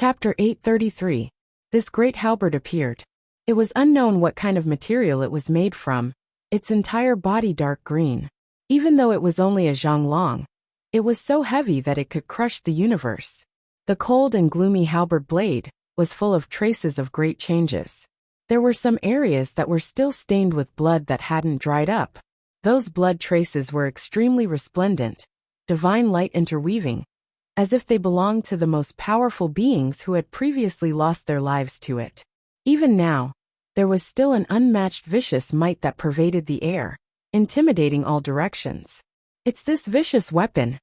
Chapter 833. This great halberd appeared. It was unknown what kind of material it was made from, its entire body dark green. Even though it was only a zhang long, it was so heavy that it could crush the universe. The cold and gloomy halberd blade was full of traces of great changes. There were some areas that were still stained with blood that hadn't dried up. Those blood traces were extremely resplendent, divine light interweaving, as if they belonged to the most powerful beings who had previously lost their lives to it. Even now, there was still an unmatched vicious might that pervaded the air, intimidating all directions. It's this vicious weapon.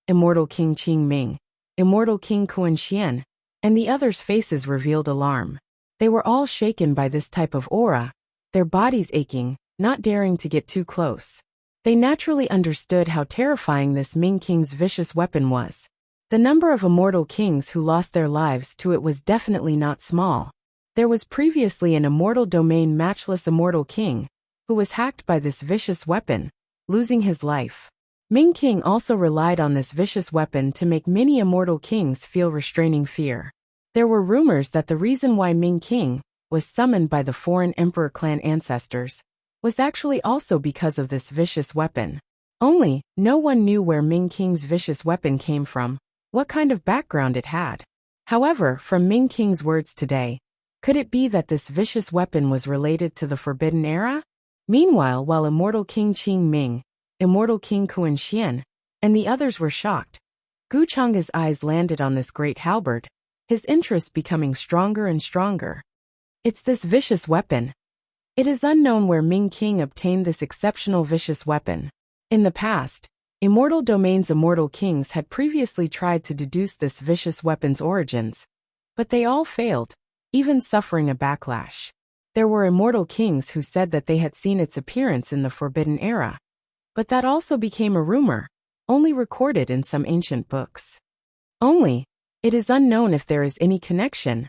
Immortal King Qing Ming, Immortal King Kuan Xian, and the others' faces revealed alarm. They were all shaken by this type of aura, their bodies aching, not daring to get too close. They naturally understood how terrifying this Ming King's vicious weapon was. The number of immortal kings who lost their lives to it was definitely not small. There was previously an immortal domain matchless immortal king, who was hacked by this vicious weapon, losing his life. Ming King also relied on this vicious weapon to make many immortal kings feel restraining fear. There were rumors that the reason why Ming King was summoned by the foreign emperor clan ancestors was actually also because of this vicious weapon. Only, no one knew where Ming King's vicious weapon came from, what kind of background it had. However, from Ming King's words today, could it be that this vicious weapon was related to the Forbidden Era? Meanwhile, while Immortal King Qing Ming, Immortal King Kuan Xian, and the others were shocked, Gu Chang's eyes landed on this great halberd, his interest becoming stronger and stronger. It's this vicious weapon. It is unknown where Ming King obtained this exceptional vicious weapon. In the past, Immortal Domain's immortal kings had previously tried to deduce this vicious weapon's origins, but they all failed, even suffering a backlash. There were immortal kings who said that they had seen its appearance in the Forbidden Era, but that also became a rumor, only recorded in some ancient books. Only, it is unknown if there is any connection.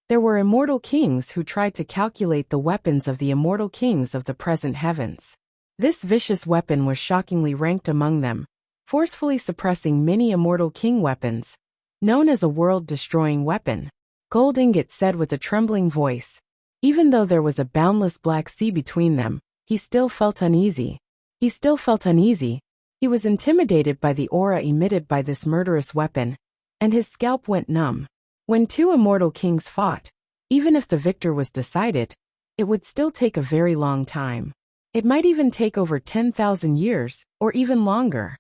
There were immortal kings who tried to calculate the weapons of the immortal kings of the present heavens. This vicious weapon was shockingly ranked among them, forcefully suppressing many immortal king weapons, known as a world-destroying weapon. Gold Ingot said with a trembling voice. Even though there was a boundless black sea between them, he still felt uneasy. He was intimidated by the aura emitted by this murderous weapon, and his scalp went numb. When two immortal kings fought, even if the victor was decided, it would still take a very long time. It might even take over 10,000 years, or even longer.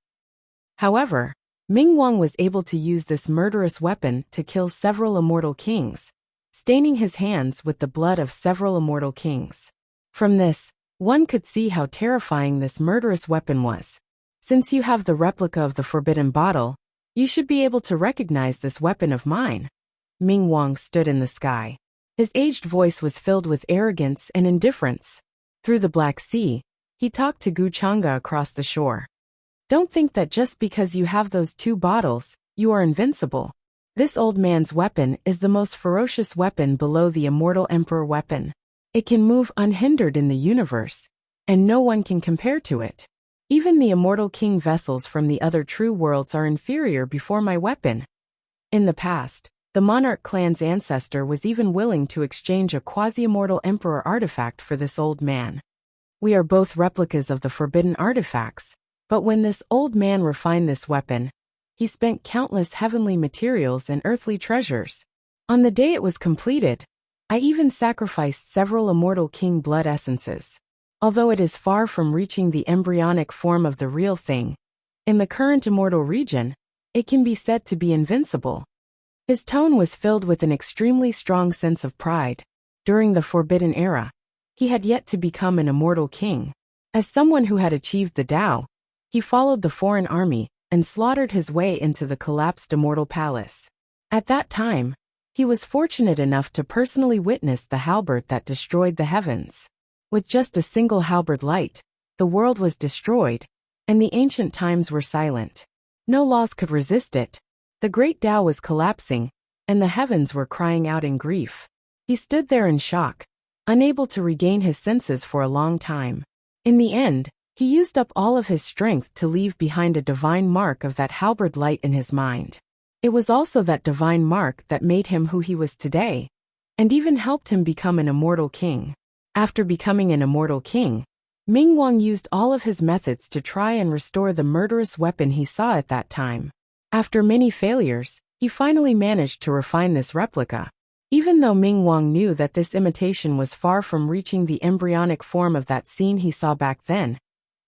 However, Ming Wang was able to use this murderous weapon to kill several immortal kings, staining his hands with the blood of several immortal kings. From this, one could see how terrifying this murderous weapon was. Since you have the replica of the forbidden bottle, you should be able to recognize this weapon of mine. Ming Wang stood in the sky. His aged voice was filled with arrogance and indifference. Through the Black Sea, he talked to Gu Chang'e across the shore. Don't think that just because you have those two bottles, you are invincible. This old man's weapon is the most ferocious weapon below the immortal emperor weapon. It can move unhindered in the universe, and no one can compare to it. Even the immortal king vessels from the other true worlds are inferior before my weapon. In the past, the monarch clan's ancestor was even willing to exchange a quasi-immortal emperor artifact for this old man. We are both replicas of the forbidden artifacts, but when this old man refined this weapon, he spent countless heavenly materials and earthly treasures. On the day it was completed, I even sacrificed several immortal king blood essences. Although it is far from reaching the embryonic form of the real thing, in the current immortal region, it can be said to be invincible. His tone was filled with an extremely strong sense of pride. During the Forbidden Era, he had yet to become an immortal king. As someone who had achieved the Tao, he followed the foreign army and slaughtered his way into the collapsed immortal palace. At that time, he was fortunate enough to personally witness the halberd that destroyed the heavens. With just a single halberd light, the world was destroyed, and the ancient times were silent. No laws could resist it. The great Tao was collapsing, and the heavens were crying out in grief. He stood there in shock, unable to regain his senses for a long time. In the end, he used up all of his strength to leave behind a divine mark of that halberd light in his mind. It was also that divine mark that made him who he was today, and even helped him become an immortal king. After becoming an immortal king, Ming Wang used all of his methods to try and restore the murderous weapon he saw at that time. After many failures, he finally managed to refine this replica. Even though Ming Wang knew that this imitation was far from reaching the embryonic form of that scene he saw back then,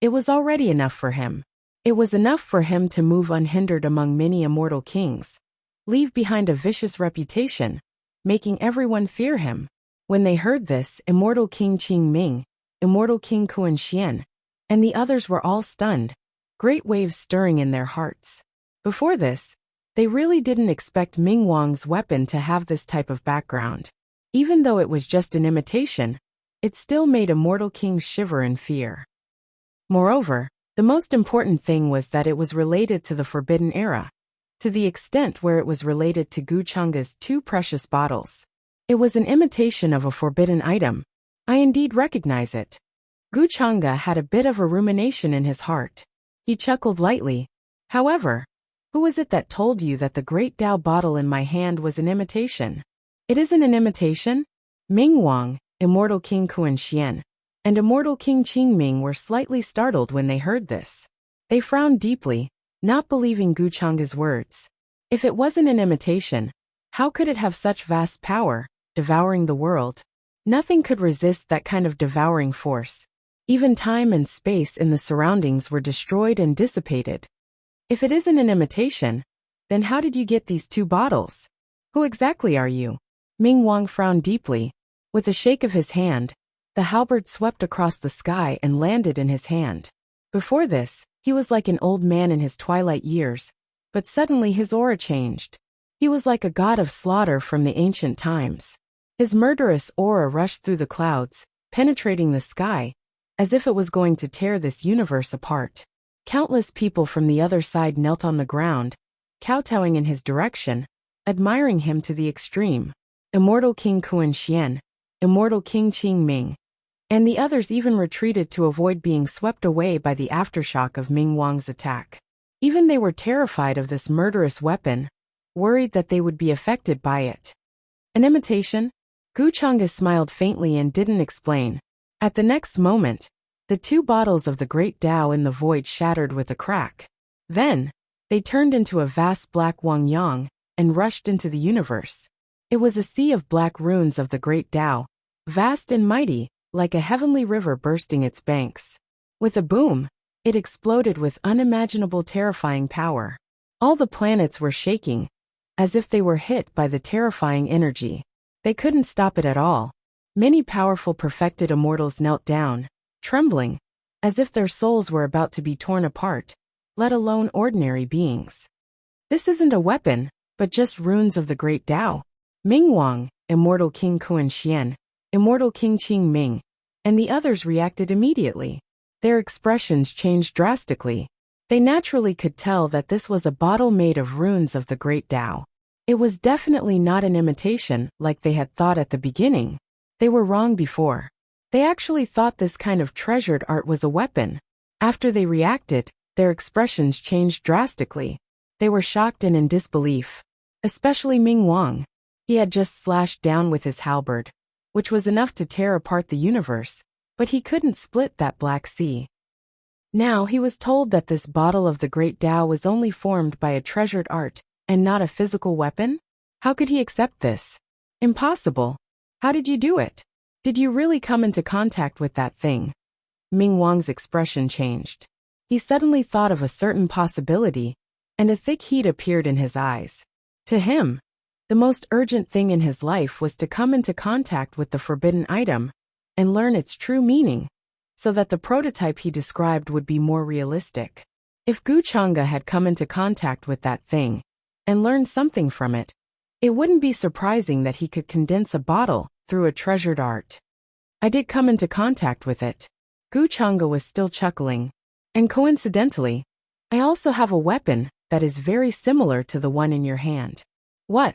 it was already enough for him. It was enough for him to move unhindered among many immortal kings, leave behind a vicious reputation, making everyone fear him. When they heard this, Immortal King Qing Ming, Immortal King Kuan Xian, and the others were all stunned, great waves stirring in their hearts. Before this, they really didn't expect Ming Wang's weapon to have this type of background. Even though it was just an imitation, it still made immortal kings shiver in fear. Moreover, the most important thing was that it was related to the Forbidden Era, to the extent where it was related to Gu Chang'e's 2 precious bottles. It was an imitation of a forbidden item. I indeed recognize it. Gu Chang'e had a bit of a rumination in his heart. He chuckled lightly. However, who was it that told you that the Great Tao bottle in my hand was an imitation? It isn't an imitation? Ming Wang, Immortal King Kuan Xian, and Immortal King Qing Ming were slightly startled when they heard this. They frowned deeply, not believing Gu Chang'e's words. If it wasn't an imitation, how could it have such vast power, devouring the world? Nothing could resist that kind of devouring force. Even time and space in the surroundings were destroyed and dissipated. If it isn't an imitation, then how did you get these 2 bottles? Who exactly are you? Ming Wang frowned deeply. With a shake of his hand, the halberd swept across the sky and landed in his hand. Before this, he was like an old man in his twilight years, but suddenly his aura changed. He was like a god of slaughter from the ancient times. His murderous aura rushed through the clouds, penetrating the sky, as if it was going to tear this universe apart. Countless people from the other side knelt on the ground, kowtowing in his direction, admiring him to the extreme. Immortal King Kuan Xian, Immortal King Qing Ming, and the others even retreated to avoid being swept away by the aftershock of Ming Wang's attack. Even they were terrified of this murderous weapon, worried that they would be affected by it. An imitation? Gu Chang'e smiled faintly and didn't explain. At the next moment, the 2 bottles of the Great Tao in the void shattered with a crack. Then, they turned into a vast black Wang Yang and rushed into the universe. It was a sea of black runes of the Great Tao, vast and mighty, like a heavenly river bursting its banks. With a boom, it exploded with unimaginable terrifying power. All the planets were shaking, as if they were hit by the terrifying energy. They couldn't stop it at all. Many powerful perfected immortals knelt down, trembling, as if their souls were about to be torn apart, let alone ordinary beings. This isn't a weapon, but just runes of the Great Tao. Ming Wang, Immortal King Kuan Xian, Immortal King Qing Ming, and the others reacted immediately. Their expressions changed drastically. They naturally could tell that this was a bottle made of runes of the Great Tao. It was definitely not an imitation like they had thought at the beginning. They were wrong before. They actually thought this kind of treasured art was a weapon. After they reacted, their expressions changed drastically. They were shocked and in disbelief. Especially Ming Wang. He had just slashed down with his halberd, which was enough to tear apart the universe, but he couldn't split that black sea. Now he was told that this bottle of the Great Tao was only formed by a treasured art, and not a physical weapon? How could he accept this? Impossible. How did you do it? Did you really come into contact with that thing? Ming Wang's expression changed. He suddenly thought of a certain possibility, and a thick heat appeared in his eyes. To him, the most urgent thing in his life was to come into contact with the forbidden item, and learn its true meaning, so that the prototype he described would be more realistic. If Gu Chang'e had come into contact with that thing, and learned something from it, it wouldn't be surprising that he could condense a bottle through a treasured art. I did come into contact with it. Gu Chang'e was still chuckling. And coincidentally, I also have a weapon that is very similar to the one in your hand. What?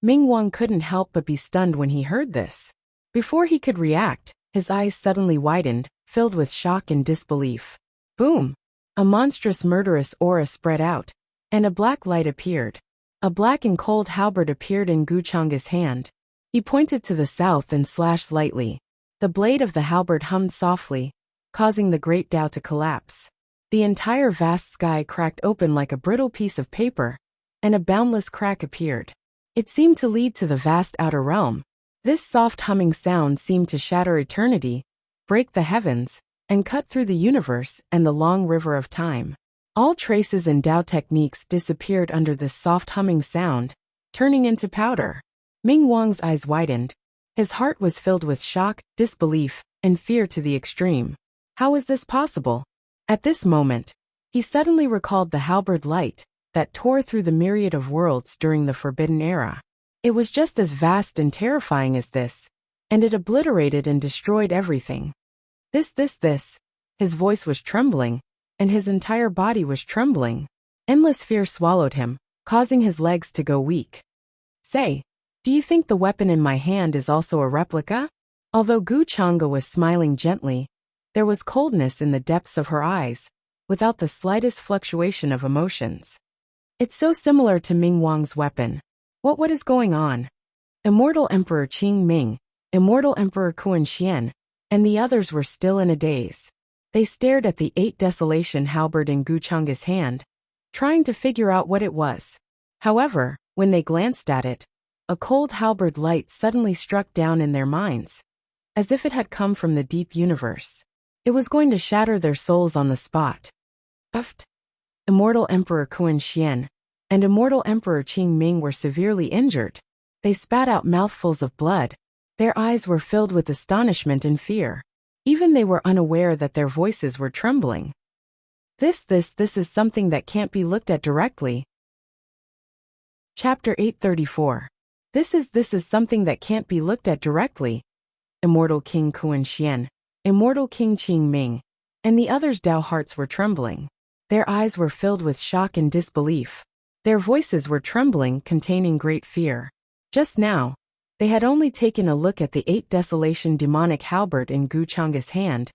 Ming Wang couldn't help but be stunned when he heard this. Before he could react, his eyes suddenly widened, filled with shock and disbelief. Boom! A monstrous murderous aura spread out, and a black light appeared. A black and cold halberd appeared in Guchanga's hand. He pointed to the south and slashed lightly. The blade of the halberd hummed softly, causing the great Tao to collapse. The entire vast sky cracked open like a brittle piece of paper, and a boundless crack appeared. It seemed to lead to the vast outer realm. This soft humming sound seemed to shatter eternity, break the heavens, and cut through the universe and the long river of time. All traces and Tao techniques disappeared under this soft humming sound, turning into powder. Ming Wang's eyes widened. His heart was filled with shock, disbelief, and fear to the extreme. How was this possible? At this moment, he suddenly recalled the halberd light that tore through the myriad of worlds during the Forbidden Era. It was just as vast and terrifying as this, and it obliterated and destroyed everything. This. His voice was trembling, and his entire body was trembling. Endless fear swallowed him, causing his legs to go weak. Say, do you think the weapon in my hand is also a replica? Although Guchanga was smiling gently, there was coldness in the depths of her eyes, without the slightest fluctuation of emotions. It's so similar to Ming Wang's weapon. What is going on? Immortal Emperor Qing Ming, Immortal Emperor Kuan Xian, and the others were still in a daze. They stared at the 8 Desolation halberd in Guchanga's hand, trying to figure out what it was. However, when they glanced at it, a cold halberd light suddenly struck down in their minds, as if it had come from the deep universe. It was going to shatter their souls on the spot. Uft. Immortal Emperor Kuan Xian and Immortal Emperor Qing Ming were severely injured. They spat out mouthfuls of blood. Their eyes were filled with astonishment and fear. Even they were unaware that their voices were trembling. This is something that can't be looked at directly. Chapter 834. This is something that can't be looked at directly. Immortal King Kuan Xian, Immortal King Qing Ming, and the others' Tao hearts were trembling. Their eyes were filled with shock and disbelief. Their voices were trembling, containing great fear. Just now, they had only taken a look at the 8 Desolation demonic halberd in Guchanga's hand,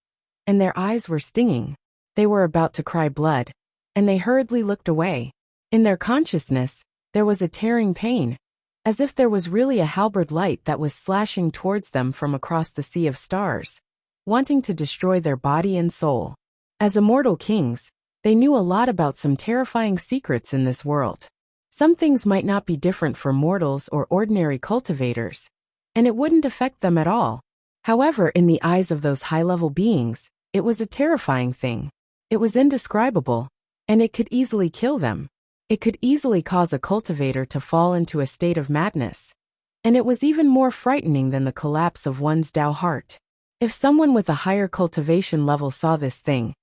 and their eyes were stinging. They were about to cry blood, and they hurriedly looked away. In their consciousness, there was a tearing pain, as if there was really a halberd light that was slashing towards them from across the sea of stars, wanting to destroy their body and soul. As immortal kings, they knew a lot about some terrifying secrets in this world. Some things might not be different for mortals or ordinary cultivators, and it wouldn't affect them at all. However, in the eyes of those high-level beings, it was a terrifying thing. It was indescribable, and it could easily kill them. It could easily cause a cultivator to fall into a state of madness. And it was even more frightening than the collapse of one's Tao heart. If someone with a higher cultivation level saw this thing,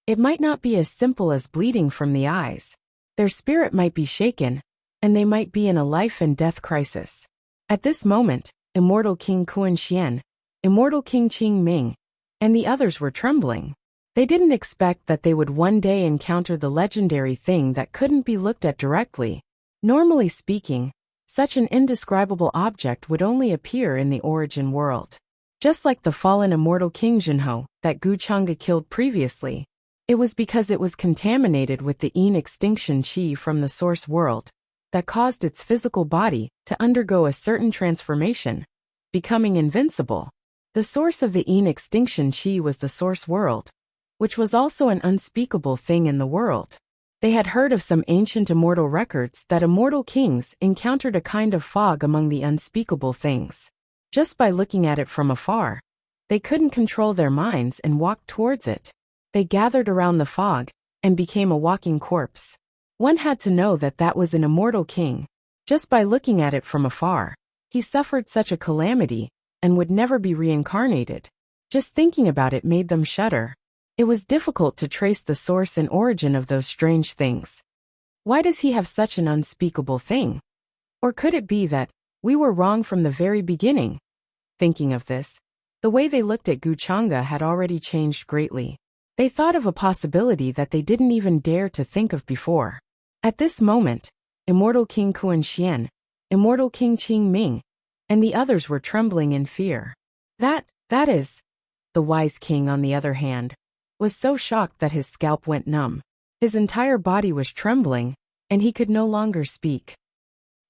it might not be as simple as bleeding from the eyes. Their spirit might be shaken, and they might be in a life and death crisis. At this moment, Immortal King Kuan Xian, Immortal King Qing Ming, and the others were trembling. They didn't expect that they would one day encounter the legendary thing that couldn't be looked at directly. Normally speaking, such an indescribable object would only appear in the origin world. Just like the fallen immortal King Jinho that Guchanga killed previously, it was because it was contaminated with the Yin extinction chi from the source world that caused its physical body to undergo a certain transformation, becoming invincible. The source of the Yin extinction chi was the source world, which was also an unspeakable thing in the world. They had heard of some ancient immortal records that immortal kings encountered a kind of fog among the unspeakable things. Just by looking at it from afar, they couldn't control their minds and walked towards it. They gathered around the fog and became a walking corpse. One had to know that that was an immortal king. Just by looking at it from afar, he suffered such a calamity and would never be reincarnated. Just thinking about it made them shudder. It was difficult to trace the source and origin of those strange things. Why does he have such an unspeakable thing? Or could it be that we were wrong from the very beginning? Thinking of this, the way they looked at Guchanga had already changed greatly. They thought of a possibility that they didn't even dare to think of before. At this moment, Immortal King Kuan Xian, Immortal King Qing Ming, and the others were trembling in fear. That is, the wise king, on the other hand, was so shocked that his scalp went numb. His entire body was trembling, and he could no longer speak.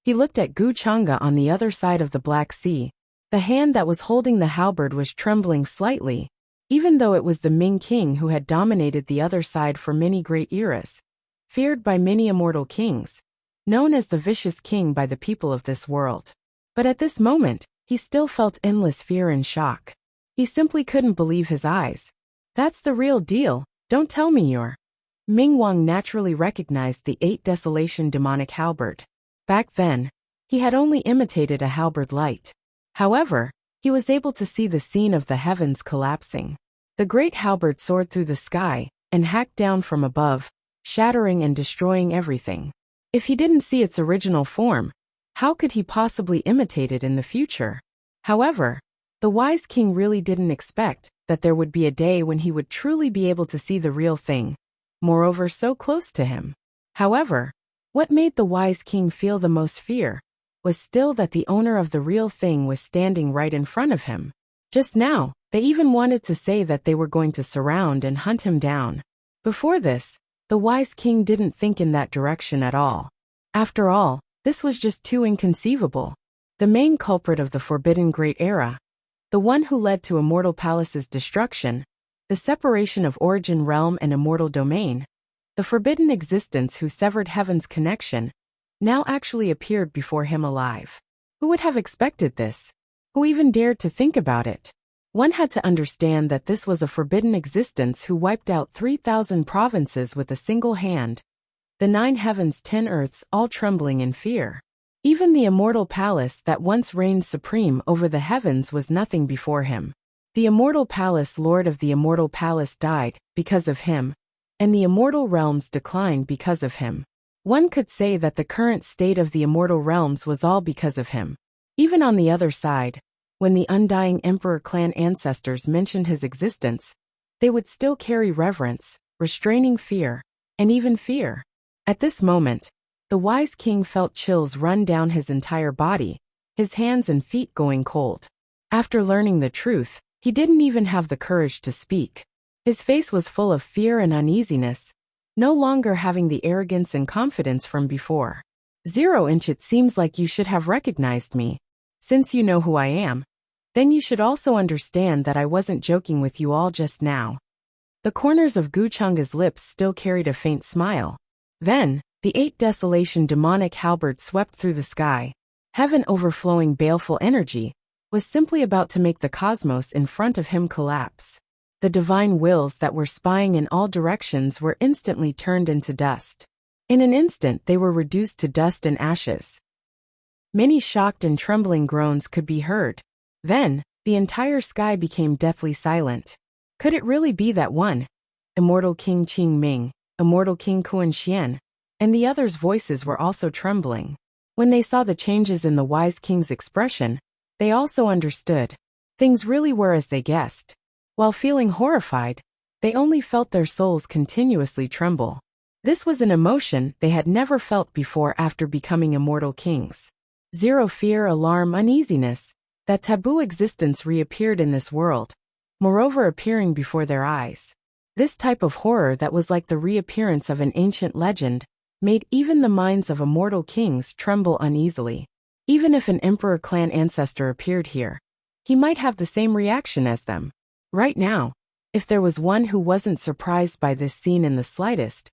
He looked at Gu Chang'e on the other side of the Black Sea. The hand that was holding the halberd was trembling slightly, even though it was the Ming king who had dominated the other side for many great eras, feared by many immortal kings, known as the vicious king by the people of this world. But at this moment, he still felt endless fear and shock. He simply couldn't believe his eyes. That's the real deal, don't tell me you're... Ming Wang naturally recognized the 8 Desolation demonic halberd. Back then, he had only imitated a halberd light. However, he was able to see the scene of the heavens collapsing. The great halberd soared through the sky and hacked down from above, shattering and destroying everything. If he didn't see its original form, how could he possibly imitate it in the future? However, the wise king really didn't expect that there would be a day when he would truly be able to see the real thing, moreover so close to him. However, what made the wise king feel the most fear was still that the owner of the real thing was standing right in front of him. Just now, they even wanted to say that they were going to surround and hunt him down. Before this, the wise king didn't think in that direction at all. After all, this was just too inconceivable. The main culprit of the Forbidden Great Era, the one who led to Immortal Palace's destruction, the separation of Origin Realm and Immortal Domain, the forbidden existence who severed heaven's connection, now actually appeared before him alive. Who would have expected this? Who even dared to think about it? One had to understand that this was a forbidden existence who wiped out 3,000 provinces with a single hand, the 9 heavens 10 earths all trembling in fear. Even the Immortal Palace that once reigned supreme over the heavens was nothing before him. The Immortal Palace Lord of the Immortal Palace died because of him, and the Immortal Realms declined because of him. One could say that the current state of the Immortal Realms was all because of him. Even on the other side, when the undying Emperor clan ancestors mentioned his existence, they would still carry reverence, restraining fear, and even fear. At this moment, the wise king felt chills run down his entire body, his hands and feet going cold. After learning the truth, he didn't even have the courage to speak. His face was full of fear and uneasiness, no longer having the arrogance and confidence from before. 0-inch, it seems like you should have recognized me. Since you know who I am, then you should also understand that I wasn't joking with you all just now. The corners of Gu Chang'e's lips still carried a faint smile. Then, the 8 Desolation demonic halberd swept through the sky. Heaven, overflowing baleful energy, was simply about to make the cosmos in front of him collapse. The divine wills that were spying in all directions were instantly turned into dust. In an instant they were reduced to dust and ashes. Many shocked and trembling groans could be heard. Then, the entire sky became deathly silent. Could it really be that one, Immortal King Qing Ming, Immortal King Kuan Xian, and the others' voices were also trembling? When they saw the changes in the wise king's expression, they also understood. Things really were as they guessed. While feeling horrified, they only felt their souls continuously tremble. This was an emotion they had never felt before after becoming immortal kings. 0 fear, alarm, uneasiness. That taboo existence reappeared in this world, moreover appearing before their eyes. This type of horror that was like the reappearance of an ancient legend made even the minds of immortal kings tremble uneasily. Even if an emperor clan ancestor appeared here, he might have the same reaction as them. Right now, if there was one who wasn't surprised by this scene in the slightest,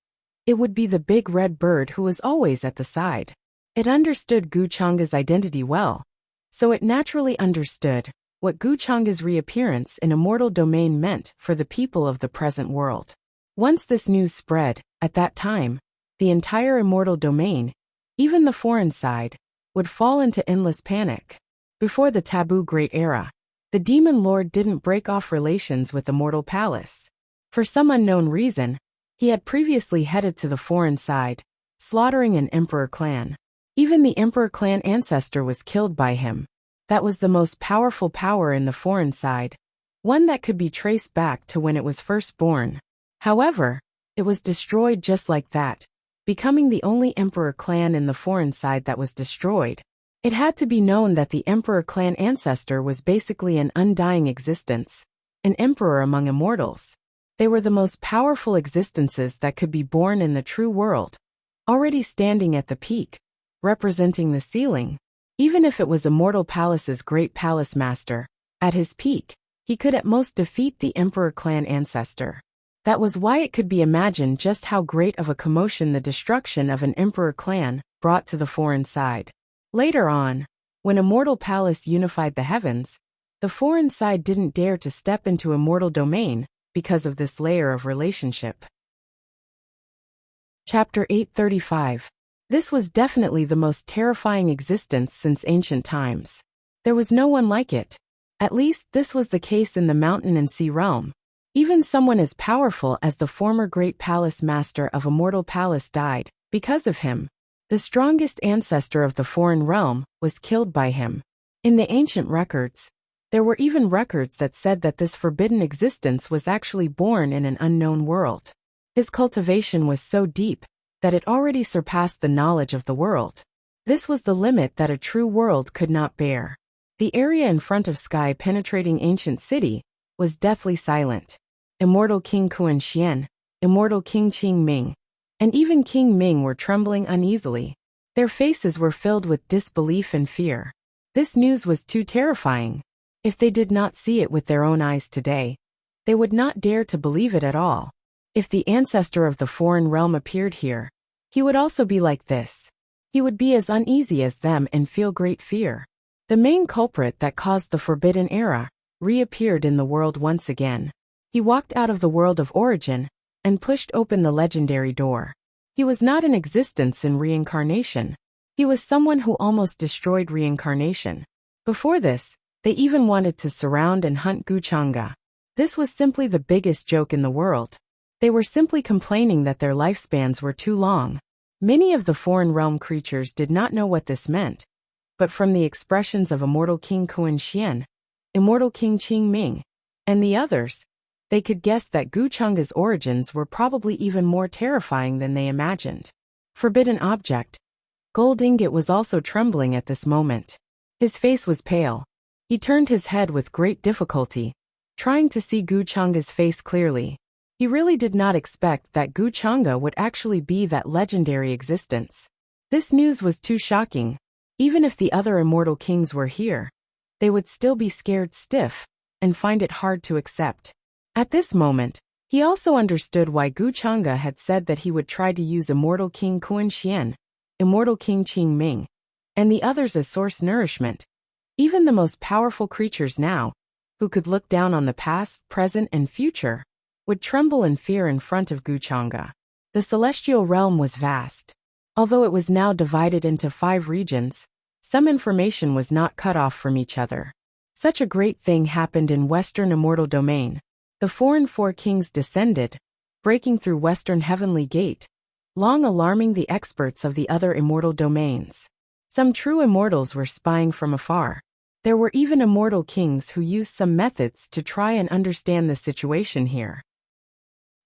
it would be the big red bird who was always at the side. It understood Gu Chang'e's identity well, so it naturally understood what Gu Chang'e's reappearance in Immortal Domain meant for the people of the present world. Once this news spread, at that time, the entire Immortal Domain, even the foreign side, would fall into endless panic. Before the Taboo Great Era, the Demon Lord didn't break off relations with Immortal Palace. For some unknown reason, he had previously headed to the foreign side, slaughtering an Emperor clan. Even the Emperor clan ancestor was killed by him. That was the most powerful power in the foreign side, one that could be traced back to when it was first born. However, it was destroyed just like that, becoming the only Emperor clan in the foreign side that was destroyed. It had to be known that the Emperor clan ancestor was basically an undying existence, an emperor among immortals. They were the most powerful existences that could be born in the true world, already standing at the peak, representing the ceiling. Even if it was Immortal Palace's great palace master, at his peak, he could at most defeat the Emperor clan ancestor. That was why it could be imagined just how great of a commotion the destruction of an Emperor clan brought to the foreign side. Later on, when Immortal Palace unified the heavens, the foreign side didn't dare to step into Immortal Domain because of this layer of relationship. Chapter 835. This was definitely the most terrifying existence since ancient times. There was no one like it. At least this was the case in the mountain and sea realm. Even someone as powerful as the former great palace master of Immortal Palace died because of him. The strongest ancestor of the foreign realm was killed by him. In the ancient records, there were even records that said that this forbidden existence was actually born in an unknown world. His cultivation was so deep that it already surpassed the knowledge of the world. This was the limit that a true world could not bear. The area in front of sky-penetrating ancient city was deathly silent. Immortal King Kuan Xian, Immortal King Qing Ming, and even King Ming were trembling uneasily. Their faces were filled with disbelief and fear. This news was too terrifying. If they did not see it with their own eyes today, they would not dare to believe it at all. If the ancestor of the foreign realm appeared here, he would also be like this. He would be as uneasy as them and feel great fear. The main culprit that caused the Forbidden Era reappeared in the world once again. He walked out of the world of origin and pushed open the legendary door. He was not in existence in reincarnation. He was someone who almost destroyed reincarnation. Before this, they even wanted to surround and hunt Guchanga. This was simply the biggest joke in the world. They were simply complaining that their lifespans were too long. Many of the foreign realm creatures did not know what this meant, but from the expressions of Immortal King Kuan Xian, Immortal King Qing Ming, and the others, they could guess that Guchanga's origins were probably even more terrifying than they imagined. Forbidden object. Gold Ingot was also trembling at this moment. His face was pale. He turned his head with great difficulty, trying to see Guchanga's face clearly. He really did not expect that Guchanga would actually be that legendary existence. This news was too shocking. Even if the other immortal kings were here, they would still be scared stiff and find it hard to accept. At this moment, he also understood why Guchanga had said that he would try to use Immortal King Kuan Xian, Immortal King Qing Ming, and the others as source nourishment. Even the most powerful creatures now, who could look down on the past, present, and future, would tremble in fear in front of Guchanga. The celestial realm was vast. Although it was now divided into 5 regions, some information was not cut off from each other. Such a great thing happened in Western Immortal Domain. The foreign 4 kings descended, breaking through Western Heavenly Gate, long alarming the experts of the other immortal domains. Some true immortals were spying from afar. There were even immortal kings who used some methods to try and understand the situation here.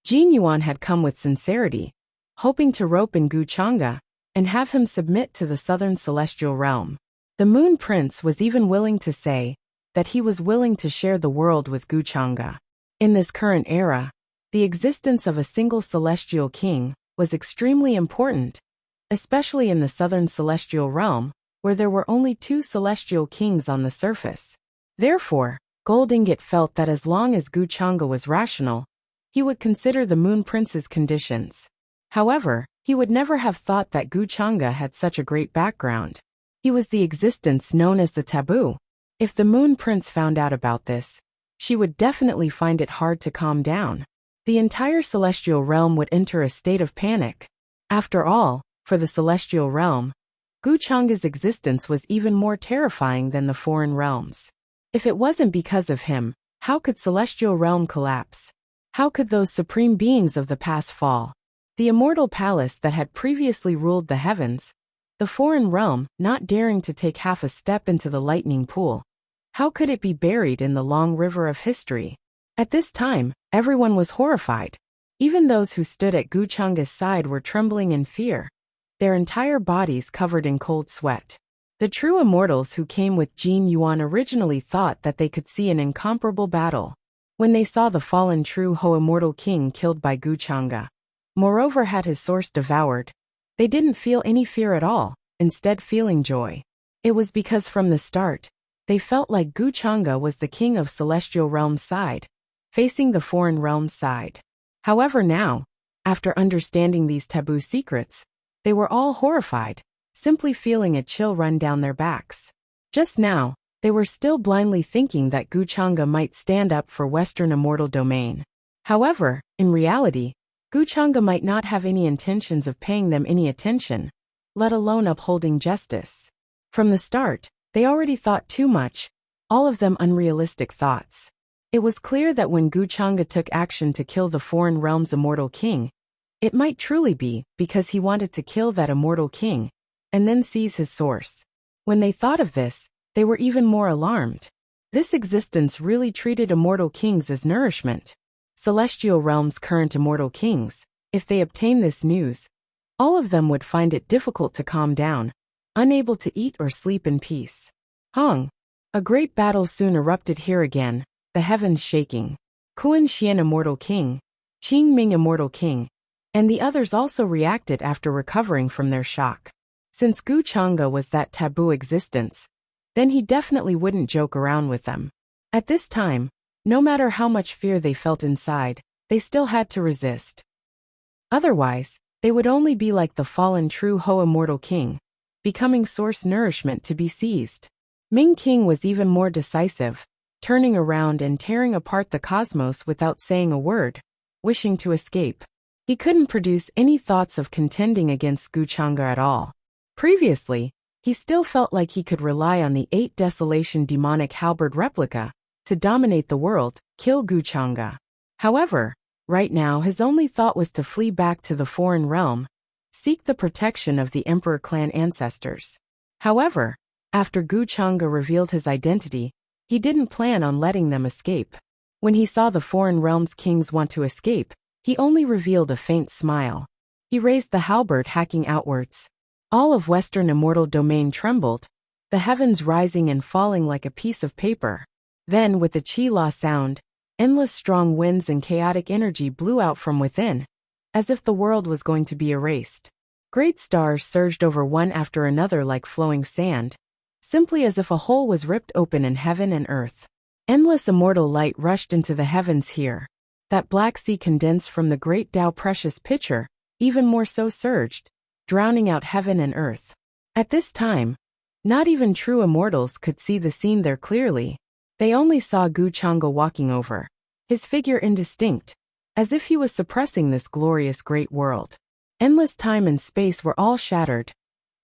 Jin Yuan had come with sincerity, hoping to rope in Guchanga and have him submit to the southern celestial realm. The Moon Prince was even willing to say that he was willing to share the world with Guchanga. In this current era, the existence of a single celestial king was extremely important, especially in the southern celestial realm, where there were only 2 celestial kings on the surface. Therefore, Gold Ingot felt that as long as Guchanga was rational, he would consider the Moon Prince's conditions. However, he would never have thought that Guchanga had such a great background. He was the existence known as the taboo. If the Moon Prince found out about this, she would definitely find it hard to calm down. The entire celestial realm would enter a state of panic. After all, for the celestial realm, Guchanga's existence was even more terrifying than the foreign realms. If it wasn't because of him, how could celestial realm collapse? How could those supreme beings of the past fall? The immortal palace that had previously ruled the heavens, the foreign realm not daring to take half a step into the lightning pool. How could it be buried in the long river of history? At this time, everyone was horrified. Even those who stood at Guchanga's side were trembling in fear, their entire bodies covered in cold sweat. The true immortals who came with Jin Yuan originally thought that they could see an incomparable battle when they saw the fallen true Ho immortal king killed by Guchanga. Moreover, had his source devoured, they didn't feel any fear at all. instead feeling joy. It was because from the start, they felt like Guchanga was the king of celestial realm's side, facing the foreign realm's side. However now, after understanding these taboo secrets, they were all horrified, simply feeling a chill run down their backs. Just now, they were still blindly thinking that Guchanga might stand up for Western immortal domain. However, in reality, Guchanga might not have any intentions of paying them any attention, let alone upholding justice. From the start, they already thought too much, all of them unrealistic thoughts. It was clear that when Guchanga took action to kill the foreign realm's immortal king, it might truly be because he wanted to kill that immortal king, and then seize his source. When they thought of this, they were even more alarmed. This existence really treated immortal kings as nourishment. Celestial realm's current immortal kings, if they obtained this news, all of them would find it difficult to calm down, unable to eat or sleep in peace. Hong. A great battle soon erupted here again, the heavens shaking. Kuan Xian immortal king, Qing Ming immortal king, and the others also reacted after recovering from their shock. Since Guchanga was that taboo existence, then he definitely wouldn't joke around with them. At this time, no matter how much fear they felt inside, they still had to resist. Otherwise, they would only be like the fallen true Ho immortal king, becoming source nourishment to be seized. Ming King was even more decisive, turning around and tearing apart the cosmos without saying a word, wishing to escape. He couldn't produce any thoughts of contending against Guchanga at all. Previously, he still felt like he could rely on the 8 Desolation demonic halberd replica to dominate the world, kill Guchanga. However, right now his only thought was to flee back to the foreign realm, seek the protection of the Emperor clan ancestors. However, after Guchanga revealed his identity, he didn't plan on letting them escape. When he saw the foreign realm's kings want to escape, he only revealed a faint smile. He raised the halberd hacking outwards. All of Western immortal domain trembled, the heavens rising and falling like a piece of paper. Then, with a chi-la sound, endless strong winds and chaotic energy blew out from within, as if the world was going to be erased. Great stars surged over one after another like flowing sand, simply as if a hole was ripped open in heaven and earth. Endless immortal light rushed into the heavens here. That black sea condensed from the great Tao precious pitcher, even more so surged, drowning out heaven and earth. At this time, not even true immortals could see the scene there clearly. They only saw Guchanga walking over, his figure indistinct, as if he was suppressing this glorious great world. Endless time and space were all shattered,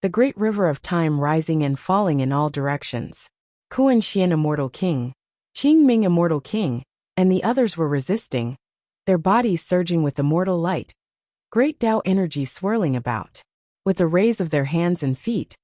the great river of time rising and falling in all directions. Kuan Xian immortal king, Qing Ming immortal king, and the others were resisting, their bodies surging with immortal light, great Tao energy swirling about. With the raise of their hands and feet,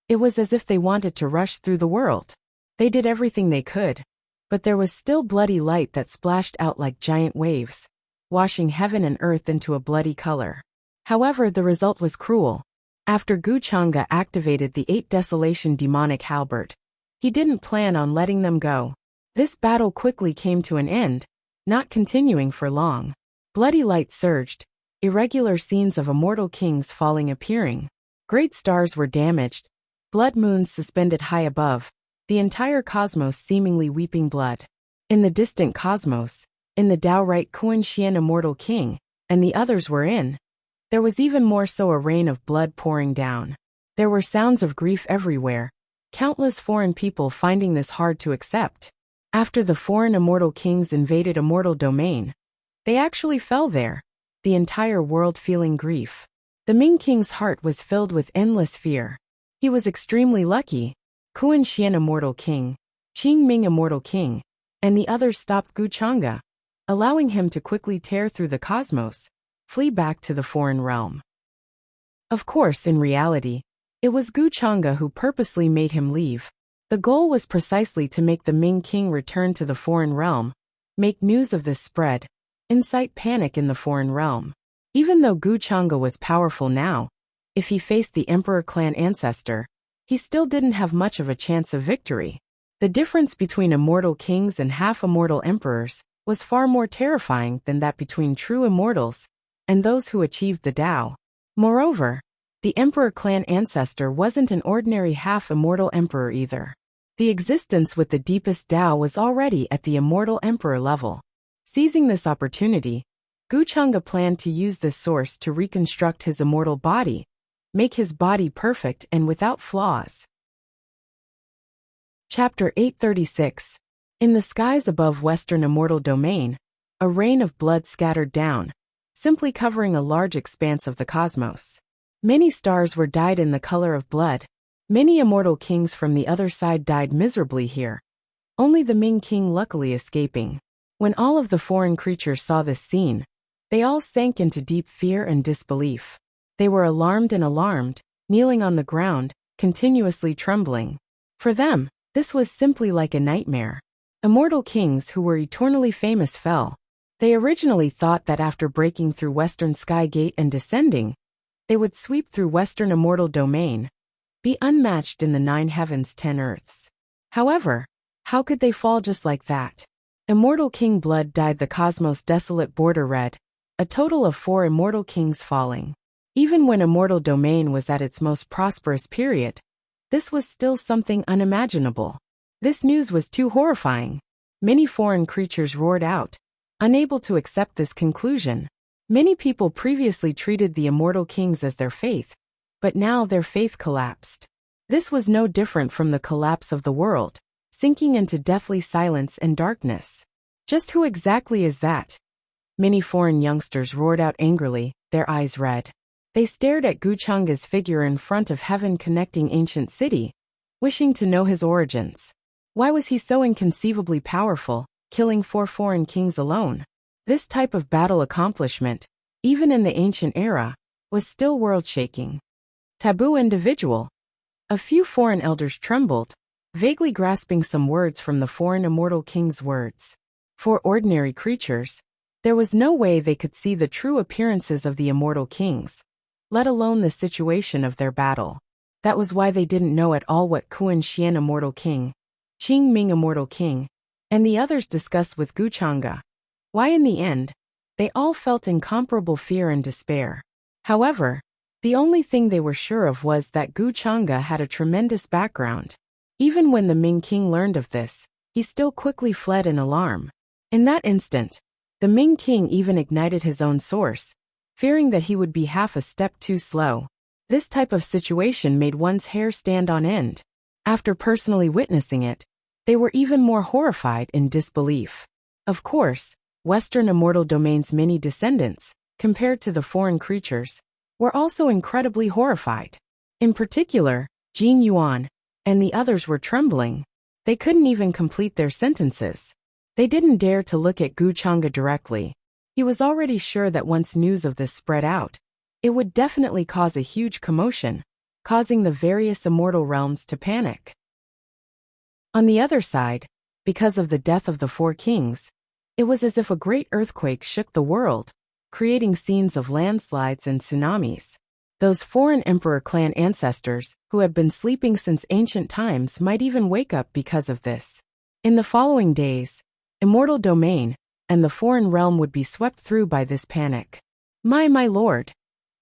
it was as if they wanted to rush through the world. They did everything they could, but there was still bloody light that splashed out like giant waves, washing heaven and earth into a bloody color. However, the result was cruel. After Guchanga activated the 8 Desolation demonic halberd, he didn't plan on letting them go. This battle quickly came to an end, not continuing for long. Bloody light surged, irregular scenes of immortal kings falling appearing. Great stars were damaged, blood moons suspended high above, the entire cosmos seemingly weeping blood. In the distant cosmos, in the Tao-right Kuan Xian immortal king, and the others were in, there was even more so a rain of blood pouring down. There were sounds of grief everywhere, countless foreign people finding this hard to accept. After the foreign immortal kings invaded immortal domain, they actually fell there, the entire world feeling grief. The Ming King's heart was filled with endless fear. He was extremely lucky. Kuan Xian immortal king, Qing Ming immortal king, and the others stopped Guchanga, allowing him to quickly tear through the cosmos, flee back to the foreign realm. Of course, in reality, it was Guchanga who purposely made him leave. The goal was precisely to make the Ming King return to the foreign realm, make news of this spread, incite panic in the foreign realm. Even though Guchanga was powerful now, if he faced the Emperor clan ancestor, he still didn't have much of a chance of victory. The difference between immortal kings and half-immortal emperors was far more terrifying than that between true immortals and those who achieved the Tao. Moreover, The Emperor clan ancestor wasn't an ordinary half-immortal emperor either. The existence with the deepest Tao was already at the immortal emperor level. Seizing this opportunity, Guchanga planned to use this source to reconstruct his immortal body, make his body perfect and without flaws. Chapter 836. In the skies above Western Immortal Domain, a rain of blood scattered down, simply covering a large expanse of the cosmos. Many stars were dyed in the color of blood. Many immortal kings from the other side died miserably here, only the Ming king luckily escaping. When all of the foreign creatures saw this scene, they all sank into deep fear and disbelief. They were alarmed, kneeling on the ground, continuously trembling. For them, this was simply like a nightmare. Immortal kings who were eternally famous fell. They originally thought that after breaking through Western Sky Gate and descending, they would sweep through Western Immortal Domain, be unmatched in the 9 heavens 10 earths. However, how could they fall just like that? Immortal King blood dyed the cosmos desolate border red, a total of 4 immortal kings falling. Even when Immortal Domain was at its most prosperous period, this was still something unimaginable. This news was too horrifying. Many foreign creatures roared out, unable to accept this conclusion. Many people previously treated the immortal kings as their faith, but now their faith collapsed. This was no different from the collapse of the world, sinking into deathly silence and darkness. Just who exactly is that? Many foreign youngsters roared out angrily, their eyes red. They stared at Guchanga's figure in front of heaven-connecting ancient city, wishing to know his origins. Why was he so inconceivably powerful, killing 4 foreign kings alone? This type of battle accomplishment, even in the ancient era, was still world-shaking. Taboo individual. A few foreign elders trembled, vaguely grasping some words from the foreign immortal king's words. For ordinary creatures, there was no way they could see the true appearances of the immortal kings, let alone the situation of their battle. That was why they didn't know at all what Kuan Xian Immortal King, Qing Ming Immortal King, and the others discussed with Guchanga. Why in the end, they all felt incomparable fear and despair. However, the only thing they were sure of was that Guchanga had a tremendous background. Even when the Ming king learned of this, he still quickly fled in alarm. In that instant, the Ming king even ignited his own source, fearing that he would be half a step too slow. This type of situation made one's hair stand on end. After personally witnessing it, they were even more horrified in disbelief. Of course, Western Immortal Domain's many descendants, compared to the foreign creatures, were also incredibly horrified. In particular, Jing Yuan and the others were trembling. They couldn't even complete their sentences. They didn't dare to look at Guchanga directly. He was already sure that once news of this spread out, it would definitely cause a huge commotion, causing the various immortal realms to panic. On the other side, because of the death of the 4 kings, it was as if a great earthquake shook the world, creating scenes of landslides and tsunamis. Those foreign emperor clan ancestors, who had been sleeping since ancient times, might even wake up because of this. In the following days, Immortal Domain and the foreign realm would be swept through by this panic. My lord!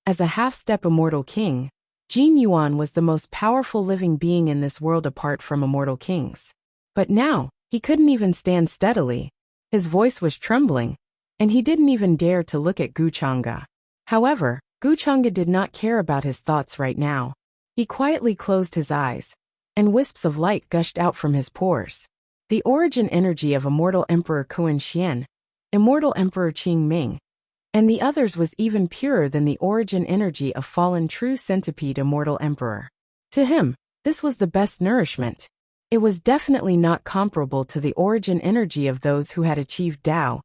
As a half-step immortal king, Jin Yuan was the most powerful living being in this world apart from immortal kings. But now, he couldn't even stand steadily. His voice was trembling, and he didn't even dare to look at Guchanga. However, Guchanga did not care about his thoughts right now. He quietly closed his eyes, and wisps of light gushed out from his pores. The origin energy of Immortal Emperor Kuan Xian, Immortal Emperor Qing Ming, and the others was even purer than the origin energy of fallen True Centipede Immortal Emperor. To him, this was the best nourishment. It was definitely not comparable to the origin energy of those who had achieved Tao,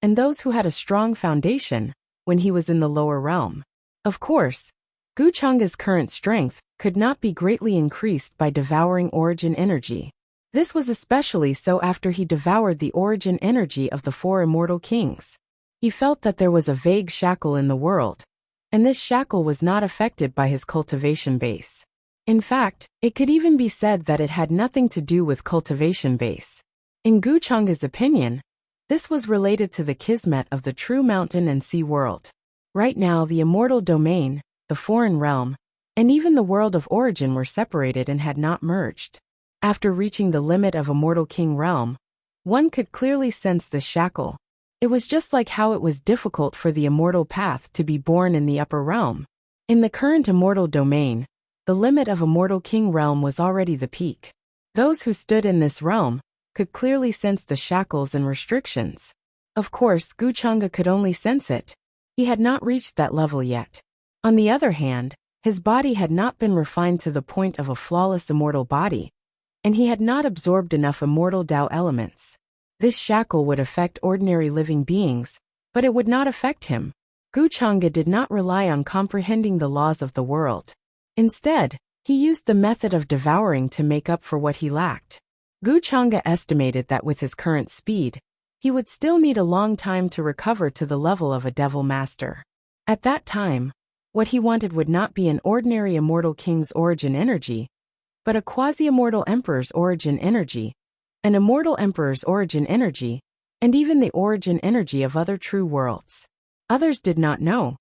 and those who had a strong foundation when he was in the lower realm. Of course, Guchanga's current strength could not be greatly increased by devouring origin energy. This was especially so after he devoured the origin energy of the 4 immortal kings. He felt that there was a vague shackle in the world, and this shackle was not affected by his cultivation base. In fact, it could even be said that it had nothing to do with cultivation base. In Guchanga's opinion, this was related to the kismet of the true mountain and sea world. Right now the immortal domain, the foreign realm, and even the world of origin were separated and had not merged. After reaching the limit of Immortal King realm, one could clearly sense the shackle. It was just like how it was difficult for the immortal path to be born in the upper realm. In the current immortal domain, the limit of Immortal King realm was already the peak. Those who stood in this realm could clearly sense the shackles and restrictions. Of course, Guchanga could only sense it. He had not reached that level yet. On the other hand, his body had not been refined to the point of a flawless immortal body, and he had not absorbed enough immortal Tao elements. This shackle would affect ordinary living beings, but it would not affect him. Guchanga did not rely on comprehending the laws of the world. Instead, he used the method of devouring to make up for what he lacked. Guchanga estimated that with his current speed, he would still need a long time to recover to the level of a devil master. At that time, what he wanted would not be an ordinary immortal king's origin energy, but a quasi-immortal emperor's origin energy, an immortal emperor's origin energy, and even the origin energy of other true worlds. Others did not know,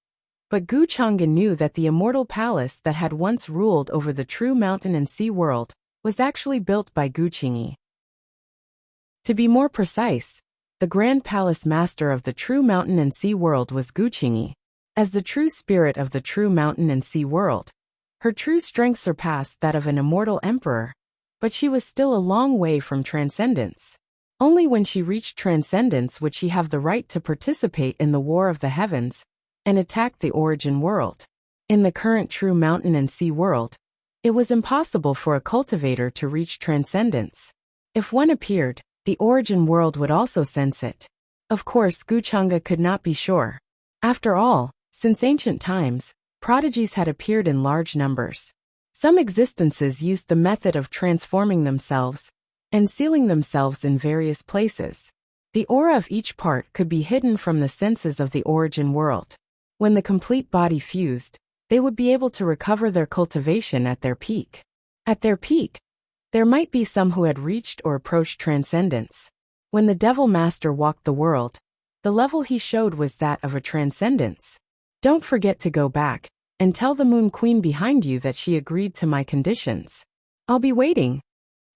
but Guchanga knew that the immortal palace that had once ruled over the true mountain and sea world was actually built by Guchingi. To be more precise, the Grand Palace Master of the true mountain and sea world was Guchingi. As the true spirit of the true mountain and sea world, her true strength surpassed that of an immortal emperor, but she was still a long way from transcendence. Only when she reached transcendence would she have the right to participate in the War of the Heavens and attack the origin world. In the current true mountain and sea world, it was impossible for a cultivator to reach transcendence. If one appeared, the origin world would also sense it. Of course, Guchanga could not be sure. After all, since ancient times, prodigies had appeared in large numbers. Some existences used the method of transforming themselves and sealing themselves in various places. The aura of each part could be hidden from the senses of the origin world. When the complete body fused, they would be able to recover their cultivation at their peak. At their peak, there might be some who had reached or approached transcendence. When the Devil Master walked the world, the level he showed was that of a transcendence. Don't forget to go back and tell the Moon Queen behind you that she agreed to my conditions. I'll be waiting.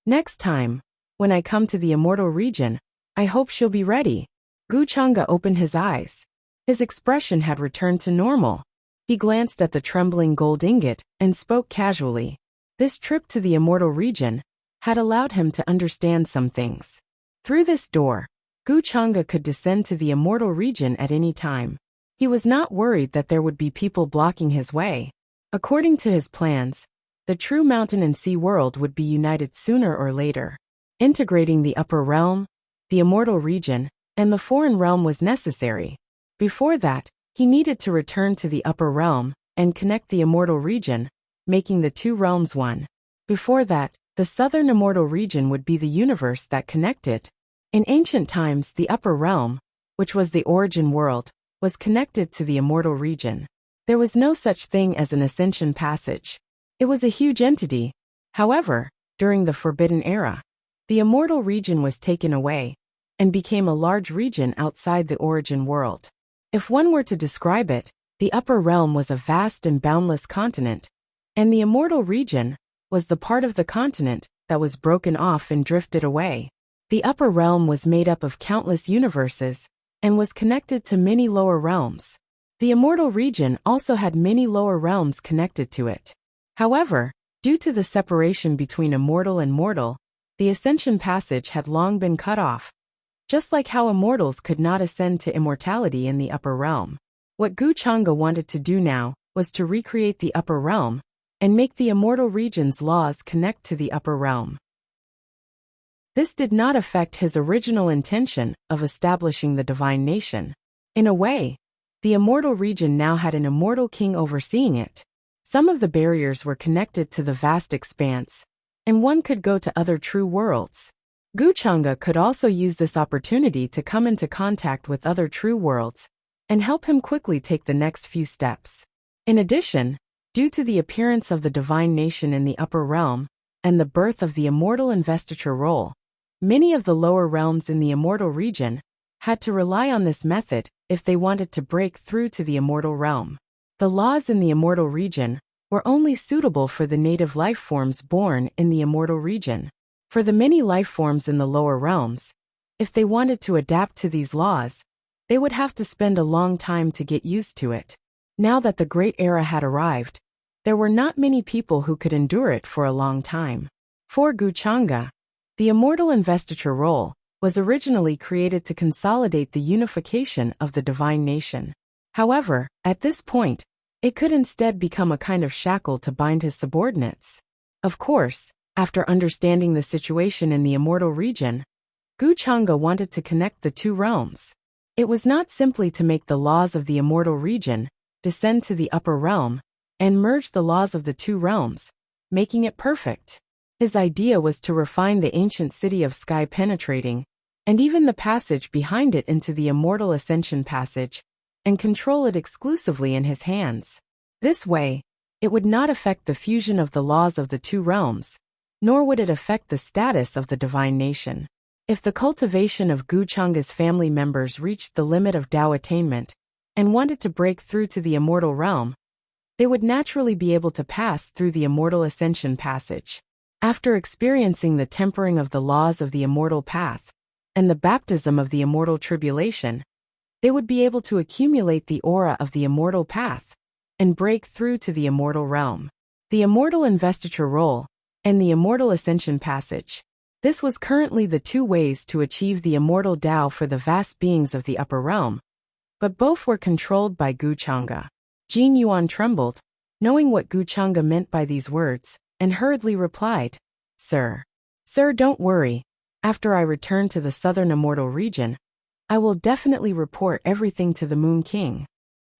Next time, when I come to the immortal region, I hope she'll be ready. Guchanga opened his eyes. His expression had returned to normal. He glanced at the trembling gold ingot and spoke casually. This trip to the immortal region had allowed him to understand some things. Through this door, Guchanga could descend to the immortal region at any time. He was not worried that there would be people blocking his way. According to his plans, the true mountain and sea world would be united sooner or later. Integrating the upper realm, the immortal region, and the foreign realm was necessary. Before that, he needed to return to the upper realm and connect the immortal region, making the two realms one. Before that, the southern immortal region would be the universe that connected. In ancient times, the upper realm, which was the origin world, was connected to the immortal region. There was no such thing as an ascension passage. It was a huge entity. However, during the Forbidden Era, the immortal region was taken away and became a large region outside the origin world. If one were to describe it, the upper realm was a vast and boundless continent, and the immortal region was the part of the continent that was broken off and drifted away. The upper realm was made up of countless universes and was connected to many lower realms. The immortal region also had many lower realms connected to it. However, due to the separation between immortal and mortal, the ascension passage had long been cut off, just like how immortals could not ascend to immortality in the upper realm. What Guchanga wanted to do now was to recreate the upper realm and make the immortal region's laws connect to the upper realm. This did not affect his original intention of establishing the divine nation. In a way, the immortal region now had an immortal king overseeing it. Some of the barriers were connected to the vast expanse, and one could go to other true worlds. Guchanga could also use this opportunity to come into contact with other true worlds and help him quickly take the next few steps. In addition, due to the appearance of the divine nation in the upper realm and the birth of the immortal investiture role, many of the lower realms in the immortal region had to rely on this method if they wanted to break through to the immortal realm. The laws in the immortal region were only suitable for the native life forms born in the immortal region. For the many life forms in the lower realms, if they wanted to adapt to these laws, they would have to spend a long time to get used to it. Now that the Great Era had arrived, there were not many people who could endure it for a long time. For Guchanga, the immortal investiture role was originally created to consolidate the unification of the divine nation. However, at this point, it could instead become a kind of shackle to bind his subordinates. Of course, after understanding the situation in the immortal region, Guchanga wanted to connect the two realms. It was not simply to make the laws of the immortal region descend to the upper realm and merge the laws of the two realms, making it perfect. His idea was to refine the ancient city of sky penetrating, and even the passage behind it into the immortal ascension passage, and control it exclusively in his hands. This way, it would not affect the fusion of the laws of the two realms, nor would it affect the status of the divine nation. If the cultivation of Guchanga's family members reached the limit of Tao attainment, and wanted to break through to the immortal realm, they would naturally be able to pass through the immortal ascension passage. After experiencing the tempering of the laws of the immortal path, and the baptism of the immortal tribulation, they would be able to accumulate the aura of the immortal path, and break through to the immortal realm. The immortal investiture role, and the immortal ascension passage. This was currently the two ways to achieve the immortal Tao for the vast beings of the upper realm, but both were controlled by Guchanga. Jin Yuan trembled, knowing what Guchanga meant by these words, and hurriedly replied, Sir, don't worry. After I return to the southern immortal region, I will definitely report everything to the Moon King.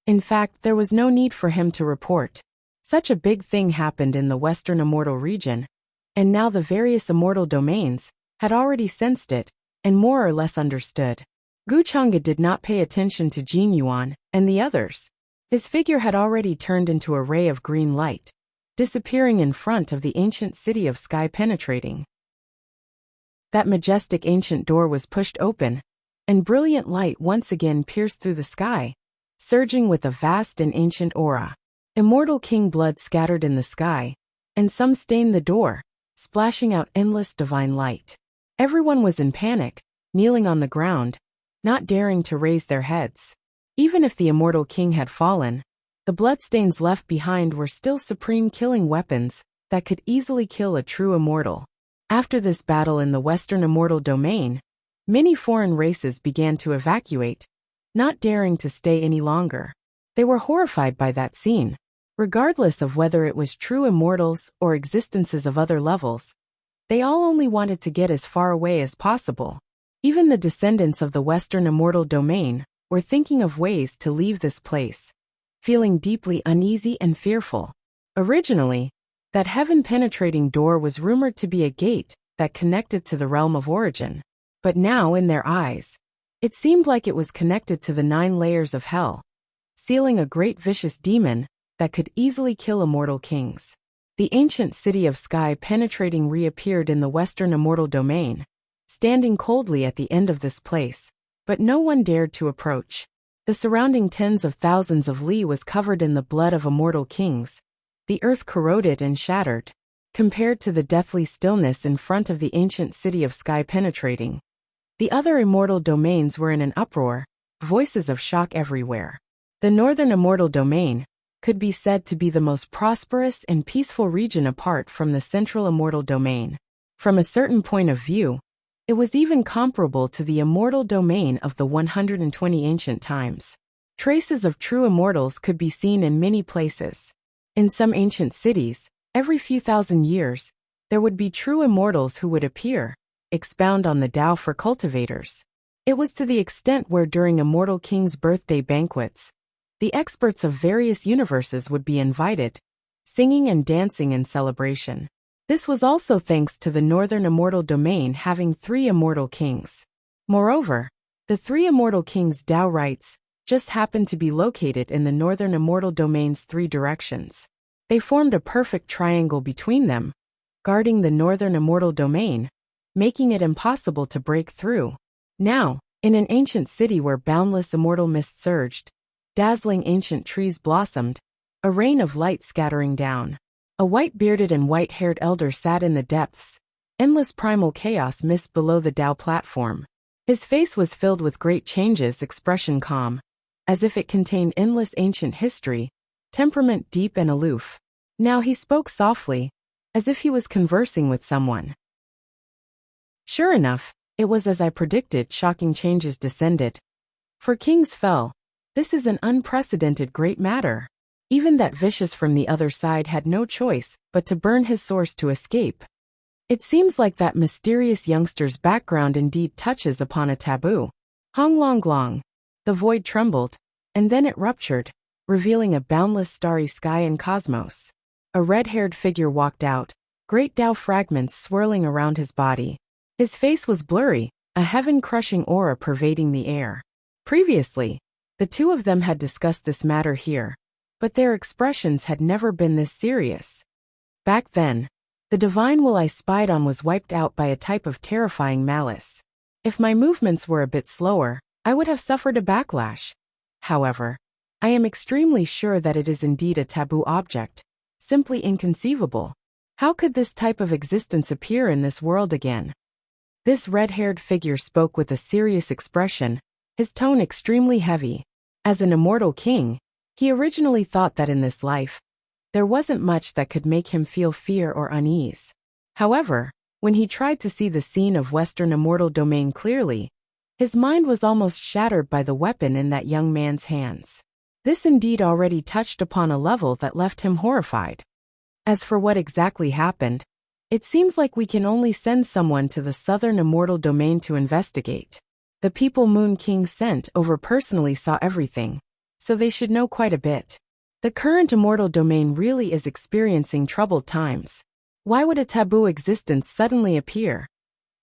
In fact, there was no need for him to report. Such a big thing happened in the western immortal region, and now the various immortal domains had already sensed it, and more or less understood. Guchanga did not pay attention to Jin Yuan and the others. His figure had already turned into a ray of green light, disappearing in front of the ancient city of sky penetrating. That majestic ancient door was pushed open, and brilliant light once again pierced through the sky, surging with a vast and ancient aura. Immortal king blood scattered in the sky, and some stained the door, splashing out endless divine light. Everyone was in panic, kneeling on the ground, not daring to raise their heads. Even if the immortal king had fallen, the bloodstains left behind were still supreme killing weapons that could easily kill a true immortal. After this battle in the western immortal domain, many foreign races began to evacuate, not daring to stay any longer. They were horrified by that scene. Regardless of whether it was true immortals or existences of other levels, they all only wanted to get as far away as possible. Even the descendants of the western immortal domain were thinking of ways to leave this place, feeling deeply uneasy and fearful. Originally, that heaven-penetrating door was rumored to be a gate that connected to the realm of origin. But now, in their eyes, it seemed like it was connected to the 9 layers of hell, sealing a great vicious demon that could easily kill immortal kings. The ancient city of sky penetrating reappeared in the western immortal domain, standing coldly at the end of this place, but no one dared to approach. The surrounding tens of thousands of li was covered in the blood of immortal kings, the earth corroded and shattered. Compared to the deathly stillness in front of the ancient city of sky penetrating, the other immortal domains were in an uproar, voices of shock everywhere. The northern immortal domain could be said to be the most prosperous and peaceful region apart from the central immortal domain. From a certain point of view, it was even comparable to the immortal domain of the 120 ancient times. Traces of true immortals could be seen in many places. In some ancient cities, every few thousand years, there would be true immortals who would appear, expound on the Tao for cultivators. It was to the extent where during immortal kings' birthday banquets, the experts of various universes would be invited, singing and dancing in celebration. This was also thanks to the northern immortal domain having 3 immortal kings. Moreover, the 3 immortal kings' Tao rites just happened to be located in the northern immortal domain's 3 directions. They formed a perfect triangle between them, guarding the northern immortal domain, making it impossible to break through. Now, in an ancient city where boundless immortal mist surged, dazzling ancient trees blossomed, a rain of light scattering down. A white-bearded and white-haired elder sat in the depths. Endless primal chaos mist below the Tao platform. His face was filled with great changes, expression calm, as if it contained endless ancient history, temperament deep and aloof. Now he spoke softly, as if he was conversing with someone. Sure enough, it was as I predicted, shocking changes descended. For kings fell. This is an unprecedented great matter. Even that vicious from the other side had no choice but to burn his source to escape. It seems like that mysterious youngster's background indeed touches upon a taboo. Hong long long. The void trembled, and then it ruptured, revealing a boundless starry sky and cosmos. A red-haired figure walked out, great Tao fragments swirling around his body. His face was blurry, a heaven-crushing aura pervading the air. Previously, the two of them had discussed this matter here, but their expressions had never been this serious. Back then, the divine will I spied on was wiped out by a type of terrifying malice. If my movements were a bit slower, I would have suffered a backlash. However, I am extremely sure that it is indeed a taboo object, simply inconceivable. How could this type of existence appear in this world again? This red-haired figure spoke with a serious expression, his tone extremely heavy. As an immortal king, he originally thought that in this life, there wasn't much that could make him feel fear or unease. However, when he tried to see the scene of Western immortal domain clearly, his mind was almost shattered by the weapon in that young man's hands. This indeed already touched upon a level that left him horrified. As for what exactly happened, it seems like we can only send someone to the southern immortal domain to investigate. The people Moon King sent over personally saw everything, so they should know quite a bit. The current immortal domain really is experiencing troubled times. Why would a taboo existence suddenly appear?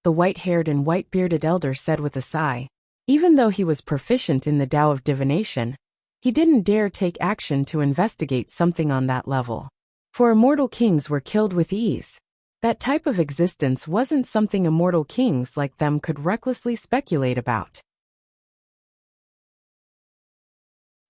The white-haired and white-bearded elder said with a sigh. Even though he was proficient in the Tao of divination, he didn't dare take action to investigate something on that level. For immortal kings were killed with ease. That type of existence wasn't something immortal kings like them could recklessly speculate about.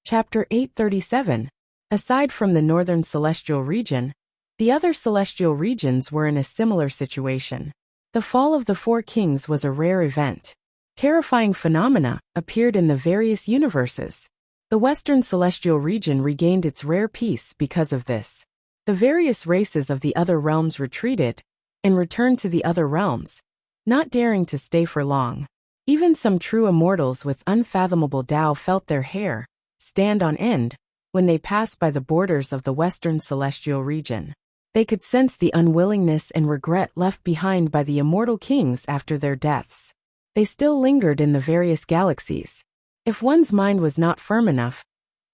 Chapter 837. Aside from the northern celestial region, the other celestial regions were in a similar situation. The fall of the four kings was a rare event. Terrifying phenomena appeared in the various universes. The western celestial region regained its rare peace because of this. The various races of the other realms retreated and returned to the other realms, not daring to stay for long. Even some true immortals with unfathomable Tao felt their hair stand on end when they passed by the borders of the western celestial region. They could sense the unwillingness and regret left behind by the immortal kings after their deaths. They still lingered in the various galaxies. If one's mind was not firm enough,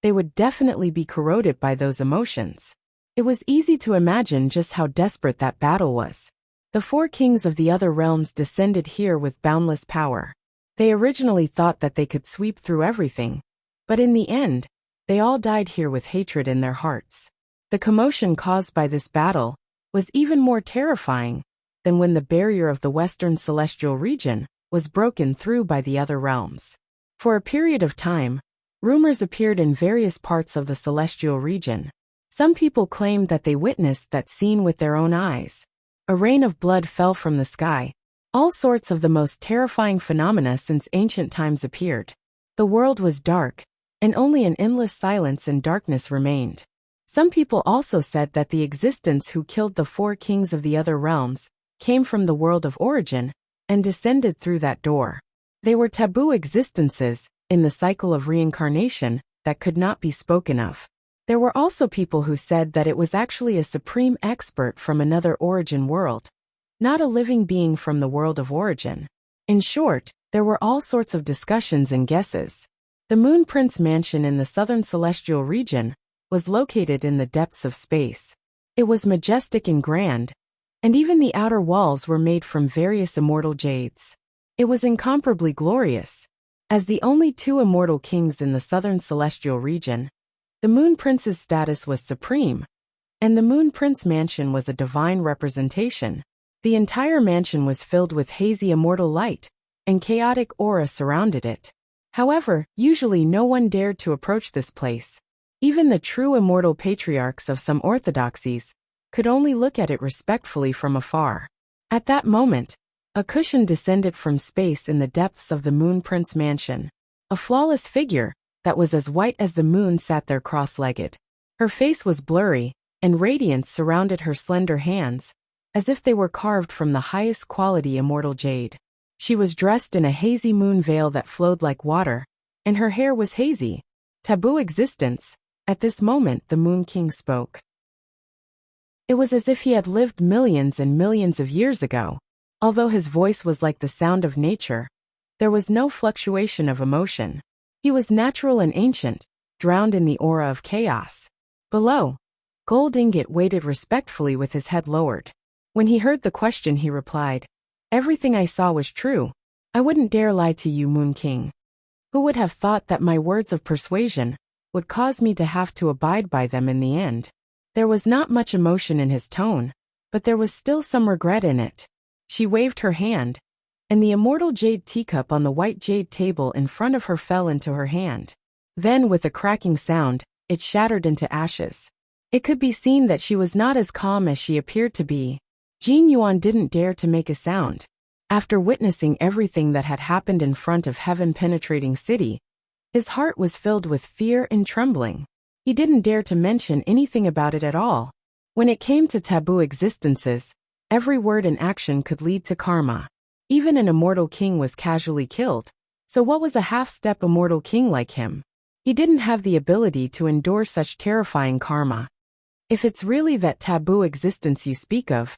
they would definitely be corroded by those emotions. It was easy to imagine just how desperate that battle was. The four kings of the other realms descended here with boundless power. They originally thought that they could sweep through everything, but in the end, they all died here with hatred in their hearts. The commotion caused by this battle was even more terrifying than when the barrier of the western celestial region was broken through by the other realms. For a period of time, rumors appeared in various parts of the celestial region. Some people claimed that they witnessed that scene with their own eyes. A rain of blood fell from the sky. All sorts of the most terrifying phenomena since ancient times appeared. The world was dark, and only an endless silence and darkness remained. Some people also said that the existence who killed the four kings of the other realms came from the world of origin and descended through that door. They were taboo existences in the cycle of reincarnation that could not be spoken of. There were also people who said that it was actually a supreme expert from another origin world, not a living being from the world of origin. In short, there were all sorts of discussions and guesses. The Moon Prince Mansion in the southern celestial region was located in the depths of space. It was majestic and grand, and even the outer walls were made from various immortal jades. It was incomparably glorious. As the only two immortal kings in the southern celestial region, the Moon Prince's status was supreme, and the Moon Prince Mansion was a divine representation. The entire mansion was filled with hazy immortal light, and chaotic aura surrounded it. However, usually no one dared to approach this place. Even the true immortal patriarchs of some orthodoxies could only look at it respectfully from afar. At that moment, a cushion descended from space in the depths of the Moon Prince mansion. A flawless figure that was as white as the moon sat there cross-legged. Her face was blurry, and radiance surrounded her slender hands, as if they were carved from the highest quality immortal jade. She was dressed in a hazy moon veil that flowed like water, and her hair was hazy. Taboo existence. At this moment the Moon King spoke. It was as if he had lived millions and millions of years ago. Although his voice was like the sound of nature, there was no fluctuation of emotion. He was natural and ancient, drowned in the aura of chaos. Below, Gold Ingot waited respectfully with his head lowered. When he heard the question he replied, "Everything I saw was true. I wouldn't dare lie to you, Moon King. Who would have thought that my words of persuasion would cause me to have to abide by them in the end?" There was not much emotion in his tone, but there was still some regret in it. She waved her hand, and the immortal jade teacup on the white jade table in front of her fell into her hand. Then, with a cracking sound, it shattered into ashes. It could be seen that she was not as calm as she appeared to be. Jin Yuan didn't dare to make a sound. After witnessing everything that had happened in front of heaven-penetrating city, his heart was filled with fear and trembling. He didn't dare to mention anything about it at all. When it came to taboo existences, every word and action could lead to karma. Even an immortal king was casually killed, so what was a half-step immortal king like him? He didn't have the ability to endure such terrifying karma. If it's really that taboo existence you speak of,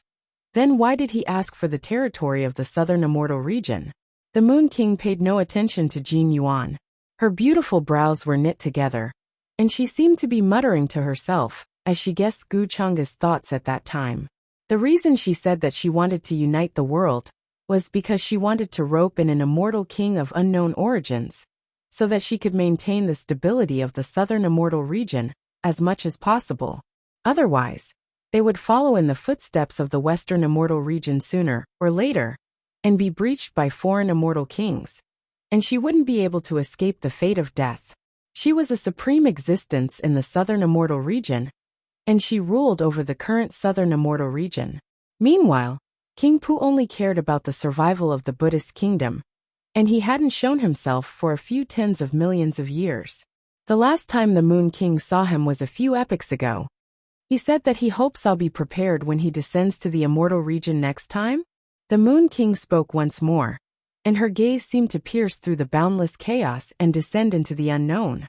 then why did he ask for the territory of the southern immortal region? The Moon King paid no attention to Jin Yuan. Her beautiful brows were knit together, and she seemed to be muttering to herself, as she guessed Gu Chang's thoughts at that time. The reason she said that she wanted to unite the world was because she wanted to rope in an immortal king of unknown origins, so that she could maintain the stability of the southern immortal region as much as possible. Otherwise, they would follow in the footsteps of the western immortal region sooner or later, and be breached by foreign immortal kings, and she wouldn't be able to escape the fate of death. She was a supreme existence in the southern immortal region, and she ruled over the current southern immortal region. Meanwhile, King Pu only cared about the survival of the Buddhist kingdom, and he hadn't shown himself for a few tens of millions of years. The last time the Moon King saw him was a few epochs ago. He said that he hopes I'll be prepared when he descends to the immortal region next time. The Moon King spoke once more, and her gaze seemed to pierce through the boundless chaos and descend into the unknown.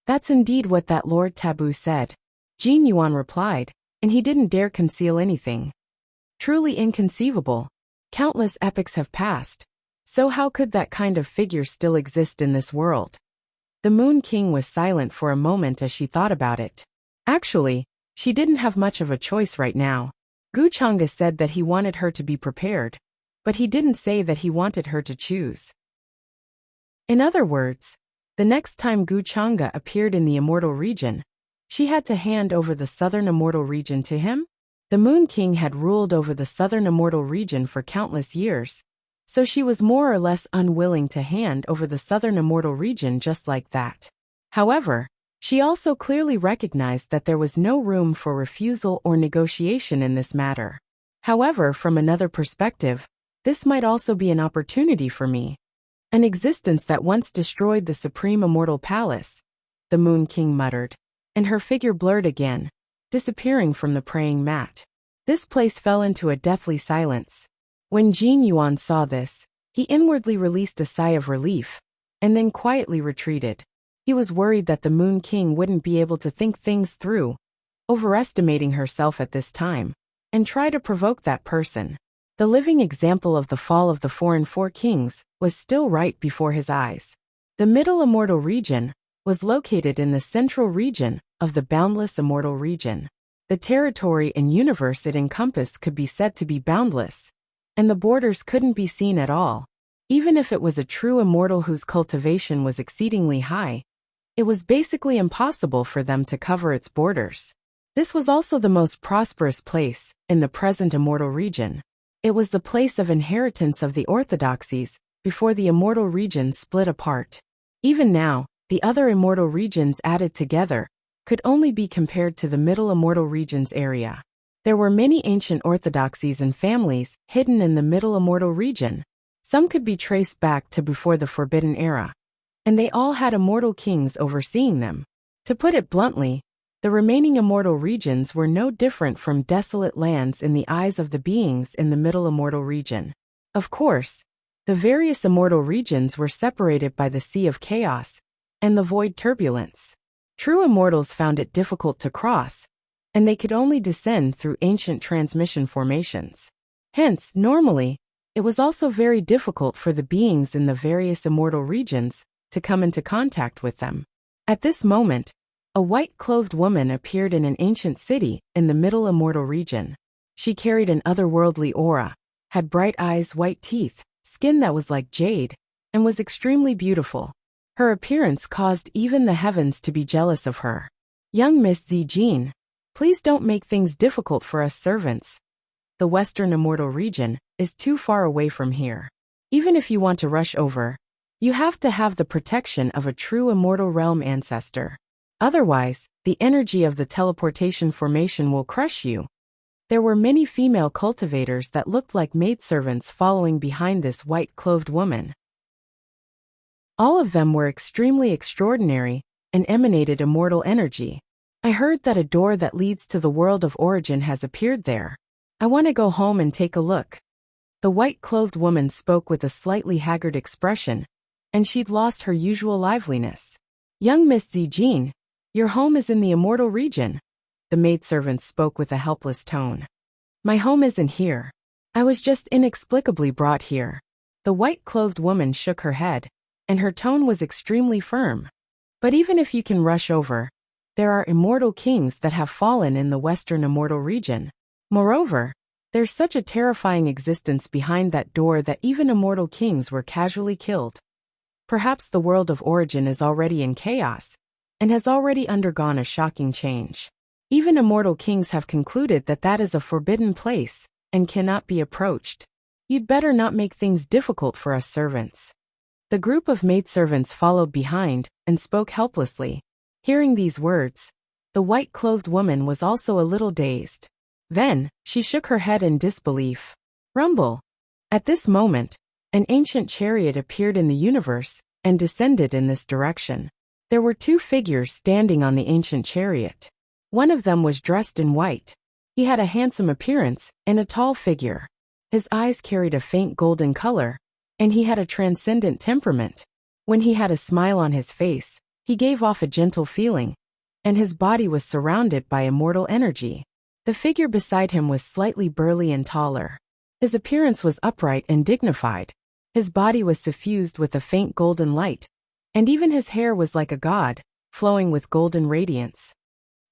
"That's indeed what that Lord Taboo said," Jin Yuan replied, and he didn't dare conceal anything. "Truly inconceivable. Countless epochs have passed, so how could that kind of figure still exist in this world?" The Moon King was silent for a moment as she thought about it. Actually, she didn't have much of a choice right now. Gu Chang'e said that he wanted her to be prepared, but he didn't say that he wanted her to choose. In other words, the next time Gu Chang'e appeared in the immortal region, she had to hand over the southern immortal region to him. The Moon King had ruled over the southern immortal region for countless years, so she was more or less unwilling to hand over the southern immortal region just like that. However, she also clearly recognized that there was no room for refusal or negotiation in this matter. However, from another perspective, this might also be an opportunity for me. An existence that once destroyed the supreme immortal palace, the Moon King muttered, and her figure blurred again, disappearing from the praying mat. This place fell into a deathly silence. When Jin Yuan saw this, he inwardly released a sigh of relief, and then quietly retreated. He was worried that the Moon King wouldn't be able to think things through, overestimating herself at this time, and try to provoke that person. The living example of the fall of the foreign four kings was still right before his eyes. The middle immortal region was located in the central region of the boundless immortal region. The territory and universe it encompassed could be said to be boundless, and the borders couldn't be seen at all. Even if it was a true immortal whose cultivation was exceedingly high, it was basically impossible for them to cover its borders. This was also the most prosperous place in the present immortal region. It was the place of inheritance of the orthodoxies before the immortal region split apart. Even now, the other immortal regions added together could only be compared to the Middle Immortal Regions area. There were many ancient orthodoxies and families hidden in the Middle Immortal region. Some could be traced back to before the Forbidden Era, and they all had immortal kings overseeing them. To put it bluntly, the remaining immortal regions were no different from desolate lands in the eyes of the beings in the Middle Immortal region. Of course, the various immortal regions were separated by the Sea of Chaos and the Void Turbulence. True immortals found it difficult to cross, and they could only descend through ancient transmission formations. Hence, normally, it was also very difficult for the beings in the various immortal regions to come into contact with them. At this moment, a white-clothed woman appeared in an ancient city in the Middle Immortal region. She carried an otherworldly aura, had bright eyes, white teeth, skin that was like jade, and was extremely beautiful. Her appearance caused even the heavens to be jealous of her. "Young Miss Zijin, please don't make things difficult for us servants. The Western Immortal region is too far away from here. Even if you want to rush over, you have to have the protection of a true Immortal Realm ancestor. Otherwise, the energy of the teleportation formation will crush you." There were many female cultivators that looked like maidservants following behind this white-clothed woman. All of them were extremely extraordinary and emanated immortal energy. "I heard that a door that leads to the world of origin has appeared there. I want to go home and take a look." The white-clothed woman spoke with a slightly haggard expression, and she'd lost her usual liveliness. "Young Miss Zijin, your home is in the immortal region." The maidservant spoke with a helpless tone. "My home isn't here. I was just inexplicably brought here." The white-clothed woman shook her head, and her tone was extremely firm. "But even if you can rush over, there are immortal kings that have fallen in the Western Immortal region. Moreover, there's such a terrifying existence behind that door that even immortal kings were casually killed. Perhaps the world of origin is already in chaos, and has already undergone a shocking change. Even immortal kings have concluded that that is a forbidden place, and cannot be approached. You'd better not make things difficult for us servants." The group of maidservants followed behind, and spoke helplessly. Hearing these words, the white-clothed woman was also a little dazed. Then, she shook her head in disbelief. Rumble! At this moment, an ancient chariot appeared in the universe, and descended in this direction. There were two figures standing on the ancient chariot. One of them was dressed in white. He had a handsome appearance, and a tall figure. His eyes carried a faint golden color, and he had a transcendent temperament. When he had a smile on his face, he gave off a gentle feeling, and his body was surrounded by immortal energy. The figure beside him was slightly burly and taller. His appearance was upright and dignified. His body was suffused with a faint golden light, and even his hair was like a god, flowing with golden radiance.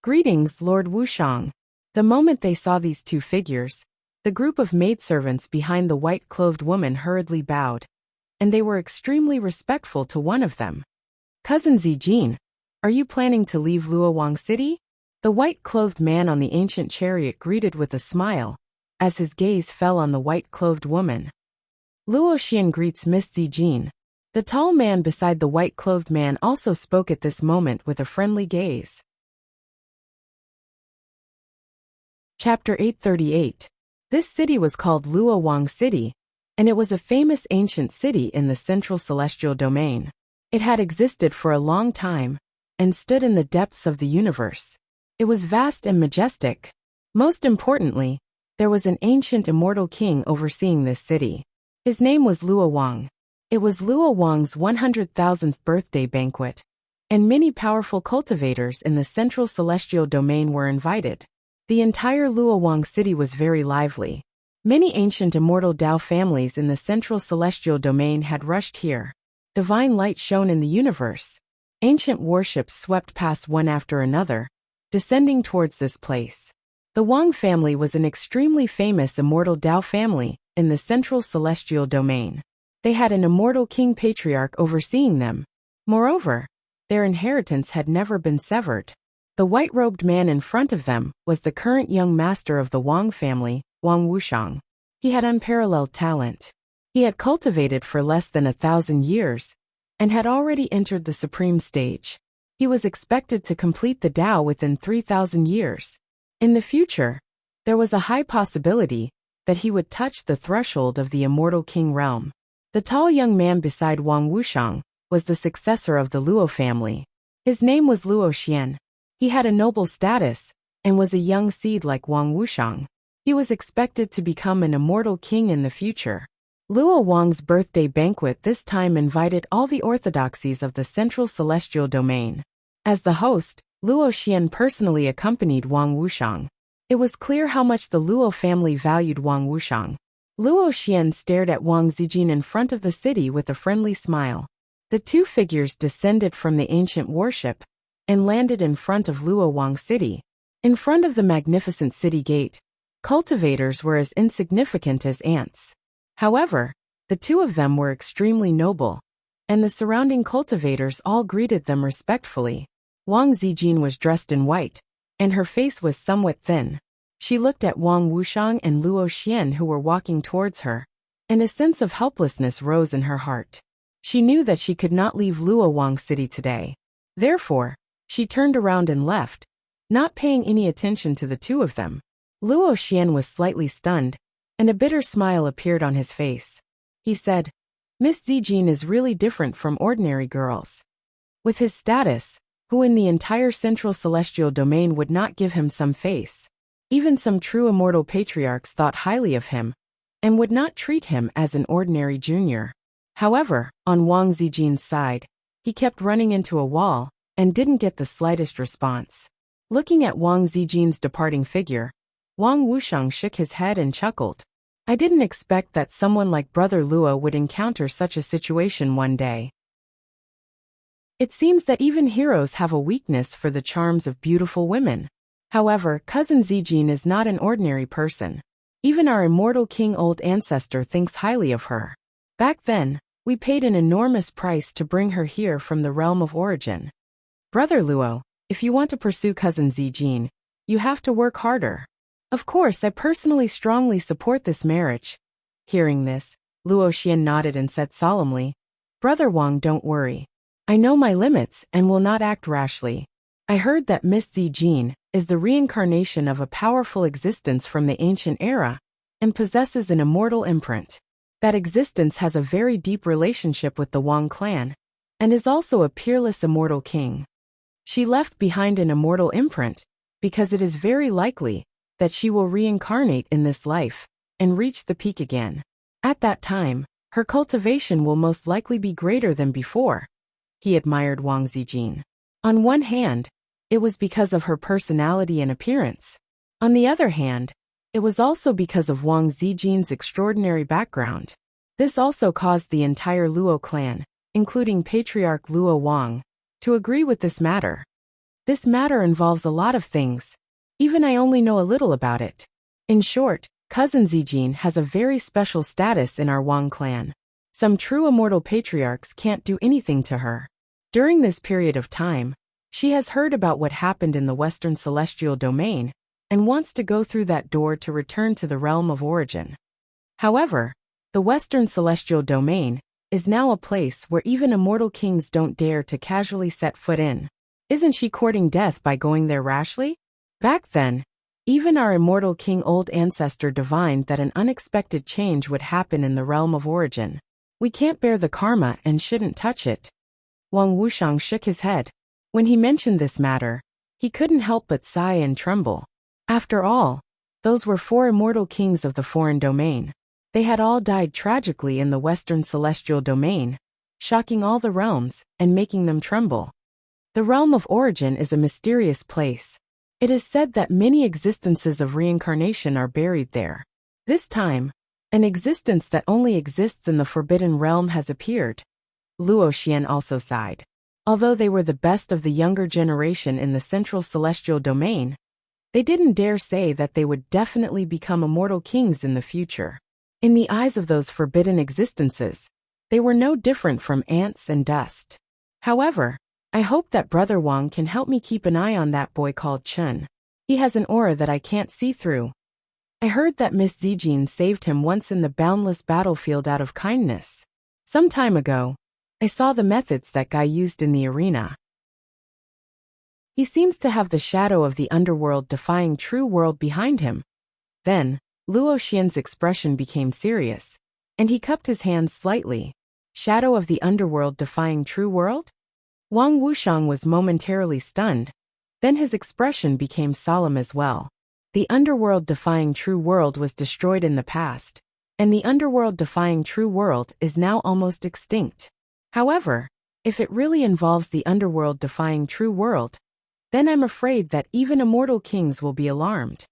"Greetings, Lord Wuxiang." The moment they saw these two figures, the group of maidservants behind the white-clothed woman hurriedly bowed, and they were extremely respectful to one of them. "Cousin Zijin, are you planning to leave Luowang City?" The white-clothed man on the ancient chariot greeted with a smile, as his gaze fell on the white-clothed woman. "Luoxian greets Miss Zijin." The tall man beside the white-clothed man also spoke at this moment with a friendly gaze. Chapter 838. This city was called Luowang City, and it was a famous ancient city in the central celestial domain. It had existed for a long time, and stood in the depths of the universe. It was vast and majestic. Most importantly, there was an ancient immortal king overseeing this city. His name was Luowang. It was Luowang's 100,000th birthday banquet, and many powerful cultivators in the central celestial domain were invited. The entire Luowang city was very lively. Many ancient immortal Dao families in the central celestial domain had rushed here. Divine light shone in the universe. Ancient warships swept past one after another, descending towards this place. The Wang family was an extremely famous immortal Dao family in the central celestial domain. They had an immortal king patriarch overseeing them. Moreover, their inheritance had never been severed. The white-robed man in front of them was the current young master of the Wang family, Wang Wuxiang. He had unparalleled talent. He had cultivated for less than 1,000 years, and had already entered the supreme stage. He was expected to complete the Tao within 3,000 years. In the future, there was a high possibility that he would touch the threshold of the immortal king realm. The tall young man beside Wang Wuxiang was the successor of the Luo family. His name was Luo Xian. He had a noble status and was a young seed like Wang Wuxiang. He was expected to become an immortal king in the future. Luo Wang's birthday banquet this time invited all the orthodoxies of the Central Celestial Domain. As the host, Luo Xian personally accompanied Wang Wuxiang. It was clear how much the Luo family valued Wang Wuxiang. Luo Xian stared at Wang Zijin in front of the city with a friendly smile. The two figures descended from the ancient warship and landed in front of Luo Wang City. In front of the magnificent city gate, cultivators were as insignificant as ants. However, the two of them were extremely noble, and the surrounding cultivators all greeted them respectfully. Wang Zijin was dressed in white, and her face was somewhat thin. She looked at Wang Wuxiang and Luo Xian who were walking towards her, and a sense of helplessness rose in her heart. She knew that she could not leave Luo Wang City today. Therefore, she turned around and left, not paying any attention to the two of them. Luo Xian was slightly stunned, and a bitter smile appeared on his face. He said, "Miss Zijin is really different from ordinary girls." With his status, who in the entire Central Celestial Domain would not give him some face? Even some true immortal patriarchs thought highly of him, and would not treat him as an ordinary junior. However, on Wang Zijin's side, he kept running into a wall, and didn't get the slightest response. Looking at Wang Zijin's departing figure, Wang Wuxiang shook his head and chuckled. "I didn't expect that someone like Brother Luo would encounter such a situation one day." It seems that even heroes have a weakness for the charms of beautiful women. However, Cousin Zijin is not an ordinary person. Even our immortal king old ancestor thinks highly of her. Back then, we paid an enormous price to bring her here from the realm of origin. Brother Luo, if you want to pursue Cousin Zijin, you have to work harder. Of course, I personally strongly support this marriage. Hearing this, Luo Xian nodded and said solemnly, "Brother Wang, don't worry. I know my limits and will not act rashly. I heard that Miss Zijin is the reincarnation of a powerful existence from the ancient era and possesses an immortal imprint. That existence has a very deep relationship with the Wang clan and is also a peerless immortal king. She left behind an immortal imprint because it is very likely that she will reincarnate in this life and reach the peak again. At that time, her cultivation will most likely be greater than before." He admired Wang Zijin. On one hand, it was because of her personality and appearance. On the other hand, it was also because of Wang Zijin's extraordinary background. This also caused the entire Luo clan, including Patriarch Luo Wang, to agree with this matter. This matter involves a lot of things. Even I only know a little about it. In short, Cousin Zijin has a very special status in our Wang clan. Some true immortal patriarchs can't do anything to her. During this period of time, she has heard about what happened in the Western Celestial Domain and wants to go through that door to return to the realm of origin. However, the Western Celestial Domain is now a place where even immortal kings don't dare to casually set foot in. Isn't she courting death by going there rashly? Back then, even our immortal king old ancestor divined that an unexpected change would happen in the realm of origin. We can't bear the karma and shouldn't touch it. Wang Wuxiang shook his head. When he mentioned this matter, he couldn't help but sigh and tremble. After all, those were 4 immortal kings of the foreign domain. They had all died tragically in the Western Celestial Domain, shocking all the realms and making them tremble. The realm of origin is a mysterious place. It is said that many existences of reincarnation are buried there. This time, an existence that only exists in the Forbidden Realm has appeared. Luo Xian also sighed. Although they were the best of the younger generation in the Central Celestial Domain, they didn't dare say that they would definitely become immortal kings in the future. In the eyes of those forbidden existences, they were no different from ants and dust. However, I hope that Brother Wang can help me keep an eye on that boy called Chun. He has an aura that I can't see through. I heard that Miss Zijin saved him once in the boundless battlefield out of kindness. Some time ago, I saw the methods that guy used in the arena. He seems to have the shadow of the underworld defying true world behind him. Then, Luo Xian's expression became serious, and he cupped his hands slightly. Shadow of the underworld defying true world? Wang Wuxiang was momentarily stunned. Then his expression became solemn as well. The underworld defying true world was destroyed in the past, and the underworld defying true world is now almost extinct. However, if it really involves the underworld defying true world, then I'm afraid that even immortal kings will be alarmed.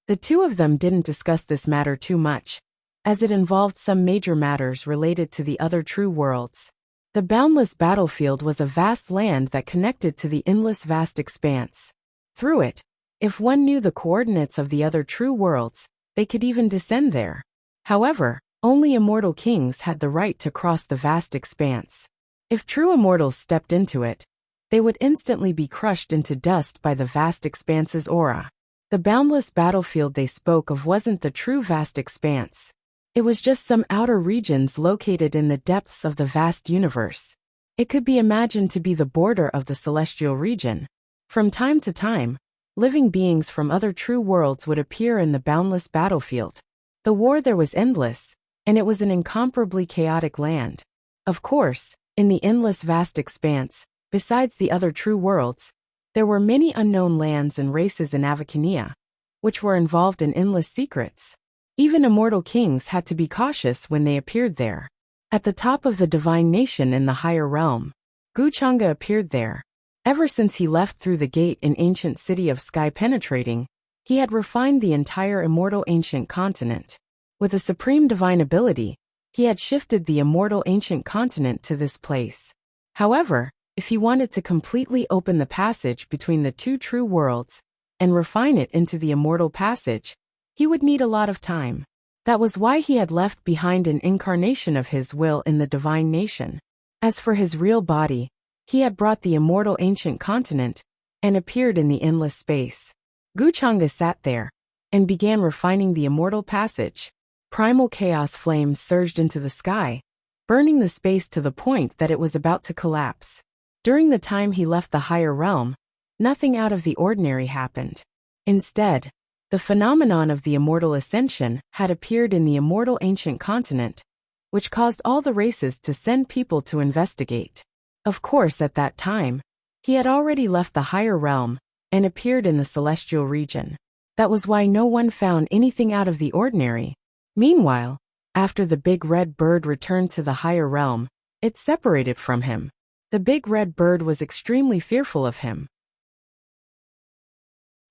The two of them didn't discuss this matter too much, as it involved some major matters related to the other true worlds. The boundless battlefield was a vast land that connected to the endless vast expanse. Through it, if one knew the coordinates of the other true worlds, they could even descend there. However, only immortal kings had the right to cross the vast expanse. If true immortals stepped into it, they would instantly be crushed into dust by the vast expanse's aura. The boundless battlefield they spoke of wasn't the true vast expanse. It was just some outer regions located in the depths of the vast universe. It could be imagined to be the border of the celestial region. From time to time, living beings from other true worlds would appear in the boundless battlefield. The war there was endless, and it was an incomparably chaotic land. Of course, in the endless vast expanse, besides the other true worlds, there were many unknown lands and races in Avicania, which were involved in endless secrets. Even immortal kings had to be cautious when they appeared there. At the top of the divine nation in the higher realm, Guchanga appeared there. Ever since he left through the gate in ancient city of sky penetrating, he had refined the entire immortal ancient continent. With a supreme divine ability, he had shifted the immortal ancient continent to this place. However, if he wanted to completely open the passage between the two true worlds and refine it into the immortal passage, he would need a lot of time. That was why he had left behind an incarnation of his will in the divine nation. As for his real body, he had brought the immortal ancient continent and appeared in the endless space. Guchanga sat there and began refining the immortal passage. Primal chaos flames surged into the sky, burning the space to the point that it was about to collapse. During the time he left the higher realm, nothing out of the ordinary happened. Instead, the phenomenon of the immortal ascension had appeared in the immortal ancient continent, which caused all the races to send people to investigate. Of course, at that time, he had already left the higher realm and appeared in the celestial region. That was why no one found anything out of the ordinary. Meanwhile, after the big red bird returned to the higher realm, it separated from him. The big red bird was extremely fearful of him.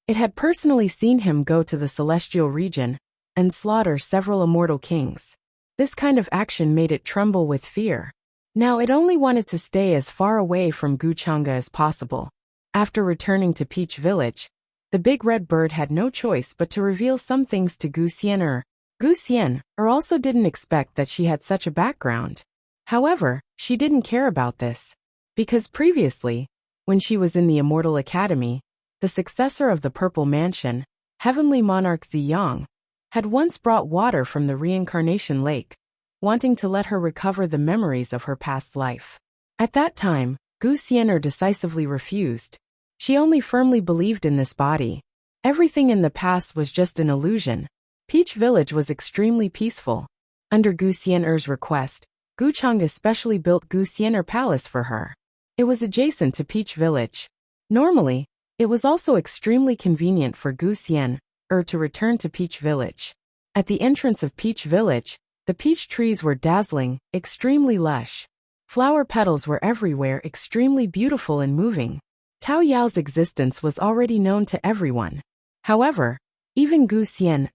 It had personally seen him go to the celestial region and slaughter several immortal kings. This kind of action made it tremble with fear. Now it only wanted to stay as far away from Guchanga as possible. After returning to Peach Village, the big red bird had no choice but to reveal some things to Gu Xian. Gu Xian also didn't expect that she had such a background. However, she didn't care about this, because previously, when she was in the Immortal Academy, the successor of the Purple Mansion, Heavenly Monarch Ziyang, had once brought water from the reincarnation lake, wanting to let her recover the memories of her past life. At that time, Gu Xian decisively refused. She only firmly believed in this body. Everything in the past was just an illusion. Peach Village was extremely peaceful. Under Gu Xian's request, Guchanga specially built Gu Xian Palace for her. It was adjacent to Peach Village. Normally, it was also extremely convenient for Gu Xian to return to Peach Village. At the entrance of Peach Village, the peach trees were dazzling, extremely lush. Flower petals were everywhere, extremely beautiful and moving. Tao Yao's existence was already known to everyone. However, even Gu Xian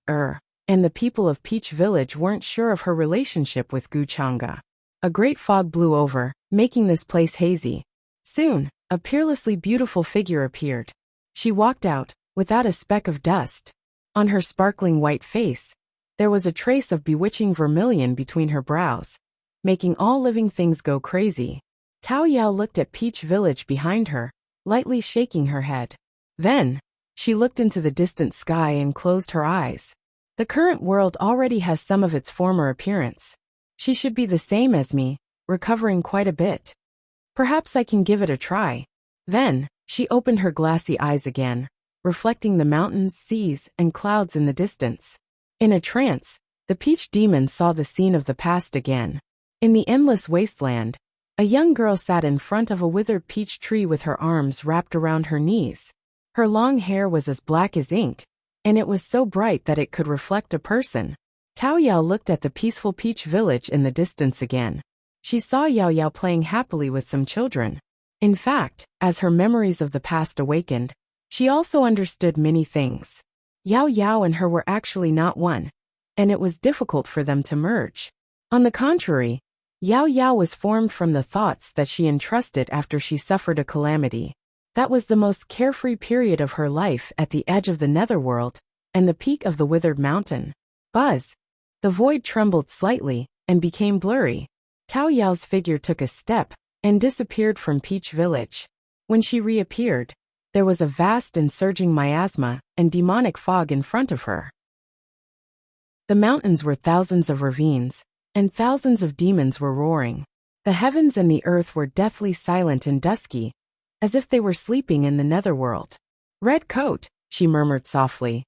and the people of Peach Village weren't sure of her relationship with Guchanga. A great fog blew over, making this place hazy. Soon, a peerlessly beautiful figure appeared. She walked out, without a speck of dust. On her sparkling white face, there was a trace of bewitching vermilion between her brows, making all living things go crazy. Tao Yao looked at Peach Village behind her, lightly shaking her head. Then, she looked into the distant sky and closed her eyes. The current world already has some of its former appearance. She should be the same as me, recovering quite a bit. Perhaps I can give it a try. Then, She opened her glassy eyes again, reflecting the mountains, seas, and clouds in the distance. In a trance, the peach demon saw the scene of the past again. In the endless wasteland, a young girl sat in front of a withered peach tree with her arms wrapped around her knees. Her long hair was as black as ink, and it was so bright that it could reflect a person. Tao Yao looked at the peaceful peach village in the distance again. She saw Yao Yao playing happily with some children. In fact, as her memories of the past awakened, she also understood many things. Yao Yao and her were actually not one, and it was difficult for them to merge. On the contrary, Yao Yao was formed from the thoughts that she entrusted after she suffered a calamity. That was the most carefree period of her life at the edge of the netherworld and the peak of the withered mountain. Buzz! The void trembled slightly and became blurry. Tao Yao's figure took a step and disappeared from Peach Village. When she reappeared, there was a vast and surging miasma and demonic fog in front of her. The mountains were thousands of ravines, and thousands of demons were roaring. The heavens and the earth were deathly silent and dusky, as if they were sleeping in the netherworld. "Red coat," she murmured softly.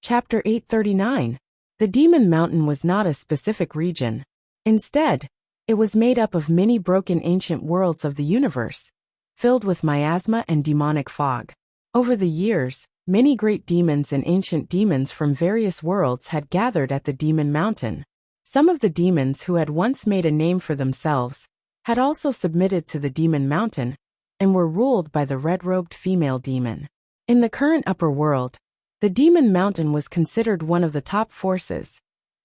Chapter 839. The Demon Mountain was not a specific region. Instead, it was made up of many broken ancient worlds of the universe, filled with miasma and demonic fog. Over the years, many great demons and ancient demons from various worlds had gathered at the Demon Mountain. Some of the demons who had once made a name for themselves had also submitted to the Demon Mountain and were ruled by the red-robed female demon. In the current upper world, the Demon Mountain was considered one of the top forces,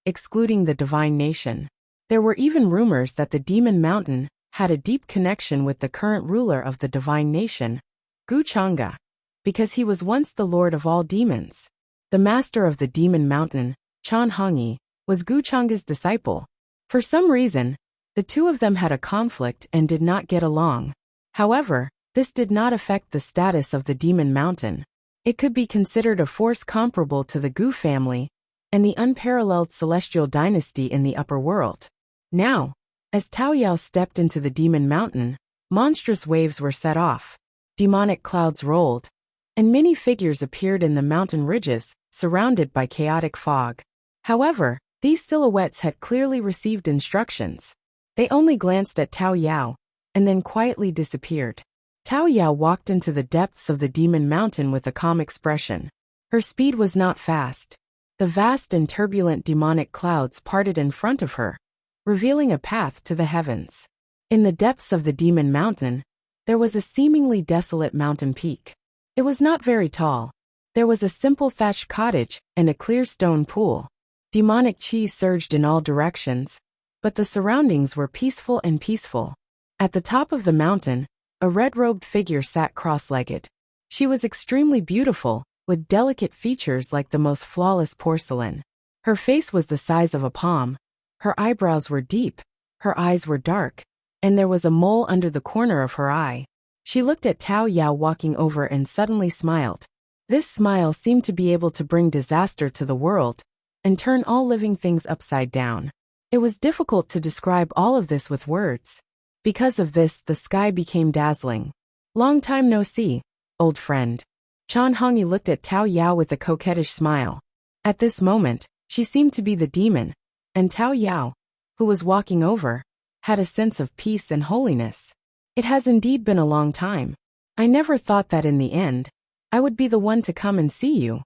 excluding the Divine Nation. There were even rumors that the Demon Mountain had a deep connection with the current ruler of the Divine Nation, Guchanga, because he was once the lord of all demons. The master of the Demon Mountain, Chan Hongyi, was Guchanga's disciple. For some reason, the two of them had a conflict and did not get along. However, this did not affect the status of the Demon Mountain. It could be considered a force comparable to the Gu family and the unparalleled celestial dynasty in the upper world. Now, as Tao Yao stepped into the Demon Mountain, monstrous waves were set off, demonic clouds rolled, and many figures appeared in the mountain ridges, surrounded by chaotic fog. However, these silhouettes had clearly received instructions. They only glanced at Tao Yao, and then quietly disappeared. Tao Yao walked into the depths of the Demon Mountain with a calm expression. Her speed was not fast. The vast and turbulent demonic clouds parted in front of her, revealing a path to the heavens. In the depths of the Demon Mountain, there was a seemingly desolate mountain peak. It was not very tall. There was a simple thatched cottage and a clear stone pool. Demonic chi surged in all directions, but the surroundings were peaceful and peaceful. At the top of the mountain, a red-robed figure sat cross-legged. She was extremely beautiful, with delicate features like the most flawless porcelain. Her face was the size of a palm, her eyebrows were deep, her eyes were dark, and there was a mole under the corner of her eye. She looked at Tao Yao walking over and suddenly smiled. This smile seemed to be able to bring disaster to the world and turn all living things upside down. It was difficult to describe all of this with words. Because of this, the sky became dazzling. "Long time no see, old friend." Chan Hongyi looked at Tao Yao with a coquettish smile. At this moment, she seemed to be the demon, and Tao Yao, who was walking over, had a sense of peace and holiness. "It has indeed been a long time. I never thought that in the end, I would be the one to come and see you,"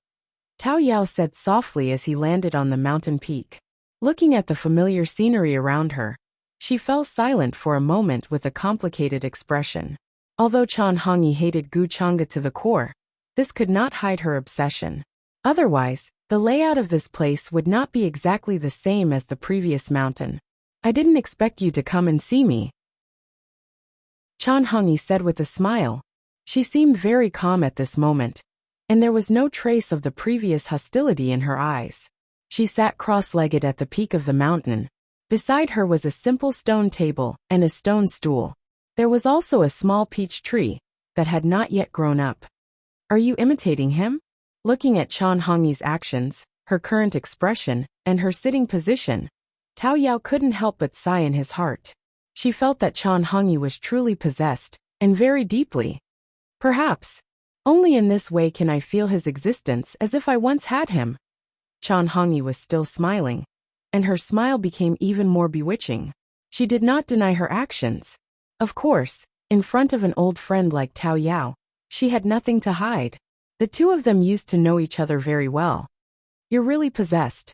Tao Yao said softly as he landed on the mountain peak. Looking at the familiar scenery around her, she fell silent for a moment with a complicated expression. Although Chan Hongyi hated Guchanga to the core, this could not hide her obsession. Otherwise, the layout of this place would not be exactly the same as the previous mountain. "I didn't expect you to come and see me," Chan Hongyi said with a smile. She seemed very calm at this moment, and there was no trace of the previous hostility in her eyes. She sat cross-legged at the peak of the mountain. Beside her was a simple stone table and a stone stool. There was also a small peach tree that had not yet grown up. "Are you imitating him?" Looking at Chan Hongyi's actions, her current expression, and her sitting position, Tao Yao couldn't help but sigh in his heart. She felt that Chan Hongyi was truly possessed, and very deeply. Perhaps. Only in this way can I feel his existence as if I once had him. Chan Hongyi was still smiling, and her smile became even more bewitching. She did not deny her actions. Of course, in front of an old friend like Tao Yao, she had nothing to hide. The two of them used to know each other very well. You're really possessed.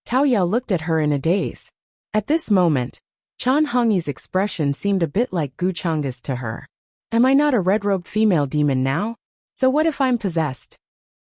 Tao Yao looked at her in a daze. At this moment, Chan Hongyi's expression seemed a bit like Gu Chang's to her. Am I not a red-robed female demon now? So what if I'm possessed?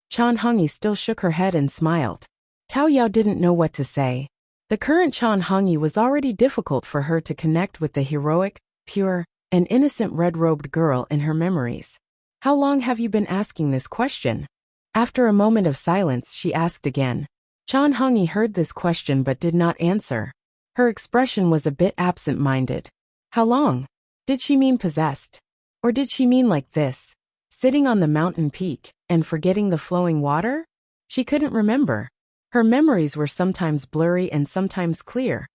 Chan Hongyi still shook her head and smiled. Tao Yao didn't know what to say. The current Chan Hongyi was already difficult for her to connect with the heroic, pure, and innocent red-robed girl in her memories. How long have you been asking this question? After a moment of silence, she asked again. Chan Hongyi heard this question but did not answer. Her expression was a bit absent-minded. How long? Did she mean possessed? Or did she mean like this, sitting on the mountain peak, and forgetting the flowing water? She couldn't remember. Her memories were sometimes blurry and sometimes clear.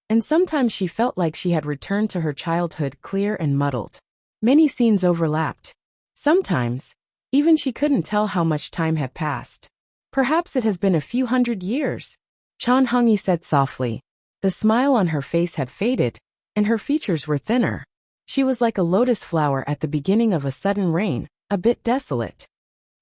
And sometimes she felt like she had returned to her childhood clear and muddled. Many scenes overlapped. Sometimes, even she couldn't tell how much time had passed. Perhaps it has been a few hundred years. Chan Hongyi said softly. The smile on her face had faded, and her features were thinner. She was like a lotus flower at the beginning of a sudden rain, a bit desolate.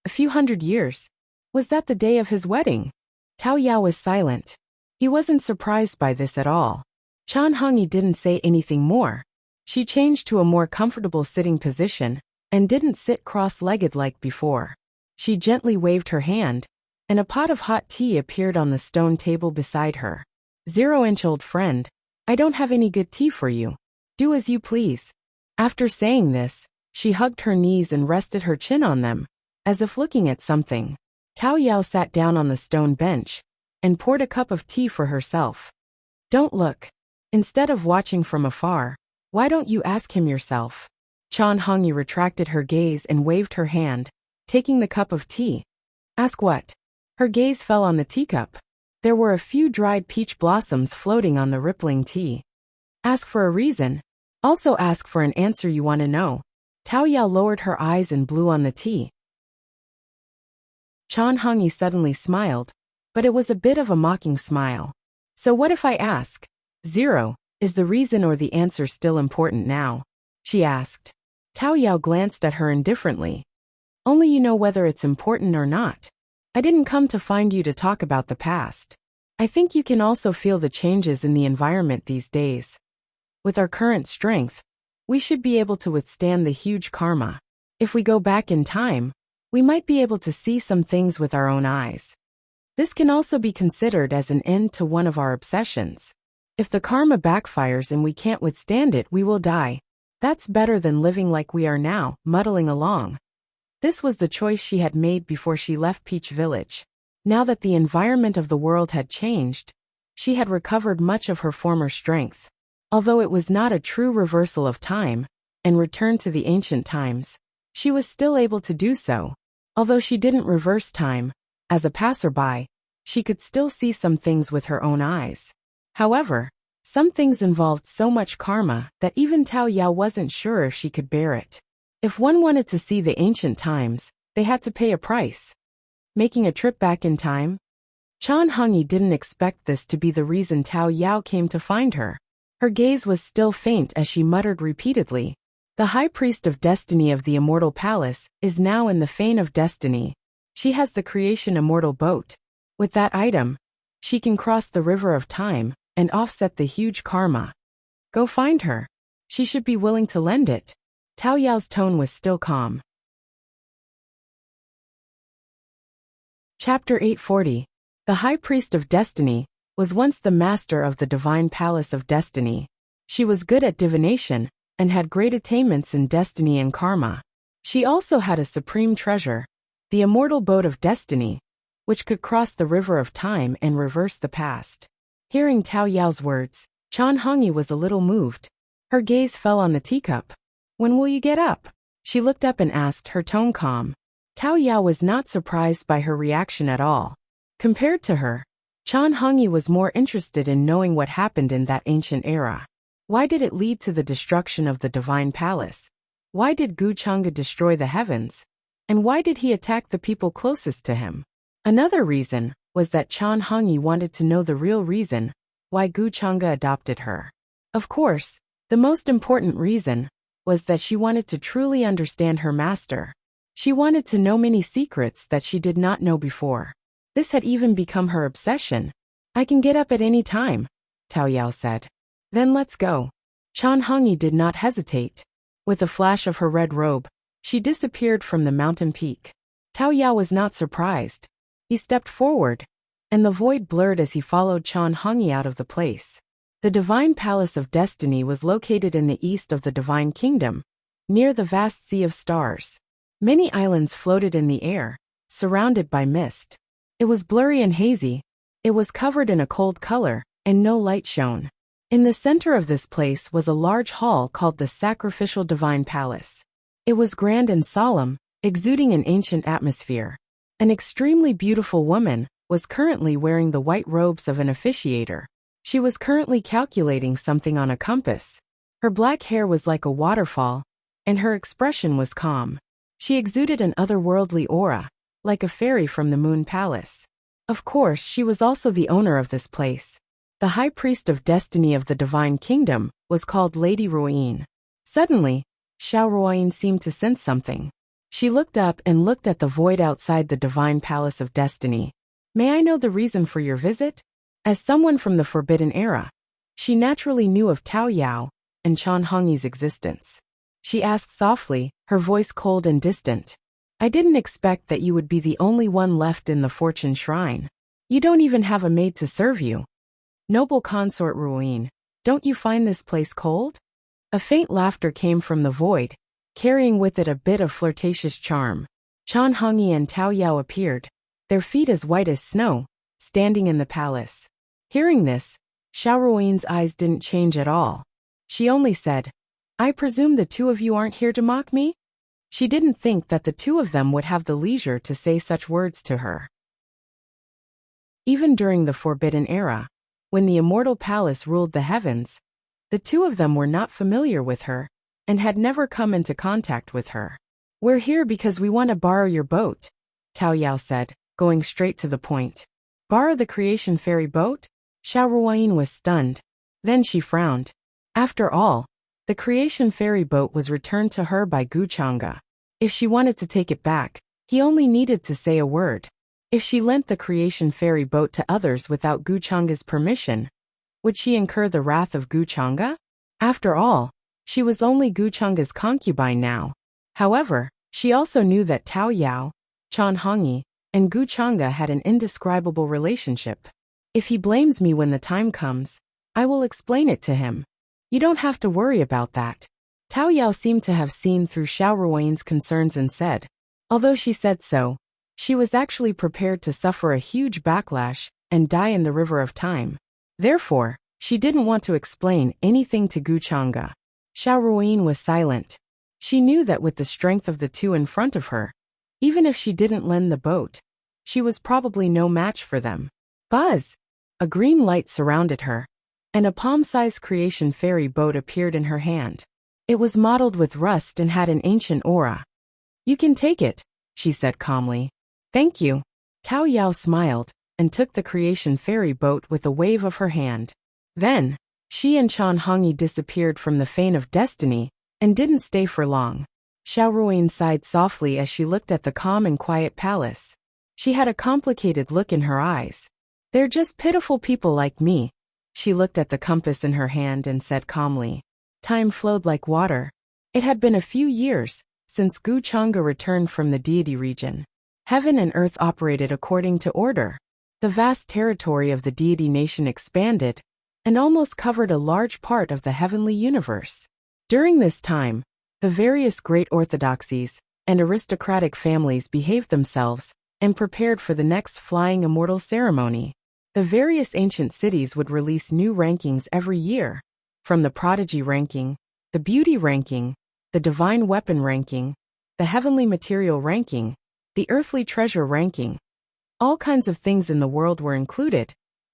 A few hundred years. Was that the day of his wedding? Tao Yao was silent. He wasn't surprised by this at all. Chan Hongyi didn't say anything more. She changed to a more comfortable sitting position, and didn't sit cross-legged like before. She gently waved her hand, and a pot of hot tea appeared on the stone table beside her. 0-inch old friend, I don't have any good tea for you. Do as you please. After saying this, she hugged her knees and rested her chin on them, as if looking at something. Tao Yao sat down on the stone bench, and poured a cup of tea for herself. Don't look. Instead of watching from afar, why don't you ask him yourself? Chan Hongyi retracted her gaze and waved her hand, taking the cup of tea. Ask what? Her gaze fell on the teacup. There were a few dried peach blossoms floating on the rippling tea. Ask for a reason. Also ask for an answer you want to know. Tao Yao lowered her eyes and blew on the tea. Chan Hongyi suddenly smiled, but it was a bit of a mocking smile. So what if I ask? 0, is the reason or the answer still important now? She asked. Tao Yao glanced at her indifferently. Only you know whether it's important or not. I didn't come to find you to talk about the past. I think you can also feel the changes in the environment these days. With our current strength, we should be able to withstand the huge karma. If we go back in time, we might be able to see some things with our own eyes. This can also be considered as an end to one of our obsessions. If the karma backfires and we can't withstand it, we will die. That's better than living like we are now, muddling along. This was the choice she had made before she left Peach Village. Now that the environment of the world had changed, she had recovered much of her former strength. Although it was not a true reversal of time, and return to the ancient times, she was still able to do so. Although she didn't reverse time, as a passerby, she could still see some things with her own eyes. However, some things involved so much karma that even Tao Yao wasn't sure if she could bear it. If one wanted to see the ancient times, they had to pay a price. Making a trip back in time? Chan Hongyi didn't expect this to be the reason Tao Yao came to find her. Her gaze was still faint as she muttered repeatedly. The High Priest of Destiny of the Immortal Palace is now in the Fane of Destiny. She has the Creation Immortal Boat. With that item, she can cross the river of time and offset the huge karma. Go find her. She should be willing to lend it. Tao Yao's tone was still calm. Chapter 840. The High Priest of Destiny was once the master of the Divine Palace of Destiny. She was good at divination, and had great attainments in destiny and karma. She also had a supreme treasure, the Immortal Boat of Destiny, which could cross the river of time and reverse the past. Hearing Tao Yao's words, Chan Hongyi was a little moved. Her gaze fell on the teacup. When will you get up? She looked up and asked, her tone calm. Tao Yao was not surprised by her reaction at all. Compared to her, Chan Hongyi was more interested in knowing what happened in that ancient era. Why did it lead to the destruction of the divine palace? Why did Guchanga destroy the heavens? And why did he attack the people closest to him? Another reason was that Chan Hongyi wanted to know the real reason why Guchanga adopted her. Of course, the most important reason was that she wanted to truly understand her master. She wanted to know many secrets that she did not know before. This had even become her obsession. I can get up at any time, Tao Yao said. Then let's go. Chan Hongyi did not hesitate. With a flash of her red robe, she disappeared from the mountain peak. Tao Yao was not surprised. He stepped forward, and the void blurred as he followed Chan Hongyi out of the place. The Divine Palace of Destiny was located in the east of the Divine Kingdom, near the vast sea of stars. Many islands floated in the air, surrounded by mist. It was blurry and hazy. It was covered in a cold color, and no light shone. In the center of this place was a large hall called the Sacrificial Divine Palace. It was grand and solemn, exuding an ancient atmosphere. An extremely beautiful woman was currently wearing the white robes of an officiator. She was currently calculating something on a compass. Her black hair was like a waterfall, and her expression was calm. She exuded an otherworldly aura, like a fairy from the Moon Palace. Of course, she was also the owner of this place. The High Priest of Destiny of the Divine Kingdom was called Lady Ruoyin. Suddenly, Xiao Ruoyin seemed to sense something. She looked up and looked at the void outside the Divine Palace of Destiny. May I know the reason for your visit? As someone from the Forbidden Era, she naturally knew of Tao Yao and Chan Hongyi's existence. She asked softly, her voice cold and distant. I didn't expect that you would be the only one left in the Fortune Shrine. You don't even have a maid to serve you. Noble consort Ruoyin, don't you find this place cold? A faint laughter came from the void, carrying with it a bit of flirtatious charm. Chan Hongyi and Tao Yao appeared, their feet as white as snow, standing in the palace. Hearing this, Xiao Ruoyin's eyes didn't change at all. She only said, I presume the two of you aren't here to mock me? She didn't think that the two of them would have the leisure to say such words to her. Even during the Forbidden Era, when the Immortal Palace ruled the heavens, the two of them were not familiar with her, and had never come into contact with her. We're here because we want to borrow your boat, Tao Yao said, going straight to the point. Borrow the Creation Fairy boat? Xiao Ruoyin was stunned. Then she frowned. After all, the Creation Fairy boat was returned to her by Guchanga. If she wanted to take it back, he only needed to say a word. If she lent the Creation Fairy boat to others without Guchanga's permission, would she incur the wrath of Guchanga? After all, she was only Guchanga's concubine now. However, she also knew that Tao Yao, Chan Hongyi, and Guchanga had an indescribable relationship. If he blames me when the time comes, I will explain it to him. You don't have to worry about that. Tao Yao seemed to have seen through Xiao Ruoyin's concerns and said, although she said so, she was actually prepared to suffer a huge backlash and die in the river of time. Therefore, she didn't want to explain anything to Guchanga. Xiao Ruoyin was silent. She knew that with the strength of the two in front of her, even if she didn't lend the boat, she was probably no match for them. Buzz! A green light surrounded her, and a palm-sized Creation Fairy boat appeared in her hand. It was mottled with rust and had an ancient aura. You can take it, she said calmly. Thank you. Tao Yao smiled and took the Creation Fairy boat with a wave of her hand. Then, she and Chan Hongyi disappeared from the Fane of Destiny and didn't stay for long. Xiao Ruoyin sighed softly as she looked at the calm and quiet palace. She had a complicated look in her eyes. They're just pitiful people like me. She looked at the compass in her hand and said calmly. Time flowed like water. It had been a few years since Guchanga returned from the deity region. Heaven and earth operated according to order. The vast territory of the deity nation expanded and almost covered a large part of the heavenly universe. During this time, the various great orthodoxies and aristocratic families behaved themselves and prepared for the next flying immortal ceremony. The various ancient cities would release new rankings every year, from the prodigy ranking, the beauty ranking, the divine weapon ranking, the heavenly material ranking, the earthly treasure ranking. All kinds of things in the world were included,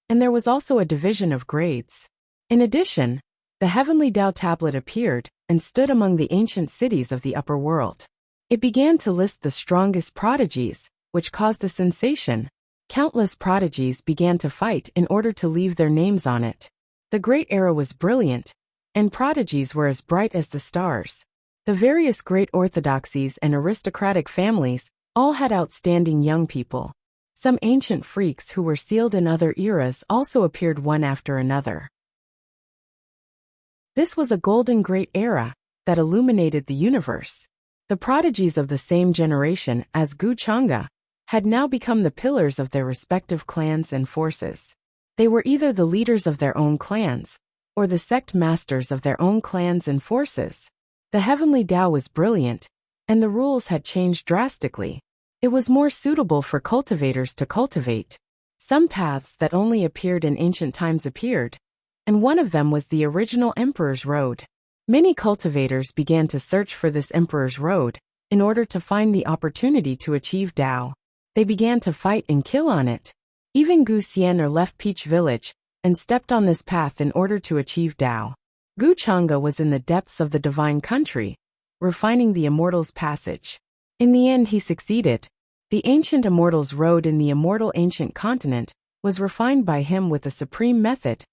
and there was also a division of grades. In addition, the heavenly Tao tablet appeared and stood among the ancient cities of the upper world. It began to list the strongest prodigies, which caused a sensation. Countless prodigies began to fight in order to leave their names on it. The great era was brilliant, and prodigies were as bright as the stars. The various great orthodoxies and aristocratic families all had outstanding young people. Some ancient freaks who were sealed in other eras also appeared one after another. This was a golden great era that illuminated the universe. The prodigies of the same generation as Gu Chang'e had now become the pillars of their respective clans and forces. They were either the leaders of their own clans, or the sect masters of their own clans and forces. The heavenly Tao was brilliant, and the rules had changed drastically. It was more suitable for cultivators to cultivate. Some paths that only appeared in ancient times appeared, and one of them was the original Emperor's Road. Many cultivators began to search for this Emperor's Road in order to find the opportunity to achieve Tao. They began to fight and kill on it. Even Gu Xian'er left Peach Village and stepped on this path in order to achieve Tao. Gu Chang'e was in the depths of the divine country, refining the immortal's passage. In the end he succeeded. The ancient immortal's road in the immortal ancient continent was refined by him with a supreme method,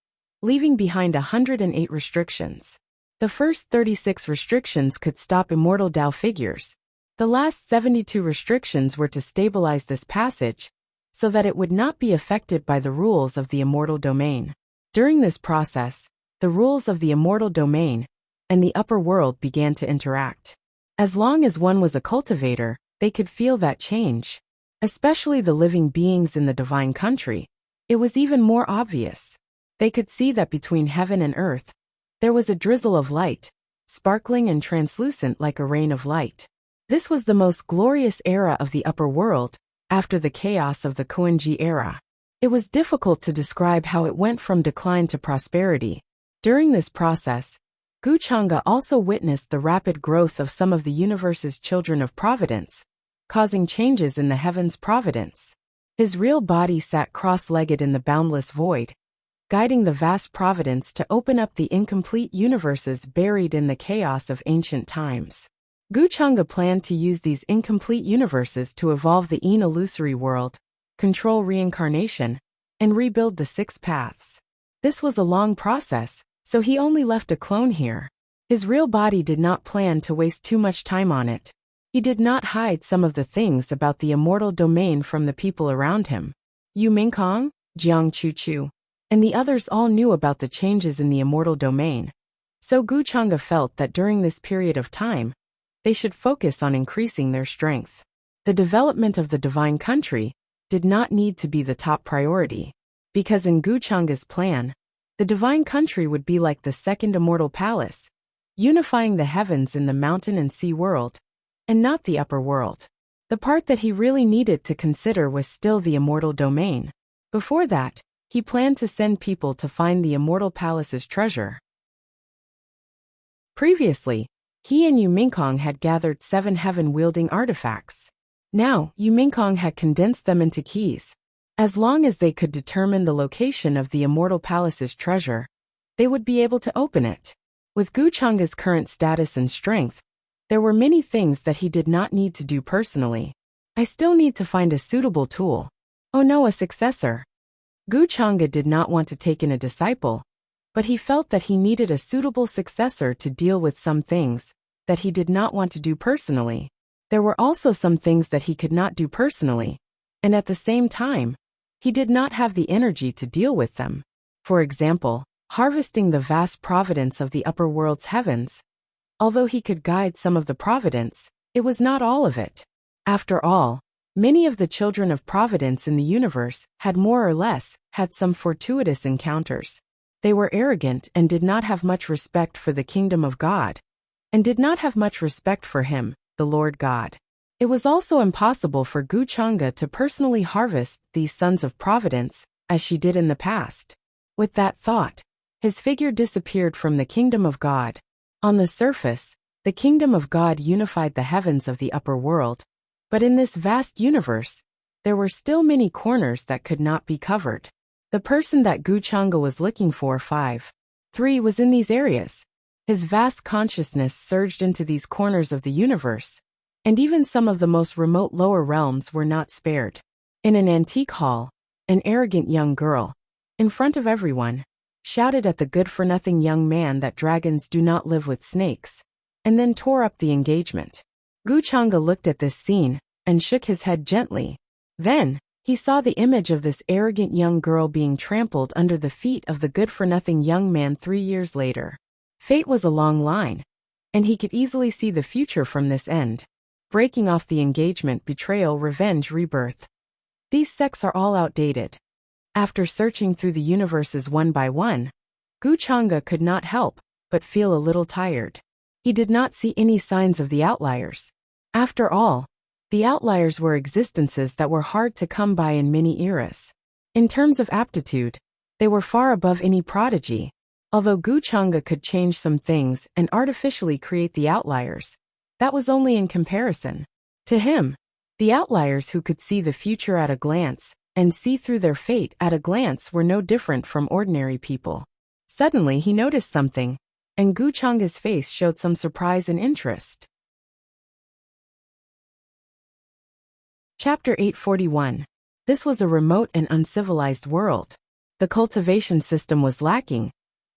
leaving behind 108 restrictions. The first 36 restrictions could stop immortal Tao figures. The last 72 restrictions were to stabilize this passage, so that it would not be affected by the rules of the immortal domain. During this process, the rules of the immortal domain and the upper world began to interact. As long as one was a cultivator, they could feel that change. Especially the living beings in the divine country. It was even more obvious. They could see that between heaven and earth, there was a drizzle of light, sparkling and translucent like a rain of light. This was the most glorious era of the upper world, after the chaos of the Kuan-Ji era. It was difficult to describe how it went from decline to prosperity. During this process, Gu Chang'e also witnessed the rapid growth of some of the universe's children of providence, causing changes in the heavens' providence. His real body sat cross-legged in the boundless void, guiding the vast providence to open up the incomplete universes buried in the chaos of ancient times. Gu Chang'e planned to use these incomplete universes to evolve the illusory world, control reincarnation, and rebuild the six paths. This was a long process, so he only left a clone here. His real body did not plan to waste too much time on it. He did not hide some of the things about the immortal domain from the people around him. Yu Mingkong, Jiang Chuchu, and the others all knew about the changes in the immortal domain. So Gu Chang'e felt that during this period of time, they should focus on increasing their strength. The development of the divine country did not need to be the top priority, because in Gu Chang'e's plan, the divine country would be like the second immortal palace, unifying the heavens in the mountain and sea world, and not the upper world. The part that he really needed to consider was still the immortal domain. Before that, he planned to send people to find the immortal palace's treasure. Previously, he and Yu Mingkong had gathered 7 heaven-wielding artifacts. Now, Yu Mingkong had condensed them into keys. As long as they could determine the location of the immortal palace's treasure, they would be able to open it. With Gu Chang'e's current status and strength, there were many things that he did not need to do personally. I still need to find a suitable tool. Oh no, a successor. Gu Chang'e did not want to take in a disciple, but he felt that he needed a suitable successor to deal with some things that he did not want to do personally. There were also some things that he could not do personally, and at the same time, he did not have the energy to deal with them. For example, harvesting the vast providence of the upper world's heavens. Although he could guide some of the providence, it was not all of it. After all, many of the children of providence in the universe had more or less had some fortuitous encounters. They were arrogant and did not have much respect for the kingdom of God, and did not have much respect for him, the Lord God. It was also impossible for Gu Chang'e to personally harvest these sons of providence, as she did in the past. With that thought, his figure disappeared from the kingdom of God. On the surface, the kingdom of God unified the heavens of the upper world, but in this vast universe, there were still many corners that could not be covered. The person that Gu Chang'e was looking for 5. 3 was in these areas. His vast consciousness surged into these corners of the universe, and even some of the most remote lower realms were not spared. In an antique hall, an arrogant young girl, in front of everyone, shouted at the good-for-nothing young man that dragons do not live with snakes, and then tore up the engagement. Guchanga looked at this scene and shook his head gently. Then, he saw the image of this arrogant young girl being trampled under the feet of the good-for-nothing young man 3 years later. Fate was a long line, and he could easily see the future from this end. Breaking off the engagement, betrayal, revenge, rebirth. These sects are all outdated. After searching through the universes one by one, Guchanga could not help but feel a little tired. He did not see any signs of the outliers. After all, the outliers were existences that were hard to come by in many eras. In terms of aptitude, they were far above any prodigy. Although Guchanga could change some things and artificially create the outliers, that was only in comparison. To him, the outliers who could see the future at a glance and see through their fate at a glance were no different from ordinary people. Suddenly he noticed something, and Guchanga's face showed some surprise and interest. Chapter 841. This was a remote and uncivilized world. The cultivation system was lacking,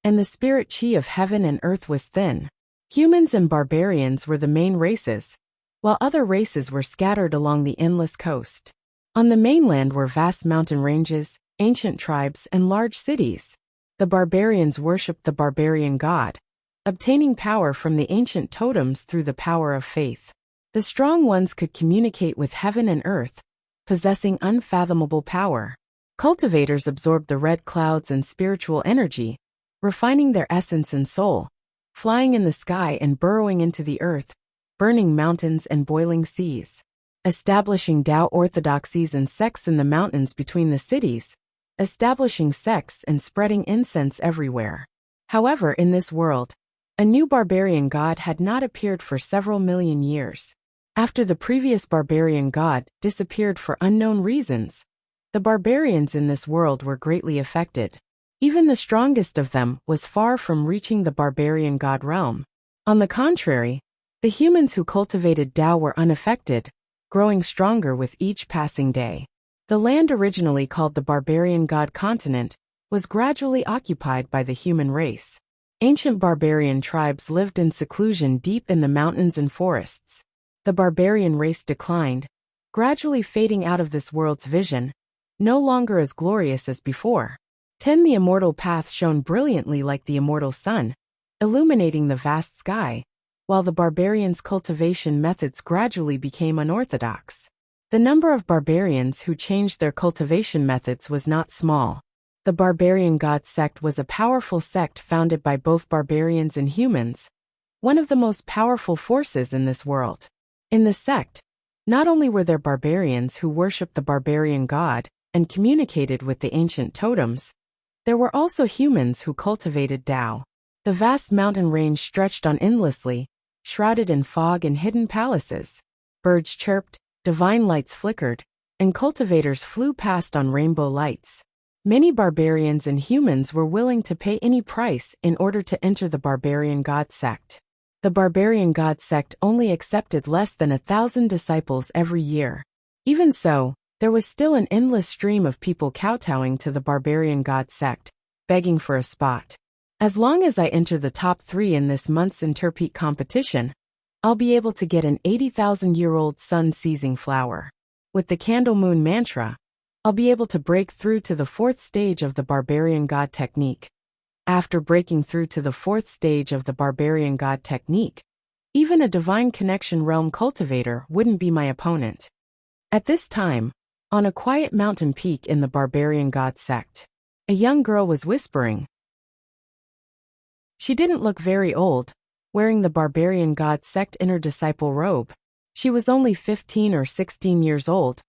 and the spirit chi of heaven and earth was thin. Humans and barbarians were the main races, while other races were scattered along the endless coast. On the mainland were vast mountain ranges, ancient tribes, and large cities. The barbarians worshipped the barbarian god, obtaining power from the ancient totems through the power of faith. The strong ones could communicate with heaven and earth, possessing unfathomable power. Cultivators absorbed the red clouds and spiritual energy, refining their essence and soul, flying in the sky and burrowing into the earth, burning mountains and boiling seas, establishing Tao orthodoxies and sects in the mountains between the cities, establishing sects and spreading incense everywhere. However, in this world, a new barbarian god had not appeared for several million years. After the previous barbarian god disappeared for unknown reasons, the barbarians in this world were greatly affected. Even the strongest of them was far from reaching the barbarian god realm. On the contrary, the humans who cultivated Tao were unaffected, growing stronger with each passing day. The land originally called the barbarian god continent was gradually occupied by the human race. Ancient barbarian tribes lived in seclusion deep in the mountains and forests. The barbarian race declined, gradually fading out of this world's vision, no longer as glorious as before. 10 The immortal path shone brilliantly like the immortal sun, illuminating the vast sky, while the barbarians' cultivation methods gradually became unorthodox. The number of barbarians who changed their cultivation methods was not small. The barbarian god sect was a powerful sect founded by both barbarians and humans, one of the most powerful forces in this world. In the sect, not only were there barbarians who worshipped the barbarian god and communicated with the ancient totems, there were also humans who cultivated Tao. The vast mountain range stretched on endlessly, shrouded in fog and hidden palaces. Birds chirped, divine lights flickered, and cultivators flew past on rainbow lights. Many barbarians and humans were willing to pay any price in order to enter the barbarian god sect. The barbarian god sect only accepted less than 1,000 disciples every year. Even so, there was still an endless stream of people kowtowing to the barbarian god sect, begging for a spot. As long as I enter the top 3 in this month's Interpeat competition, I'll be able to get an 80,000-year-old sun-seizing flower. With the candle moon mantra, I'll be able to break through to the 4th stage of the barbarian god technique. After breaking through to the 4th stage of the barbarian god technique, even a divine connection realm cultivator wouldn't be my opponent. At this time, on a quiet mountain peak in the barbarian god sect, a young girl was whispering. She didn't look very old, wearing the barbarian god sect inner disciple robe. She was only 15 or 16 years old,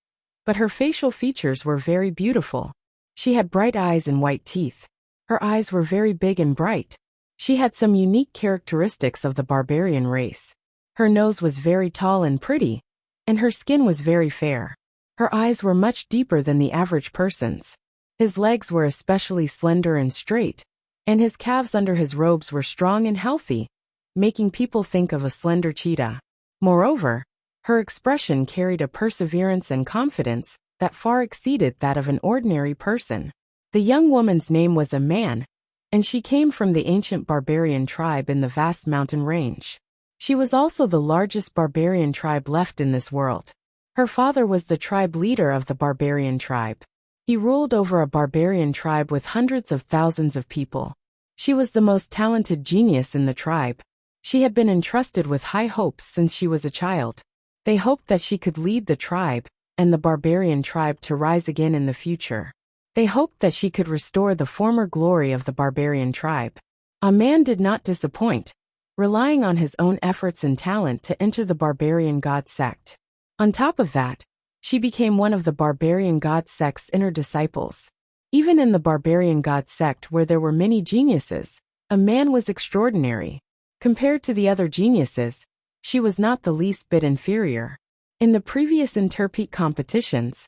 but her facial features were very beautiful. She had bright eyes and white teeth. Her eyes were very big and bright. She had some unique characteristics of the barbarian race. Her nose was very tall and pretty, and her skin was very fair. Her eyes were much deeper than the average person's. His legs were especially slender and straight, and his calves under his robes were strong and healthy, making people think of a slender cheetah. Moreover, her expression carried a perseverance and confidence that far exceeded that of an ordinary person. The young woman's name was a man, and she came from the ancient barbarian tribe in the vast mountain range. She was also the largest barbarian tribe left in this world. Her father was the tribe leader of the barbarian tribe. He ruled over a barbarian tribe with hundreds of thousands of people. She was the most talented genius in the tribe. She had been entrusted with high hopes since she was a child. They hoped that she could lead the tribe and the barbarian tribe to rise again in the future. They hoped that she could restore the former glory of the barbarian tribe. A man did not disappoint, relying on his own efforts and talent to enter the barbarian god sect. On top of that, she became one of the barbarian god sect's inner disciples. Even in the barbarian god sect where there were many geniuses, a man was extraordinary. Compared to the other geniuses, she was not the least bit inferior. In the previous interpeak competitions,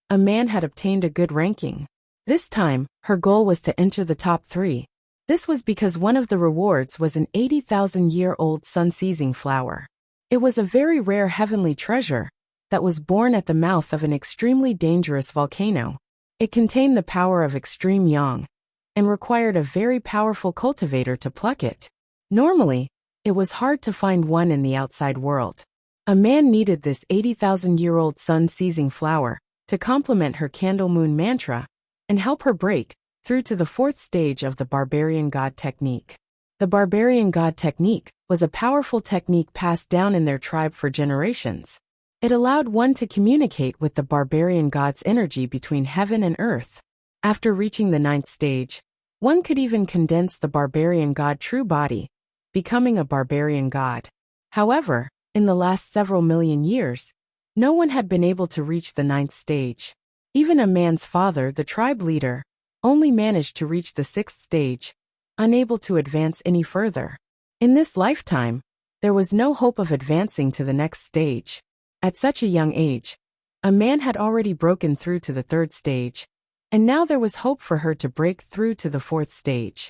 a man had obtained a good ranking. This time, her goal was to enter the top 3. This was because one of the rewards was an 80,000-year-old sun-seizing flower. It was a very rare heavenly treasure that was born at the mouth of an extremely dangerous volcano. It contained the power of extreme yang and required a very powerful cultivator to pluck it. Normally, it was hard to find one in the outside world. A man needed this 80,000-year-old sun-seizing flower to complement her candle moon mantra and help her break through to the 4th stage of the barbarian god technique. The barbarian god technique was a powerful technique passed down in their tribe for generations. It allowed one to communicate with the barbarian god's energy between heaven and earth. After reaching the 9th stage, one could even condense the barbarian god true body, becoming a barbarian god. However, in the last several million years, no one had been able to reach the 9th stage. Even a man's father, the tribe leader, only managed to reach the 6th stage, unable to advance any further. In this lifetime, there was no hope of advancing to the next stage. At such a young age, a man had already broken through to the 3rd stage, and now there was hope for her to break through to the 4th stage.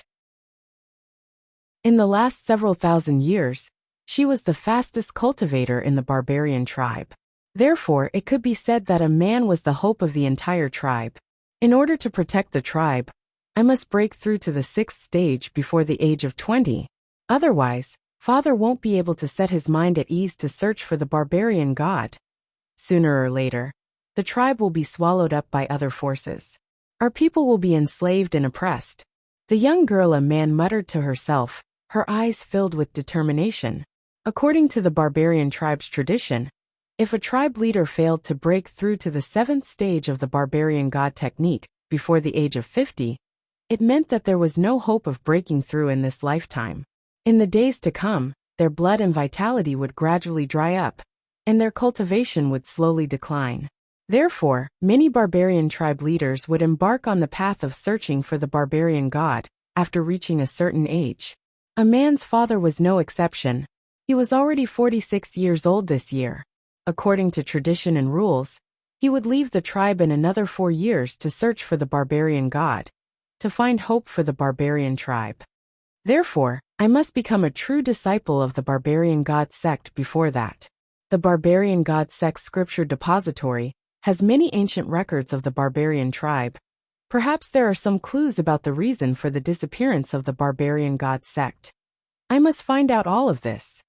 In the last several thousand years, she was the fastest cultivator in the barbarian tribe. Therefore, it could be said that a man was the hope of the entire tribe. In order to protect the tribe, I must break through to the 6th stage before the age of 20. Otherwise, father won't be able to set his mind at ease to search for the barbarian god. Sooner or later, the tribe will be swallowed up by other forces. Our people will be enslaved and oppressed. The young girl, a man muttered to herself, her eyes filled with determination. According to the barbarian tribe's tradition, if a tribe leader failed to break through to the 7th stage of the barbarian god technique before the age of 50, it meant that there was no hope of breaking through in this lifetime. In the days to come, their blood and vitality would gradually dry up, and their cultivation would slowly decline. Therefore, many barbarian tribe leaders would embark on the path of searching for the barbarian god after reaching a certain age. A man's father was no exception. He was already 46 years old this year. According to tradition and rules, he would leave the tribe in another 4 years to search for the barbarian god, to find hope for the barbarian tribe. Therefore, I must become a true disciple of the barbarian god sect before that. The barbarian god sect scripture depository has many ancient records of the barbarian tribe. Perhaps there are some clues about the reason for the disappearance of the barbarian god sect. I must find out all of this.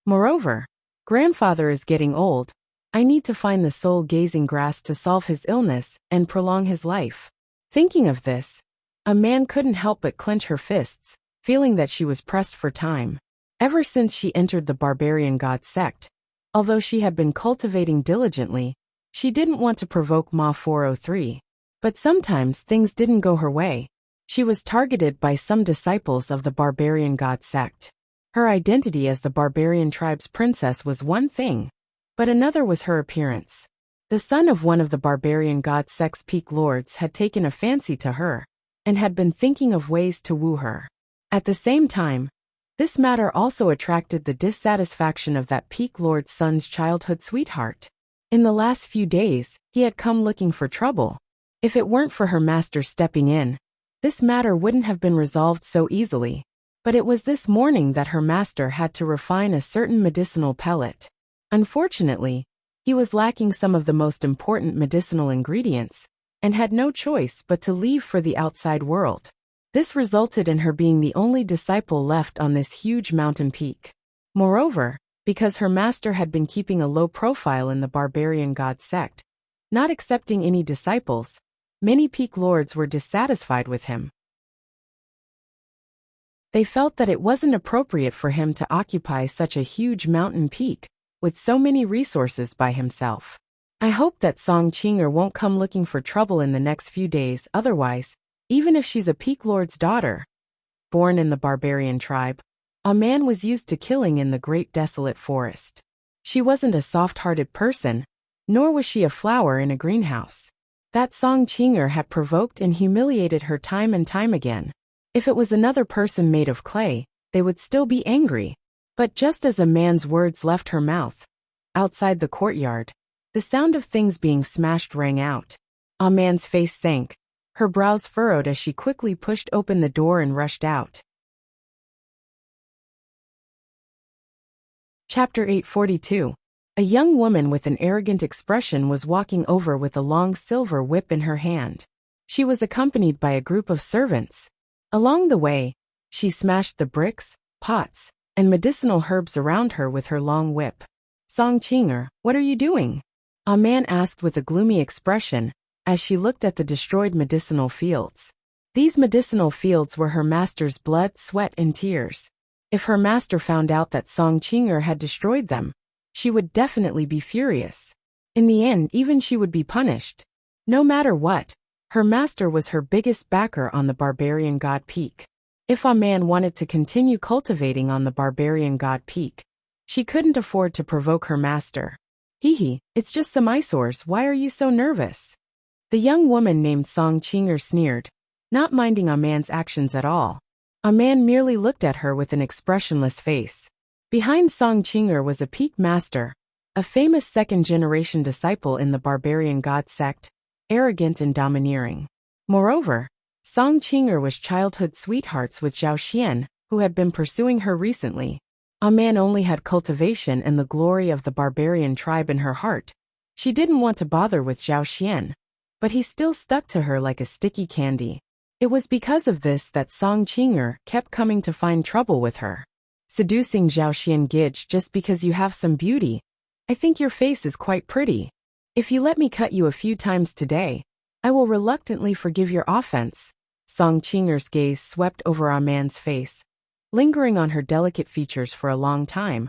Moreover, grandfather is getting old. I need to find the soul-gazing grass to solve his illness and prolong his life. Thinking of this, a man couldn't help but clench her fists, feeling that she was pressed for time. Ever since she entered the barbarian god sect, although she had been cultivating diligently, she didn't want to provoke Ma 403. But sometimes things didn't go her way. She was targeted by some disciples of the barbarian god sect. Her identity as the barbarian tribe's princess was one thing, but another was her appearance. The son of one of the barbarian god sect's peak lords had taken a fancy to her, and had been thinking of ways to woo her. At the same time, this matter also attracted the dissatisfaction of that peak lord's son's childhood sweetheart. In the last few days, he had come looking for trouble. If it weren't for her master stepping in, This matter wouldn't have been resolved so easily. But it was this morning that her master had to refine a certain medicinal pellet. Unfortunately, he was lacking some of the most important medicinal ingredients, and had no choice but to leave for the outside world. This resulted in her being the only disciple left on this huge mountain peak. Moreover, because her master had been keeping a low profile in the barbarian god sect, not accepting any disciples, many peak lords were dissatisfied with him. They felt that it wasn't appropriate for him to occupy such a huge mountain peak, with so many resources by himself. I hope that Song Qing'er won't come looking for trouble in the next few days, otherwise, even if she's a peak lord's daughter, born in the barbarian tribe, a man was used to killing in the great desolate forest. She wasn't a soft-hearted person, nor was she a flower in a greenhouse. That Song Qing'er had provoked and humiliated her time and time again. If it was another person made of clay, they would still be angry. But just as a man's words left her mouth, outside the courtyard, the sound of things being smashed rang out. A man's face sank, her brows furrowed as she quickly pushed open the door and rushed out. Chapter 842. A young woman with an arrogant expression was walking over with a long silver whip in her hand. She was accompanied by a group of servants. Along the way, she smashed the bricks, pots, and medicinal herbs around her with her long whip. Song Qing'er, what are you doing? A man asked with a gloomy expression, as she looked at the destroyed medicinal fields. These medicinal fields were her master's blood, sweat, and tears. If her master found out that Song Qing'er had destroyed them, she would definitely be furious. In the end, even she would be punished. No matter what, her master was her biggest backer on the barbarian god peak. If a man wanted to continue cultivating on the barbarian god peak, she couldn't afford to provoke her master. Hee, it's just some eyesores, why are you so nervous? The young woman named Song Qing'er sneered, not minding a man's actions at all. A man merely looked at her with an expressionless face. Behind Song Qing'er was a peak master, a famous second-generation disciple in the barbarian god sect, arrogant and domineering. Moreover, Song Qing'er was childhood sweethearts with Zhao Xian, who had been pursuing her recently. A man only had cultivation and the glory of the barbarian tribe in her heart. She didn't want to bother with Zhao Xian, but he still stuck to her like a sticky candy. It was because of this that Song Qing'er kept coming to find trouble with her. Seducing Zhao Xian Gij just because you have some beauty. I think your face is quite pretty. If you let me cut you a few times today, I will reluctantly forgive your offense. Song Qing'er's gaze swept over a man's face, lingering on her delicate features for a long time,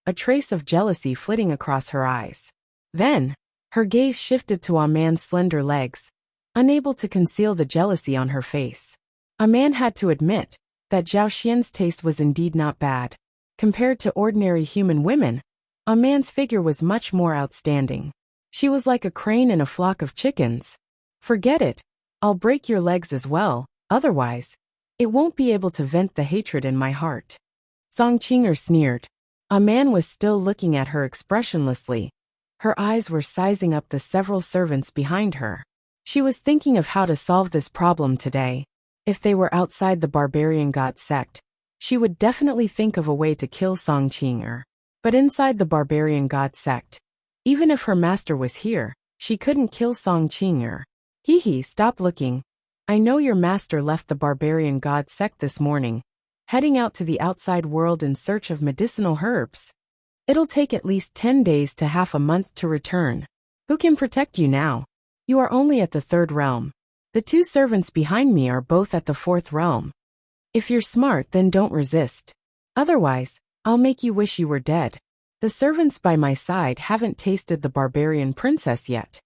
a trace of jealousy flitting across her eyes. Then, her gaze shifted to a man's slender legs, unable to conceal the jealousy on her face. A man had to admit that Zhao Xian's taste was indeed not bad. Compared to ordinary human women, a man's figure was much more outstanding. She was like a crane in a flock of chickens. Forget it, I'll break your legs as well, otherwise, it won't be able to vent the hatred in my heart. Song Qing'er sneered. A man was still looking at her expressionlessly. Her eyes were sizing up the several servants behind her. She was thinking of how to solve this problem today. If they were outside the barbarian god sect, she would definitely think of a way to kill Song Qing'er. But inside the barbarian god sect, even if her master was here, she couldn't kill Song Qing'er. Hee, stop looking. I know your master left the barbarian god sect this morning, heading out to the outside world in search of medicinal herbs. It'll take at least 10 days to half a month to return. Who can protect you now? You are only at the 3rd realm. The 2 servants behind me are both at the 4th realm. If you're smart, then don't resist. Otherwise, I'll make you wish you were dead. The servants by my side haven't tasted the barbarian princess yet.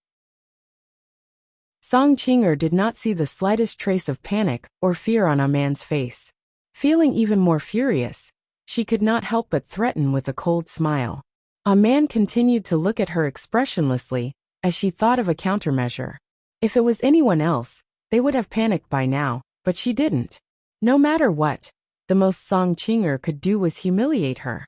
Song Qing'er did not see the slightest trace of panic or fear on a man's face. Feeling even more furious, she could not help but threaten with a cold smile. A man continued to look at her expressionlessly, as she thought of a countermeasure. If it was anyone else, they would have panicked by now, but she didn't. No matter what, the most Song Qing'er could do was humiliate her.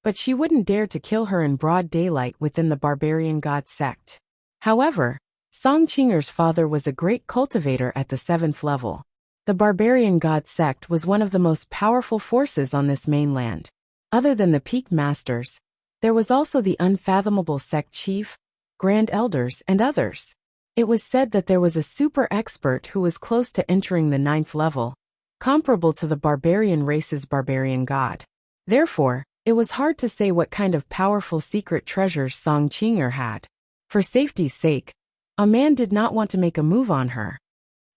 But she wouldn't dare to kill her in broad daylight within the barbarian god sect. However, Song Qing'er's father was a great cultivator at the 7th level. The barbarian god sect was one of the most powerful forces on this mainland. Other than the peak masters, there was also the unfathomable sect chief, grand elders, and others. It was said that there was a super expert who was close to entering the 9th level, comparable to the barbarian race's barbarian god. Therefore, it was hard to say what kind of powerful secret treasures Song Qing'er had. For safety's sake, a man did not want to make a move on her.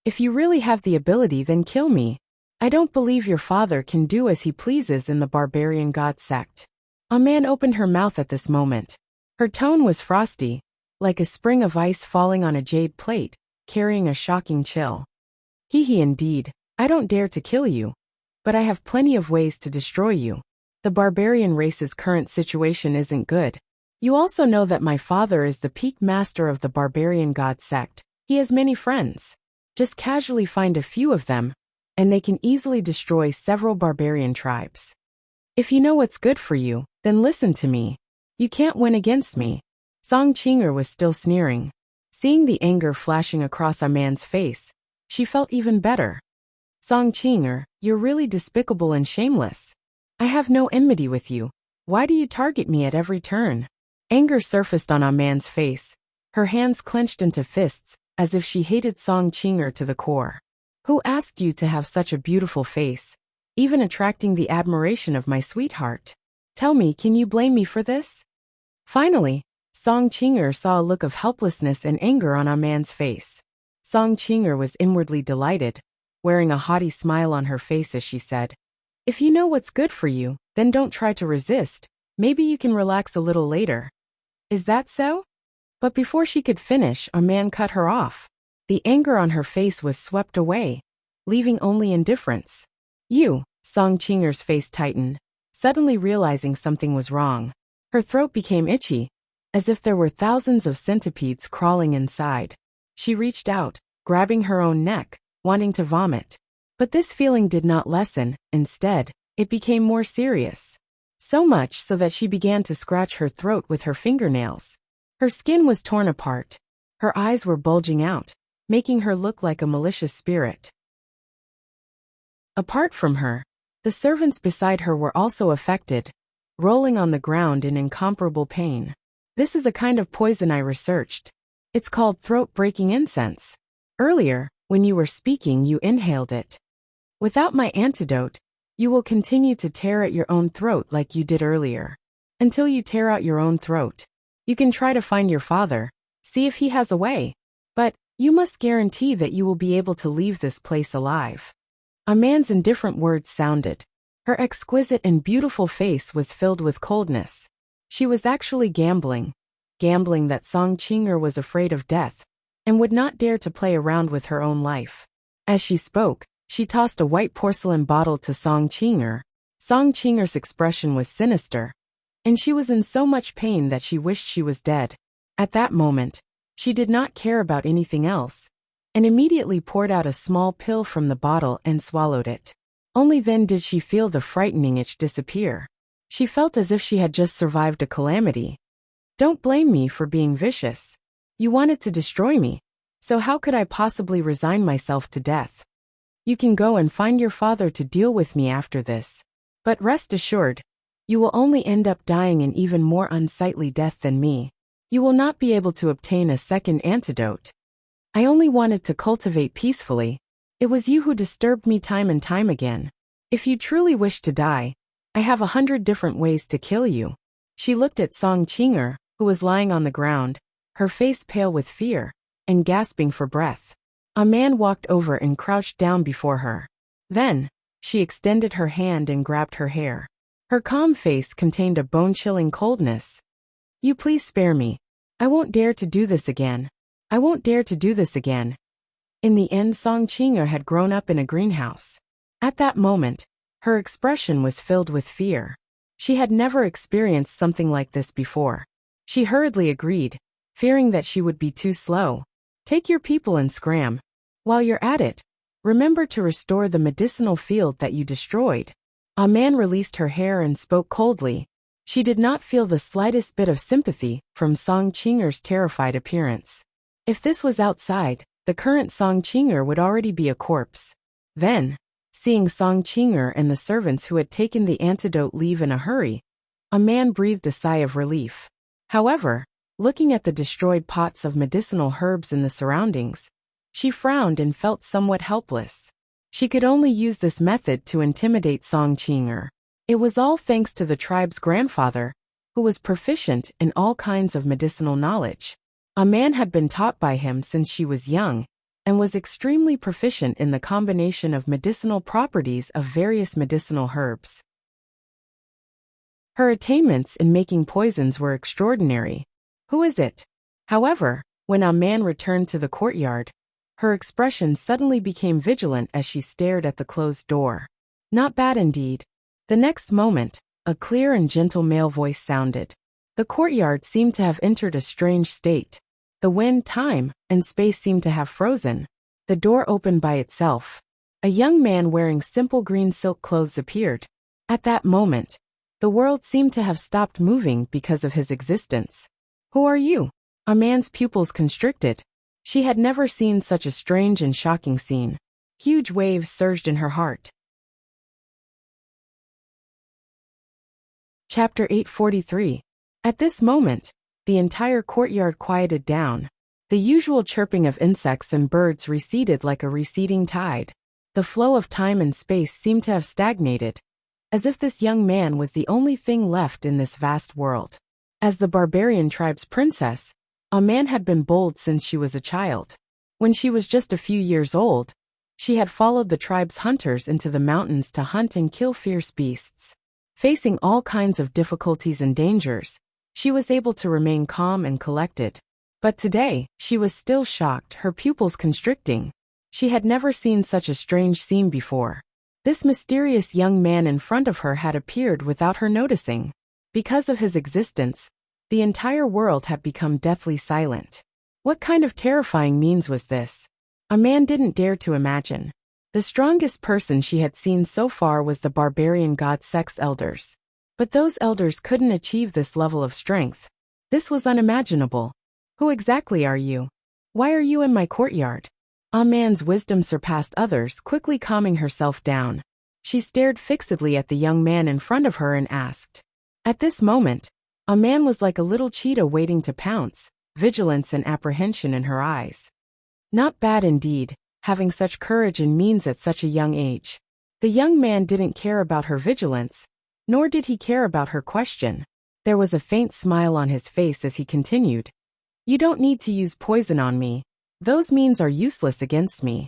If you really have the ability, then kill me. I don't believe your father can do as he pleases in the barbarian god sect. A man opened her mouth at this moment. Her tone was frosty, like a spring of ice falling on a jade plate, carrying a shocking chill. He indeed. I don't dare to kill you, but I have plenty of ways to destroy you. The barbarian race's current situation isn't good. You also know that my father is the peak master of the barbarian god sect. He has many friends. Just casually find a few of them, and they can easily destroy several barbarian tribes. If you know what's good for you, then listen to me. You can't win against me. Song Qing'er was still sneering. Seeing the anger flashing across a man's face, she felt even better. Song Qing'er, you're really despicable and shameless. I have no enmity with you. Why do you target me at every turn? Anger surfaced on a man's face. Her hands clenched into fists, as if she hated Song Qing'er to the core. Who asked you to have such a beautiful face, even attracting the admiration of my sweetheart? Tell me, can you blame me for this? Finally, Song Qing'er saw a look of helplessness and anger on a man's face. Song Qing'er was inwardly delighted, wearing a haughty smile on her face as she said, "If you know what's good for you, then don't try to resist. Maybe you can relax a little later." Is that so? But before she could finish, a man cut her off. The anger on her face was swept away, leaving only indifference. You, Song Qing'er's face tightened, suddenly realizing something was wrong. Her throat became itchy, as if there were thousands of centipedes crawling inside. She reached out, grabbing her own neck, wanting to vomit. But this feeling did not lessen. Instead, it became more serious. So much so that she began to scratch her throat with her fingernails. Her skin was torn apart. Her eyes were bulging out, making her look like a malicious spirit. Apart from her, the servants beside her were also affected, rolling on the ground in incomparable pain. This is a kind of poison I researched. It's called throat-breaking incense. Earlier, when you were speaking, you inhaled it. Without my antidote, you will continue to tear at your own throat like you did earlier. Until you tear out your own throat. You can try to find your father, see if he has a way. But, you must guarantee that you will be able to leave this place alive. A man's indifferent words sounded. Her exquisite and beautiful face was filled with coldness. She was actually gambling that Song Qing'er was afraid of death, and would not dare to play around with her own life. As she spoke, she tossed a white porcelain bottle to Song Qing'er. Song Qing'er's expression was sinister, and she was in so much pain that she wished she was dead. At that moment, she did not care about anything else, and immediately poured out a small pill from the bottle and swallowed it. Only then did she feel the frightening itch disappear. She felt as if she had just survived a calamity. Don't blame me for being vicious. You wanted to destroy me, so how could I possibly resign myself to death? You can go and find your father to deal with me after this. But rest assured, you will only end up dying an even more unsightly death than me. You will not be able to obtain a second antidote. I only wanted to cultivate peacefully. It was you who disturbed me time and time again. If you truly wish to die, I have 100 different ways to kill you. She looked at Song Qing'er, who was lying on the ground, her face pale with fear, and gasping for breath. A man walked over and crouched down before her. Then, she extended her hand and grabbed her hair. Her calm face contained a bone-chilling coldness. You please spare me. I won't dare to do this again. I won't dare to do this again. In the end, Song Qing'er had grown up in a greenhouse. At that moment, her expression was filled with fear. She had never experienced something like this before. She hurriedly agreed, fearing that she would be too slow. Take your people and scram. While you're at it, remember to restore the medicinal field that you destroyed. A man released her hair and spoke coldly. She did not feel the slightest bit of sympathy from Song Qing'er's terrified appearance. If this was outside, the current Song Qing'er would already be a corpse. Then, seeing Song Qing'er and the servants who had taken the antidote leave in a hurry, a man breathed a sigh of relief. However, looking at the destroyed pots of medicinal herbs in the surroundings, she frowned and felt somewhat helpless. She could only use this method to intimidate Song Qing'er. It was all thanks to the tribe's grandfather, who was proficient in all kinds of medicinal knowledge. A man had been taught by him since she was young, and was extremely proficient in the combination of medicinal properties of various medicinal herbs. Her attainments in making poisons were extraordinary. Who is it? However, when a man returned to the courtyard, her expression suddenly became vigilant as she stared at the closed door. Not bad indeed. The next moment, a clear and gentle male voice sounded. The courtyard seemed to have entered a strange state. The wind, time, and space seemed to have frozen. The door opened by itself. A young man wearing simple green silk clothes appeared. At that moment, the world seemed to have stopped moving because of his existence. Who are you? A man's pupils constricted. She had never seen such a strange and shocking scene. Huge waves surged in her heart. Chapter 843. At this moment, the entire courtyard quieted down. The usual chirping of insects and birds receded like a receding tide. The flow of time and space seemed to have stagnated, as if this young man was the only thing left in this vast world. As the barbarian tribe's princess, a man had been bold since she was a child. When she was just a few years old, she had followed the tribe's hunters into the mountains to hunt and kill fierce beasts. Facing all kinds of difficulties and dangers, she was able to remain calm and collected. But today, she was still shocked, her pupils constricting. She had never seen such a strange scene before. This mysterious young man in front of her had appeared without her noticing. Because of his existence, the entire world had become deathly silent. What kind of terrifying means was this? A man didn't dare to imagine. The strongest person she had seen so far was the barbarian god Sex elders. But those elders couldn't achieve this level of strength. This was unimaginable. Who exactly are you? Why are you in my courtyard? A man's wisdom surpassed others, quickly calming herself down. She stared fixedly at the young man in front of her and asked. At this moment, a man was like a little cheetah waiting to pounce, vigilance and apprehension in her eyes. Not bad indeed, having such courage and means at such a young age. The young man didn't care about her vigilance, nor did he care about her question. There was a faint smile on his face as he continued. You don't need to use poison on me. Those means are useless against me.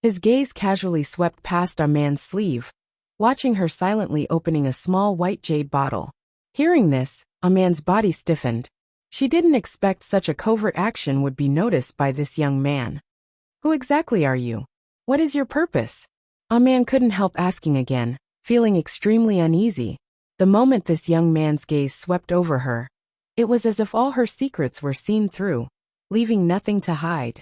His gaze casually swept past a man's sleeve, watching her silently opening a small white jade bottle. Hearing this, a man's body stiffened. She didn't expect such a covert action would be noticed by this young man. Who exactly are you? What is your purpose? A man couldn't help asking again, feeling extremely uneasy. The moment this young man's gaze swept over her, it was as if all her secrets were seen through, leaving nothing to hide.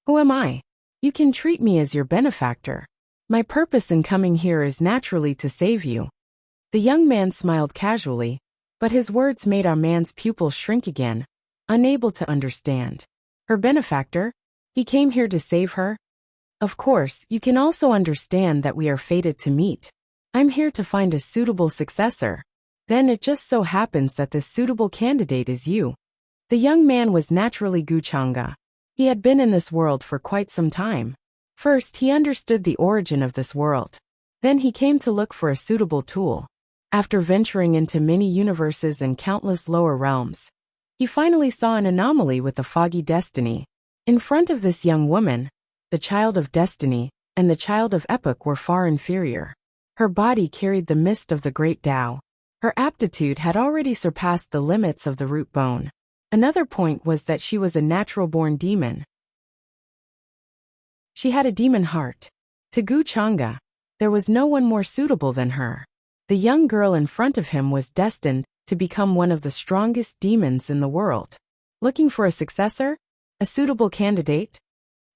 Who am I? You can treat me as your benefactor. My purpose in coming here is naturally to save you. The young man smiled casually, but his words made our man's pupils shrink again, unable to understand. Her benefactor? He came here to save her? Of course, you can also understand that we are fated to meet. I'm here to find a suitable successor. Then it just so happens that this suitable candidate is you. The young man was naturally Guchanga. He had been in this world for quite some time. First, he understood the origin of this world. Then he came to look for a suitable tool. After venturing into many universes and countless lower realms, he finally saw an anomaly with a foggy destiny. In front of this young woman, the child of destiny and the child of epoch were far inferior. Her body carried the mist of the great Tao. Her aptitude had already surpassed the limits of the root bone. Another point was that she was a natural-born demon. She had a demon heart. To Gu Changa, there was no one more suitable than her. The young girl in front of him was destined to become one of the strongest demons in the world. Looking for a successor? A suitable candidate?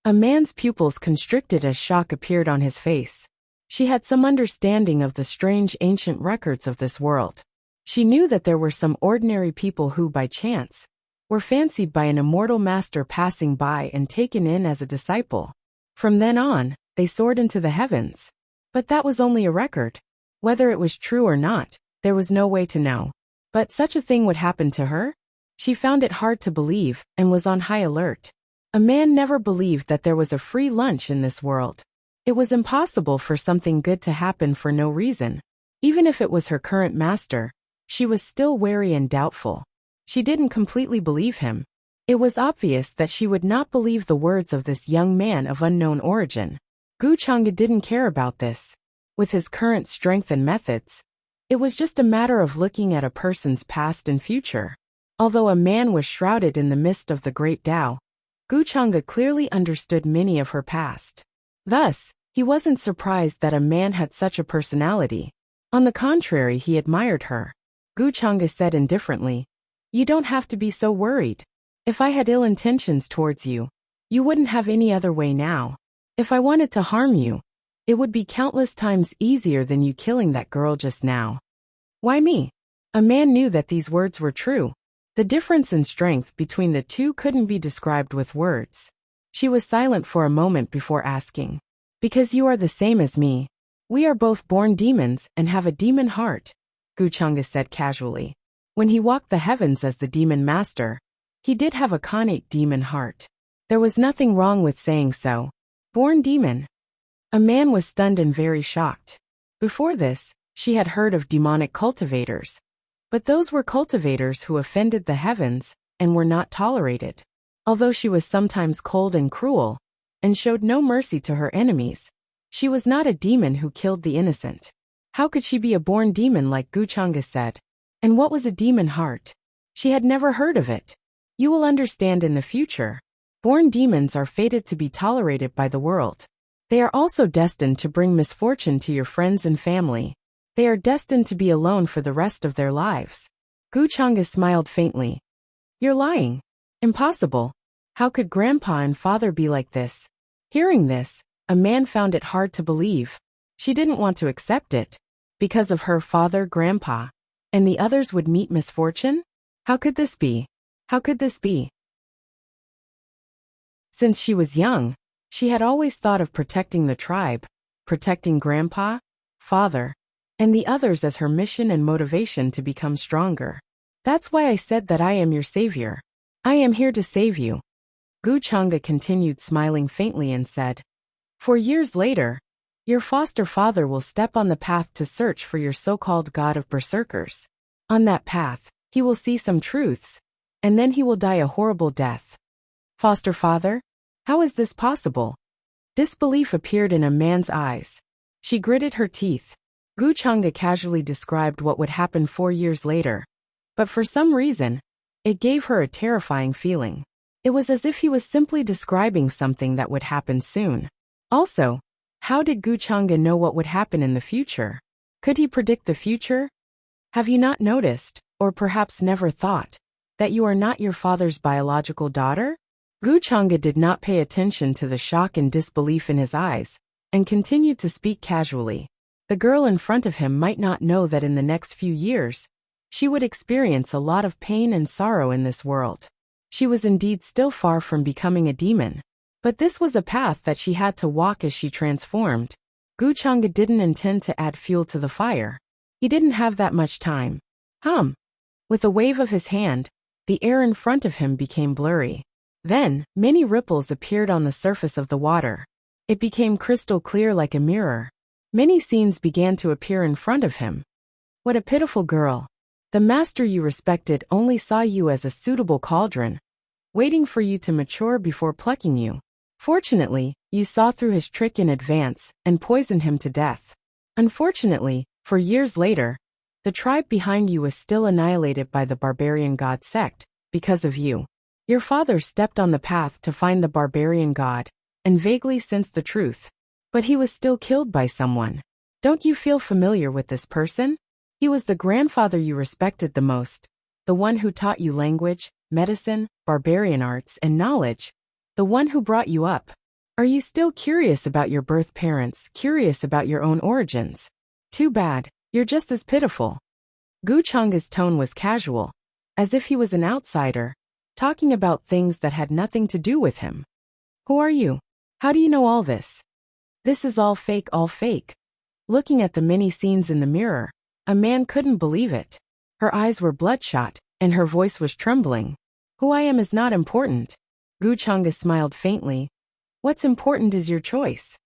A man's pupils constricted as shock appeared on his face. She had some understanding of the strange ancient records of this world. She knew that there were some ordinary people who, by chance, were fancied by an immortal master passing by and taken in as a disciple. From then on, they soared into the heavens. But that was only a record. Whether it was true or not, there was no way to know. But such a thing would happen to her? She found it hard to believe, and was on high alert. A man never believed that there was a free lunch in this world. It was impossible for something good to happen for no reason. Even if it was her current master, she was still wary and doubtful. She didn't completely believe him. It was obvious that she would not believe the words of this young man of unknown origin. Gu Chang'e didn't care about this. With his current strength and methods, it was just a matter of looking at a person's past and future. Although a man was shrouded in the mist of the great Tao, Gu Chang'e clearly understood many of her past. Thus, he wasn't surprised that a man had such a personality. On the contrary, he admired her. Gu Chang'e said indifferently, "You don't have to be so worried. If I had ill intentions towards you, you wouldn't have any other way now. If I wanted to harm you, it would be countless times easier than you killing that girl just now." Why me? A man knew that these words were true. The difference in strength between the two couldn't be described with words. She was silent for a moment before asking, "Because you are the same as me. We are both born demons and have a demon heart," Gu Chang'e said casually. When he walked the heavens as the demon master, he did have a connate demon heart. There was nothing wrong with saying so. Born demon. A man was stunned and very shocked. Before this, she had heard of demonic cultivators. But those were cultivators who offended the heavens and were not tolerated. Although she was sometimes cold and cruel, and showed no mercy to her enemies, she was not a demon who killed the innocent. How could she be a born demon like Gu Chang'e said? And what was a demon heart? She had never heard of it. You will understand in the future. Born demons are fated to be tolerated by the world. They are also destined to bring misfortune to your friends and family. They are destined to be alone for the rest of their lives. Gu Chang'e smiled faintly. You're lying. Impossible. How could grandpa and father be like this? Hearing this, a man found it hard to believe. She didn't want to accept it. Because of her father, grandpa, and the others would meet misfortune? How could this be? How could this be? Since she was young, she had always thought of protecting the tribe, protecting grandpa, father, and the others as her mission and motivation to become stronger. That's why I said that I am your savior. I am here to save you. Gu Chang'e continued smiling faintly and said, "For years later, your foster father will step on the path to search for your so-called god of berserkers. On that path, he will see some truths, and then he will die a horrible death." Foster father? How is this possible? Disbelief appeared in a man's eyes. She gritted her teeth. Gu Chang'e casually described what would happen 4 years later. But for some reason, it gave her a terrifying feeling. It was as if he was simply describing something that would happen soon. Also, how did Gu Chang'e know what would happen in the future? Could he predict the future? Have you not noticed, or perhaps never thought, that you are not your father's biological daughter? Gu Chang'e did not pay attention to the shock and disbelief in his eyes, and continued to speak casually. The girl in front of him might not know that in the next few years, she would experience a lot of pain and sorrow in this world. She was indeed still far from becoming a demon. But this was a path that she had to walk as she transformed. Gu Chang'e didn't intend to add fuel to the fire. He didn't have that much time. With a wave of his hand, the air in front of him became blurry. Then, many ripples appeared on the surface of the water. It became crystal clear like a mirror. Many scenes began to appear in front of him. What a pitiful girl. The master you respected only saw you as a suitable cauldron, waiting for you to mature before plucking you. Fortunately, you saw through his trick in advance and poisoned him to death. Unfortunately, for years later, the tribe behind you was still annihilated by the barbarian god sect, because of you. Your father stepped on the path to find the barbarian god, and vaguely sensed the truth. But he was still killed by someone. Don't you feel familiar with this person? He was the grandfather you respected the most, the one who taught you language, medicine, barbarian arts, and knowledge, the one who brought you up. Are you still curious about your birth parents, curious about your own origins? Too bad, you're just as pitiful. Gu Chang'e's tone was casual, as if he was an outsider, talking about things that had nothing to do with him. Who are you? How do you know all this? This is all fake, all fake. Looking at the many scenes in the mirror, a man couldn't believe it. Her eyes were bloodshot, and her voice was trembling. Who I am is not important. Gu Chang'e smiled faintly. What's important is your choice.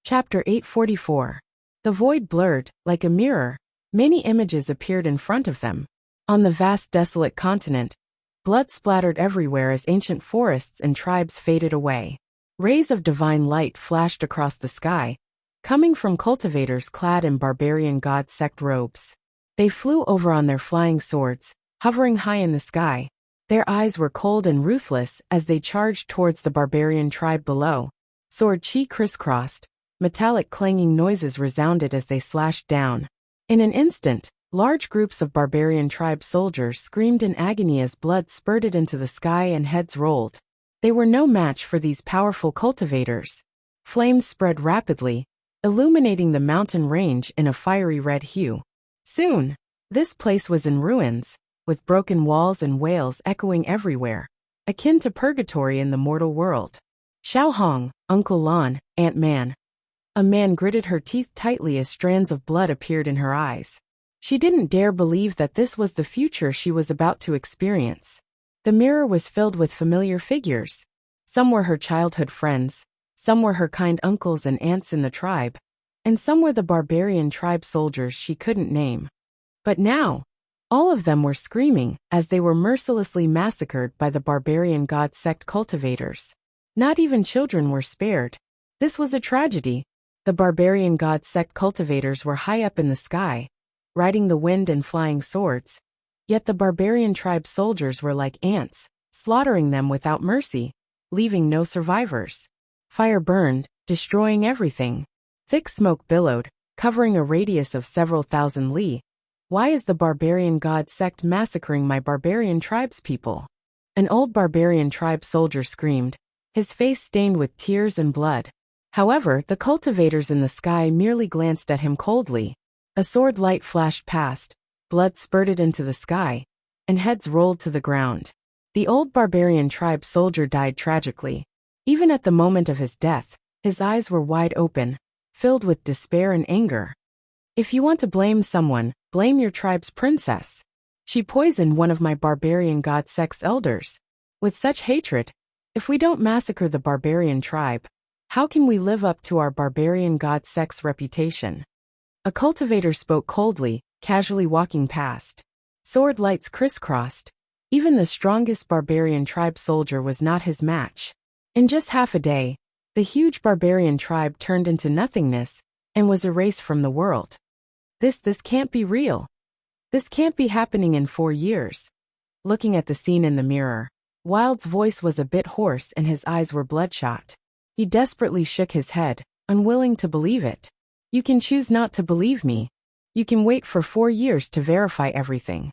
Chapter 844. The void blurred, like a mirror. Many images appeared in front of them. On the vast desolate continent, blood splattered everywhere as ancient forests and tribes faded away. Rays of divine light flashed across the sky, coming from cultivators clad in barbarian god sect robes. They flew over on their flying swords, hovering high in the sky. Their eyes were cold and ruthless as they charged towards the barbarian tribe below. Sword chi crisscrossed. Metallic clanging noises resounded as they slashed down. In an instant, large groups of barbarian tribe soldiers screamed in agony as blood spurted into the sky and heads rolled. They were no match for these powerful cultivators. Flames spread rapidly, illuminating the mountain range in a fiery red hue. Soon, this place was in ruins, with broken walls and wails echoing everywhere, akin to purgatory in the mortal world. Xiao Hong, Uncle Lan, Aunt Man. A man gritted her teeth tightly as strands of blood appeared in her eyes. She didn't dare believe that this was the future she was about to experience. The mirror was filled with familiar figures. Some were her childhood friends, some were her kind uncles and aunts in the tribe, and some were the barbarian tribe soldiers she couldn't name. But now, all of them were screaming as they were mercilessly massacred by the barbarian god sect cultivators. Not even children were spared. This was a tragedy. The barbarian god sect cultivators were high up in the sky, riding the wind and flying swords. Yet the barbarian tribe soldiers were like ants, slaughtering them without mercy, leaving no survivors. Fire burned, destroying everything. Thick smoke billowed, covering a radius of several thousand li. Why is the barbarian god sect massacring my barbarian tribespeople? An old barbarian tribe soldier screamed, his face stained with tears and blood. However, the cultivators in the sky merely glanced at him coldly. A sword light flashed past, blood spurted into the sky, and heads rolled to the ground. The old barbarian tribe soldier died tragically. Even at the moment of his death, his eyes were wide open, filled with despair and anger. If you want to blame someone, blame your tribe's princess. She poisoned one of my barbarian god sect's elders. With such hatred, if we don't massacre the barbarian tribe, how can we live up to our barbarian god sect's reputation? A cultivator spoke coldly, casually walking past. Sword lights crisscrossed. Even the strongest barbarian tribe soldier was not his match. In just half a day, the huge barbarian tribe turned into nothingness and was erased from the world. This can't be real. This can't be happening in 4 years. Looking at the scene in the mirror, Wild's voice was a bit hoarse and his eyes were bloodshot. He desperately shook his head, unwilling to believe it. You can choose not to believe me. You can wait for 4 years to verify everything.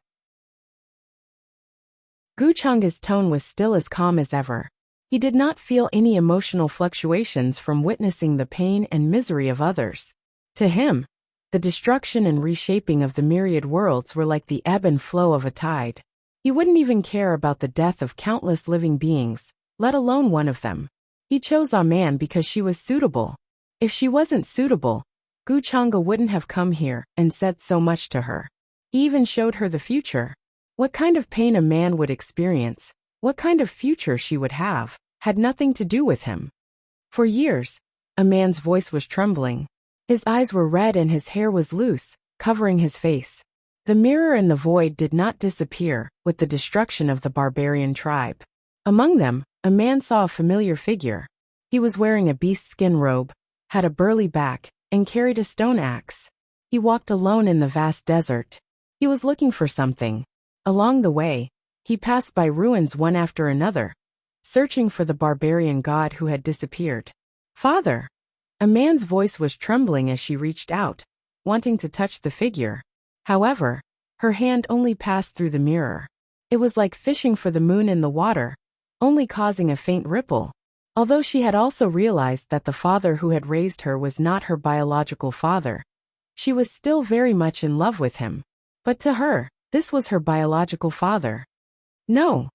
Gu Chang'e's tone was still as calm as ever. He did not feel any emotional fluctuations from witnessing the pain and misery of others. To him, the destruction and reshaping of the myriad worlds were like the ebb and flow of a tide. He wouldn't even care about the death of countless living beings, let alone one of them. He chose A Man because she was suitable. If she wasn't suitable, Gu Chang'e wouldn't have come here and said so much to her. He even showed her the future. What kind of pain a man would experience, what kind of future she would have, had nothing to do with him. For years, A Man's voice was trembling. His eyes were red and his hair was loose, covering his face. The mirror and the void did not disappear with the destruction of the barbarian tribe. Among them, A Man saw a familiar figure. He was wearing a beast skin robe, had a burly back, and carried a stone axe. He walked alone in the vast desert. He was looking for something. Along the way, he passed by ruins one after another, searching for the barbarian god who had disappeared. Father! A Man's voice was trembling as she reached out, wanting to touch the figure. However, her hand only passed through the mirror. It was like fishing for the moon in the water, only causing a faint ripple. Although she had also realized that the father who had raised her was not her biological father, she was still very much in love with him. But to her, this was her biological father. No.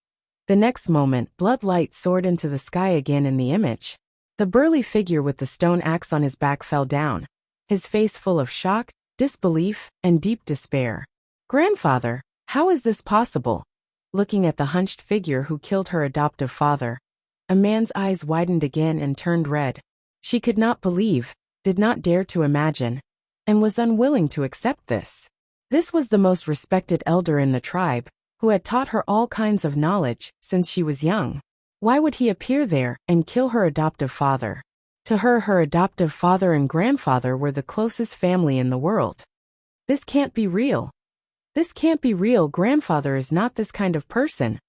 The next moment, blood light soared into the sky again in the image. The burly figure with the stone axe on his back fell down, his face full of shock, disbelief, and deep despair. "Grandfather, how is this possible?" Looking at the hunched figure who killed her adoptive father, a man's eyes widened again and turned red. She could not believe, did not dare to imagine, and was unwilling to accept this. This was the most respected elder in the tribe, who had taught her all kinds of knowledge since she was young. Why would he appear there and kill her adoptive father? To her, her adoptive father and grandfather were the closest family in the world. This can't be real. This can't be real. Grandfather is not this kind of person.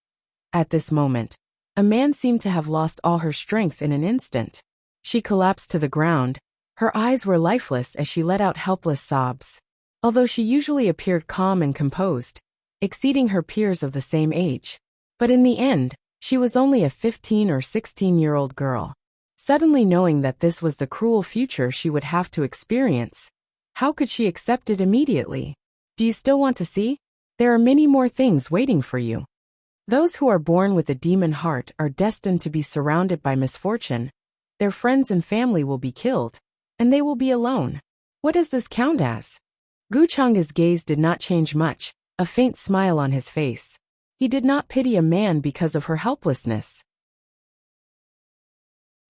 At this moment, a man seemed to have lost all her strength in an instant. She collapsed to the ground. Her eyes were lifeless as she let out helpless sobs. Although she usually appeared calm and composed, exceeding her peers of the same age. But in the end, she was only a 15 or 16-year-old girl. Suddenly knowing that this was the cruel future she would have to experience, how could she accept it immediately? Do you still want to see? There are many more things waiting for you. Those who are born with a demon heart are destined to be surrounded by misfortune. Their friends and family will be killed, and they will be alone. What does this count as? Guchanga's gaze did not change much, a faint smile on his face. He did not pity a man because of her helplessness.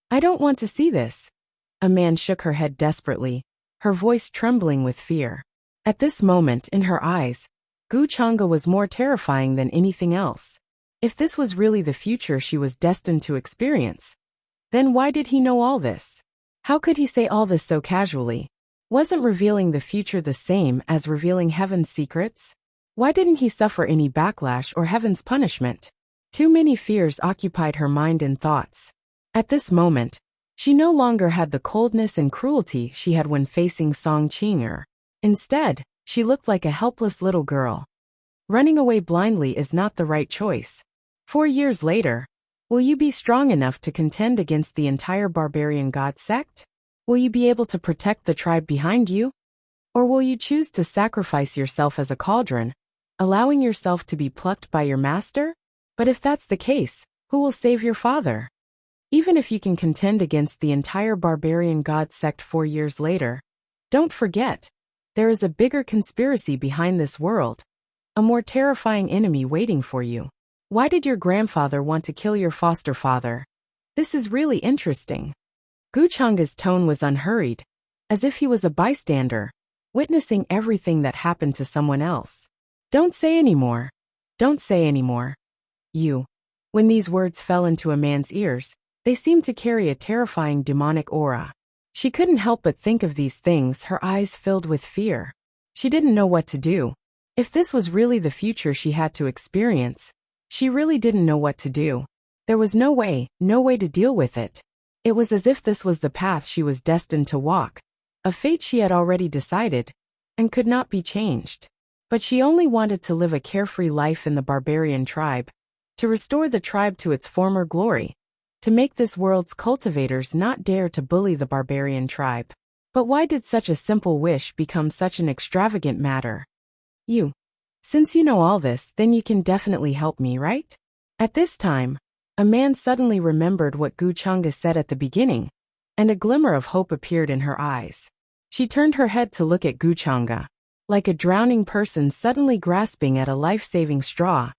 "I don't want to see this." A man shook her head desperately, her voice trembling with fear. At this moment, in her eyes, Guchanga was more terrifying than anything else. If this was really the future she was destined to experience, then why did he know all this? How could he say all this so casually? Wasn't revealing the future the same as revealing heaven's secrets? Why didn't he suffer any backlash or heaven's punishment? Too many fears occupied her mind and thoughts. At this moment, she no longer had the coldness and cruelty she had when facing Song Qing'er. Instead, she looked like a helpless little girl. Running away blindly is not the right choice. 4 years later, will you be strong enough to contend against the entire barbarian god sect? Will you be able to protect the tribe behind you? Or will you choose to sacrifice yourself as a cauldron, allowing yourself to be plucked by your master? But if that's the case, who will save your father? Even if you can contend against the entire barbarian god sect 4 years later, don't forget, there is a bigger conspiracy behind this world, a more terrifying enemy waiting for you. Why did your grandfather want to kill your foster father? This is really interesting. Guchanga's tone was unhurried, as if he was a bystander, witnessing everything that happened to someone else. Don't say any more. Don't say any more. You. When these words fell into a man's ears, they seemed to carry a terrifying demonic aura. She couldn't help but think of these things, her eyes filled with fear. She didn't know what to do. If this was really the future she had to experience, she really didn't know what to do. There was no way to deal with it. It was as if this was the path she was destined to walk, a fate she had already decided, and could not be changed. But she only wanted to live a carefree life in the barbarian tribe, to restore the tribe to its former glory, to make this world's cultivators not dare to bully the barbarian tribe. But why did such a simple wish become such an extravagant matter? You. Since you know all this, then you can definitely help me, right? At this time, a man suddenly remembered what Guchanga said at the beginning, and a glimmer of hope appeared in her eyes. She turned her head to look at Guchanga, like a drowning person suddenly grasping at a life-saving straw.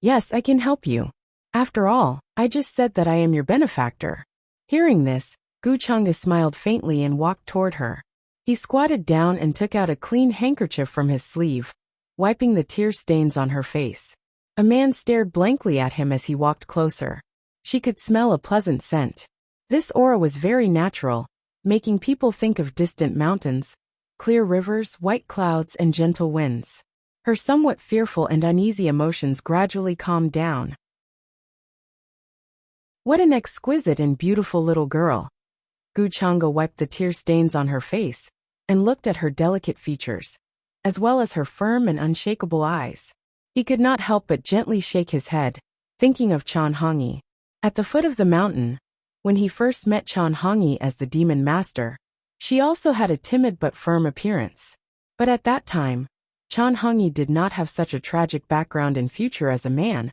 Yes, I can help you. After all, I just said that I am your benefactor. Hearing this, Guchanga smiled faintly and walked toward her. He squatted down and took out a clean handkerchief from his sleeve, wiping the tear stains on her face. A man stared blankly at him as he walked closer. She could smell a pleasant scent. This aura was very natural, making people think of distant mountains, clear rivers, white clouds, and gentle winds. Her somewhat fearful and uneasy emotions gradually calmed down. What an exquisite and beautiful little girl. Guchanga wiped the tear stains on her face and looked at her delicate features, as well as her firm and unshakable eyes. He could not help but gently shake his head, thinking of Chan Hongyi. At the foot of the mountain, when he first met Chan Hongyi as the demon master, she also had a timid but firm appearance. But at that time, Chan Hongyi did not have such a tragic background and future as a man.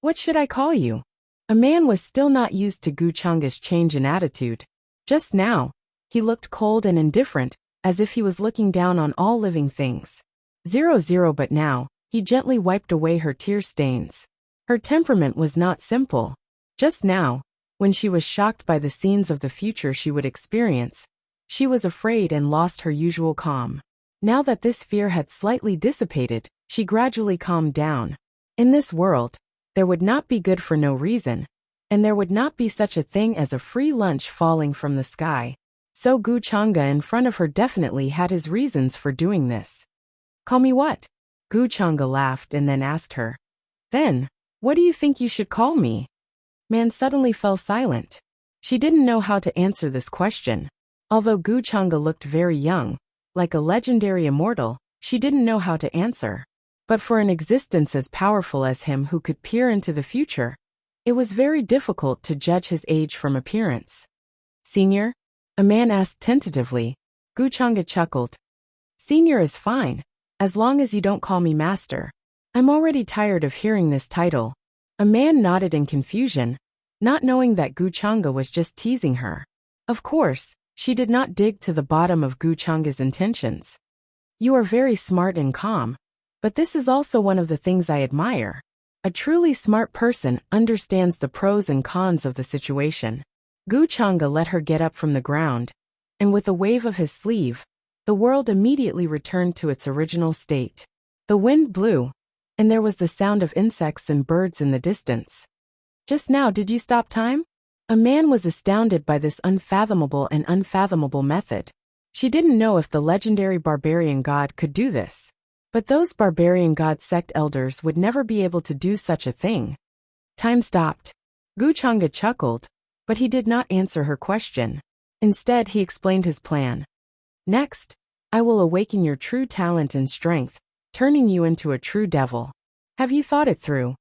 What should I call you? A man was still not used to Guchanga's change in attitude. Just now, he looked cold and indifferent, as if he was looking down on all living things. 00 But now, he gently wiped away her tear stains. Her temperament was not simple. Just now, when she was shocked by the scenes of the future she would experience, she was afraid and lost her usual calm. Now that this fear had slightly dissipated, she gradually calmed down. In this world, there would not be good for no reason, and there would not be such a thing as a free lunch falling from the sky. So Guchanga in front of her definitely had his reasons for doing this. Call me what? Guchanga laughed and then asked her. Then, what do you think you should call me? Man suddenly fell silent. She didn't know how to answer this question. Although Guchanga looked very young, like a legendary immortal, she didn't know how to answer. But for an existence as powerful as him who could peer into the future, it was very difficult to judge his age from appearance. Senior? A man asked tentatively. Guchanga chuckled. Senior is fine, as long as you don't call me master. I'm already tired of hearing this title. A man nodded in confusion, not knowing that Guchanga was just teasing her. Of course, she did not dig to the bottom of Guchanga's intentions. You are very smart and calm, but this is also one of the things I admire. A truly smart person understands the pros and cons of the situation. Guchanga let her get up from the ground, and with a wave of his sleeve, the world immediately returned to its original state. The wind blew, and there was the sound of insects and birds in the distance. Just now, did you stop time? A man was astounded by this unfathomable method. She didn't know if the legendary barbarian god could do this. But those barbarian god sect elders would never be able to do such a thing. Time stopped. Guchanga chuckled, but he did not answer her question. Instead, he explained his plan. Next, I will awaken your true talent and strength, turning you into a true devil. Have you thought it through?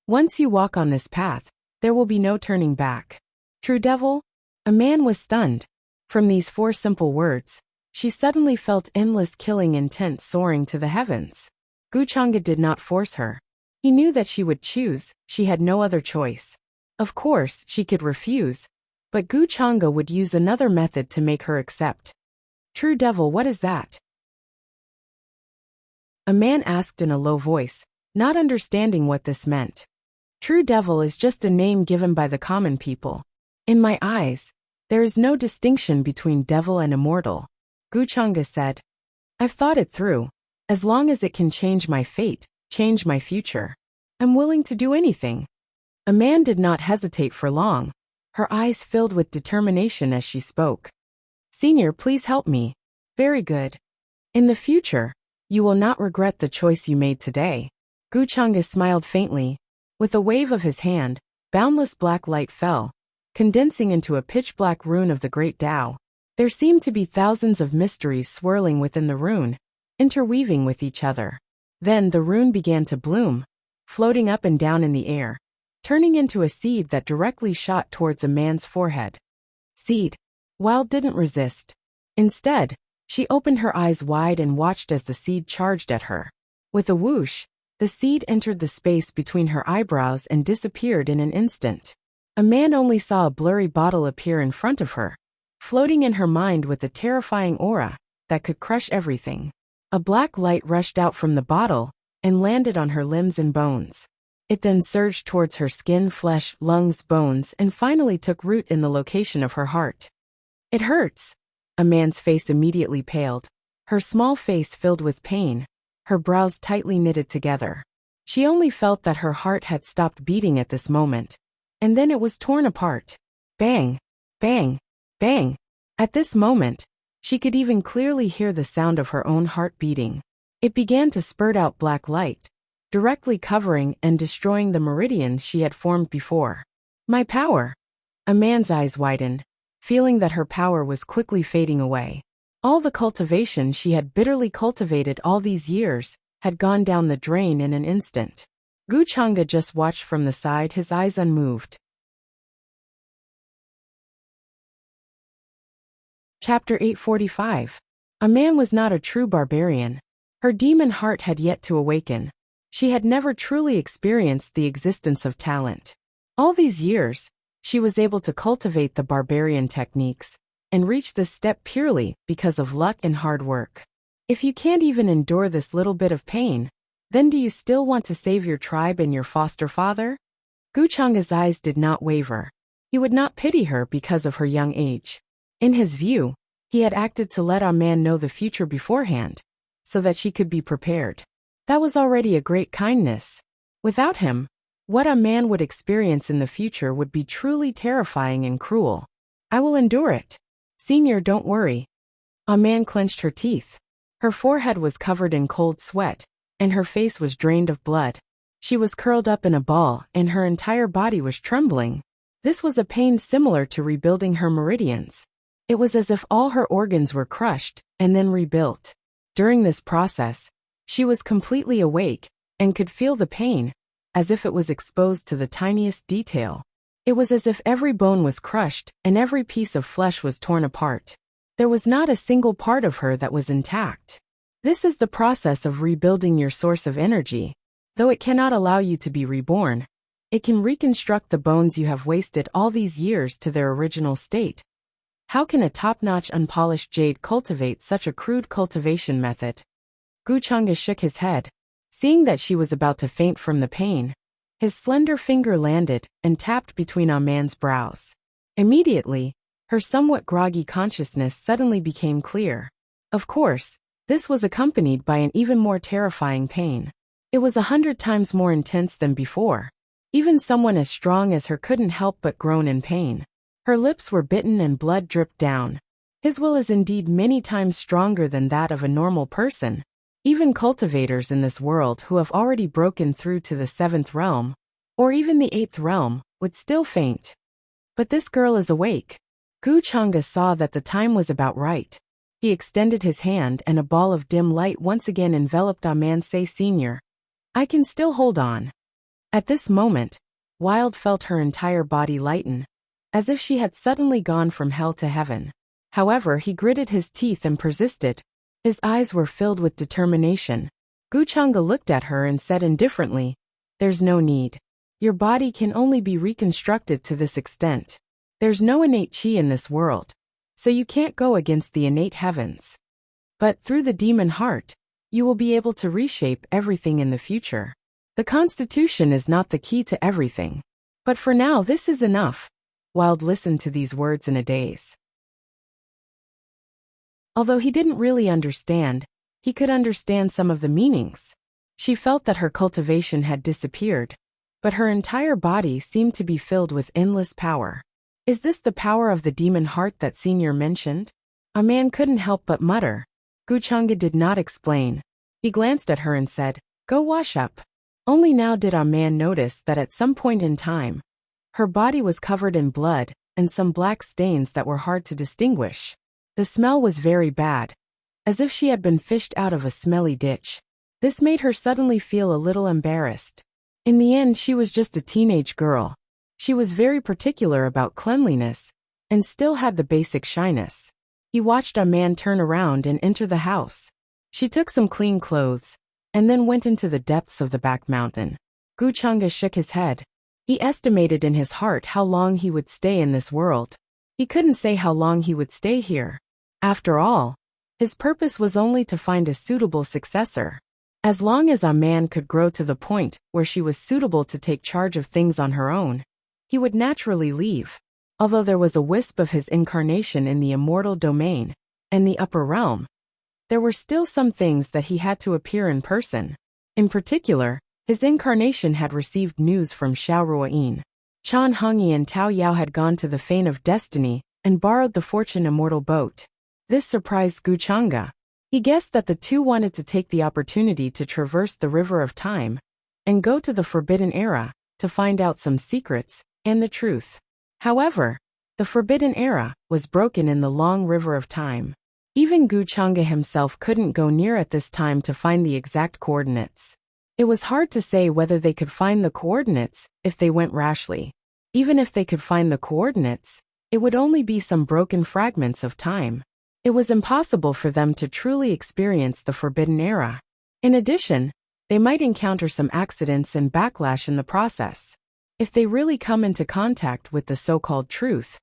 Once you walk on this path, there will be no turning back. True devil? A man was stunned. From these 4 simple words, she suddenly felt endless killing intent soaring to the heavens. Guchanga did not force her. He knew that she would choose, she had no other choice. Of course, she could refuse, but Guchanga would use another method to make her accept. True devil, what is that? A man asked in a low voice, not understanding what this meant. True devil is just a name given by the common people. In my eyes, there is no distinction between devil and immortal. Guchanga said. I've thought it through. As long as it can change my fate, change my future, I'm willing to do anything. A man did not hesitate for long. Her eyes filled with determination as she spoke. Senior, please help me. Very good. In the future, you will not regret the choice you made today. Guchanga smiled faintly. With a wave of his hand, boundless black light fell, condensing into a pitch-black rune of the great Tao. There seemed to be thousands of mysteries swirling within the rune, interweaving with each other. Then the rune began to bloom, floating up and down in the air, turning into a seed that directly shot towards a man's forehead. Seed. Wild didn't resist. Instead, she opened her eyes wide and watched as the seed charged at her. With a whoosh, the seed entered the space between her eyebrows and disappeared in an instant. A man only saw a blurry bottle appear in front of her, floating in her mind with a terrifying aura that could crush everything. A black light rushed out from the bottle and landed on her limbs and bones. It then surged towards her skin, flesh, lungs, bones, and finally took root in the location of her heart. It hurts. A man's face immediately paled, her small face filled with pain, her brows tightly knitted together. She only felt that her heart had stopped beating at this moment, and then it was torn apart. Bang! Bang! Bang! At this moment, she could even clearly hear the sound of her own heart beating. It began to spurt out black light, directly covering and destroying the meridians she had formed before. My power! A man's eyes widened, feeling that her power was quickly fading away. All the cultivation she had bitterly cultivated all these years had gone down the drain in an instant. Guchanga just watched from the side, his eyes unmoved. Chapter 845. A man was not a true barbarian. Her demon heart had yet to awaken. She had never truly experienced the existence of talent. All these years, she was able to cultivate the barbarian techniques and reach this step purely because of luck and hard work. If you can't even endure this little bit of pain, then do you still want to save your tribe and your foster father? Guchanga's eyes did not waver. He would not pity her because of her young age. In his view, he had acted to let a man know the future beforehand, so that she could be prepared. That was already a great kindness. Without him, what a man would experience in the future would be truly terrifying and cruel. I will endure it. Senior, don't worry. A man clenched her teeth. Her forehead was covered in cold sweat, and her face was drained of blood. She was curled up in a ball, and her entire body was trembling. This was a pain similar to rebuilding her meridians. It was as if all her organs were crushed and then rebuilt. During this process, she was completely awake and could feel the pain, as if it was exposed to the tiniest detail. It was as if every bone was crushed and every piece of flesh was torn apart. There was not a single part of her that was intact. This is the process of rebuilding your source of energy. Though it cannot allow you to be reborn, it can reconstruct the bones you have wasted all these years to their original state. How can a top-notch unpolished jade cultivate such a crude cultivation method? Guchanga shook his head. Seeing that she was about to faint from the pain, his slender finger landed and tapped between a man's brows. Immediately, her somewhat groggy consciousness suddenly became clear. Of course, this was accompanied by an even more terrifying pain. It was 100 times more intense than before. Even someone as strong as her couldn't help but groan in pain. Her lips were bitten and blood dripped down. His will is indeed many times stronger than that of a normal person. Even cultivators in this world who have already broken through to the 7th realm, or even the 8th realm, would still faint. But this girl is awake. Guchanga saw that the time was about right. He extended his hand and a ball of dim light once again enveloped Amansei Sr. I can still hold on. At this moment, Wild felt her entire body lighten, as if she had suddenly gone from hell to heaven. However, he gritted his teeth and persisted. His eyes were filled with determination. Guchanga looked at her and said indifferently, "There's no need. Your body can only be reconstructed to this extent. There's no innate chi in this world, so you can't go against the innate heavens. But through the demon heart, you will be able to reshape everything in the future. The Constitution is not the key to everything. But for now this is enough." Wild listened to these words in a daze. Although he didn't really understand, he could understand some of the meanings. She felt that her cultivation had disappeared, but her entire body seemed to be filled with endless power. Is this the power of the demon heart that Senior mentioned? A man couldn't help but mutter. Guchanga did not explain. He glanced at her and said, "Go wash up." Only now did a man notice that at some point in time, her body was covered in blood and some black stains that were hard to distinguish. The smell was very bad, as if she had been fished out of a smelly ditch. This made her suddenly feel a little embarrassed. In the end, she was just a teenage girl. She was very particular about cleanliness, and still had the basic shyness. He watched a man turn around and enter the house. She took some clean clothes, and then went into the depths of the back mountain. Guchanga shook his head. He estimated in his heart how long he would stay in this world. He couldn't say how long he would stay here. After all, his purpose was only to find a suitable successor. As long as a man could grow to the point where she was suitable to take charge of things on her own, he would naturally leave. Although there was a wisp of his incarnation in the immortal domain and the upper realm, there were still some things that he had to appear in person. In particular, his incarnation had received news from Xiaoruoyin. Chan Hongyi and Tao Yao had gone to the Fane of Destiny and borrowed the Fortune Immortal boat. This surprised Guchanga. He guessed that the two wanted to take the opportunity to traverse the River of Time and go to the Forbidden Era to find out some secrets and the truth. However, the Forbidden Era was broken in the long River of Time. Even Guchanga himself couldn't go near at this time to find the exact coordinates. It was hard to say whether they could find the coordinates if they went rashly. Even if they could find the coordinates, it would only be some broken fragments of time. It was impossible for them to truly experience the Forbidden Era. In addition, They might encounter some accidents and backlash in the process. If they really come into contact with the so-called truth.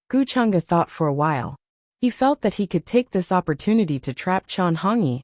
Gu Chang'e thought for a while. He felt that he could take this opportunity to trap Qian Hongyi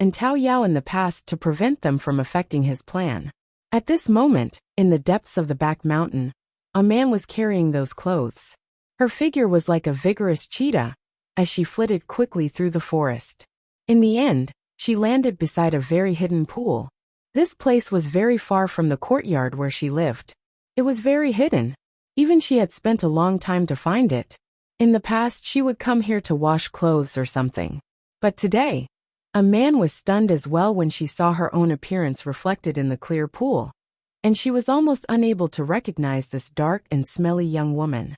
and Tao Yao in the past to prevent them from affecting his plan. At this moment, in the depths of the back mountain, a man was carrying those clothes. Her figure was like a vigorous cheetah, as she flitted quickly through the forest. In the end, she landed beside a very hidden pool. This place was very far from the courtyard where she lived. It was very hidden. Even she had spent a long time to find it. In the past, she would come here to wash clothes or something. But today, a man was stunned as well when she saw her own appearance reflected in the clear pool. And she was almost unable to recognize this dark and smelly young woman.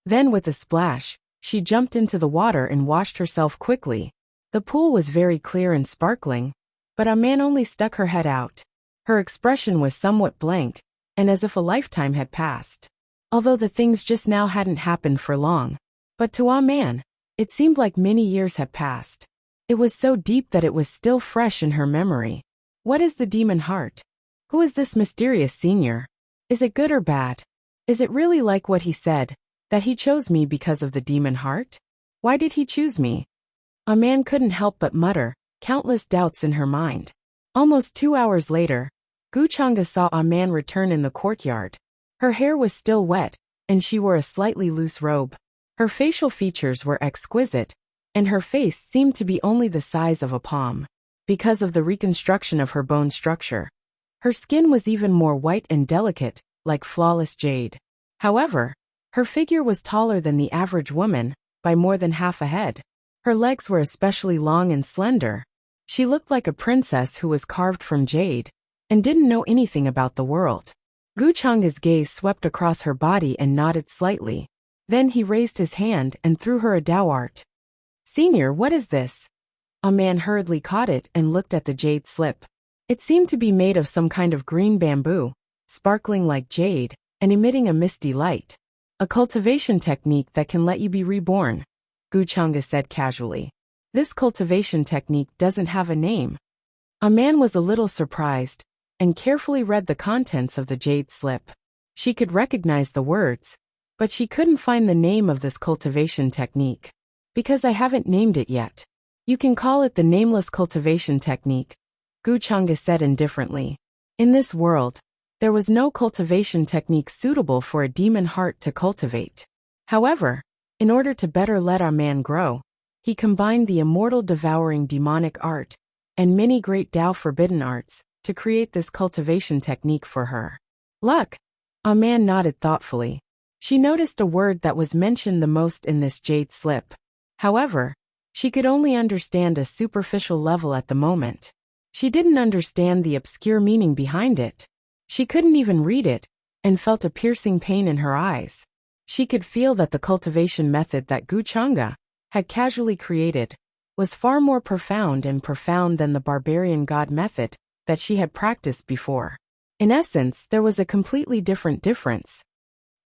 Then with a splash, she jumped into the water and washed herself quickly. The pool was very clear and sparkling, but a man only stuck her head out. Her expression was somewhat blank, and as if a lifetime had passed. Although the things just now hadn't happened for long. But to a man, it seemed like many years had passed. It was so deep that it was still fresh in her memory. What is the demon heart? Who is this mysterious senior? Is it good or bad? Is it really like what he said, that he chose me because of the demon heart? Why did he choose me? A man couldn't help but mutter, countless doubts in her mind. Almost 2 hours later, Gu Chang'e saw a man return in the courtyard. Her hair was still wet, and she wore a slightly loose robe. Her facial features were exquisite, and her face seemed to be only the size of a palm. Because of the reconstruction of her bone structure. Her skin was even more white and delicate, like flawless jade. However, her figure was taller than the average woman, by more than half a head. Her legs were especially long and slender. She looked like a princess who was carved from jade, and didn't know anything about the world. Gu Chang'e's gaze swept across her body and nodded slightly. Then he raised his hand and threw her a Dao art. Senior, what is this? A man hurriedly caught it and looked at the jade slip. It seemed to be made of some kind of green bamboo, sparkling like jade, and emitting a misty light. A cultivation technique that can let you be reborn, Gu Chang'e said casually. This cultivation technique doesn't have a name. A man was a little surprised, and carefully read the contents of the jade slip. She could recognize the words, but she couldn't find the name of this cultivation technique. Because I haven't named it yet. You can call it the nameless cultivation technique, Gu Chang'e said indifferently. In this world, there was no cultivation technique suitable for a demon heart to cultivate. However, in order to better let our man grow, he combined the immortal devouring demonic art and many great Tao forbidden arts to create this cultivation technique for her. Luck. A man nodded thoughtfully. She noticed a word that was mentioned the most in this jade slip. However, she could only understand a superficial level at the moment. She didn't understand the obscure meaning behind it. She couldn't even read it, and felt a piercing pain in her eyes. She could feel that the cultivation method that Gu Chang'e had casually created was far more profound than the barbarian god method that she had practiced before. In essence, there was a completely different difference.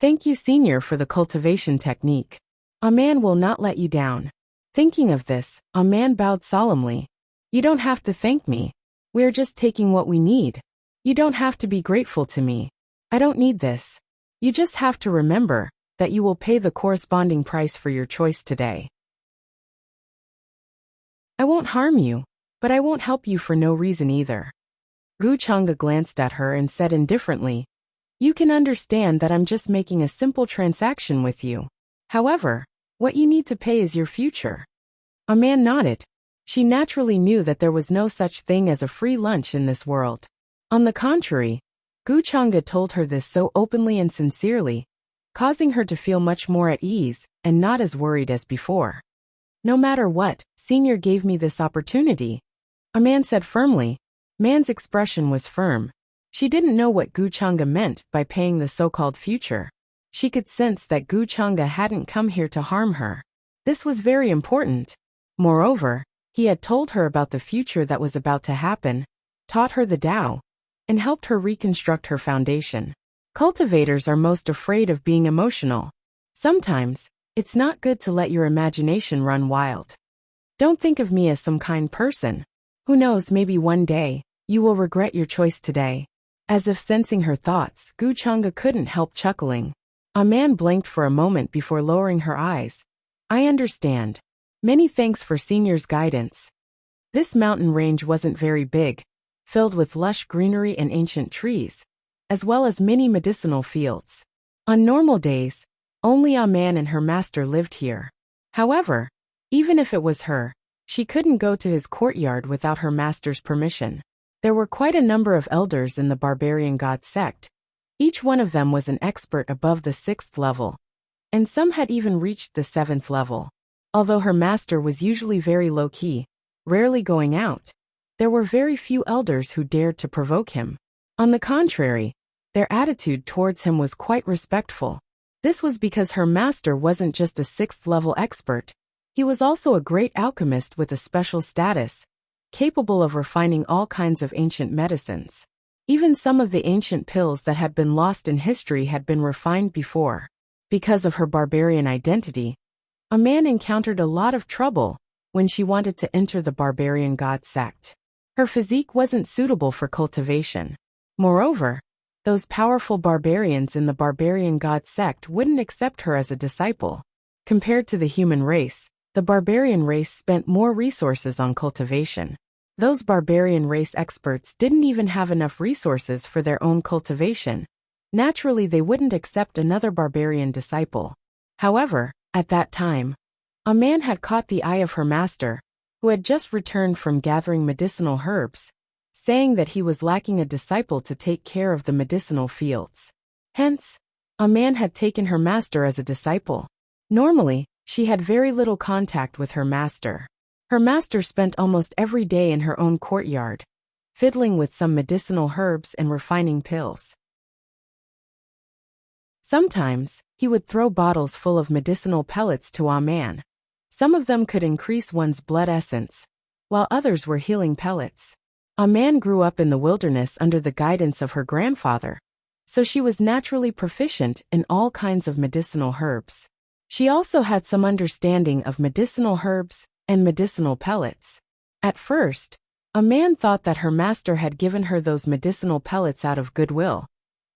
Thank you, Senior, for the cultivation technique. A man will not let you down. Thinking of this, a man bowed solemnly. You don't have to thank me. We're just taking what we need. You don't have to be grateful to me. I don't need this. You just have to remember that you will pay the corresponding price for your choice today. I won't harm you, but I won't help you for no reason either. Gu Chang'e glanced at her and said indifferently, You can understand that I'm just making a simple transaction with you. However, what you need to pay is your future. A man nodded. She naturally knew that there was no such thing as a free lunch in this world. On the contrary, Gu Chang'e told her this so openly and sincerely, causing her to feel much more at ease and not as worried as before. No matter what, Senior gave me this opportunity. A man said firmly. Man's expression was firm. She didn't know what Gu Chang'e meant by paying the so-called future. She could sense that Gu Chang'e hadn't come here to harm her. This was very important. Moreover, he had told her about the future that was about to happen, taught her the Tao, and helped her reconstruct her foundation. Cultivators are most afraid of being emotional. Sometimes, it's not good to let your imagination run wild. Don't think of me as some kind person. Who knows, maybe one day, you will regret your choice today. As if sensing her thoughts, Gu Chang'e couldn't help chuckling. A man blinked for a moment before lowering her eyes. I understand. Many thanks for Senior's guidance. This mountain range wasn't very big, filled with lush greenery and ancient trees, as well as many medicinal fields. On normal days, only a man and her master lived here. However, even if it was her, she couldn't go to his courtyard without her master's permission. There were quite a number of elders in the barbarian god sect. Each one of them was an expert above the 6th level, and some had even reached the 7th level. Although her master was usually very low-key, rarely going out, there were very few elders who dared to provoke him. On the contrary, their attitude towards him was quite respectful. This was because her master wasn't just a 6th level expert, he was also a great alchemist with a special status, capable of refining all kinds of ancient medicines. Even some of the ancient pills that had been lost in history had been refined before. Because of her barbarian identity, a man encountered a lot of trouble when she wanted to enter the barbarian god sect. Her physique wasn't suitable for cultivation. Moreover, those powerful barbarians in the barbarian god sect wouldn't accept her as a disciple. Compared to the human race, the barbarian race spent more resources on cultivation. Those barbarian race experts didn't even have enough resources for their own cultivation. Naturally, they wouldn't accept another barbarian disciple. However, at that time, a man had caught the eye of her master, who had just returned from gathering medicinal herbs, saying that he was lacking a disciple to take care of the medicinal fields. Hence, a man had taken her master as a disciple. Normally, she had very little contact with her master. Her master spent almost every day in her own courtyard, fiddling with some medicinal herbs and refining pills. Sometimes, he would throw bottles full of medicinal pellets to a man. Some of them could increase one's blood essence, while others were healing pellets. A man grew up in the wilderness under the guidance of her grandfather, so she was naturally proficient in all kinds of medicinal herbs. She also had some understanding of medicinal herbs and medicinal pellets. At first, a man thought that her master had given her those medicinal pellets out of goodwill,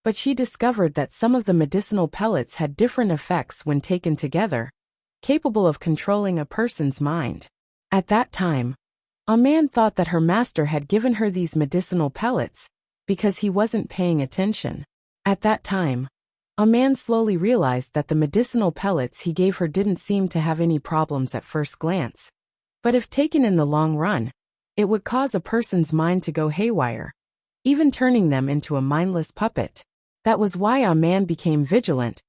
but she discovered that some of the medicinal pellets had different effects when taken together, capable of controlling a person's mind. At that time, a man thought that her master had given her these medicinal pellets because he wasn't paying attention. At that time, a man slowly realized that the medicinal pellets he gave her didn't seem to have any problems at first glance. But if taken in the long run, it would cause a person's mind to go haywire, even turning them into a mindless puppet. That was why a man became vigilant,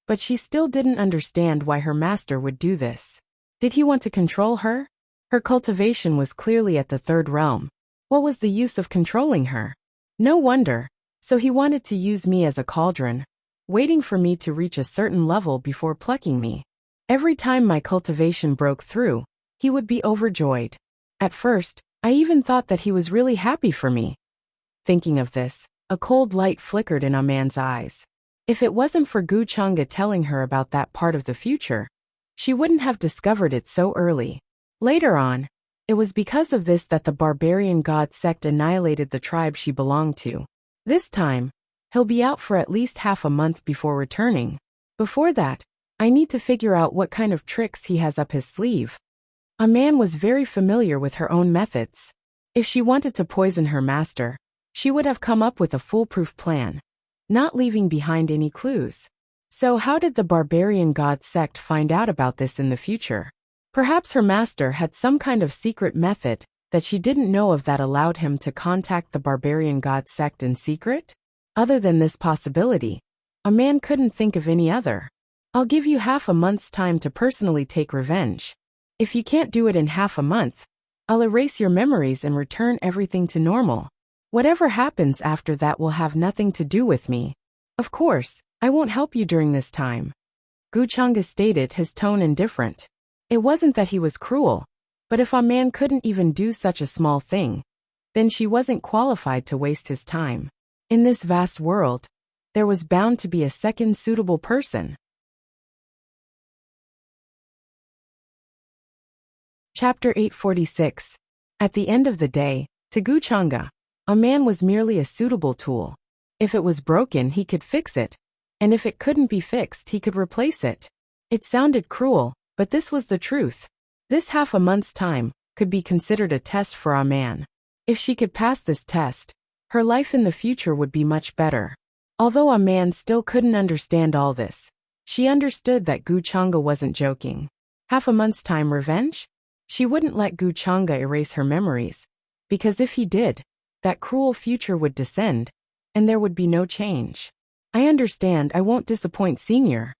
but she still didn't understand why her master would do this. Did he want to control her? Her cultivation was clearly at the 3rd realm. What was the use of controlling her? No wonder. So he wanted to use me as a cauldron, waiting for me to reach a certain level before plucking me. Every time my cultivation broke through, he would be overjoyed. At first, I even thought that he was really happy for me. Thinking of this, a cold light flickered in a man's eyes. If it wasn't for Gu Chang'e telling her about that part of the future, she wouldn't have discovered it so early. Later on, it was because of this that the barbarian god sect annihilated the tribe she belonged to. This time, he'll be out for at least half a month before returning. Before that, I need to figure out what kind of tricks he has up his sleeve. A man was very familiar with her own methods. If she wanted to poison her master, she would have come up with a foolproof plan, not leaving behind any clues. So how did the barbarian god sect find out about this in the future? Perhaps her master had some kind of secret method that she didn't know of that allowed him to contact the barbarian god sect in secret? Other than this possibility, a man couldn't think of any other. I'll give you half a month's time to personally take revenge. If you can't do it in half a month, I'll erase your memories and return everything to normal. Whatever happens after that will have nothing to do with me. Of course, I won't help you during this time. Gu Chang'e stated, his tone indifferent. It wasn't that he was cruel, but if a man couldn't even do such a small thing, then she wasn't qualified to waste his time. In this vast world, there was bound to be a second suitable person. Chapter 846. At the end of the day, to Guchanga, a man was merely a suitable tool. If it was broken, he could fix it, and if it couldn't be fixed, he could replace it. It sounded cruel, but this was the truth. This half a month's time could be considered a test for a man. If she could pass this test, her life in the future would be much better. Although a man still couldn't understand all this, she understood that Guchanga wasn't joking. Half a month's time revenge? She wouldn't let Guchanga erase her memories, because if he did, that cruel future would descend, and there would be no change. I understand, I won't disappoint Senior.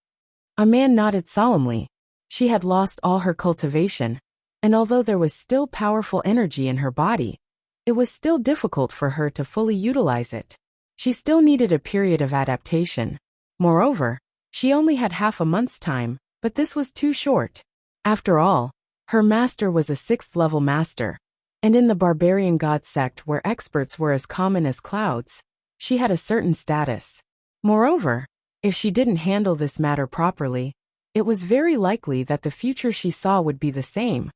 A man nodded solemnly. She had lost all her cultivation, and although there was still powerful energy in her body, it was still difficult for her to fully utilize it. She still needed a period of adaptation. Moreover, she only had half a month's time, but this was too short. After all, her master was a 6th-level master, and in the barbarian god sect where experts were as common as clouds, she had a certain status. Moreover, if she didn't handle this matter properly, it was very likely that the future she saw would be the same,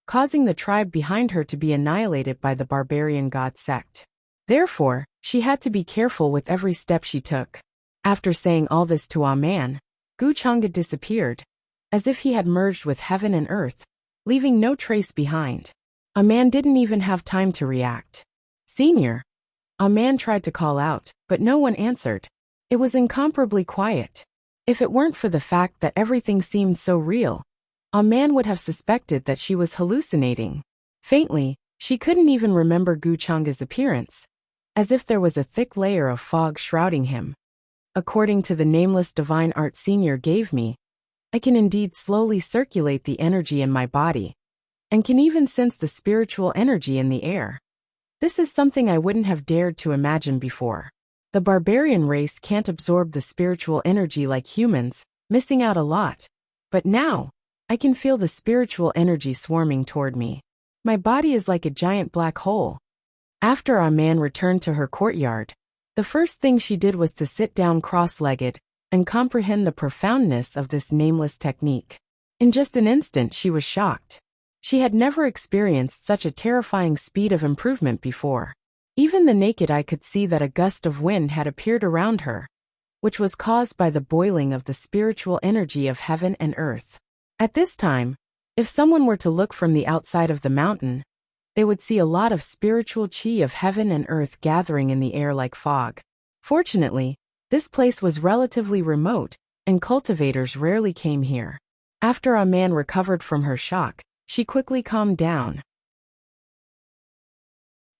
causing the tribe behind her to be annihilated by the barbarian god sect. Therefore, she had to be careful with every step she took. After saying all this to a man, Guchanga disappeared, as if he had merged with heaven and earth, leaving no trace behind. A man didn't even have time to react. Senior. A man tried to call out, but no one answered. It was incomparably quiet. If it weren't for the fact that everything seemed so real, a man would have suspected that she was hallucinating. Faintly, she couldn't even remember Guchanga's appearance, as if there was a thick layer of fog shrouding him. According to the nameless divine art Senior gave me, I can indeed slowly circulate the energy in my body, and can even sense the spiritual energy in the air. This is something I wouldn't have dared to imagine before. The barbarian race can't absorb the spiritual energy like humans, missing out a lot. But now, I can feel the spiritual energy swarming toward me. My body is like a giant black hole. After a man returned to her courtyard, the first thing she did was to sit down cross-legged and comprehend the profoundness of this nameless technique. In just an instant she was shocked. She had never experienced such a terrifying speed of improvement before. Even the naked eye could see that a gust of wind had appeared around her, which was caused by the boiling of the spiritual energy of heaven and earth. At this time, if someone were to look from the outside of the mountain, they would see a lot of spiritual chi of heaven and earth gathering in the air like fog. Fortunately, this place was relatively remote, and cultivators rarely came here. After a man recovered from her shock, she quickly calmed down.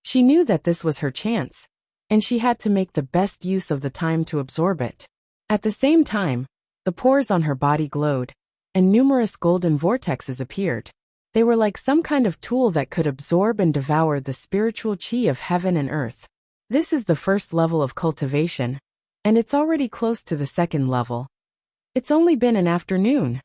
She knew that this was her chance, and she had to make the best use of the time to absorb it. At the same time, the pores on her body glowed, and numerous golden vortexes appeared. They were like some kind of tool that could absorb and devour the spiritual chi of heaven and earth. This is the first level of cultivation, and it's already close to the second level. It's only been an afternoon.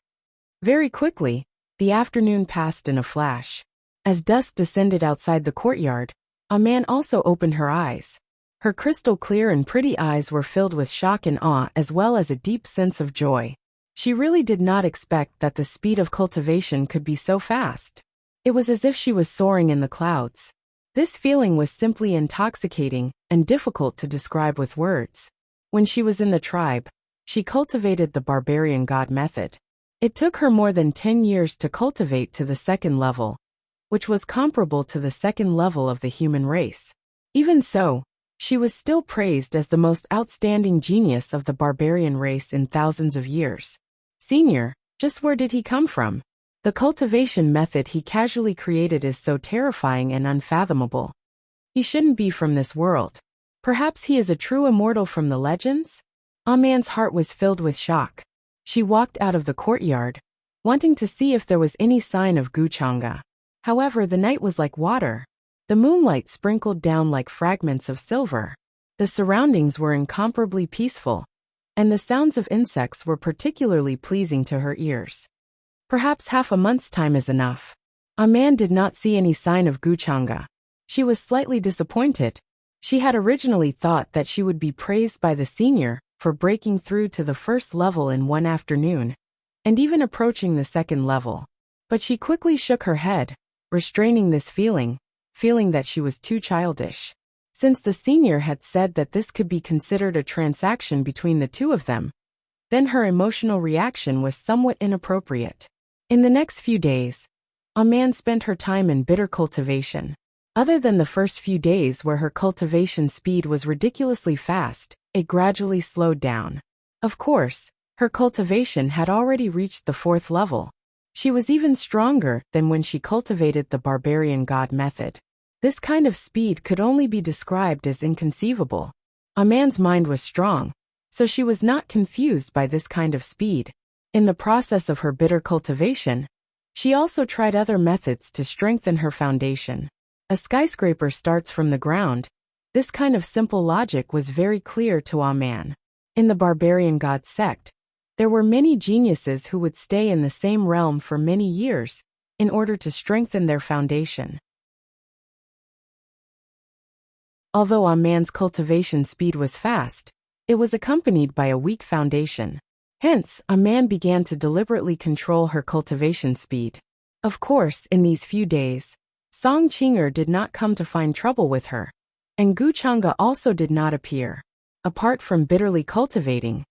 Very quickly, the afternoon passed in a flash. As dusk descended outside the courtyard, a man also opened her eyes. Her crystal clear and pretty eyes were filled with shock and awe as well as a deep sense of joy. She really did not expect that the speed of cultivation could be so fast. It was as if she was soaring in the clouds. This feeling was simply intoxicating and difficult to describe with words. When she was in the tribe, she cultivated the barbarian god method. It took her more than 10 years to cultivate to the second level, which was comparable to the second level of the human race. Even so, she was still praised as the most outstanding genius of the barbarian race in thousands of years. Senior, just where did he come from? The cultivation method he casually created is so terrifying and unfathomable. He shouldn't be from this world. Perhaps he is a true immortal from the legends? Aman's heart was filled with shock. She walked out of the courtyard, wanting to see if there was any sign of Guchanga. However, the night was like water. The moonlight sprinkled down like fragments of silver. The surroundings were incomparably peaceful, and the sounds of insects were particularly pleasing to her ears. Perhaps half a month's time is enough. Aman did not see any sign of Guchanga. She was slightly disappointed. She had originally thought that she would be praised by the senior for breaking through to the first level in one afternoon, and even approaching the second level. But she quickly shook her head, restraining this feeling, feeling that she was too childish. Since the senior had said that this could be considered a transaction between the two of them, then her emotional reaction was somewhat inappropriate. In the next few days, a man spent her time in bitter cultivation. Other than the first few days where her cultivation speed was ridiculously fast, it gradually slowed down. Of course, her cultivation had already reached the 4th level. She was even stronger than when she cultivated the barbarian god method. This kind of speed could only be described as inconceivable. A man's mind was strong, so she was not confused by this kind of speed. In the process of her bitter cultivation, she also tried other methods to strengthen her foundation. A skyscraper starts from the ground. This kind of simple logic was very clear to a man. In the barbarian god sect, there were many geniuses who would stay in the same realm for many years in order to strengthen their foundation. Although a man's cultivation speed was fast, it was accompanied by a weak foundation. Hence, a man began to deliberately control her cultivation speed. Of course, in these few days, Song Qinger did not come to find trouble with her, and Gu Chang'e also did not appear. Apart from bitterly cultivating,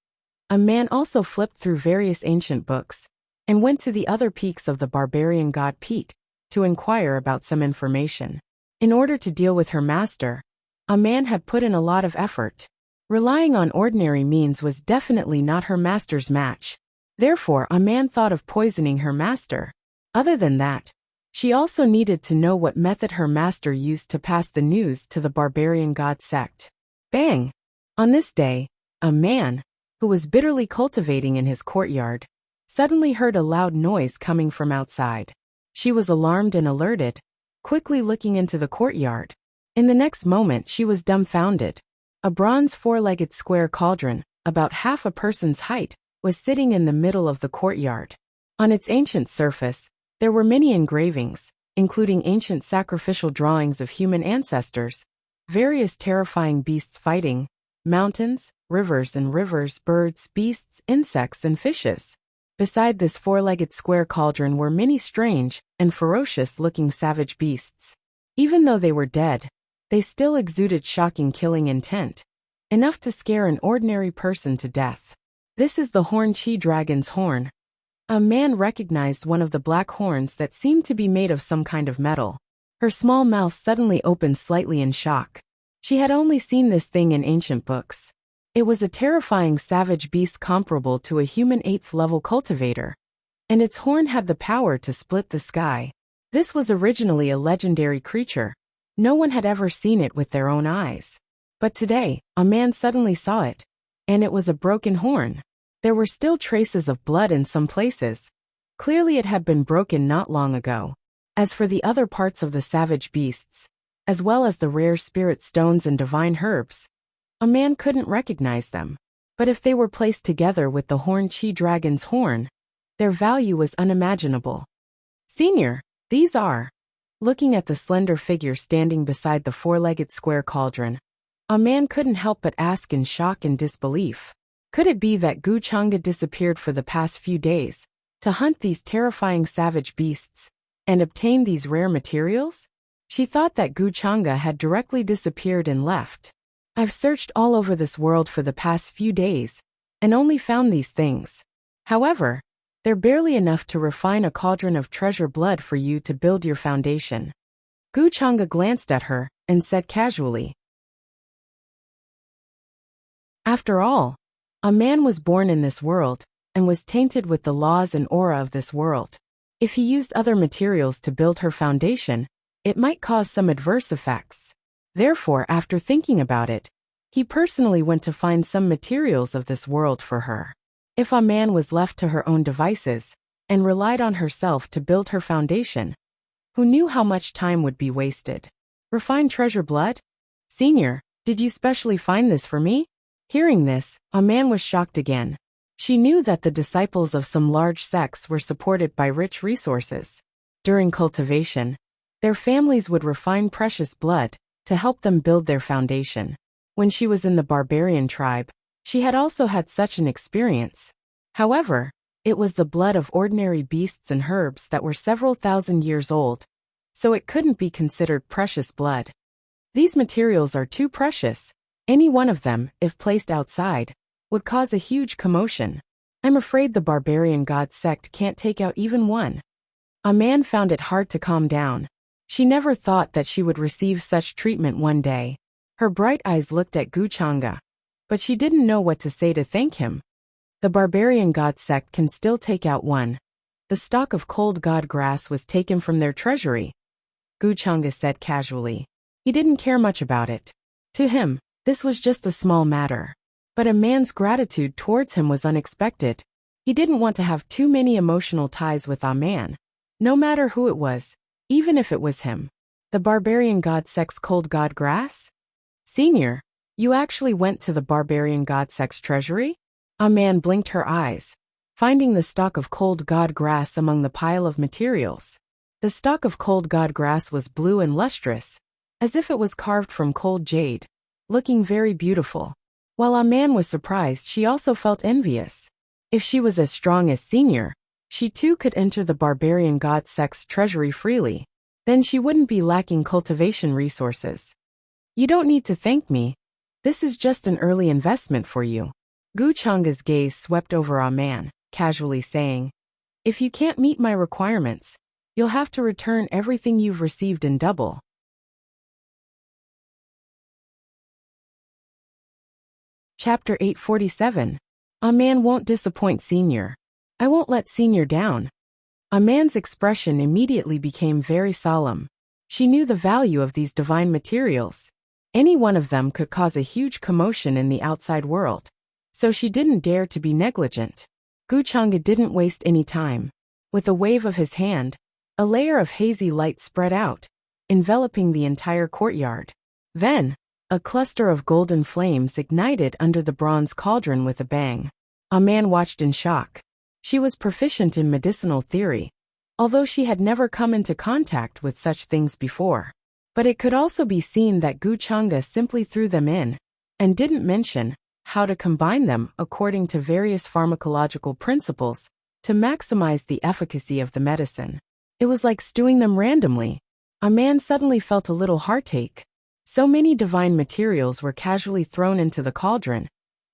a man also flipped through various ancient books and went to the other peaks of the barbarian god peak to inquire about some information. In order to deal with her master, a man had put in a lot of effort. Relying on ordinary means was definitely not her master's match. Therefore, a man thought of poisoning her master. Other than that, she also needed to know what method her master used to pass the news to the barbarian god sect. Bang! On this day, a man, who was bitterly cultivating in his courtyard, suddenly heard a loud noise coming from outside. She was alarmed and alerted, quickly looking into the courtyard. In the next moment she was dumbfounded. A bronze 4-legged square cauldron, about half a person's height, was sitting in the middle of the courtyard. On its ancient surface, there were many engravings, including ancient sacrificial drawings of human ancestors, various terrifying beasts fighting, mountains, rivers, birds, beasts, insects, and fishes. Beside this 4-legged square cauldron were many strange and ferocious-looking savage beasts. Even though they were dead, they still exuded shocking killing intent, enough to scare an ordinary person to death. This is the Horn Chi Dragon's horn. A man recognized one of the black horns that seemed to be made of some kind of metal. Her small mouth suddenly opened slightly in shock. She had only seen this thing in ancient books. It was a terrifying savage beast comparable to a human 8th-level cultivator, and its horn had the power to split the sky. This was originally a legendary creature. No one had ever seen it with their own eyes. But today, a man suddenly saw it, and it was a broken horn. There were still traces of blood in some places. Clearly it had been broken not long ago. As for the other parts of the savage beasts, as well as the rare spirit stones and divine herbs, a man couldn't recognize them. But if they were placed together with the Horn Chi Dragon's horn, their value was unimaginable. Senior, these are. Looking at the slender figure standing beside the 4-legged square cauldron, a man couldn't help but ask in shock and disbelief. Could it be that Gu Chang'e disappeared for the past few days to hunt these terrifying savage beasts and obtain these rare materials? She thought that Gu Chang'e had directly disappeared and left. I've searched all over this world for the past few days and only found these things. However, they're barely enough to refine a cauldron of treasure blood for you to build your foundation. Gu Chang'e glanced at her and said casually. After all, a man was born in this world and was tainted with the laws and aura of this world. If he used other materials to build her foundation, it might cause some adverse effects. Therefore, after thinking about it, he personally went to find some materials of this world for her. If a man was left to her own devices and relied on herself to build her foundation, who knew how much time would be wasted? Refined treasure blood? Senior, did you specially find this for me? Hearing this, a man was shocked again. She knew that the disciples of some large sects were supported by rich resources. During cultivation, their families would refine precious blood to help them build their foundation. When she was in the barbarian tribe, she had also had such an experience. However, it was the blood of ordinary beasts and herbs that were several thousand years old, so it couldn't be considered precious blood. These materials are too precious. Any one of them, if placed outside, would cause a huge commotion. I'm afraid the barbarian god sect can't take out even one. A man found it hard to calm down. She never thought that she would receive such treatment one day. Her bright eyes looked at Guchanga, but she didn't know what to say to thank him. The barbarian god sect can still take out one. The stalk of cold god grass was taken from their treasury, Guchanga said casually. He didn't care much about it. To him, this was just a small matter. But a man's gratitude towards him was unexpected. He didn't want to have too many emotional ties with a man, no matter who it was, even if it was him. The barbarian god sect's cold god grass? Senior, you actually went to the barbarian god sect's treasury? A man blinked her eyes, finding the stalk of cold god grass among the pile of materials. The stalk of cold god grass was blue and lustrous, as if it was carved from cold jade, looking very beautiful. While a man was surprised, she also felt envious. If she was as strong as Senior, she too could enter the barbarian god sect's treasury freely. Then she wouldn't be lacking cultivation resources. You don't need to thank me. This is just an early investment for you. Guchanga's gaze swept over a man, casually saying, if you can't meet my requirements, you'll have to return everything you've received in double. Chapter 847. A man won't disappoint Senior. I won't let Senior down. A man's expression immediately became very solemn. She knew the value of these divine materials. Any one of them could cause a huge commotion in the outside world, so she didn't dare to be negligent. Guchanga didn't waste any time. With a wave of his hand, a layer of hazy light spread out, enveloping the entire courtyard. Then, a cluster of golden flames ignited under the bronze cauldron with a bang. A man watched in shock. She was proficient in medicinal theory, although she had never come into contact with such things before. But it could also be seen that Guchanga simply threw them in, and didn't mention how to combine them according to various pharmacological principles to maximize the efficacy of the medicine. It was like stewing them randomly. A man suddenly felt a little heartache. So many divine materials were casually thrown into the cauldron,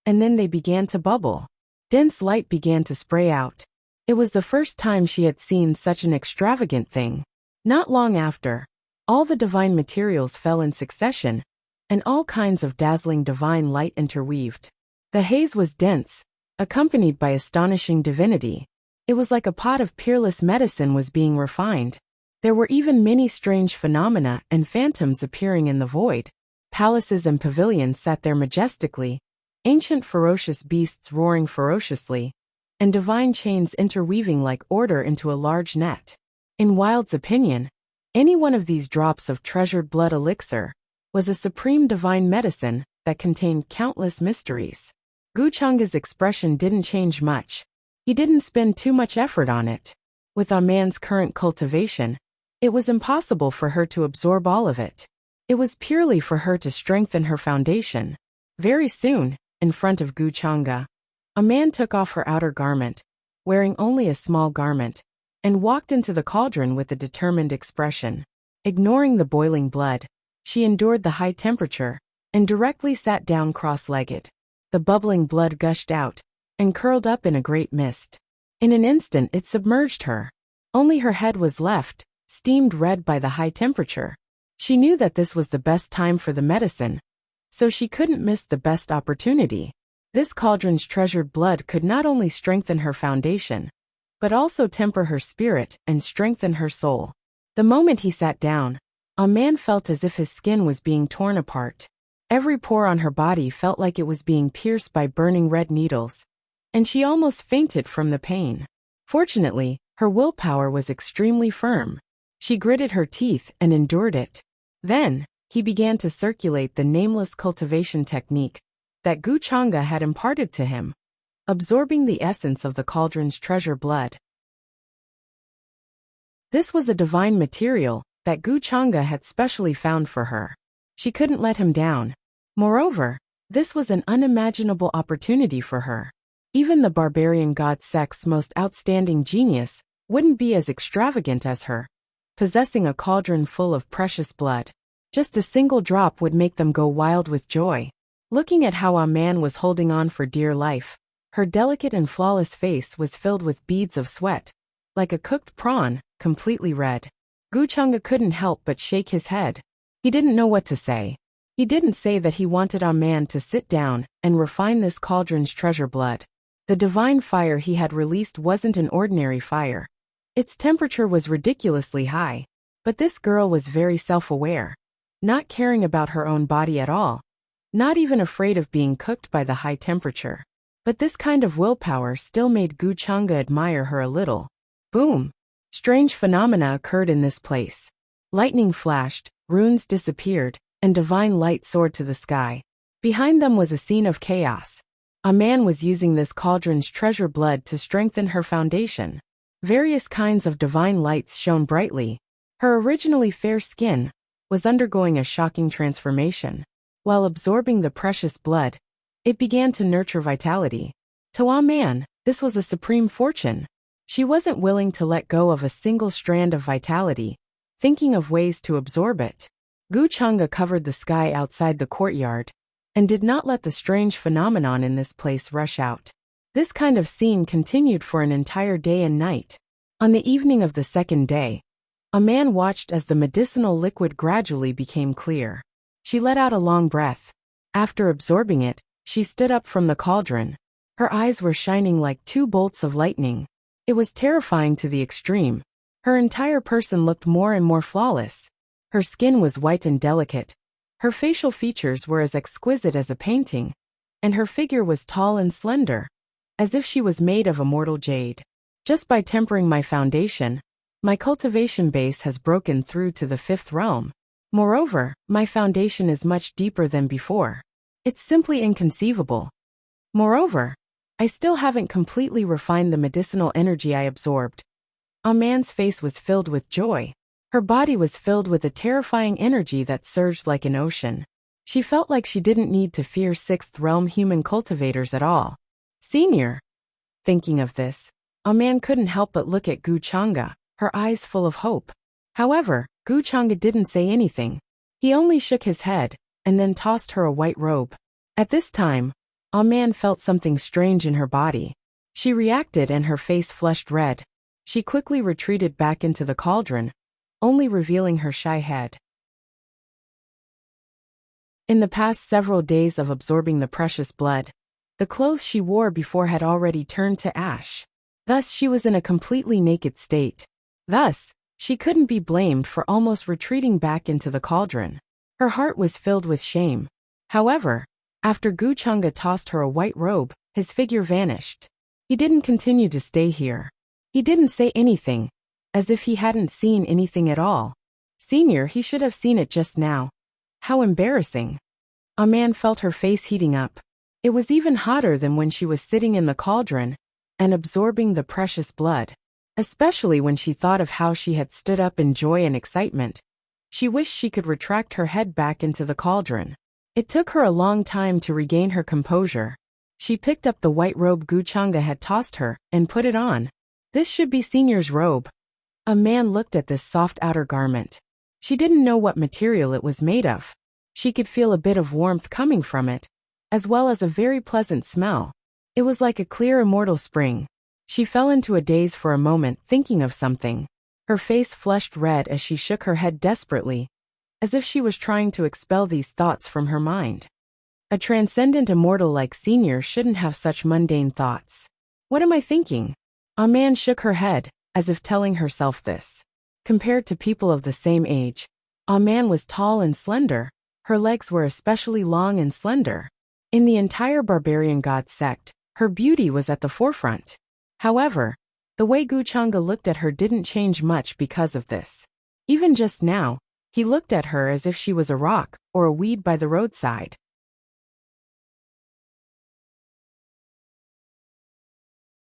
and then they began to bubble. Dense light began to spray out. It was the first time she had seen such an extravagant thing. Not long after, all the divine materials fell in succession, and all kinds of dazzling divine light interweaved. The haze was dense, accompanied by astonishing divinity. It was like a pot of peerless medicine was being refined. There were even many strange phenomena and phantoms appearing in the void. Palaces and pavilions sat there majestically, ancient ferocious beasts roaring ferociously, and divine chains interweaving like order into a large net. In Wild's opinion, any one of these drops of treasured blood elixir was a supreme divine medicine that contained countless mysteries. Guchanga's expression didn't change much. He didn't spend too much effort on it. With a man's current cultivation, it was impossible for her to absorb all of it. It was purely for her to strengthen her foundation. Very soon, in front of Guchanga, a man took off her outer garment, wearing only a small garment, and walked into the cauldron with a determined expression. Ignoring the boiling blood, she endured the high temperature, and directly sat down cross-legged. The bubbling blood gushed out, and curled up in a great mist. In an instant it submerged her. Only her head was left, steamed red by the high temperature. She knew that this was the best time for the medicine, so she couldn't miss the best opportunity. This cauldron's treasured blood could not only strengthen her foundation, but also temper her spirit and strengthen her soul. The moment he sat down, a man felt as if his skin was being torn apart. Every pore on her body felt like it was being pierced by burning red needles, and she almost fainted from the pain. Fortunately, her willpower was extremely firm. She gritted her teeth and endured it. Then, he began to circulate the nameless cultivation technique that Guchanga had imparted to him, absorbing the essence of the cauldron's treasure blood. This was a divine material that Guchanga had specially found for her. She couldn't let him down. Moreover, this was an unimaginable opportunity for her. Even the barbarian god sect's most outstanding genius wouldn't be as extravagant as her. possessing a cauldron full of precious blood. Just a single drop would make them go wild with joy. Looking at how a man was holding on for dear life, her delicate and flawless face was filled with beads of sweat, like a cooked prawn, completely red. Guchanga couldn't help but shake his head. He didn't know what to say. He didn't say that he wanted a man to sit down and refine this cauldron's treasure blood. The divine fire he had released wasn't an ordinary fire. Its temperature was ridiculously high. But this girl was very self-aware, not caring about her own body at all, not even afraid of being cooked by the high temperature. But this kind of willpower still made Guchanga admire her a little. Boom! Strange phenomena occurred in this place. Lightning flashed, runes disappeared, and divine light soared to the sky. Behind them was a scene of chaos. A man was using this cauldron's treasure blood to strengthen her foundation. Various kinds of divine lights shone brightly. Her originally fair skin was undergoing a shocking transformation. While absorbing the precious blood, it began to nurture vitality. To a man, this was a supreme fortune. She wasn't willing to let go of a single strand of vitality, thinking of ways to absorb it. Guchanga covered the sky outside the courtyard and did not let the strange phenomenon in this place rush out. This kind of scene continued for an entire day and night. On the evening of the second day, a man watched as the medicinal liquid gradually became clear. She let out a long breath. After absorbing it, she stood up from the cauldron. Her eyes were shining like two bolts of lightning. It was terrifying to the extreme. Her entire person looked more and more flawless. Her skin was white and delicate. Her facial features were as exquisite as a painting, and her figure was tall and slender, as if she was made of immortal jade. Just by tempering my foundation, my cultivation base has broken through to the fifth realm. Moreover, my foundation is much deeper than before. It's simply inconceivable. Moreover, I still haven't completely refined the medicinal energy I absorbed. A man's face was filled with joy. Her body was filled with a terrifying energy that surged like an ocean. She felt like she didn't need to fear sixth realm human cultivators at all. Senior. Thinking of this, a man couldn't help but look at Guchanga, her eyes full of hope. However, Guchanga didn't say anything. He only shook his head, and then tossed her a white robe. At this time, a man felt something strange in her body. She reacted and her face flushed red. She quickly retreated back into the cauldron, only revealing her shy head. In the past several days of absorbing the precious blood, the clothes she wore before had already turned to ash. Thus she was in a completely naked state. Thus, she couldn't be blamed for almost retreating back into the cauldron. Her heart was filled with shame. However, after Guchanga tossed her a white robe, his figure vanished. He didn't continue to stay here. He didn't say anything, as if he hadn't seen anything at all. Senior, he should have seen it just now. How embarrassing. A man felt her face heating up. It was even hotter than when she was sitting in the cauldron and absorbing the precious blood. Especially when she thought of how she had stood up in joy and excitement. She wished she could retract her head back into the cauldron. It took her a long time to regain her composure. She picked up the white robe Guchanga had tossed her and put it on. This should be Senior's robe. A man looked at this soft outer garment. She didn't know what material it was made of. She could feel a bit of warmth coming from it, as well as a very pleasant smell. It was like a clear immortal spring. She fell into a daze for a moment, thinking of something. Her face flushed red as she shook her head desperately, as if she was trying to expel these thoughts from her mind. A transcendent immortal like Senior shouldn't have such mundane thoughts. What am I thinking? A man shook her head, as if telling herself this. Compared to people of the same age, a man was tall and slender. Her legs were especially long and slender. In the entire barbarian god sect, her beauty was at the forefront. However, the way Guchanga looked at her didn't change much because of this. Even just now, he looked at her as if she was a rock or a weed by the roadside.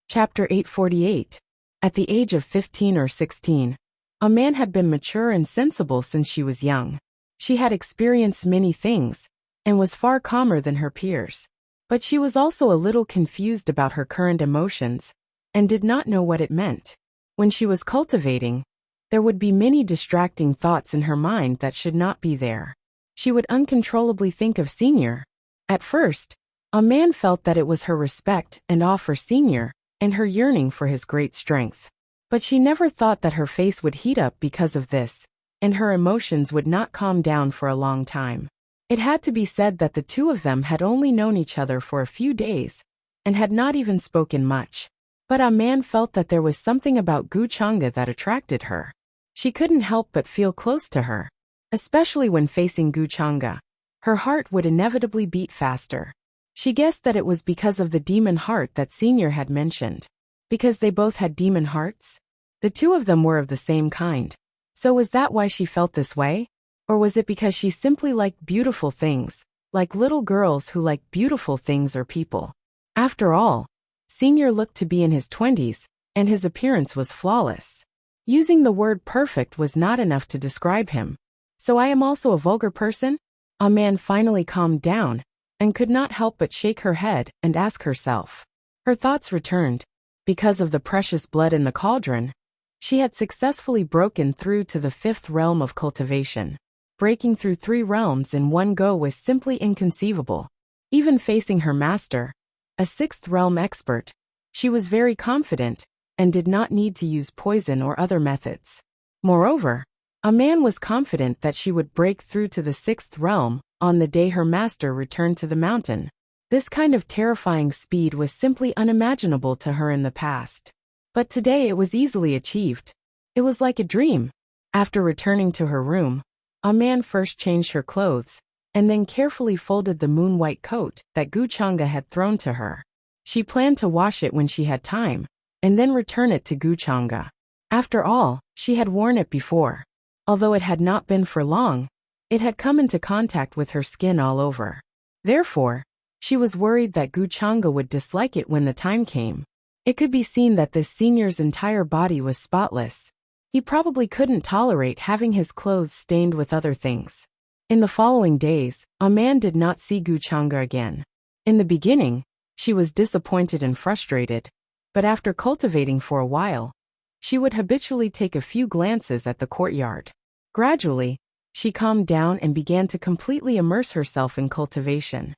Chapter 848. At the age of 15 or 16, a man had been mature and sensible since she was young. She had experienced many things, and was far calmer than her peers. But she was also a little confused about her current emotions, and did not know what it meant. When she was cultivating, There would be many distracting thoughts in her mind that should not be there. She would uncontrollably think of Senior. At first, a man felt that it was her respect and awe for Senior, and her yearning for his great strength. But she never thought that her face would heat up because of this, and her emotions would not calm down for a long time. It had to be said that the two of them had only known each other for a few days, and had not even spoken much. But a man felt that there was something about Wuxia that attracted her. She couldn't help but feel close to her. Especially when facing Wuxia. Her heart would inevitably beat faster. She guessed that it was because of the demon heart that Senior had mentioned. Because they both had demon hearts? The two of them were of the same kind. So was that why she felt this way? Or was it because she simply liked beautiful things, like little girls who like beautiful things or people? After all, Senior looked to be in his 20s, and his appearance was flawless. Using the word perfect was not enough to describe him. So I am also a vulgar person? A man finally calmed down, and could not help but shake her head and ask herself. Her thoughts returned. Because of the precious blood in the cauldron, she had successfully broken through to the 5th realm of cultivation. Breaking through 3 realms in one go was simply inconceivable. Even facing her master, a 6th realm expert, she was very confident, and did not need to use poison or other methods. Moreover, a man was confident that she would break through to the 6th realm on the day her master returned to the mountain. This kind of terrifying speed was simply unimaginable to her in the past. But today it was easily achieved. It was like a dream. After returning to her room, a man first changed her clothes, and then carefully folded the moon-white coat that Wuxia had thrown to her. She planned to wash it when she had time, and then return it to Wuxia. After all, she had worn it before. Although it had not been for long, it had come into contact with her skin all over. Therefore, she was worried that Wuxia would dislike it when the time came. It could be seen that this Senior's entire body was spotless. He probably couldn't tolerate having his clothes stained with other things. In the following days, a man did not see Wuxia again. In the beginning, she was disappointed and frustrated, but after cultivating for a while, she would habitually take a few glances at the courtyard. Gradually, she calmed down and began to completely immerse herself in cultivation.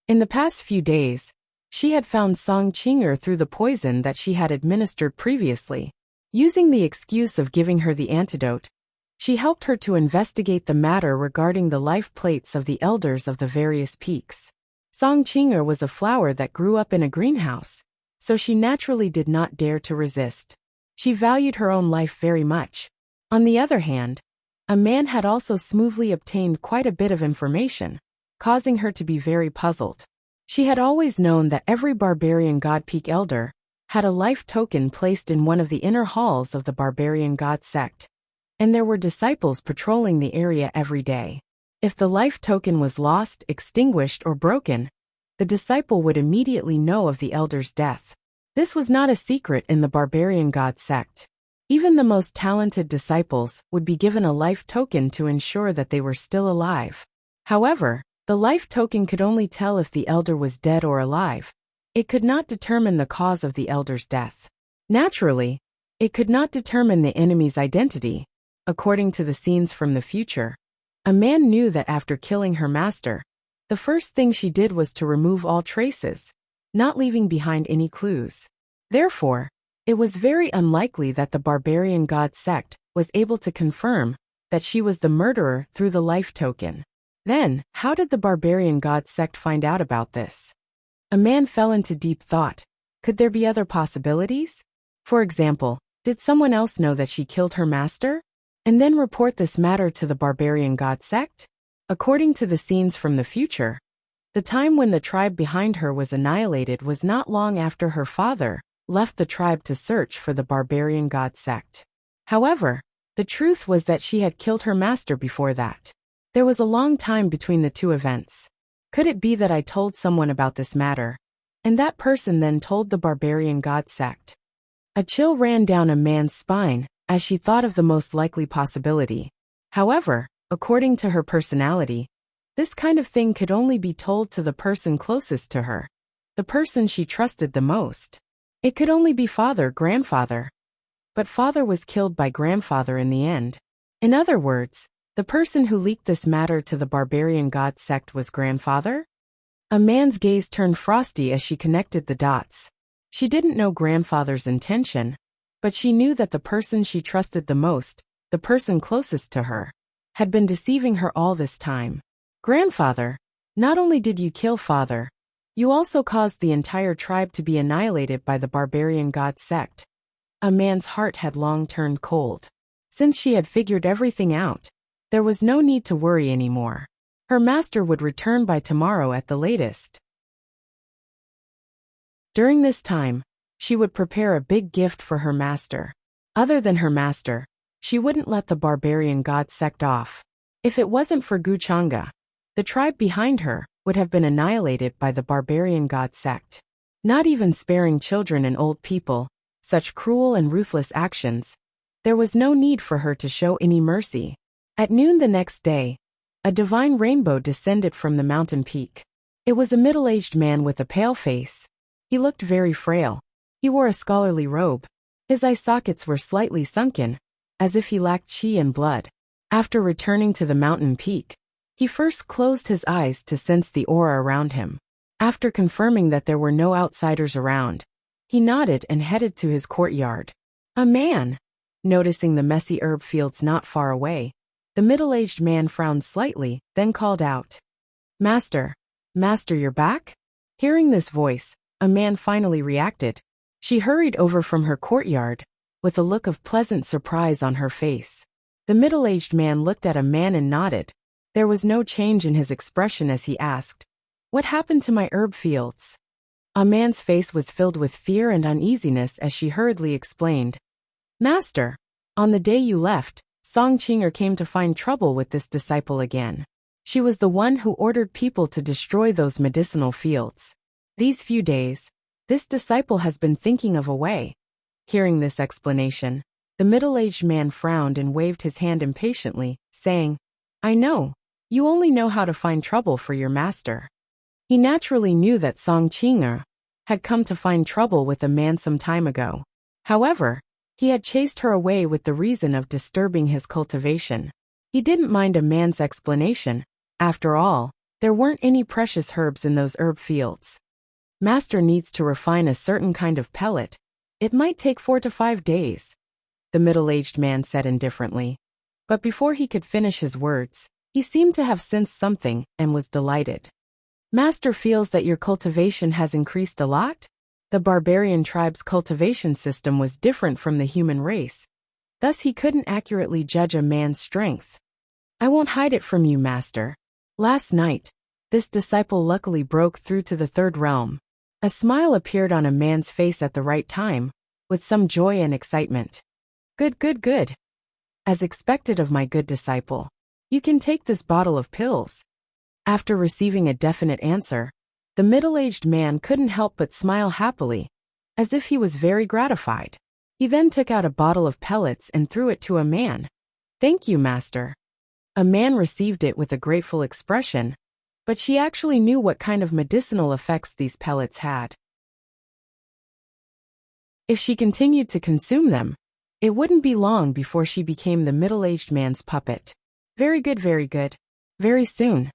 In the past few days, she had found Song Qing'er through the poison that she had administered previously. Using the excuse of giving her the antidote, she helped her to investigate the matter regarding the life plates of the elders of the various peaks. Song Qing'er was a flower that grew up in a greenhouse, so she naturally did not dare to resist. She valued her own life very much. On the other hand, a man had also smoothly obtained quite a bit of information, causing her to be very puzzled. She had always known that every barbarian god peak elder had a life token placed in one of the inner halls of the barbarian god sect, and there were disciples patrolling the area every day. If the life token was lost, extinguished, or broken, the disciple would immediately know of the elder's death. This was not a secret in the barbarian god sect. Even the most talented disciples would be given a life token to ensure that they were still alive. However, the life token could only tell if the elder was dead or alive. It could not determine the cause of the elder's death. Naturally, it could not determine the enemy's identity. According to the scenes from the future, a man knew that after killing her master, the first thing she did was to remove all traces, not leaving behind any clues. Therefore, it was very unlikely that the barbarian god sect was able to confirm that she was the murderer through the life token. Then, how did the barbarian god sect find out about this? A man fell into deep thought. Could there be other possibilities? For example, did someone else know that she killed her master, and then report this matter to the barbarian god sect? According to the scenes from the future, the time when the tribe behind her was annihilated was not long after her father left the tribe to search for the barbarian god sect. However, the truth was that she had killed her master before that. There was a long time between the two events. Could it be that I told someone about this matter, and that person then told the barbarian god sect? A chill ran down a man's spine as she thought of the most likely possibility. However, according to her personality, this kind of thing could only be told to the person closest to her, the person she trusted the most. It could only be father, grandfather. but father was killed by grandfather in the end. In other words, the person who leaked this matter to the barbarian god sect was grandfather? A man's gaze turned frosty as she connected the dots. She didn't know grandfather's intention, but she knew that the person she trusted the most, the person closest to her, had been deceiving her all this time. Grandfather, not only did you kill father, you also caused the entire tribe to be annihilated by the barbarian god sect. A man's heart had long turned cold. Since she had figured everything out, there was no need to worry anymore. Her master would return by tomorrow at the latest. During this time, she would prepare a big gift for her master. Other than her master, she wouldn't let the barbarian god sect off. If it wasn't for Guchanga, the tribe behind her would have been annihilated by the barbarian god sect. Not even sparing children and old people, such cruel and ruthless actions. There was no need for her to show any mercy. At noon the next day, a divine rainbow descended from the mountain peak. It was a middle-aged man with a pale face. He looked very frail. He wore a scholarly robe. His eye sockets were slightly sunken, as if he lacked chi and blood. After returning to the mountain peak, he first closed his eyes to sense the aura around him. After confirming that there were no outsiders around, he nodded and headed to his courtyard. A man. Noticing the messy herb fields not far away, the middle-aged man frowned slightly, then called out, "Master, Master, you're back?" Hearing this voice, a man finally reacted. She hurried over from her courtyard, with a look of pleasant surprise on her face. The middle-aged man looked at a man and nodded. There was no change in his expression as he asked, "What happened to my herb fields?" A man's face was filled with fear and uneasiness as she hurriedly explained, "Master, on the day you left, Song Chinger came to find trouble with this disciple again. She was the one who ordered people to destroy those medicinal fields. These few days, this disciple has been thinking of a way." Hearing this explanation, the middle-aged man frowned and waved his hand impatiently, saying, "I know, you only know how to find trouble for your master." He naturally knew that Song Chinger had come to find trouble with a man some time ago. However, he had chased her away with the reason of disturbing his cultivation. He didn't mind a man's explanation. After all, there weren't any precious herbs in those herb fields. Master needs to refine a certain kind of pellet. It might take 4 to 5 days, the middle-aged man said indifferently. But before he could finish his words, he seemed to have sensed something and was delighted. "Master feels that your cultivation has increased a lot?" The barbarian tribe's cultivation system was different from the human race. Thus he couldn't accurately judge a man's strength. "I won't hide it from you, Master. Last night, this disciple luckily broke through to the third realm." A smile appeared on a man's face at the right time, with some joy and excitement. "Good, good, good. As expected of my good disciple. You can take this bottle of pills." After receiving a definite answer, the middle-aged man couldn't help but smile happily, as if he was very gratified. He then took out a bottle of pellets and threw it to a man. "Thank you, Master." A man received it with a grateful expression, but she actually knew what kind of medicinal effects these pellets had. If she continued to consume them, it wouldn't be long before she became the middle-aged man's puppet. Very good, very good. Very soon.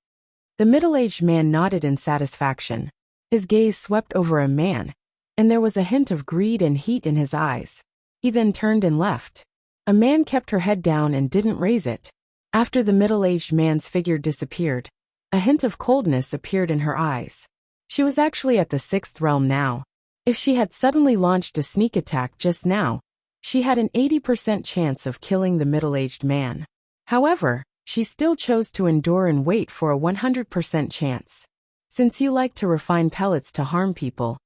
The middle-aged man nodded in satisfaction. His gaze swept over a man, and there was a hint of greed and heat in his eyes. He then turned and left. A man kept her head down and didn't raise it. After the middle-aged man's figure disappeared, a hint of coldness appeared in her eyes. She was actually at the 6th realm now. If she had suddenly launched a sneak attack just now, she had an 80% chance of killing the middle-aged man. However, she still chose to endure and wait for a 100% chance. "Since you like to refine pellets to harm people,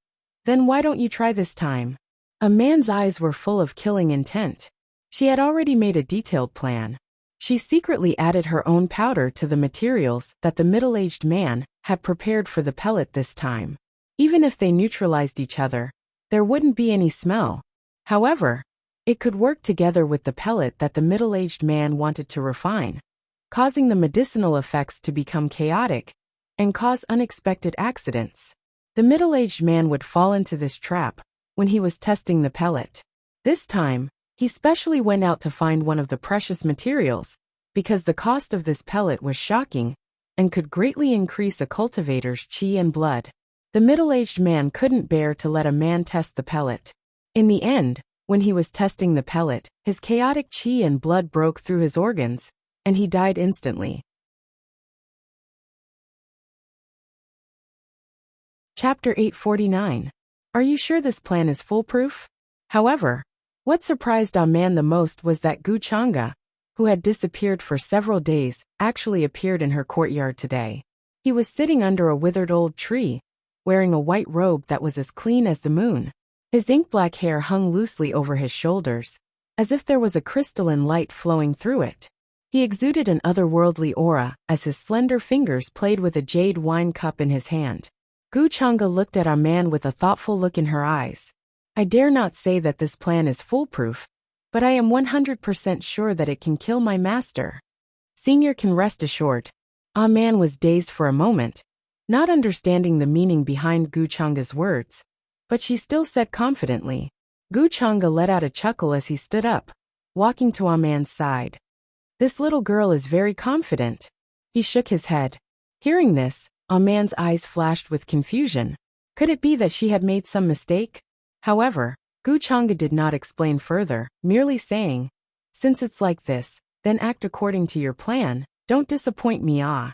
then why don't you try this time?" A man's eyes were full of killing intent. She had already made a detailed plan. She secretly added her own powder to the materials that the middle-aged man had prepared for the pellet this time. Even if they neutralized each other, there wouldn't be any smell. However, it could work together with the pellet that the middle-aged man wanted to refine, causing the medicinal effects to become chaotic and cause unexpected accidents. The middle-aged man would fall into this trap when he was testing the pellet. This time, He specially went out to find one of the precious materials, because the cost of this pellet was shocking and could greatly increase a cultivator's chi and blood. The middle-aged man couldn't bear to let a man test the pellet. In the end, when he was testing the pellet, his chaotic chi and blood broke through his organs, and he died instantly. Chapter 849. Are you sure this plan is foolproof? However, what surprised Ah Man the most was that Gu Chang'e, who had disappeared for several days, actually appeared in her courtyard today. He was sitting under a withered old tree, wearing a white robe that was as clean as the moon. His ink-black hair hung loosely over his shoulders, as if there was a crystalline light flowing through it. He exuded an otherworldly aura as his slender fingers played with a jade wine cup in his hand. Gu Chang'e looked at Ah Man with a thoughtful look in her eyes. I dare not say that this plan is foolproof, but I am 100% sure that it can kill my master. Senior can rest assured. Ah Man was dazed for a moment, not understanding the meaning behind Gu Chang'e's words, but she still said confidently. Gu Chang'e let out a chuckle as he stood up, walking to Ah Man's side. This little girl is very confident. He shook his head. Hearing this, Ah Man's eyes flashed with confusion. Could it be that she had made some mistake? However, Gu Chang'e did not explain further, merely saying, since it's like this, then act according to your plan, don't disappoint me. Ah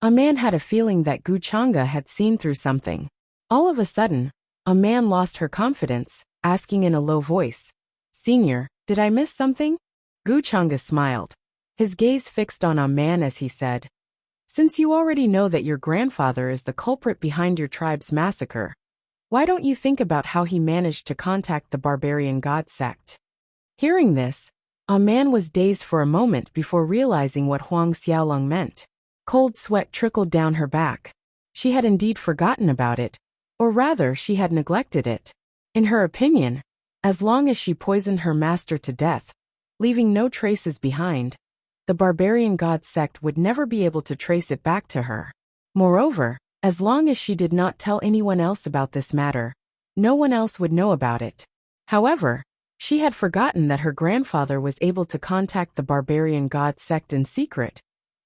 Man had a feeling that Gu Chang'e had seen through something. All of a sudden, Ah Man lost her confidence, asking in a low voice, Senior, did I miss something? Gu Chang'e smiled. His gaze fixed on Ah Man as he said, since you already know that your grandfather is the culprit behind your tribe's massacre, why don't you think about how he managed to contact the barbarian god sect? Hearing this, Ah Man was dazed for a moment before realizing what Huang Xiaolong meant. Cold sweat trickled down her back. She had indeed forgotten about it, or rather she had neglected it. In her opinion, as long as she poisoned her master to death, leaving no traces behind, the barbarian god sect would never be able to trace it back to her. Moreover, as long as she did not tell anyone else about this matter, no one else would know about it. However, she had forgotten that her grandfather was able to contact the barbarian god sect in secret,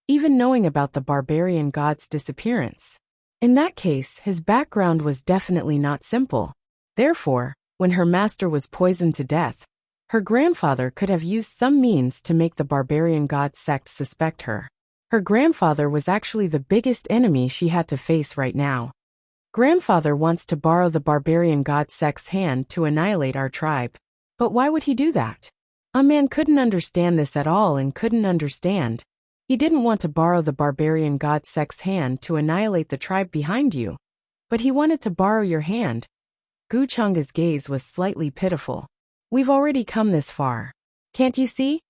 even knowing about the barbarian god's disappearance. In that case, his background was definitely not simple. Therefore, when her master was poisoned to death, her grandfather could have used some means to make the barbarian god sect suspect her. Her grandfather was actually the biggest enemy she had to face right now. Grandfather wants to borrow the barbarian god sect's hand to annihilate our tribe. But why would he do that? Ah Man couldn't understand this at all and couldn't understand. He didn't want to borrow the barbarian god sect's hand to annihilate the tribe behind you. But he wanted to borrow your hand. Gu Chang'e's gaze was slightly pitiful. We've already come this far. Can't you see?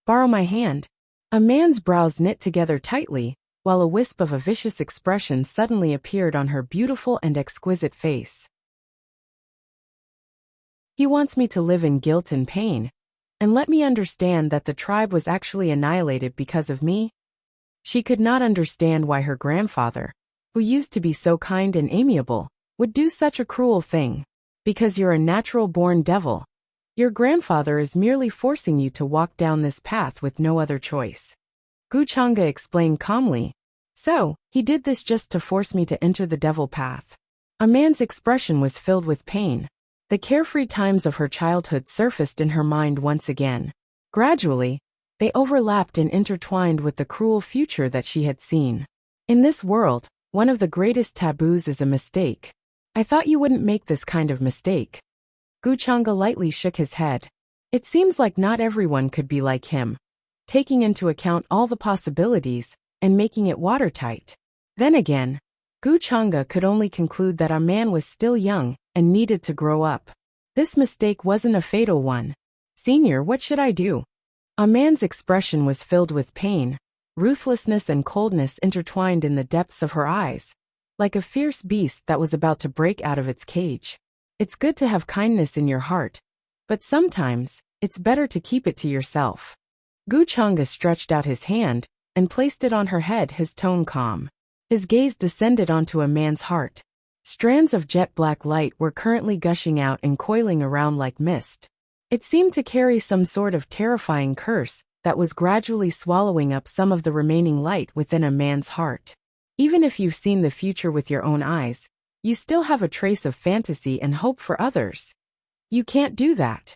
Borrow my hand. A man's brows knit together tightly, while a wisp of a vicious expression suddenly appeared on her beautiful and exquisite face. He wants me to live in guilt and pain, and let me understand that the tribe was actually annihilated because of me. She could not understand why her grandfather, who used to be so kind and amiable, would do such a cruel thing. Because you're a natural-born devil. Your grandfather is merely forcing you to walk down this path with no other choice. Gu Chang'e explained calmly. So, he did this just to force me to enter the devil path. A man's expression was filled with pain. The carefree times of her childhood surfaced in her mind once again. Gradually, they overlapped and intertwined with the cruel future that she had seen. In this world, one of the greatest taboos is a mistake. I thought you wouldn't make this kind of mistake. Gu Chang'e lightly shook his head. It seems like not everyone could be like him, taking into account all the possibilities and making it watertight. Then again, Gu Chang'e could only conclude that a man was still young and needed to grow up. This mistake wasn't a fatal one. Senior, what should I do? A man's expression was filled with pain. Ruthlessness and coldness intertwined in the depths of her eyes, like a fierce beast that was about to break out of its cage. It's good to have kindness in your heart, but sometimes, it's better to keep it to yourself. Gu Chang'e stretched out his hand and placed it on her head, his tone calm. His gaze descended onto a man's heart. Strands of jet black light were currently gushing out and coiling around like mist. It seemed to carry some sort of terrifying curse that was gradually swallowing up some of the remaining light within a man's heart. Even if you've seen the future with your own eyes, you still have a trace of fantasy and hope for others. You can't do that.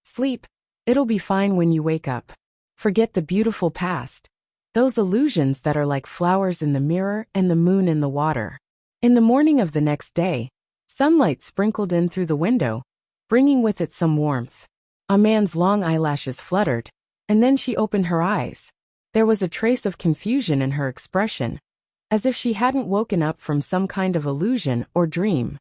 Sleep. It'll be fine when you wake up. Forget the beautiful past. Those illusions that are like flowers in the mirror and the moon in the water. In the morning of the next day, sunlight sprinkled in through the window, bringing with it some warmth. A man's long eyelashes fluttered, and then she opened her eyes. There was a trace of confusion in her expression, as if she hadn't woken up from some kind of illusion or dream.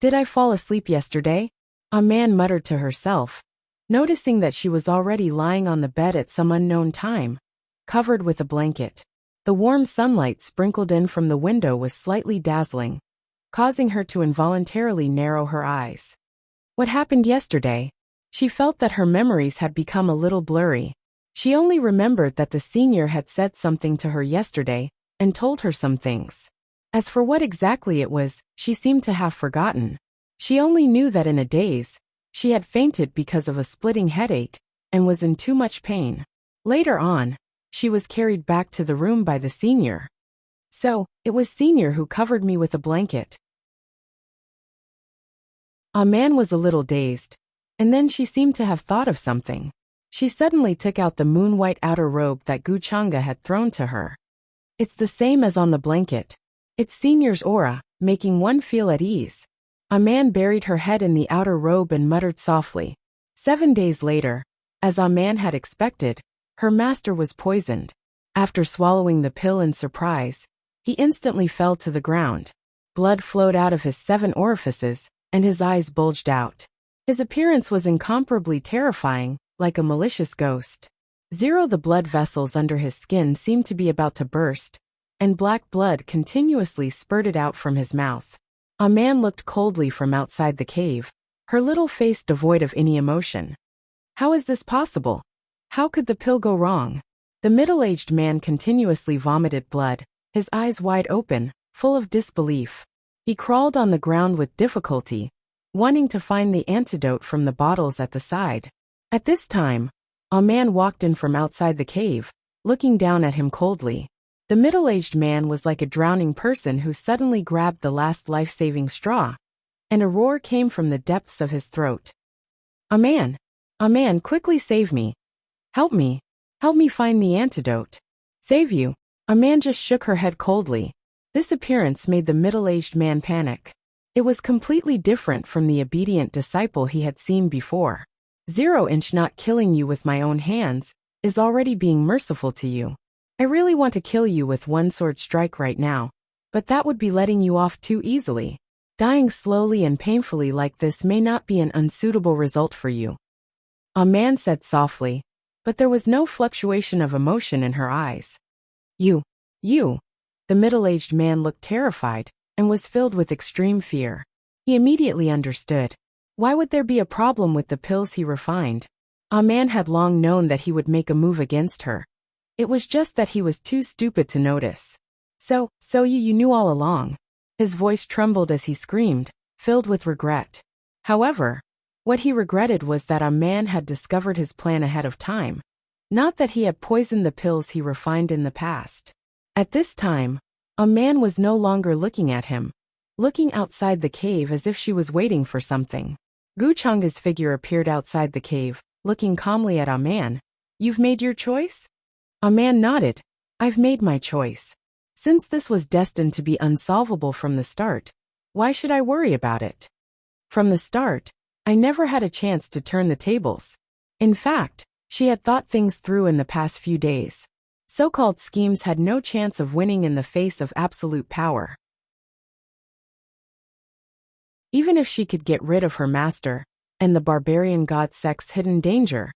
Did I fall asleep yesterday? A man muttered to herself, noticing that she was already lying on the bed at some unknown time, covered with a blanket. The warm sunlight sprinkled in from the window was slightly dazzling, causing her to involuntarily narrow her eyes. What happened yesterday? She felt that her memories had become a little blurry. She only remembered that the senior had said something to her yesterday and told her some things. As for what exactly it was, she seemed to have forgotten. She only knew that in a daze, she had fainted because of a splitting headache and was in too much pain. Later on, she was carried back to the room by the senior. So, it was senior who covered me with a blanket. A man was a little dazed, and then she seemed to have thought of something. She suddenly took out the moon-white outer robe that Guchanga had thrown to her. It's the same as on the blanket. It's senior's aura, making one feel at ease. A man buried her head in the outer robe and muttered softly. 7 days later, as a man had expected, her master was poisoned. After swallowing the pill in surprise, he instantly fell to the ground. Blood flowed out of his 7 orifices, and his eyes bulged out. His appearance was incomparably terrifying, like a malicious ghost. The blood vessels under his skin seemed to be about to burst, and black blood continuously spurted out from his mouth. A man looked coldly from outside the cave, her little face devoid of any emotion. How is this possible? How could the pill go wrong? The middle-aged man continuously vomited blood, his eyes wide open, full of disbelief. He crawled on the ground with difficulty, wanting to find the antidote from the bottles at the side. At this time, a man walked in from outside the cave, looking down at him coldly. The middle-aged man was like a drowning person who suddenly grabbed the last life-saving straw, and a roar came from the depths of his throat. A man, quickly save me. Help me find the antidote. Save you. A man just shook her head coldly. This appearance made the middle-aged man panic. It was completely different from the obedient disciple he had seen before. 0-inch not killing you with my own hands is already being merciful to you. I really want to kill you with one sword strike right now, but that would be letting you off too easily. Dying slowly and painfully like this may not be an unsuitable result for you. A man said softly, but there was no fluctuation of emotion in her eyes. You. The middle-aged man looked terrified and was filled with extreme fear. He immediately understood. Why would there be a problem with the pills he refined? A man had long known that he would make a move against her. It was just that he was too stupid to notice. So you knew all along. His voice trembled as he screamed, filled with regret. However, what he regretted was that a man had discovered his plan ahead of time, not that he had poisoned the pills he refined in the past. At this time, a man was no longer looking at him, looking outside the cave as if she was waiting for something. Guchanga's figure appeared outside the cave, looking calmly at a man. You've made your choice? A man nodded. I've made my choice. Since this was destined to be unsolvable from the start, why should I worry about it? From the start, I never had a chance to turn the tables. In fact, she had thought things through in the past few days. So-called schemes had no chance of winning in the face of absolute power. Even if she could get rid of her master, and the barbarian god sect's hidden danger,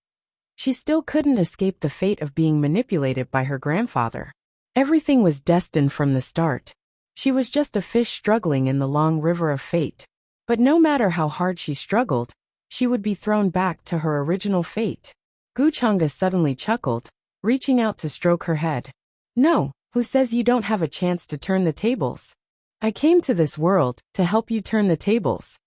she still couldn't escape the fate of being manipulated by her grandfather. Everything was destined from the start. She was just a fish struggling in the long river of fate. But no matter how hard she struggled, she would be thrown back to her original fate. Guchanga suddenly chuckled, reaching out to stroke her head. No, who says you don't have a chance to turn the tables? I came to this world to help you turn the tables.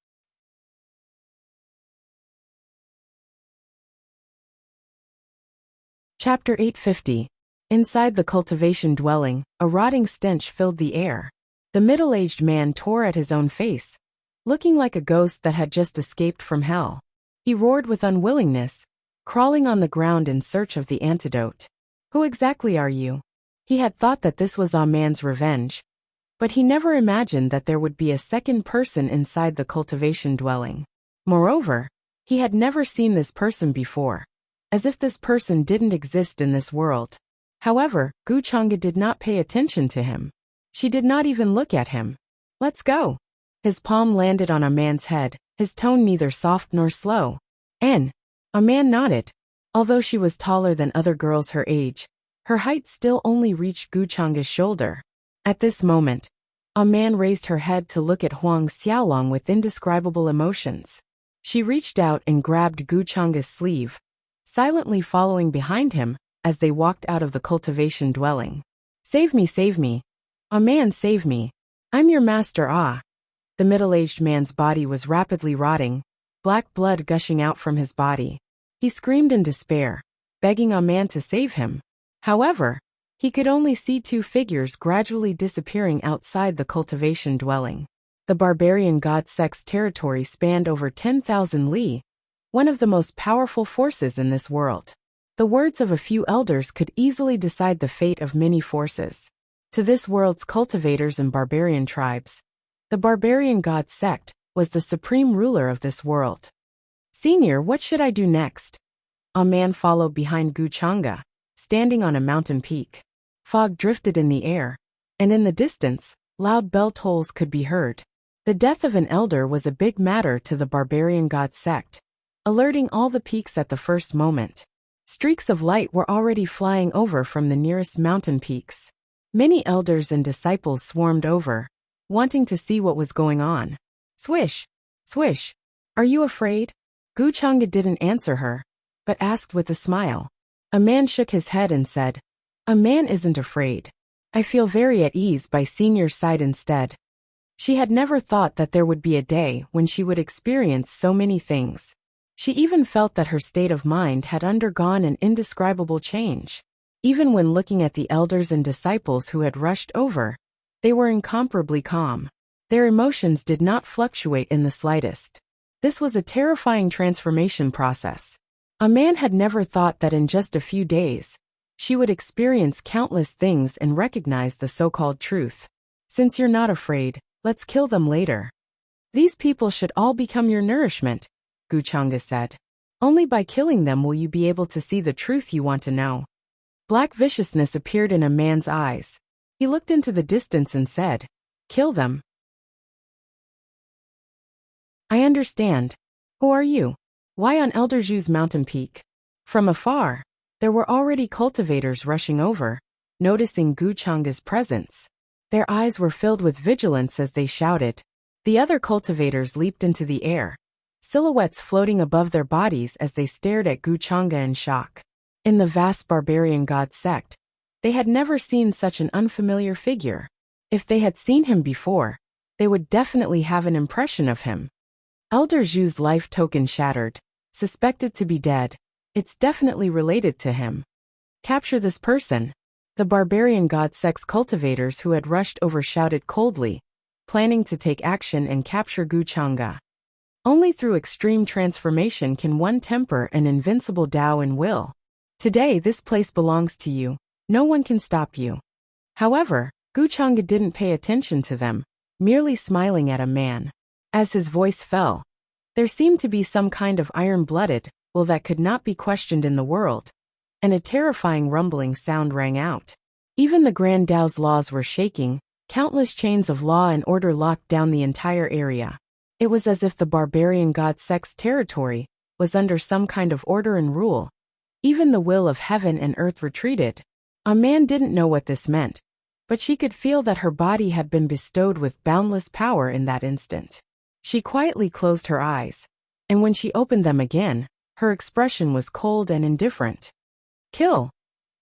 Chapter 850. Inside the cultivation dwelling, a rotting stench filled the air. The middle-aged man tore at his own face, looking like a ghost that had just escaped from hell. He roared with unwillingness, crawling on the ground in search of the antidote. Who exactly are you? He had thought that this was a man's revenge, but he never imagined that there would be a second person inside the cultivation dwelling. Moreover, he had never seen this person before, as if this person didn't exist in this world. However, Guchanga did not pay attention to him. She did not even look at him. Let's go. His palm landed on a man's head, his tone neither soft nor slow. A man nodded. Although she was taller than other girls her age, her height still only reached Guchanga's shoulder. At this moment, a man raised her head to look at Huang Xiaolong with indescribable emotions. She reached out and grabbed Guchanga's sleeve, silently following behind him as they walked out of the cultivation dwelling. Save me, save me. A man, save me. I'm your master. The middle-aged man's body was rapidly rotting, black blood gushing out from his body. He screamed in despair, begging a man to save him. However, he could only see two figures gradually disappearing outside the cultivation dwelling. The barbarian god sect's territory spanned over 10,000 li, one of the most powerful forces in this world. The words of a few elders could easily decide the fate of many forces. To this world's cultivators and barbarian tribes, the barbarian god sect was the supreme ruler of this world. Senior, what should I do next? A man followed behind Guchanga, standing on a mountain peak. Fog drifted in the air, and in the distance, loud bell tolls could be heard. The death of an elder was a big matter to the barbarian god sect, alerting all the peaks at the first moment. Streaks of light were already flying over from the nearest mountain peaks. Many elders and disciples swarmed over, wanting to see what was going on. Swish! Swish! Are you afraid? Guchanga didn't answer her, but asked with a smile. A man shook his head and said, A man isn't afraid. I feel very at ease by Senior's side instead. She had never thought that there would be a day when she would experience so many things. She even felt that her state of mind had undergone an indescribable change. Even when looking at the elders and disciples who had rushed over, they were incomparably calm. Their emotions did not fluctuate in the slightest. This was a terrifying transformation process. A man had never thought that in just a few days, she would experience countless things and recognize the so-called truth. Since you're not afraid, let's kill them later. These people should all become your nourishment, Guchanga said. Only by killing them will you be able to see the truth you want to know. Black viciousness appeared in a man's eyes. He looked into the distance and said, Kill them. I understand. Who are you? Why on Elder Zhu's mountain peak? From afar, there were already cultivators rushing over, noticing Guchanga's presence. Their eyes were filled with vigilance as they shouted. The other cultivators leaped into the air, silhouettes floating above their bodies as they stared at Guchanga in shock. In the vast barbarian god sect, they had never seen such an unfamiliar figure. If they had seen him before, they would definitely have an impression of him. Elder Zhu's life token shattered, suspected to be dead. It's definitely related to him. Capture this person. The barbarian god sect's cultivators who had rushed over shouted coldly, planning to take action and capture Guchanga. Only through extreme transformation can one temper an invincible Tao and will. Today this place belongs to you. No one can stop you. However, Guchanga didn't pay attention to them, merely smiling at a man. As his voice fell, there seemed to be some kind of iron-blooded will that could not be questioned in the world, and a terrifying rumbling sound rang out. Even the Grand Tao's laws were shaking, countless chains of law and order locked down the entire area. It was as if the barbarian god sect's territory was under some kind of order and rule. Even the will of heaven and earth retreated. A man didn't know what this meant, but she could feel that her body had been bestowed with boundless power in that instant. She quietly closed her eyes, and when she opened them again, her expression was cold and indifferent. Kill!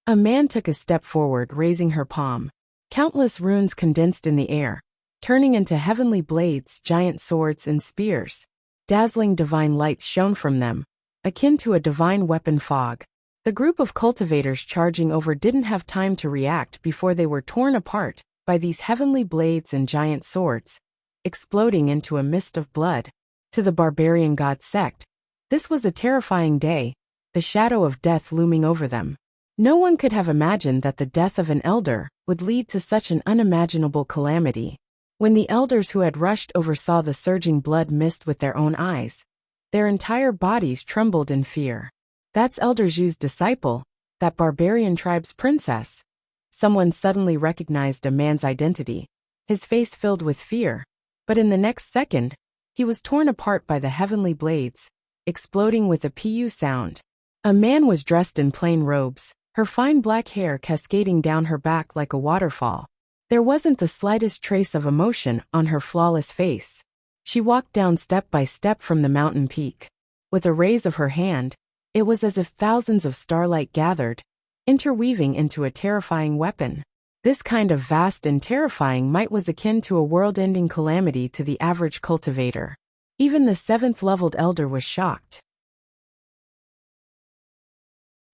A man took a step forward, raising her palm. Countless runes condensed in the air, turning into heavenly blades, giant swords, and spears. Dazzling divine lights shone from them, akin to a divine weapon fog. The group of cultivators charging over didn't have time to react before they were torn apart by these heavenly blades and giant swords, exploding into a mist of blood. To the barbarian god sect, this was a terrifying day, the shadow of death looming over them. No one could have imagined that the death of an elder would lead to such an unimaginable calamity. When the elders who had rushed over saw the surging blood mist with their own eyes, their entire bodies trembled in fear. That's Elder Zhu's disciple, that barbarian tribe's princess. Someone suddenly recognized a man's identity, his face filled with fear, but in the next second, he was torn apart by the heavenly blades, exploding with a pu sound. A man was dressed in plain robes, her fine black hair cascading down her back like a waterfall. There wasn't the slightest trace of emotion on her flawless face. She walked down step by step from the mountain peak. With a raise of her hand, it was as if thousands of starlight gathered, interweaving into a terrifying weapon. This kind of vast and terrifying might was akin to a world-ending calamity to the average cultivator. Even the 7th-leveled elder was shocked.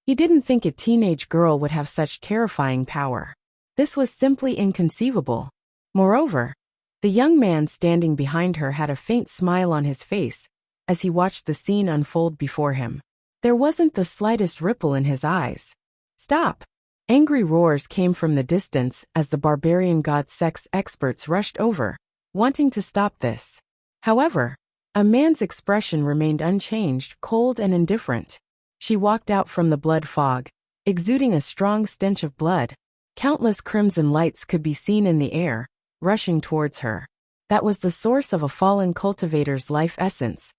He didn't think a teenage girl would have such terrifying power. This was simply inconceivable. Moreover, the young man standing behind her had a faint smile on his face as he watched the scene unfold before him. There wasn't the slightest ripple in his eyes. "Stop!" Angry roars came from the distance as the barbarian god sect's experts rushed over, wanting to stop this. However, a man's expression remained unchanged, cold and indifferent. She walked out from the blood fog, exuding a strong stench of blood. Countless crimson lights could be seen in the air, rushing towards her. That was the source of a fallen cultivator's life essence,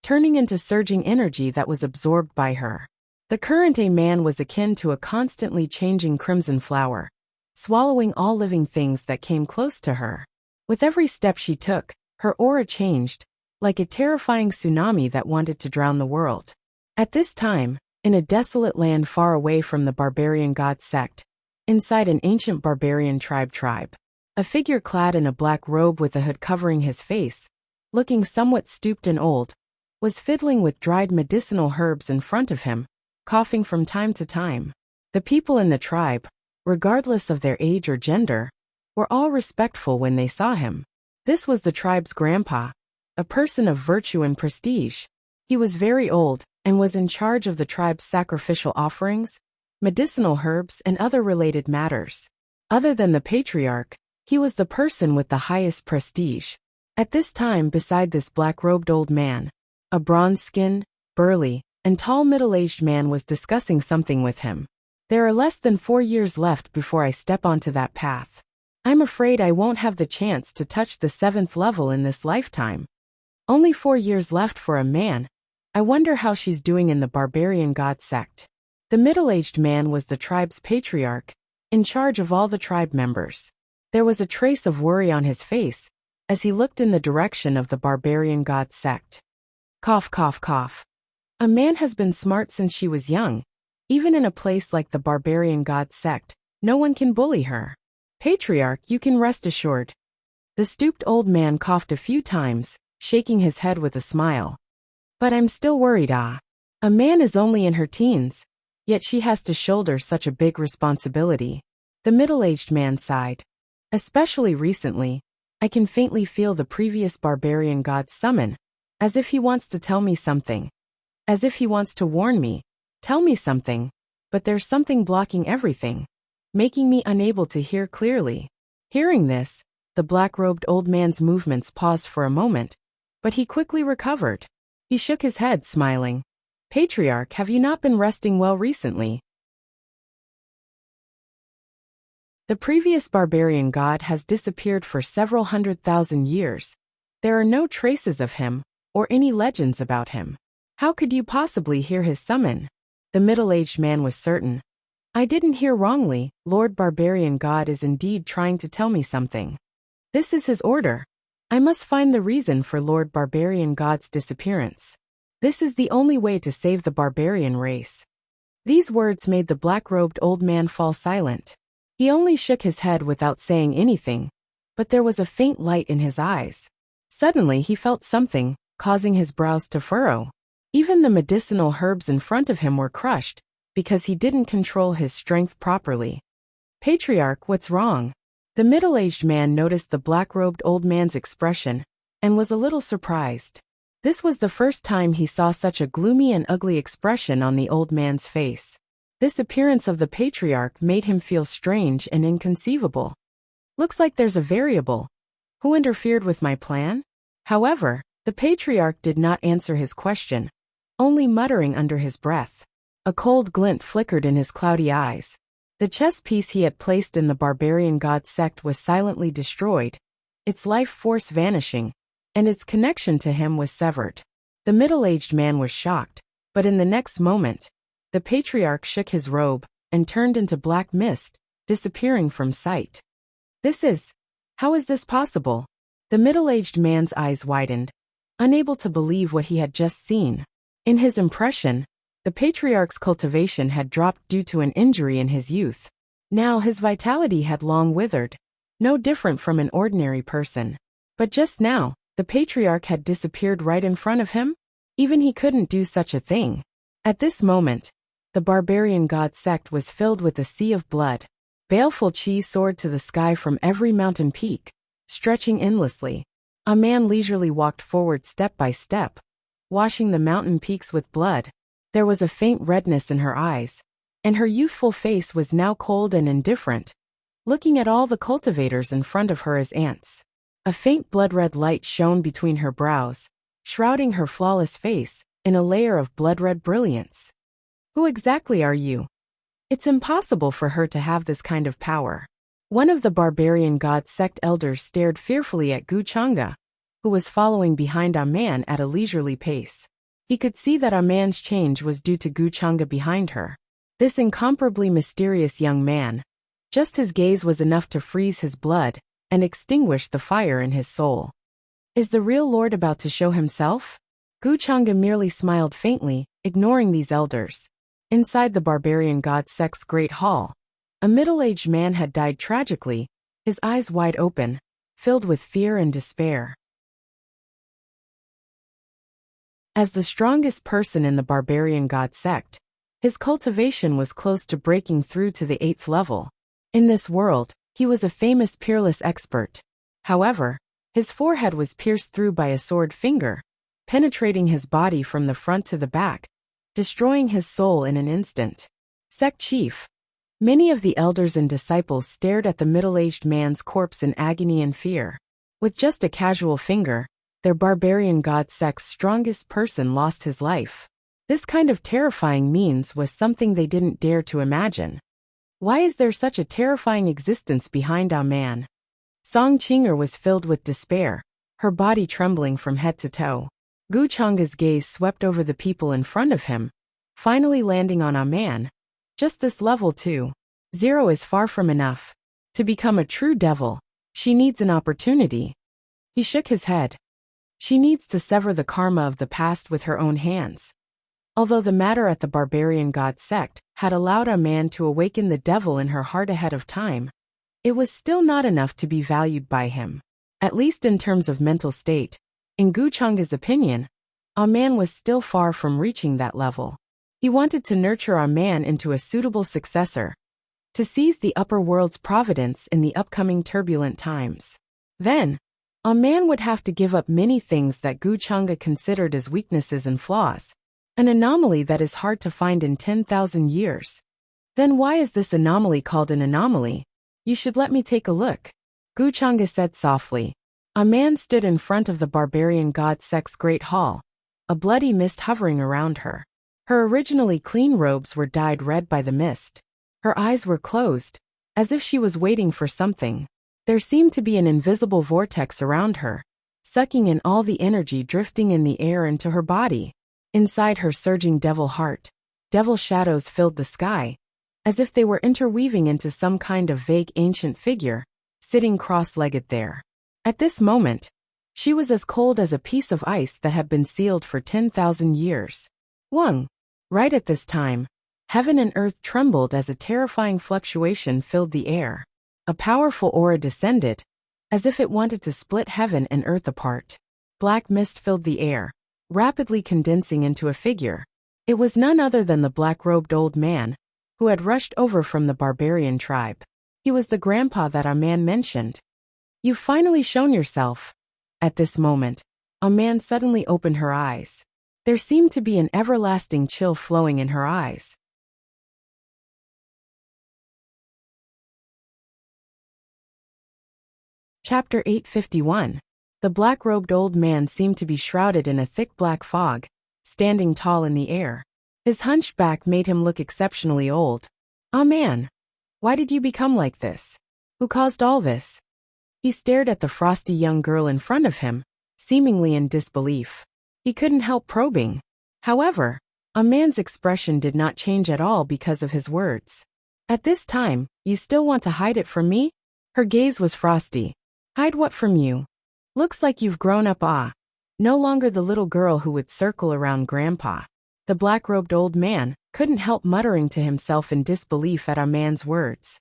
turning into surging energy that was absorbed by her. The current A man was akin to a constantly changing crimson flower, swallowing all living things that came close to her. With every step she took, her aura changed, like a terrifying tsunami that wanted to drown the world. At this time, in a desolate land far away from the barbarian god sect, inside an ancient barbarian tribe, a figure clad in a black robe with a hood covering his face, looking somewhat stooped and old, was fiddling with dried medicinal herbs in front of him, coughing from time to time. The people in the tribe, regardless of their age or gender, were all respectful when they saw him. This was the tribe's grandpa, a person of virtue and prestige. He was very old and was in charge of the tribe's sacrificial offerings, medicinal herbs, and other related matters. Other than the patriarch, he was the person with the highest prestige. At this time, beside this black-robed old man, a bronze-skinned, burly, and tall middle-aged man was discussing something with him. "There are less than 4 years left before I step onto that path. I'm afraid I won't have the chance to touch the 7th level in this lifetime. Only 4 years left for a man. I wonder how she's doing in the barbarian god sect." The middle-aged man was the tribe's patriarch, in charge of all the tribe members. There was a trace of worry on his face as he looked in the direction of the barbarian god sect. Cough, cough, cough. "A man has been smart since she was young. Even in a place like the barbarian god sect, no one can bully her. Patriarch, you can rest assured." The stooped old man coughed a few times, shaking his head with a smile. "But I'm still worried. A man is only in her teens, yet she has to shoulder such a big responsibility." The middle-aged man sighed. "Especially recently, I can faintly feel the previous barbarian god summon, as if he wants to tell me something. As if he wants to warn me, tell me something, but there's something blocking everything, making me unable to hear clearly." Hearing this, the black-robed old man's movements paused for a moment, but he quickly recovered. He shook his head, smiling. "Patriarch, have you not been resting well recently? The previous barbarian god has disappeared for several 100,000 years. There are no traces of him, or any legends about him. How could you possibly hear his summon?" The middle-aged man was certain. "I didn't hear wrongly. Lord Barbarian God is indeed trying to tell me something. This is his order. I must find the reason for Lord Barbarian God's disappearance. This is the only way to save the barbarian race." These words made the black-robed old man fall silent. He only shook his head without saying anything, but there was a faint light in his eyes. Suddenly he felt something, causing his brows to furrow. Even the medicinal herbs in front of him were crushed, because he didn't control his strength properly. Patriarch, what's wrong? The middle-aged man noticed the black-robed old man's expression and was a little surprised. This was the first time he saw such a gloomy and ugly expression on the old man's face. This appearance of the patriarch made him feel strange and inconceivable. Looks like there's a variable. Who interfered with my plan? However, the patriarch did not answer his question, only muttering under his breath. A cold glint flickered in his cloudy eyes. The chess piece he had placed in the barbarian god sect was silently destroyed, its life force vanishing, and its connection to him was severed. The middle-aged man was shocked, but in the next moment, the patriarch shook his robe and turned into black mist, disappearing from sight. How is this possible? The middle-aged man's eyes widened, unable to believe what he had just seen. In his impression, the patriarch's cultivation had dropped due to an injury in his youth. Now his vitality had long withered, no different from an ordinary person. But just now, the patriarch had disappeared right in front of him? Even he couldn't do such a thing. At this moment, the barbarian god sect was filled with a sea of blood. Baleful chi soared to the sky from every mountain peak, stretching endlessly. A man leisurely walked forward step by step, washing the mountain peaks with blood. There was a faint redness in her eyes, and her youthful face was now cold and indifferent, looking at all the cultivators in front of her as ants. A faint blood-red light shone between her brows, shrouding her flawless face in a layer of blood-red brilliance. Who exactly are you? It's impossible for her to have this kind of power. One of the barbarian god sect elders stared fearfully at Wuxia, who was following behind a man at a leisurely pace. He could see that a man's change was due to Wuxia behind her. This incomparably mysterious young man, just his gaze was enough to freeze his blood and extinguish the fire in his soul. Is the real lord about to show himself? Wuxia merely smiled faintly, ignoring these elders. Inside the barbarian god sect's great hall, a middle-aged man had died tragically, his eyes wide open, filled with fear and despair. As the strongest person in the barbarian god sect, his cultivation was close to breaking through to the 8th level. In this world, he was a famous peerless expert. However, his forehead was pierced through by a sword finger, penetrating his body from the front to the back, destroying his soul in an instant. Sect chief. Many of the elders and disciples stared at the middle-aged man's corpse in agony and fear. With just a casual finger, their barbarian god sect's strongest person lost his life. This kind of terrifying means was something they didn't dare to imagine. Why is there such a terrifying existence behind a man? Song Qinger was filled with despair, her body trembling from head to toe. Wuxia's gaze swept over the people in front of him, finally landing on a man. Just this level too. 0 is far from enough. To become a true devil, she needs an opportunity. He shook his head. She needs to sever the karma of the past with her own hands. Although the matter at the barbarian god sect had allowed a man to awaken the devil in her heart ahead of time, it was still not enough to be valued by him. At least in terms of mental state, in Wuxia's opinion, a man was still far from reaching that level. He wanted to nurture a man into a suitable successor, to seize the upper world's providence in the upcoming turbulent times. Then, a man would have to give up many things that Wuxia considered as weaknesses and flaws, an anomaly that is hard to find in 10,000 years. Then why is this anomaly called an anomaly? You should let me take a look, Wuxia said softly. A man stood in front of the barbarian god sect's great hall, a bloody mist hovering around her. Her originally clean robes were dyed red by the mist. Her eyes were closed, as if she was waiting for something. There seemed to be an invisible vortex around her, sucking in all the energy drifting in the air into her body. Inside her surging devil heart, devil shadows filled the sky, as if they were interweaving into some kind of vague ancient figure, sitting cross-legged there. At this moment, she was as cold as a piece of ice that had been sealed for 10,000 years. Right at this time, heaven and earth trembled as a terrifying fluctuation filled the air. A powerful aura descended, as if it wanted to split heaven and earth apart. Black mist filled the air, rapidly condensing into a figure. It was none other than the black-robed old man, who had rushed over from the barbarian tribe. He was the grandpa that Aman mentioned. "You've finally shown yourself." At this moment, Aman suddenly opened her eyes. There seemed to be an everlasting chill flowing in her eyes. Chapter 851. The black-robed old man seemed to be shrouded in a thick black fog, standing tall in the air. His hunchback made him look exceptionally old. "Aman, why did you become like this? Who caused all this?" He stared at the frosty young girl in front of him, seemingly in disbelief. He couldn't help probing. However, Aman's expression did not change at all because of his words. "At this time, you still want to hide it from me?" Her gaze was frosty. "Hide what from you? Looks like you've grown up, no longer the little girl who would circle around Grandpa." The black-robed old man couldn't help muttering to himself in disbelief at Aman's words.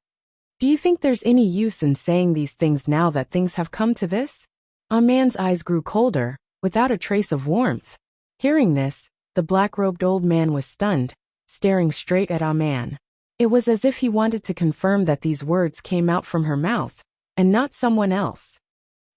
"Do you think there's any use in saying these things now that things have come to this?" Aman's eyes grew colder, without a trace of warmth. Hearing this, the black-robed old man was stunned, staring straight at Aman. It was as if he wanted to confirm that these words came out from her mouth, and not someone else.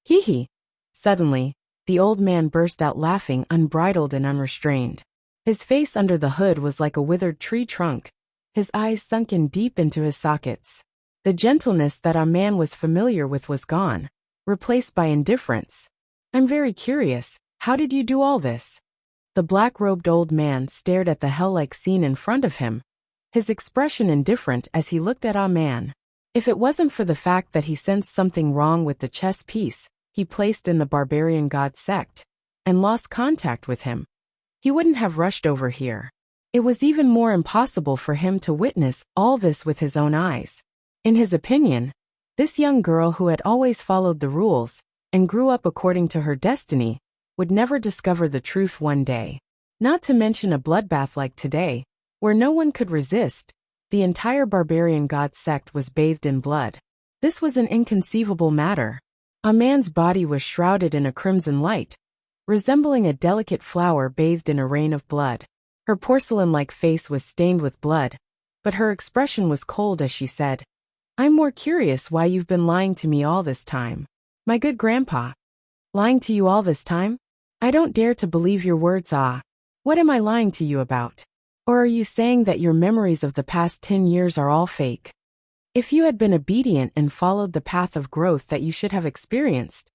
"Hee hee." Suddenly, the old man burst out laughing, unbridled and unrestrained. His face under the hood was like a withered tree trunk, his eyes sunken deep into his sockets. The gentleness that Aman was familiar with was gone, replaced by indifference. "I'm very curious, how did you do all this?" The black-robed old man stared at the hell-like scene in front of him, his expression indifferent as he looked at Aman. If it wasn't for the fact that he sensed something wrong with the chess piece he placed in the barbarian god sect, and lost contact with him, he wouldn't have rushed over here. It was even more impossible for him to witness all this with his own eyes. In his opinion, this young girl who had always followed the rules and grew up according to her destiny would never discover the truth one day. Not to mention a bloodbath like today, where no one could resist. The entire barbarian god sect was bathed in blood. This was an inconceivable matter. Aman's body was shrouded in a crimson light, resembling a delicate flower bathed in a rain of blood. Her porcelain-like face was stained with blood, but her expression was cold as she said, "I'm more curious why you've been lying to me all this time. My good grandpa." "Lying to you all this time? I don't dare to believe your words, What am I lying to you about? Or are you saying that your memories of the past 10 years are all fake? If you had been obedient and followed the path of growth that you should have experienced,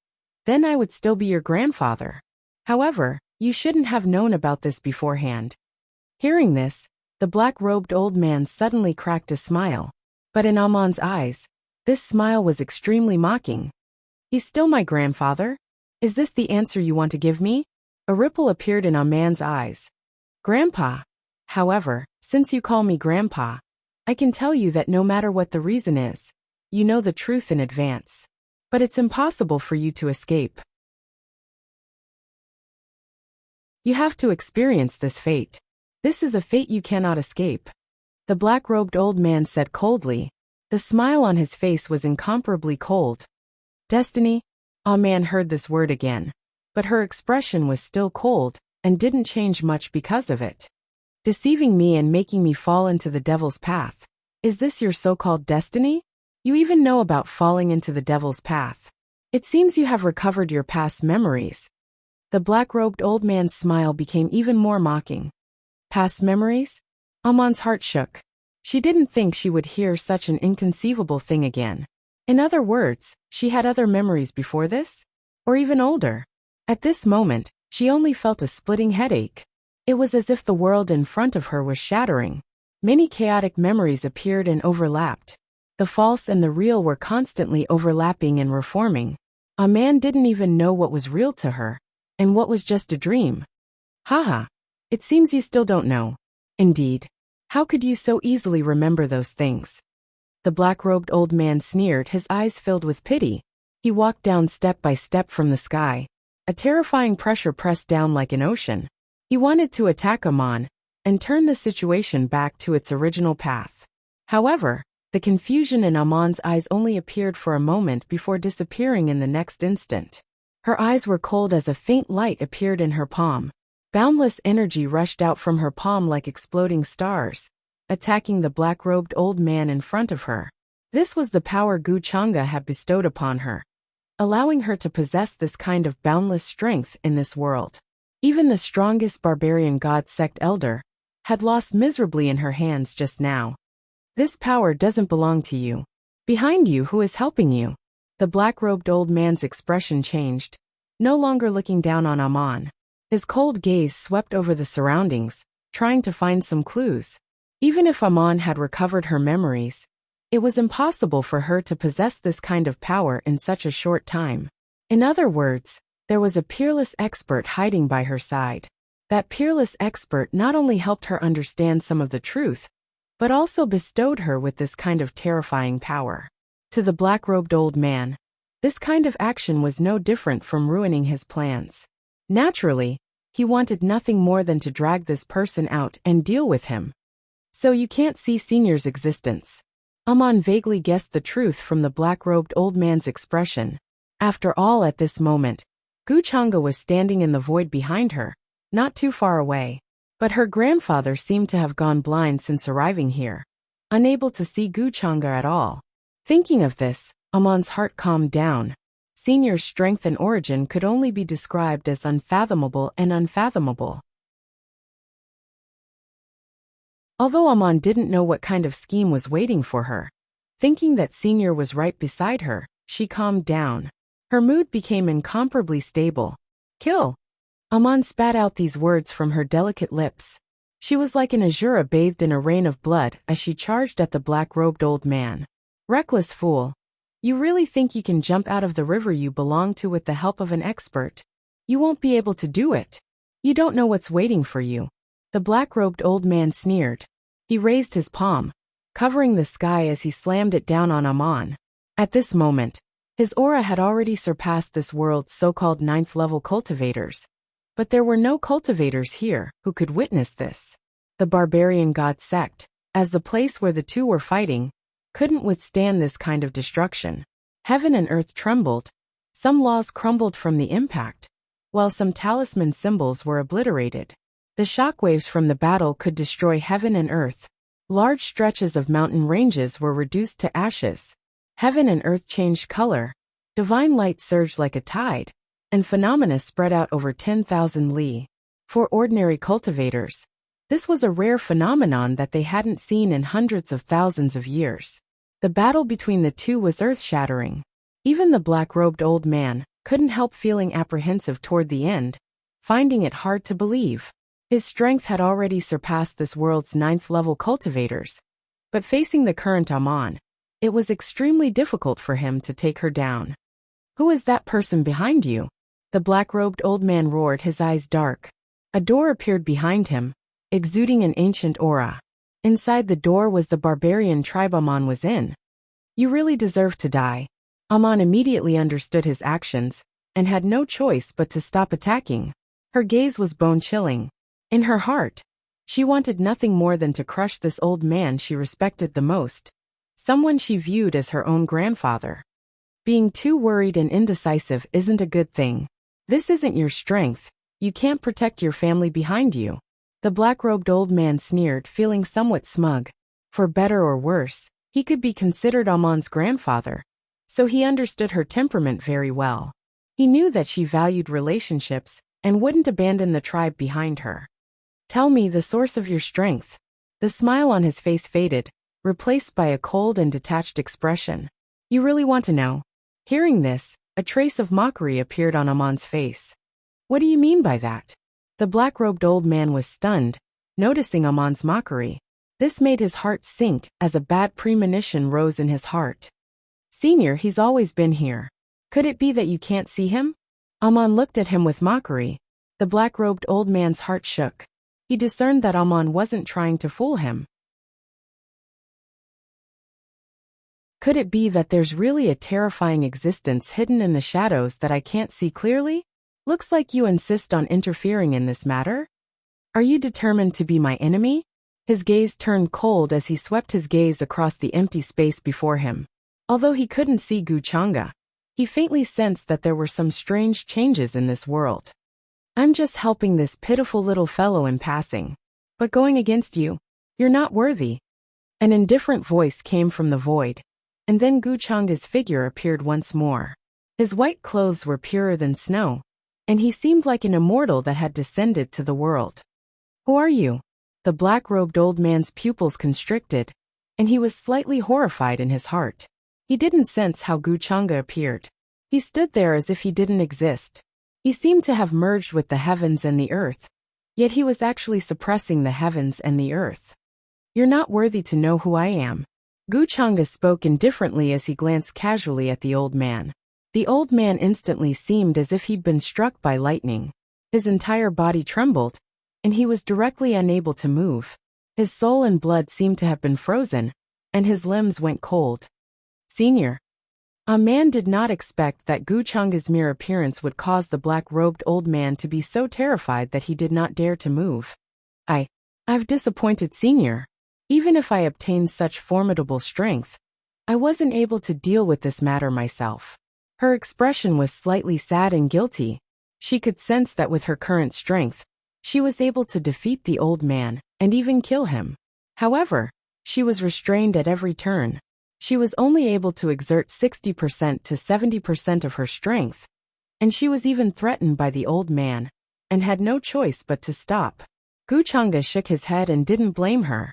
then I would still be your grandfather. However, you shouldn't have known about this beforehand." Hearing this, the black-robed old man suddenly cracked a smile. But in Aman's eyes, this smile was extremely mocking. "He's still my grandfather? Is this the answer you want to give me?" A ripple appeared in Aman's eyes. "Grandpa. However, since you call me grandpa, I can tell you that no matter what the reason is, you know the truth in advance. But it's impossible for you to escape. You have to experience this fate. This is a fate you cannot escape." The black-robed old man said coldly. The smile on his face was incomparably cold. "Destiny?" Aman heard this word again, but her expression was still cold and didn't change much because of it. "Deceiving me and making me fall into the devil's path. Is this your so-called destiny? You even know about falling into the devil's path. It seems you have recovered your past memories." The black-robed old man's smile became even more mocking. Past memories? Aman's heart shook. She didn't think she would hear such an inconceivable thing again. In other words, she had other memories before this? Or even older? At this moment, she only felt a splitting headache. It was as if the world in front of her was shattering. Many chaotic memories appeared and overlapped. The false and the real were constantly overlapping and reforming. Aman didn't even know what was real to her, and what was just a dream. Haha. It seems you still don't know. Indeed. How could you so easily remember those things? The black-robed old man sneered, his eyes filled with pity. He walked down step by step from the sky. A terrifying pressure pressed down like an ocean. He wanted to attack Aman and turn the situation back to its original path. However, the confusion in Aman's eyes only appeared for a moment before disappearing in the next instant. Her eyes were cold as a faint light appeared in her palm. Boundless energy rushed out from her palm like exploding stars, attacking the black-robed old man in front of her. This was the power Gu Chang'e had bestowed upon her, allowing her to possess this kind of boundless strength in this world. Even the strongest barbarian god sect elder had lost miserably in her hands just now. This power doesn't belong to you. Behind you, who is helping you? The black-robed old man's expression changed, no longer looking down on Amon. His cold gaze swept over the surroundings, trying to find some clues. Even if Amon had recovered her memories, it was impossible for her to possess this kind of power in such a short time. In other words, there was a peerless expert hiding by her side. That peerless expert not only helped her understand some of the truth, but also bestowed her with this kind of terrifying power. To the black-robed old man, this kind of action was no different from ruining his plans. Naturally, he wanted nothing more than to drag this person out and deal with him. So you can't see Senior's existence. Amon vaguely guessed the truth from the black-robed old man's expression. After all, at this moment, Gu Chang'e was standing in the void behind her, not too far away. But her grandfather seemed to have gone blind since arriving here, unable to see Gu Chang'e at all. Thinking of this, Amon's heart calmed down. Senior's strength and origin could only be described as unfathomable and unfathomable. Although Amon didn't know what kind of scheme was waiting for her, thinking that Senior was right beside her, she calmed down. Her mood became incomparably stable. Kill! Amon spat out these words from her delicate lips. She was like an Azura bathed in a rain of blood as she charged at the black-robed old man. Reckless fool. You really think you can jump out of the river you belong to with the help of an expert? You won't be able to do it. You don't know what's waiting for you. The black-robed old man sneered. He raised his palm, covering the sky as he slammed it down on Amon. At this moment, his aura had already surpassed this world's so-called 9th-level cultivators. But there were no cultivators here who could witness this. The barbarian god sect, as the place where the two were fighting, couldn't withstand this kind of destruction. Heaven and earth trembled. Some laws crumbled from the impact, while some talisman symbols were obliterated. The shockwaves from the battle could destroy heaven and earth. Large stretches of mountain ranges were reduced to ashes. Heaven and earth changed color. Divine light surged like a tide, and phenomena spread out over 10,000 li. For ordinary cultivators, this was a rare phenomenon that they hadn't seen in hundreds of thousands of years. The battle between the two was earth-shattering. Even the black-robed old man couldn't help feeling apprehensive toward the end, finding it hard to believe. His strength had already surpassed this world's 9th-level cultivators, but facing the current Amon, it was extremely difficult for him to take her down. Who is that person behind you? The black-robed old man roared, his eyes dark. A door appeared behind him, exuding an ancient aura. Inside the door was the barbarian tribe Amon was in. You really deserve to die. Amon immediately understood his actions, and had no choice but to stop attacking. Her gaze was bone-chilling. In her heart, she wanted nothing more than to crush this old man she respected the most, someone she viewed as her own grandfather. Being too worried and indecisive isn't a good thing. This isn't your strength. You can't protect your family behind you. The black-robed old man sneered, feeling somewhat smug. For better or worse, he could be considered Amon's grandfather, so he understood her temperament very well. He knew that she valued relationships and wouldn't abandon the tribe behind her. Tell me the source of your strength. The smile on his face faded, replaced by a cold and detached expression. You really want to know? Hearing this, a trace of mockery appeared on Amon's face. What do you mean by that? The black-robed old man was stunned, noticing Amon's mockery. This made his heart sink as a bad premonition rose in his heart. Senior, he's always been here. Could it be that you can't see him? Amon looked at him with mockery. The black-robed old man's heart shook. He discerned that Amon wasn't trying to fool him. Could it be that there's really a terrifying existence hidden in the shadows that I can't see clearly? Looks like you insist on interfering in this matter. Are you determined to be my enemy? His gaze turned cold as he swept his gaze across the empty space before him. Although he couldn't see Gu Chang'e, he faintly sensed that there were some strange changes in this world. I'm just helping this pitiful little fellow in passing. But going against you, you're not worthy. An indifferent voice came from the void, and then Guchanga's figure appeared once more. His white clothes were purer than snow, and he seemed like an immortal that had descended to the world. Who are you? The black-robed old man's pupils constricted, and he was slightly horrified in his heart. He didn't sense how Guchanga appeared. He stood there as if he didn't exist. He seemed to have merged with the heavens and the earth, yet he was actually suppressing the heavens and the earth. You're not worthy to know who I am. Guchanga spoke indifferently as he glanced casually at the old man. The old man instantly seemed as if he'd been struck by lightning. His entire body trembled, and he was directly unable to move. His soul and blood seemed to have been frozen, and his limbs went cold. Senior. A man did not expect that Guchanga's mere appearance would cause the black-robed old man to be so terrified that he did not dare to move. I've disappointed Senior. Even if I obtained such formidable strength, I wasn't able to deal with this matter myself. Her expression was slightly sad and guilty. She could sense that with her current strength, she was able to defeat the old man and even kill him. However, she was restrained at every turn. She was only able to exert 60% to 70% of her strength, and she was even threatened by the old man, and had no choice but to stop. Guchanga shook his head and didn't blame her.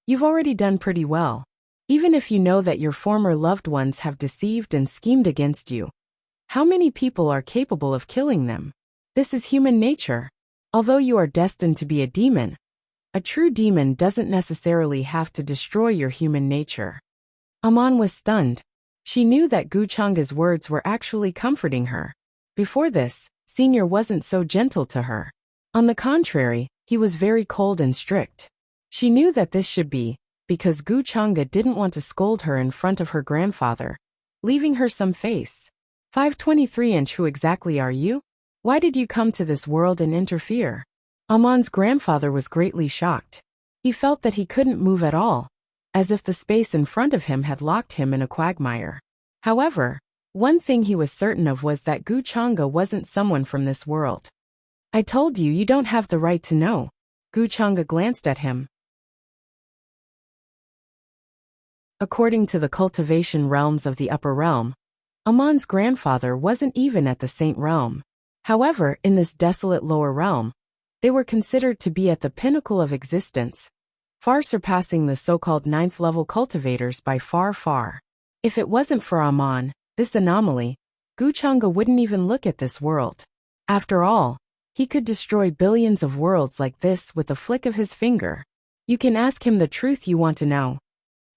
You've already done pretty well. Even if you know that your former loved ones have deceived and schemed against you, how many people are capable of killing them? This is human nature. Although you are destined to be a true demon doesn't necessarily have to destroy your human nature. Aman was stunned. She knew that Guchanga's words were actually comforting her. Before this, Senior wasn't so gentle to her. On the contrary, he was very cold and strict. She knew that this should be because Guchanga didn't want to scold her in front of her grandfather, leaving her some face. 523 Who exactly are you? Why did you come to this world and interfere? Aman's grandfather was greatly shocked. He felt that he couldn't move at all, as if the space in front of him had locked him in a quagmire. However, one thing he was certain of was that Guchanga wasn't someone from this world. I told you don't have the right to know. Guchanga glanced at him. According to the cultivation realms of the upper realm, Aman's grandfather wasn't even at the Saint realm. However, in this desolate lower realm, they were considered to be at the pinnacle of existence, far surpassing the so-called 9th-level cultivators by far. If it wasn't for Aman, this anomaly, Guchanga wouldn't even look at this world. After all, he could destroy billions of worlds like this with a flick of his finger. You can ask him the truth you want to know,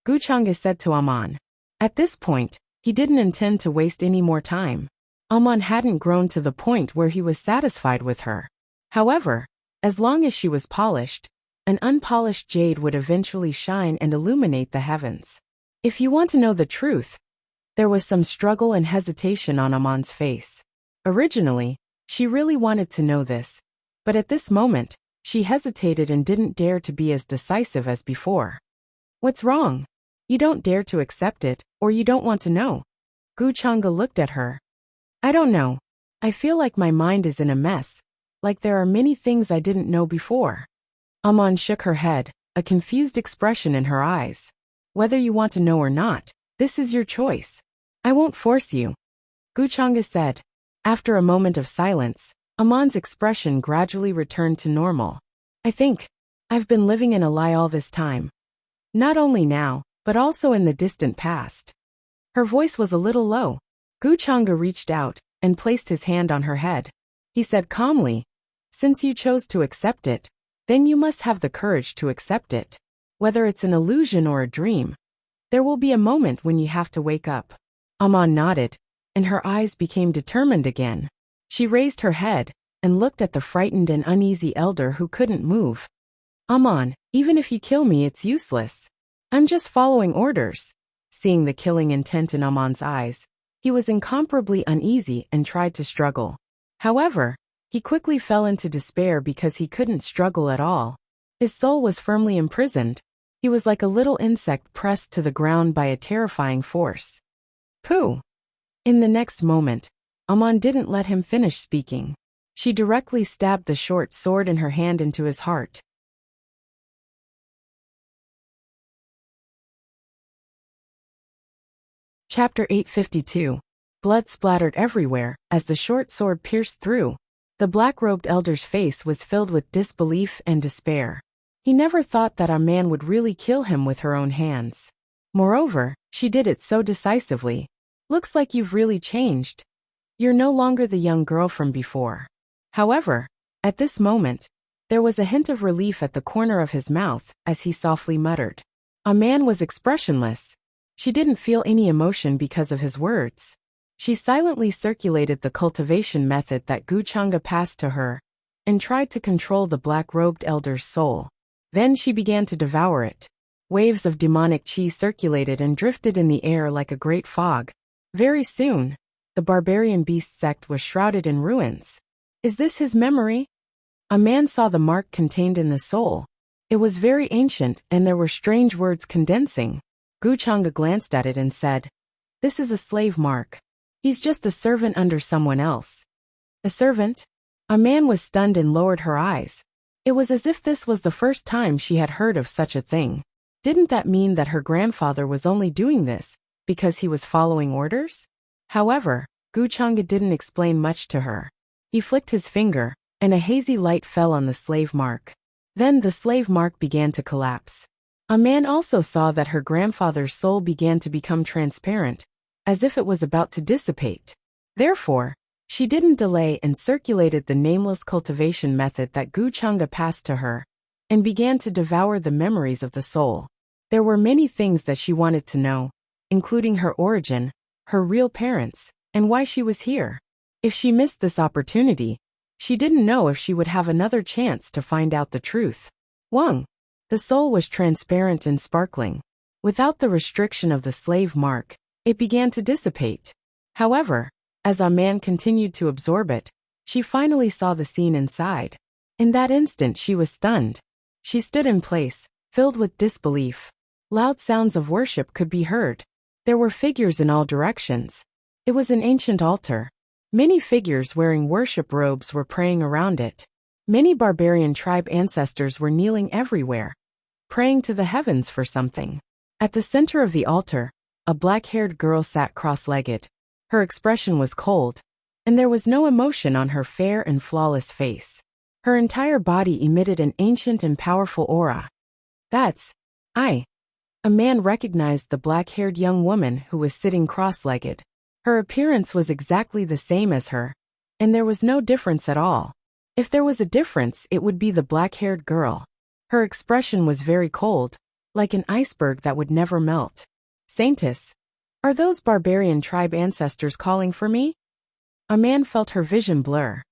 Guchanga said to Aman. At this point, he didn't intend to waste any more time. Aman hadn't grown to the point where he was satisfied with her. However, as long as she was polished, an unpolished jade would eventually shine and illuminate the heavens. If you want to know the truth, there was some struggle and hesitation on Aman's face. Originally, she really wanted to know this, but at this moment, she hesitated and didn't dare to be as decisive as before. What's wrong? You don't dare to accept it, or you don't want to know? Guchanga looked at her. I don't know. I feel like my mind is in a mess, like there are many things I didn't know before. Aman shook her head, a confused expression in her eyes. Whether you want to know or not, this is your choice. I won't force you, Guchanga said. After a moment of silence, Aman's expression gradually returned to normal. I think I've been living in a lie all this time. Not only now, but also in the distant past. Her voice was a little low. Guchanga reached out and placed his hand on her head. He said calmly, since you chose to accept it, then you must have the courage to accept it. Whether it's an illusion or a dream, there will be a moment when you have to wake up. Aman nodded, and her eyes became determined again. She raised her head and looked at the frightened and uneasy elder who couldn't move. Aman, even if you kill me, it's useless. I'm just following orders. Seeing the killing intent in Aman's eyes, he was incomparably uneasy and tried to struggle. However, he quickly fell into despair because he couldn't struggle at all. His soul was firmly imprisoned. He was like a little insect pressed to the ground by a terrifying force. Pooh! In the next moment, Aman didn't let him finish speaking. She directly stabbed the short sword in her hand into his heart. Chapter 852. Blood splattered everywhere as the short sword pierced through. The black-robed elder's face was filled with disbelief and despair. He never thought that a man would really kill him with her own hands. Moreover, she did it so decisively. Looks like you've really changed. You're no longer the young girl from before. However, at this moment, there was a hint of relief at the corner of his mouth as he softly muttered. A man was expressionless. She didn't feel any emotion because of his words. She silently circulated the cultivation method that Wuxia passed to her and tried to control the black-robed elder's soul. Then she began to devour it. Waves of demonic chi circulated and drifted in the air like a great fog. Very soon, the barbarian beast sect was shrouded in ruins. Is this his memory? A man saw the mark contained in the soul. It was very ancient and there were strange words condensing. Wuxia glanced at it and said, "This is a slave mark. He's just a servant under someone else." A servant? A man was stunned and lowered her eyes. It was as if this was the first time she had heard of such a thing. Didn't that mean that her grandfather was only doing this because he was following orders? However, Wuxia didn't explain much to her. He flicked his finger, and a hazy light fell on the slave mark. Then the slave mark began to collapse. A man also saw that her grandfather's soul began to become transparent, as if it was about to dissipate. Therefore, she didn't delay and circulated the nameless cultivation method that Wuxia passed to her, and began to devour the memories of the soul. There were many things that she wanted to know, including her origin, her real parents, and why she was here. If she missed this opportunity, she didn't know if she would have another chance to find out the truth. Wang. The soul was transparent and sparkling. Without the restriction of the slave mark, it began to dissipate. However, as a man continued to absorb it, she finally saw the scene inside. In that instant she was stunned. She stood in place, filled with disbelief. Loud sounds of worship could be heard. There were figures in all directions. It was an ancient altar. Many figures wearing worship robes were praying around it. Many barbarian tribe ancestors were kneeling everywhere, praying to the heavens for something. At the center of the altar, a black-haired girl sat cross-legged. Her expression was cold, and there was no emotion on her fair and flawless face. Her entire body emitted an ancient and powerful aura. That's I. A man recognized the black-haired young woman who was sitting cross-legged. Her appearance was exactly the same as her, and there was no difference at all. If there was a difference, it would be the black-haired girl. Her expression was very cold, like an iceberg that would never melt. Saintess, are those barbarian tribe ancestors calling for me? A man felt her vision blur.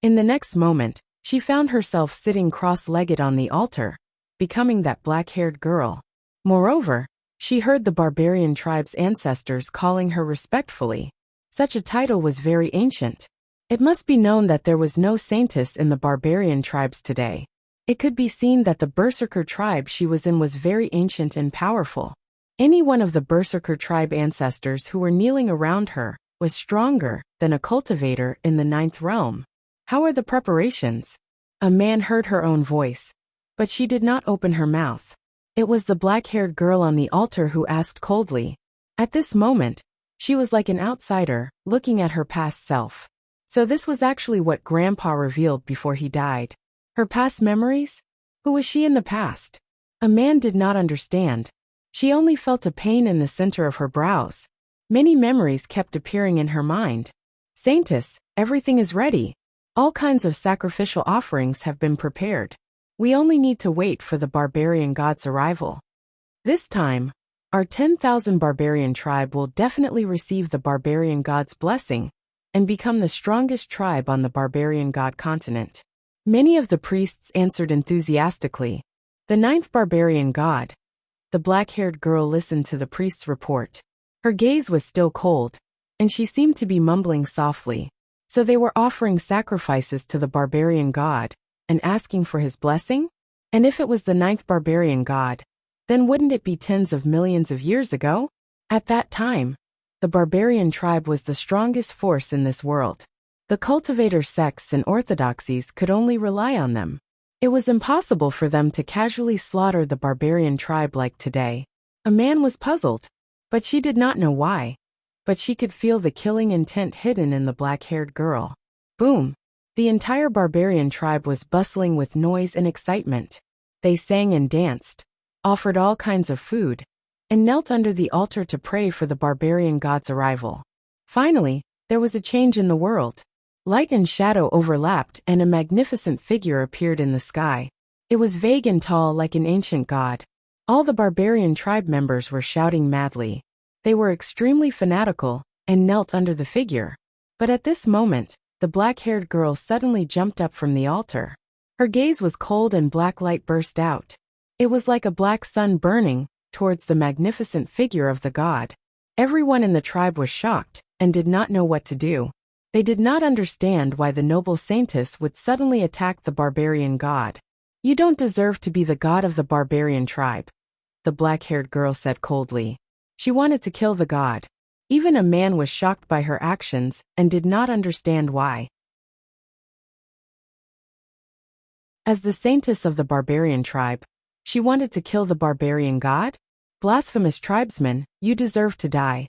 In the next moment, she found herself sitting cross-legged on the altar, becoming that black-haired girl. Moreover, she heard the barbarian tribe's ancestors calling her respectfully. Such a title was very ancient. It must be known that there was no saintess in the barbarian tribes today. It could be seen that the berserker tribe she was in was very ancient and powerful. Any one of the berserker tribe ancestors who were kneeling around her was stronger than a cultivator in the 9th realm. How are the preparations? A man heard her own voice, but she did not open her mouth. It was the black-haired girl on the altar who asked coldly. At this moment, she was like an outsider, looking at her past self. So this was actually what Grandpa revealed before he died. Her past memories? Who was she in the past? A man did not understand. She only felt a pain in the center of her brows. Many memories kept appearing in her mind. Saintess, everything is ready. All kinds of sacrificial offerings have been prepared. We only need to wait for the barbarian god's arrival. This time, our 10,000 barbarian tribe will definitely receive the barbarian god's blessing and become the strongest tribe on the barbarian god continent. Many of the priests answered enthusiastically. The 9th barbarian god. The black-haired girl listened to the priest's report. Her gaze was still cold, and she seemed to be mumbling softly. So they were offering sacrifices to the barbarian god and asking for his blessing? And if it was the 9th barbarian god, then wouldn't it be tens of millions of years ago? At that time, The barbarian tribe was the strongest force in this world. The cultivator sects and orthodoxies could only rely on them. It was impossible for them to casually slaughter the barbarian tribe like today. A man was puzzled, but she did not know why. But she could feel the killing intent hidden in the black-haired girl. Boom! The entire barbarian tribe was bustling with noise and excitement. They sang and danced, offered all kinds of food, and knelt under the altar to pray for the barbarian god's arrival. Finally, there was a change in the world. Light and shadow overlapped and a magnificent figure appeared in the sky. It was vague and tall like an ancient god. All the barbarian tribe members were shouting madly. They were extremely fanatical and knelt under the figure. But at this moment, the black-haired girl suddenly jumped up from the altar. Her gaze was cold and black light burst out. It was like a black sun burning towards the magnificent figure of the god. Everyone in the tribe was shocked and did not know what to do. They did not understand why the noble saintess would suddenly attack the barbarian god. "You don't deserve to be the god of the barbarian tribe," the black-haired girl said coldly. She wanted to kill the god. Even a man was shocked by her actions and did not understand why. As the saintess of the barbarian tribe, she wanted to kill the barbarian god? Blasphemous tribesman, you deserve to die.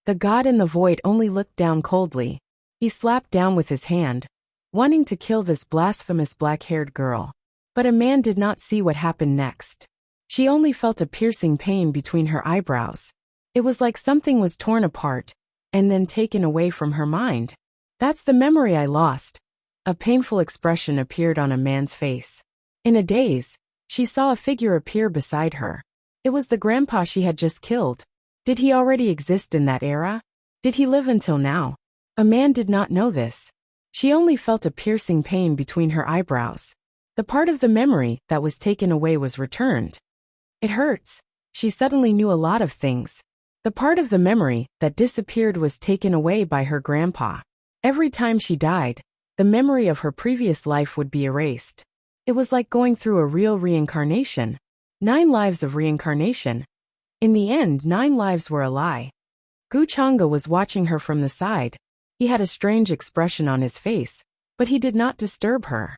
The god in the void only looked down coldly. He slapped down with his hand, wanting to kill this blasphemous black-haired girl. But a man did not see what happened next. She only felt a piercing pain between her eyebrows. It was like something was torn apart and then taken away from her mind. "That's the memory I lost." A painful expression appeared on a man's face. In a daze, she saw a figure appear beside her. It was the grandpa she had just killed. Did he already exist in that era? Did he live until now? A man did not know this. She only felt a piercing pain between her eyebrows. The part of the memory that was taken away was returned. It hurts. She suddenly knew a lot of things. The part of the memory that disappeared was taken away by her grandpa. Every time she died, the memory of her previous life would be erased. It was like going through a real reincarnation. 9 lives of reincarnation. In the end, 9 lives were a lie. Guchanga was watching her from the side. He had a strange expression on his face, but he did not disturb her.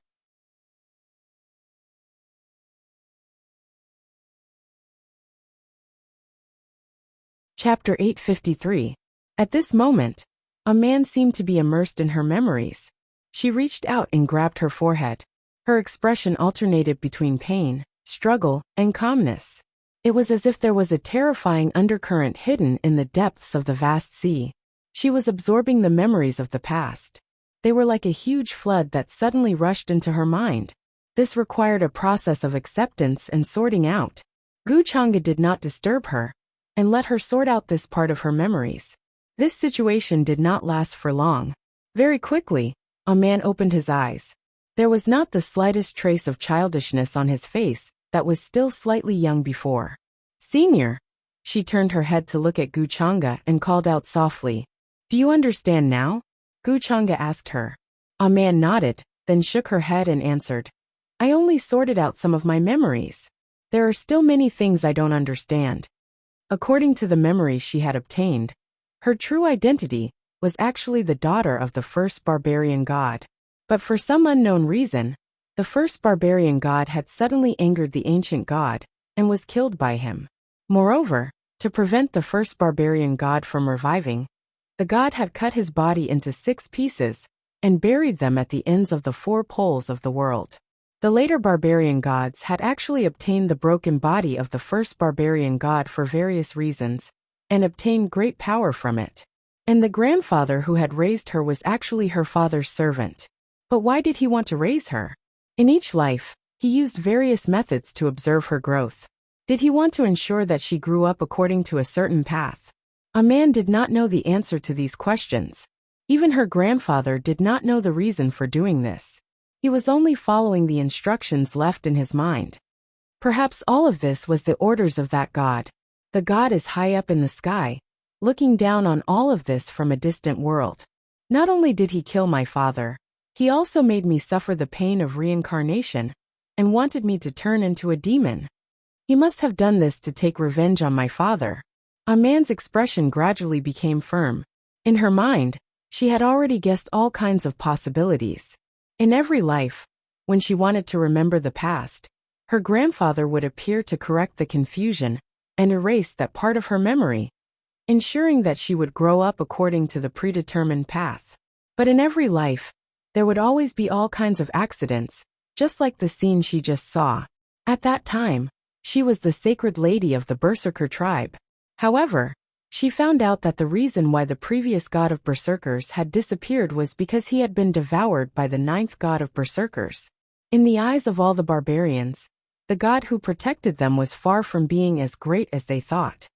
Chapter 853. At this moment, a man seemed to be immersed in her memories. She reached out and grabbed her forehead. Her expression alternated between pain, struggle, and calmness. It was as if there was a terrifying undercurrent hidden in the depths of the vast sea. She was absorbing the memories of the past. They were like a huge flood that suddenly rushed into her mind. This required a process of acceptance and sorting out. Guchanga did not disturb her and let her sort out this part of her memories. This situation did not last for long. Very quickly, a man opened his eyes. There was not the slightest trace of childishness on his face that was still slightly young before. "Senior." She turned her head to look at Guchanga and called out softly. "Do you understand now?" Guchanga asked her. A man nodded, then shook her head and answered. "I only sorted out some of my memories. There are still many things I don't understand." According to the memories she had obtained, her true identity was actually the daughter of the first barbarian god. But for some unknown reason, the first barbarian god had suddenly angered the ancient god and was killed by him. Moreover, to prevent the first barbarian god from reviving, the god had cut his body into 6 pieces and buried them at the ends of the 4 poles of the world. The later barbarian gods had actually obtained the broken body of the first barbarian god for various reasons and obtained great power from it. And the grandfather who had raised her was actually her father's servant. But why did he want to raise her? In each life, he used various methods to observe her growth. Did he want to ensure that she grew up according to a certain path? A man did not know the answer to these questions. Even her grandfather did not know the reason for doing this. He was only following the instructions left in his mind. Perhaps all of this was the orders of that god. The god is high up in the sky, looking down on all of this from a distant world. Not only did he kill my father, he also made me suffer the pain of reincarnation and wanted me to turn into a demon. He must have done this to take revenge on my father. A man's expression gradually became firm. In her mind, she had already guessed all kinds of possibilities. In every life, when she wanted to remember the past, her grandfather would appear to correct the confusion and erase that part of her memory, ensuring that she would grow up according to the predetermined path. But in every life, there would always be all kinds of accidents, just like the scene she just saw. At that time, she was the sacred lady of the Berserker tribe. However, she found out that the reason why the previous god of Berserkers had disappeared was because he had been devoured by the ninth god of Berserkers. In the eyes of all the barbarians, the god who protected them was far from being as great as they thought.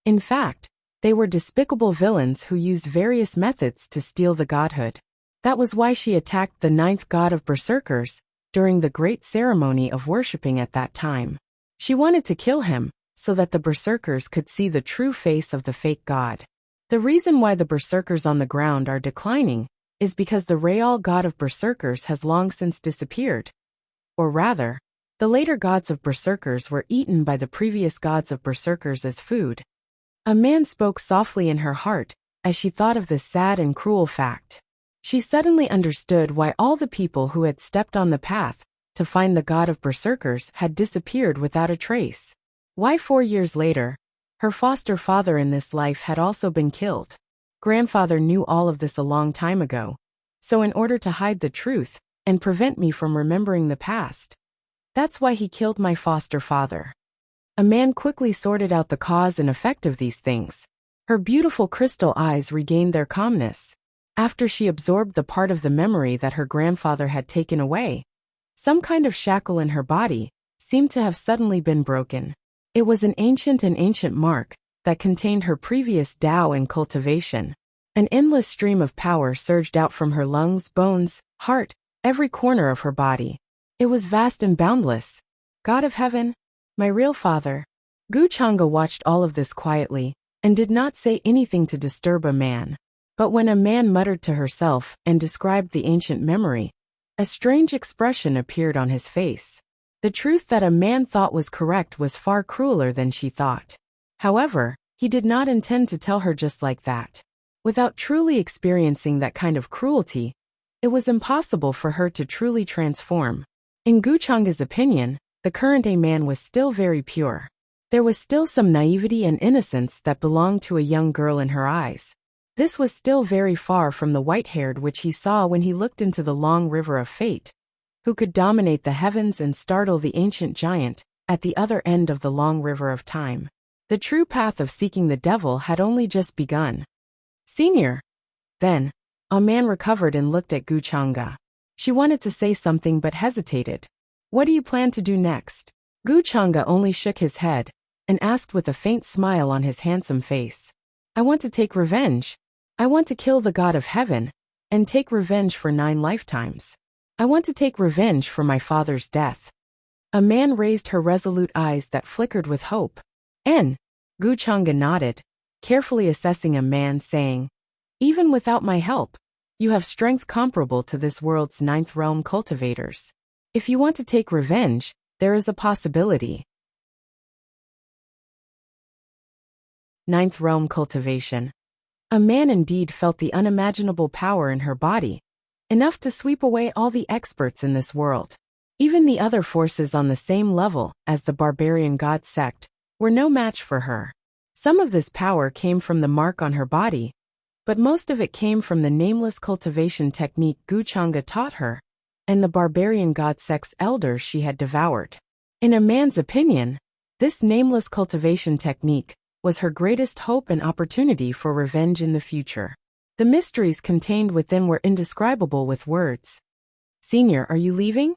In fact, they were despicable villains who used various methods to steal the godhood. That was why she attacked the ninth god of Berserkers during the great ceremony of worshipping at that time. She wanted to kill him so that the Berserkers could see the true face of the fake god. The reason why the Berserkers on the ground are declining is because the real god of Berserkers has long since disappeared. Or rather, the later gods of Berserkers were eaten by the previous gods of Berserkers as food. A man spoke softly in her heart as she thought of this sad and cruel fact. She suddenly understood why all the people who had stepped on the path to find the god of Berserkers had disappeared without a trace. Why 4 years later, her foster father in this life had also been killed. Grandfather knew all of this a long time ago, so in order to hide the truth and prevent me from remembering the past, that's why he killed my foster father. A man quickly sorted out the cause and effect of these things. Her beautiful crystal eyes regained their calmness. After she absorbed the part of the memory that her grandfather had taken away, some kind of shackle in her body seemed to have suddenly been broken. It was an ancient mark that contained her previous Tao and cultivation. An endless stream of power surged out from her lungs, bones, heart, every corner of her body. It was vast and boundless. God of heaven, my real father. Guchanga watched all of this quietly and did not say anything to disturb a man. But when a man muttered to herself and described the ancient memory, a strange expression appeared on his face. The truth that a man thought was correct was far crueler than she thought. However, he did not intend to tell her just like that. Without truly experiencing that kind of cruelty, it was impossible for her to truly transform. In Guchanga's opinion, the current A man was still very pure. There was still some naivety and innocence that belonged to a young girl in her eyes. This was still very far from the white-haired which he saw when he looked into the long river of fate, who could dominate the heavens and startle the ancient giant at the other end of the long river of time. The true path of seeking the devil had only just begun. Senior. Then, a man recovered and looked at Guchanga. She wanted to say something but hesitated. What do you plan to do next? Guchanga only shook his head and asked with a faint smile on his handsome face. I want to take revenge. I want to kill the god of heaven and take revenge for 9 lifetimes. I want to take revenge for my father's death. A man raised her resolute eyes that flickered with hope. Guchanga nodded, carefully assessing a man, saying, even without my help, you have strength comparable to this world's 9th realm cultivators. If you want to take revenge, there is a possibility. 9th realm cultivation. A man indeed felt the unimaginable power in her body, enough to sweep away all the experts in this world. Even the other forces on the same level as the barbarian god sect were no match for her. Some of this power came from the mark on her body, but most of it came from the nameless cultivation technique Guchanga taught her, and the barbarian god sect's elders she had devoured. In a man's opinion, this nameless cultivation technique was her greatest hope and opportunity for revenge in the future. The mysteries contained within were indescribable with words. Senior, are you leaving?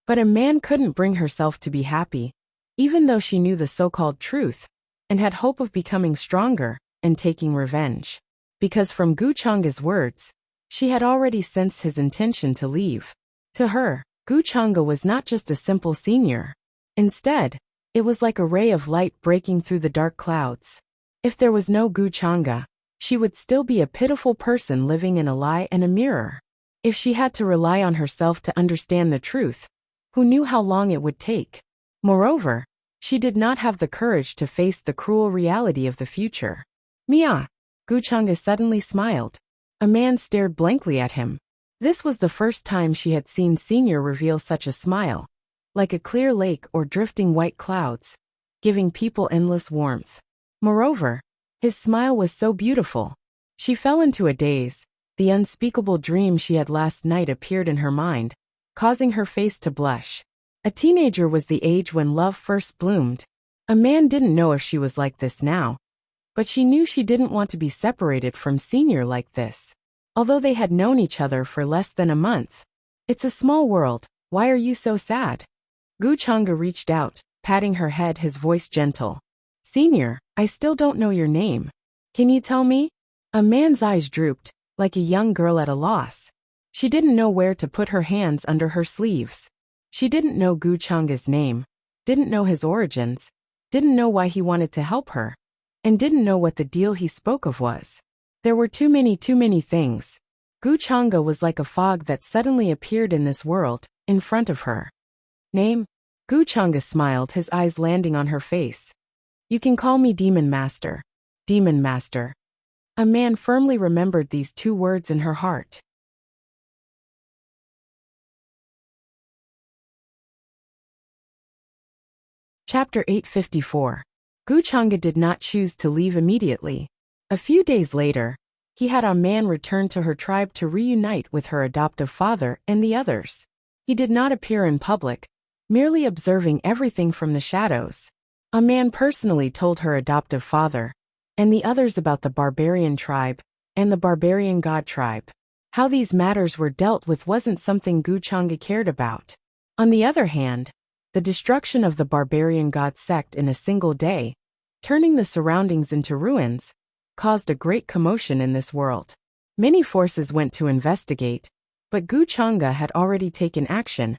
But a man couldn't bring herself to be happy, even though she knew the so-called truth, and had hope of becoming stronger and taking revenge. Because from Guchanga's words, she had already sensed his intention to leave. To her, Guchanga was not just a simple senior. Instead, it was like a ray of light breaking through the dark clouds. If there was no Guchanga, she would still be a pitiful person living in a lie and a mirror. If she had to rely on herself to understand the truth, who knew how long it would take? Moreover, She did not have the courage to face the cruel reality of the future. Mia! Guchanga suddenly smiled. A man stared blankly at him. This was the first time she had seen Senior reveal such a smile, like a clear lake or drifting white clouds, giving people endless warmth. Moreover, his smile was so beautiful. She fell into a daze. The unspeakable dream she had last night appeared in her mind, causing her face to blush. A teenager was the age when love first bloomed. A man didn't know if she was like this now, but she knew she didn't want to be separated from Senior like this. Although they had known each other for less than a month. It's a small world, why are you so sad? Guchanga reached out, patting her head, his voice gentle. Senior, I still don't know your name. Can you tell me? A man's eyes drooped, like a young girl at a loss. She didn't know where to put her hands under her sleeves. She didn't know Guchanga's name, didn't know his origins, didn't know why he wanted to help her, and didn't know what the deal he spoke of was. There were too many things. Guchanga was like a fog that suddenly appeared in this world, in front of her. Name? Guchanga smiled, his eyes landing on her face. You can call me Demon Master. Demon Master. A man firmly remembered these two words in her heart. Chapter 854. Guchanga did not choose to leave immediately. A few days later, he had a man return to her tribe to reunite with her adoptive father and the others. He did not appear in public, merely observing everything from the shadows. A man personally told her adoptive father and the others about the barbarian tribe and the barbarian god tribe. How these matters were dealt with wasn't something Guchanga cared about. On the other hand, the destruction of the barbarian god sect in a single day, turning the surroundings into ruins, caused a great commotion in this world. Many forces went to investigate, but Guchanga had already taken action,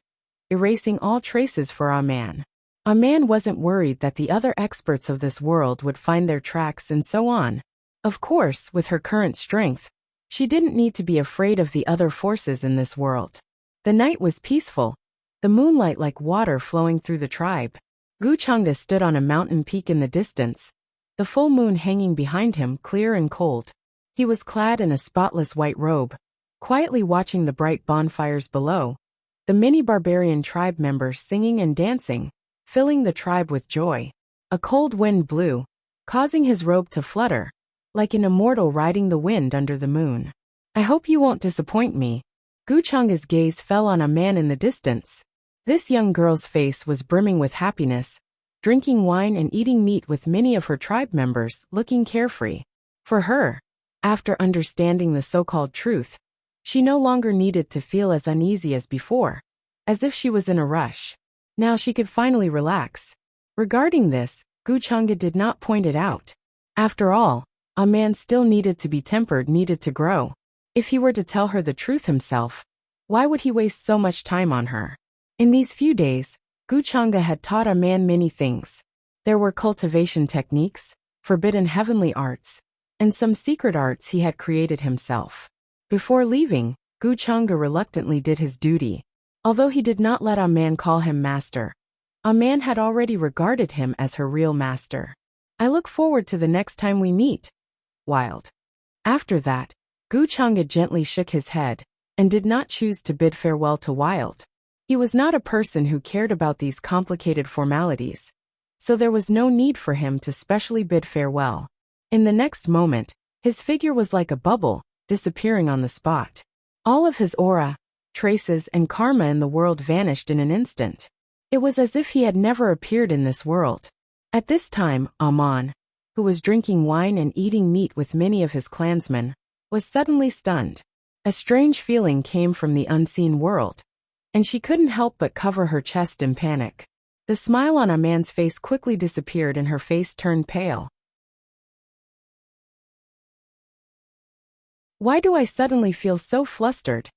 erasing all traces for Aman. Aman wasn't worried that the other experts of this world would find their tracks and so on. Of course, with her current strength, she didn't need to be afraid of the other forces in this world. The night was peaceful, the moonlight like water flowing through the tribe. Guchanga stood on a mountain peak in the distance, the full moon hanging behind him clear and cold. He was clad in a spotless white robe, quietly watching the bright bonfires below, the many barbarian tribe members singing and dancing, filling the tribe with joy. A cold wind blew, causing his robe to flutter, like an immortal riding the wind under the moon. I hope you won't disappoint me. Guchanga's gaze fell on a man in the distance. This young girl's face was brimming with happiness, drinking wine and eating meat with many of her tribe members, looking carefree. For her, after understanding the so-called truth, she no longer needed to feel as uneasy as before, as if she was in a rush. Now she could finally relax. Regarding this, Guchanga did not point it out. After all, a man still needed to be tempered, needed to grow. If he were to tell her the truth himself, why would he waste so much time on her? In these few days, Guchanga had taught a man many things. There were cultivation techniques, forbidden heavenly arts, and some secret arts he had created himself. Before leaving, Guchanga reluctantly did his duty. Although he did not let a man call him master, a man had already regarded him as her real master. I look forward to the next time we meet. Wild. After that, Guchanga gently shook his head, and did not choose to bid farewell to Wild. He was not a person who cared about these complicated formalities, so there was no need for him to specially bid farewell. In the next moment, his figure was like a bubble, disappearing on the spot. All of his aura, traces and karma in the world vanished in an instant. It was as if he had never appeared in this world. At this time, Aman, who was drinking wine and eating meat with many of his clansmen, was suddenly stunned. A strange feeling came from the unseen world, and she couldn't help but cover her chest in panic. The smile on Aman's face quickly disappeared and her face turned pale. Why do I suddenly feel so flustered?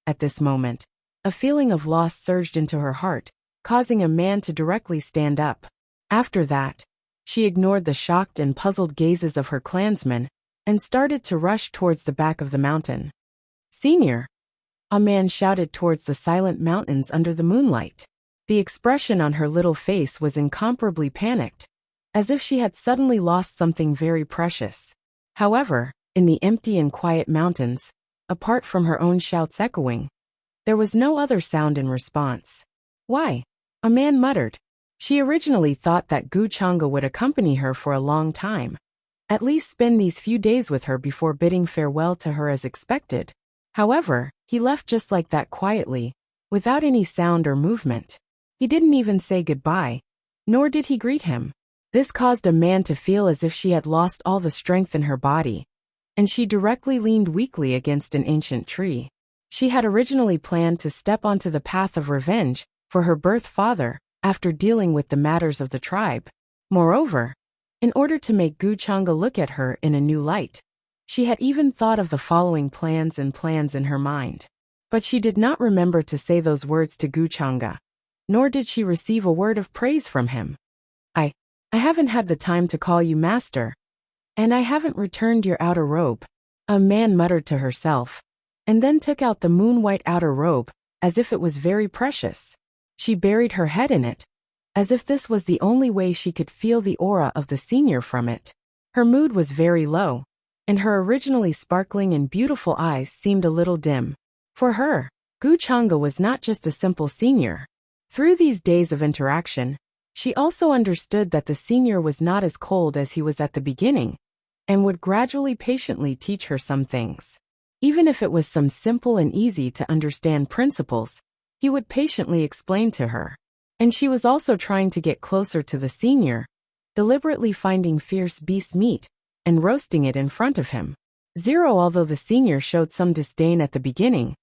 At this moment, a feeling of loss surged into her heart, causing Aman to directly stand up. After that, she ignored the shocked and puzzled gazes of her clansmen and started to rush towards the back of the mountain. Senior! A man shouted towards the silent mountains under the moonlight. The expression on her little face was incomparably panicked, as if she had suddenly lost something very precious. However, in the empty and quiet mountains, apart from her own shouts echoing, there was no other sound in response. "Why?" a man muttered. She originally thought that Gu Changa would accompany her for a long time, at least spend these few days with her before bidding farewell to her as expected. However, he left just like that quietly, without any sound or movement. He didn't even say goodbye, nor did he greet him. This caused a man to feel as if she had lost all the strength in her body, and she directly leaned weakly against an ancient tree. She had originally planned to step onto the path of revenge for her birth father after dealing with the matters of the tribe. Moreover, in order to make Gu Changa look at her in a new light, she had even thought of the following plans in her mind. But she did not remember to say those words to Gu Changa, nor did she receive a word of praise from him. I haven't had the time to call you master, and I haven't returned your outer robe," a man muttered to herself, and then took out the moon-white outer robe, as if it was very precious. She buried her head in it, as if this was the only way she could feel the aura of the senior from it. Her mood was very low, and her originally sparkling and beautiful eyes seemed a little dim. For her, Gu Changa was not just a simple senior. Through these days of interaction, she also understood that the senior was not as cold as he was at the beginning, and would gradually patiently teach her some things. Even if it was some simple and easy to understand principles, he would patiently explain to her. And she was also trying to get closer to the senior, deliberately finding fierce beast meat and roasting it in front of him. Although the senior showed some disdain at the beginning,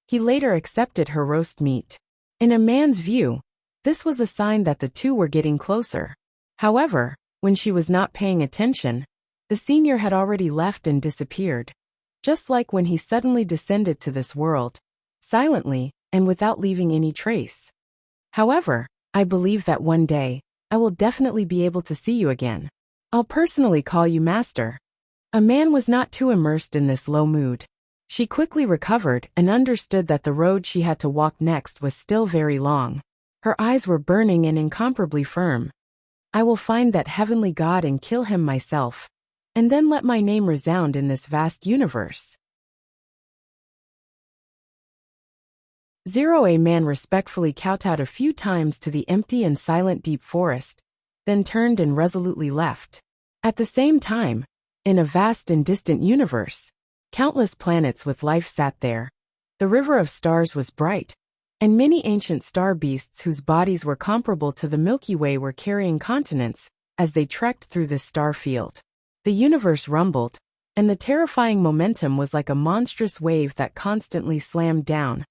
he later accepted her roast meat. In a man's view, this was a sign that the two were getting closer. However, when she was not paying attention, the senior had already left and disappeared, just like when he suddenly descended to this world, silently and without leaving any trace. However, I believe that one day, I will definitely be able to see you again. I'll personally call you master. A man was not too immersed in this low mood. She quickly recovered and understood that the road she had to walk next was still very long. Her eyes were burning and incomparably firm. I will find that heavenly God and kill him myself, and then let my name resound in this vast universe. A man respectfully kowtowed a few times to the empty and silent deep forest, then turned and resolutely left. At the same time, in a vast and distant universe, countless planets with life sat there. The river of stars was bright, and many ancient star beasts whose bodies were comparable to the Milky Way were carrying continents as they trekked through this star field. The universe rumbled, and the terrifying momentum was like a monstrous wave that constantly slammed down,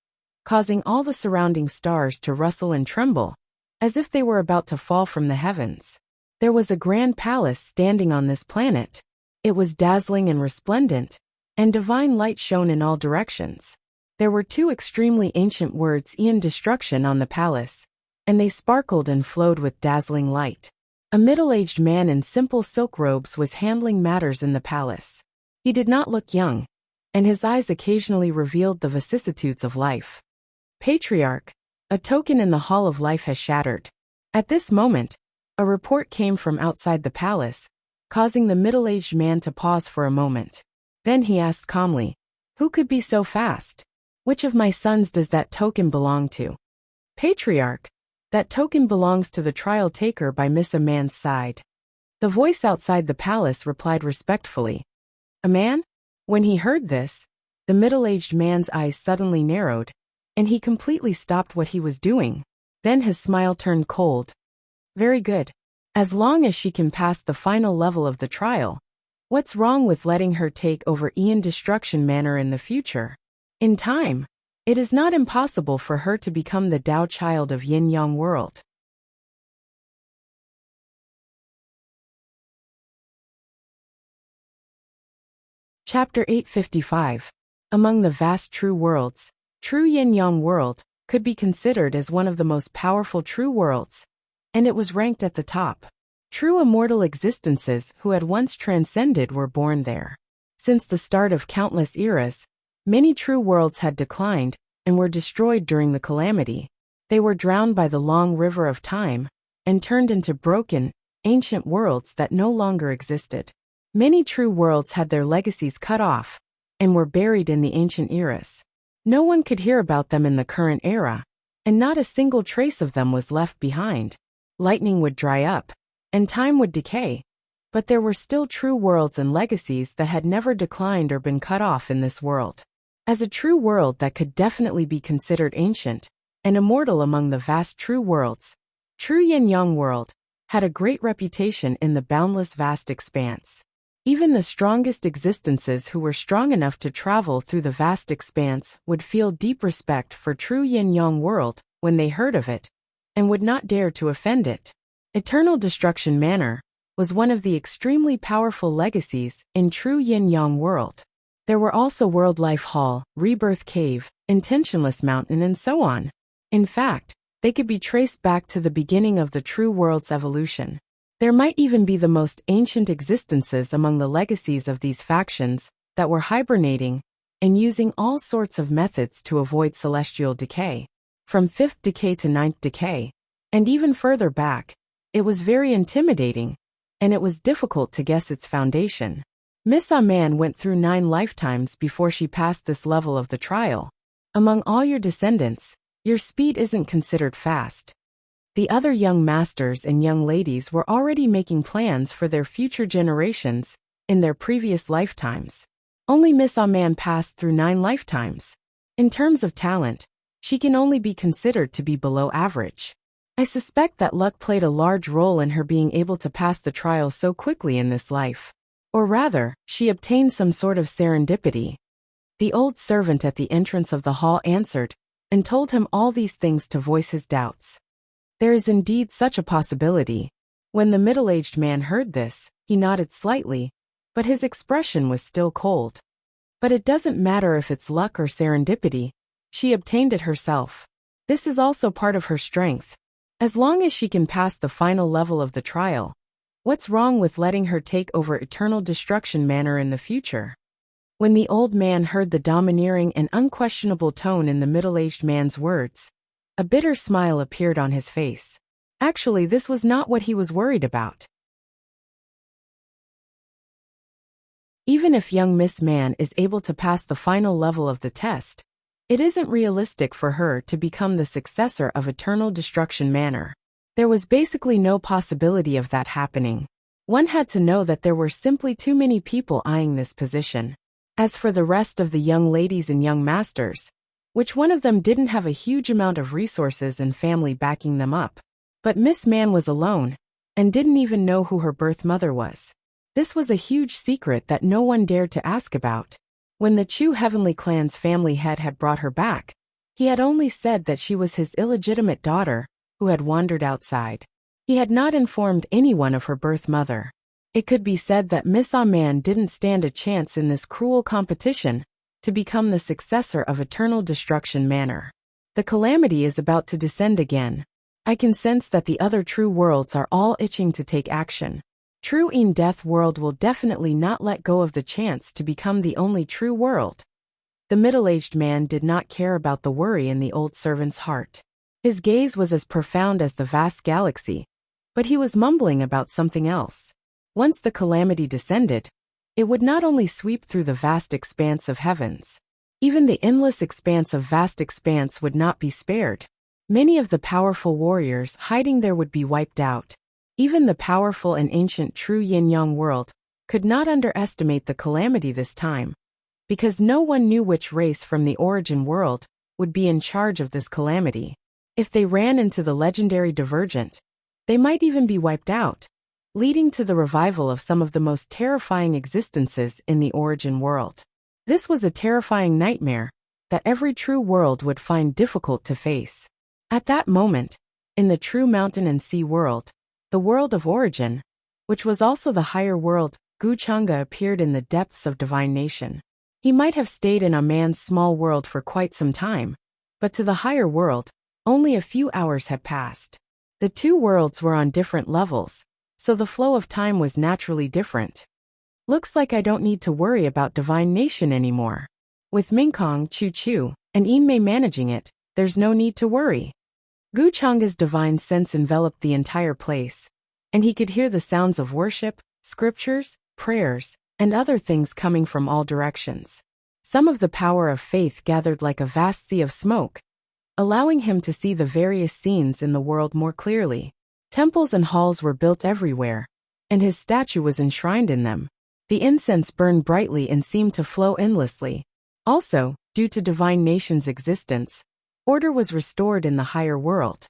causing all the surrounding stars to rustle and tremble, as if they were about to fall from the heavens. There was a grand palace standing on this planet. It was dazzling and resplendent, and divine light shone in all directions. There were two extremely ancient words "Eon Destruction" on the palace, and they sparkled and flowed with dazzling light. A middle-aged man in simple silk robes was handling matters in the palace. He did not look young, and his eyes occasionally revealed the vicissitudes of life. Patriarch, a token in the Hall of Life has shattered. At this moment, a report came from outside the palace, causing the middle-aged man to pause for a moment. Then he asked calmly, "Who could be so fast? Which of my sons does that token belong to?" "Patriarch, that token belongs to the trial taker by Miss A Man's side." The voice outside the palace replied respectfully. "A man?" When he heard this, the middle-aged man's eyes suddenly narrowed, and he completely stopped what he was doing. Then his smile turned cold. "Very good. As long as she can pass the final level of the trial, what's wrong with letting her take over Eon Destruction Manor in the future? In time, it is not impossible for her to become the Tao child of Yin-Yang world." Chapter 855. Among the vast true worlds, true Yin-Yang world could be considered as one of the most powerful true worlds, and it was ranked at the top. True immortal existences who had once transcended were born there. Since the start of countless eras, many true worlds had declined and were destroyed during the calamity. They were drowned by the long river of time and turned into broken, ancient worlds that no longer existed. Many true worlds had their legacies cut off and were buried in the ancient eras. No one could hear about them in the current era, and not a single trace of them was left behind. Lightning would dry up, and time would decay, but there were still true worlds and legacies that had never declined or been cut off in this world. As a true world that could definitely be considered ancient and immortal among the vast true worlds, True Yin-Yang World had a great reputation in the boundless vast expanse. Even the strongest existences who were strong enough to travel through the vast expanse would feel deep respect for True Yin-Yang World when they heard of it, and would not dare to offend it. Eternal Destruction Manor was one of the extremely powerful legacies in True Yin-Yang World. There were also World Life Hall, Rebirth Cave, Intentionless Mountain, and so on. In fact, they could be traced back to the beginning of the true world's evolution. There might even be the most ancient existences among the legacies of these factions that were hibernating and using all sorts of methods to avoid celestial decay. From 5th decay to 9th decay, and even further back, it was very intimidating, and it was difficult to guess its foundation. Miss Man went through 9 lifetimes before she passed this level of the trial. Among all your descendants, your speed isn't considered fast. The other young masters and young ladies were already making plans for their future generations in their previous lifetimes. Only Miss Man passed through 9 lifetimes. In terms of talent, she can only be considered to be below average. I suspect that luck played a large role in her being able to pass the trial so quickly in this life. Or rather, she obtained some sort of serendipity. The old servant at the entrance of the hall answered, and told him all these things to voice his doubts. There is indeed such a possibility. When the middle-aged man heard this, he nodded slightly, but his expression was still cold. But it doesn't matter if it's luck or serendipity. She obtained it herself. This is also part of her strength. As long as she can pass the final level of the trial, what's wrong with letting her take over Eternal Destruction Manor in the future? When the old man heard the domineering and unquestionable tone in the middle-aged man's words, a bitter smile appeared on his face. Actually, this was not what he was worried about. Even if young Miss Man is able to pass the final level of the test, it isn't realistic for her to become the successor of Eternal Destruction Manor. There was basically no possibility of that happening. One had to know that there were simply too many people eyeing this position. As for the rest of the young ladies and young masters, which one of them didn't have a huge amount of resources and family backing them up? But Miss Man was alone, and didn't even know who her birth mother was. This was a huge secret that no one dared to ask about. When the Chu Heavenly Clan's family head had brought her back, he had only said that she was his illegitimate daughter, who had wandered outside. He had not informed anyone of her birth mother. It could be said that Miss Man didn't stand a chance in this cruel competition to become the successor of Eternal Destruction Manor. The calamity is about to descend again. I can sense that the other true worlds are all itching to take action. True In Death World will definitely not let go of the chance to become the only true world. The middle-aged man did not care about the worry in the old servant's heart. His gaze was as profound as the vast galaxy, but he was mumbling about something else. Once the calamity descended, it would not only sweep through the vast expanse of heavens. Even the endless expanse of vast expanse would not be spared. Many of the powerful warriors hiding there would be wiped out. Even the powerful and ancient True Yin-Yang World could not underestimate the calamity this time, because no one knew which race from the origin world would be in charge of this calamity. If they ran into the legendary Divergent, they might even be wiped out, leading to the revival of some of the most terrifying existences in the origin world. This was a terrifying nightmare that every true world would find difficult to face. At that moment, in the true mountain and sea world, the world of origin, which was also the higher world, Gu Chang'e appeared in the depths of divine nation. He might have stayed in a man's small world for quite some time, but to the higher world, only a few hours had passed. The two worlds were on different levels, so the flow of time was naturally different. Looks like I don't need to worry about divine nation anymore. With Mingkong, Chu Chu, and Yin Mei managing it, there's no need to worry. Gu Chang's divine sense enveloped the entire place, and he could hear the sounds of worship, scriptures, prayers, and other things coming from all directions. Some of the power of faith gathered like a vast sea of smoke, allowing him to see the various scenes in the world more clearly. Temples and halls were built everywhere, and his statue was enshrined in them. The incense burned brightly and seemed to flow endlessly. Also, due to divine nation's existence, order was restored in the higher world.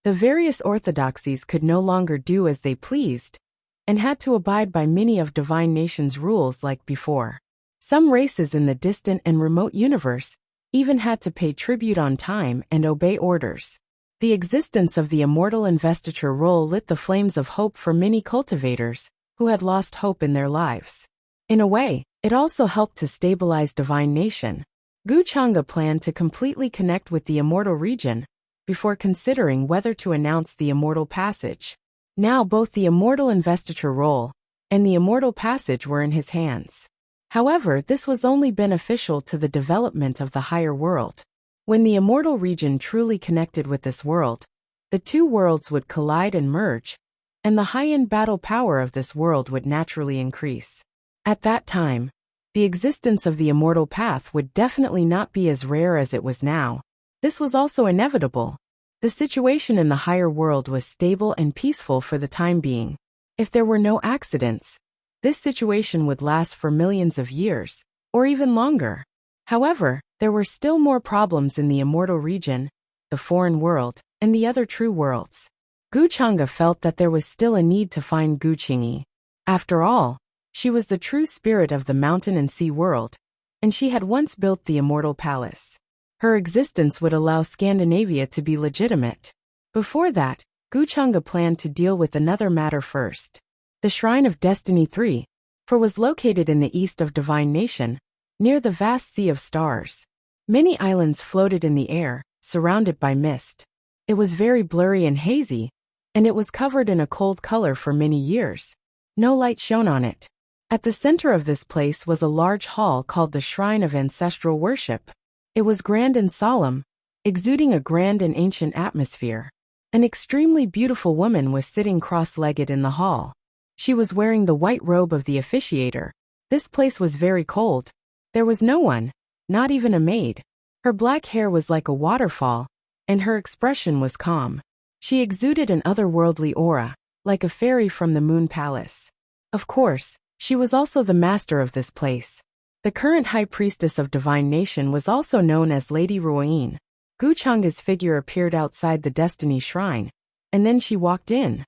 The various orthodoxies could no longer do as they pleased, and had to abide by many of divine nation's rules like before. Some races in the distant and remote universe even had to pay tribute on time and obey orders. The existence of the immortal investiture role lit the flames of hope for many cultivators who had lost hope in their lives. In a way, it also helped to stabilize divine nation. Gu Chang'e planned to completely connect with the immortal region before considering whether to announce the immortal passage. Now both the immortal investiture role and the immortal passage were in his hands. However, this was only beneficial to the development of the higher world. When the immortal region truly connected with this world, the two worlds would collide and merge, and the high-end battle power of this world would naturally increase. At that time, the existence of the immortal path would definitely not be as rare as it was now. This was also inevitable. The situation in the higher world was stable and peaceful for the time being. If there were no accidents, this situation would last for millions of years, or even longer. However, there were still more problems in the immortal region, the foreign world, and the other true worlds. Gu Chang'e felt that there was still a need to find Gu Qingyi. After all, she was the true spirit of the mountain and sea world, and she had once built the immortal palace. Her existence would allow Scandinavia to be legitimate. Before that, Gu Chang'e planned to deal with another matter first. The Shrine of Destiny 3, for was located in the east of Divine Nation, near the vast sea of stars. Many islands floated in the air, surrounded by mist. It was very blurry and hazy, and it was covered in a cold color for many years. No light shone on it. At the center of this place was a large hall called the Shrine of Ancestral Worship. It was grand and solemn, exuding a grand and ancient atmosphere. An extremely beautiful woman was sitting cross-legged in the hall. She was wearing the white robe of the officiator. This place was very cold. There was no one, not even a maid. Her black hair was like a waterfall, and her expression was calm. She exuded an otherworldly aura, like a fairy from the Moon Palace. Of course, she was also the master of this place. The current high priestess of Divine Nation was also known as Lady Ruoyin. Gu Chang'e's figure appeared outside the Destiny Shrine, and then she walked in.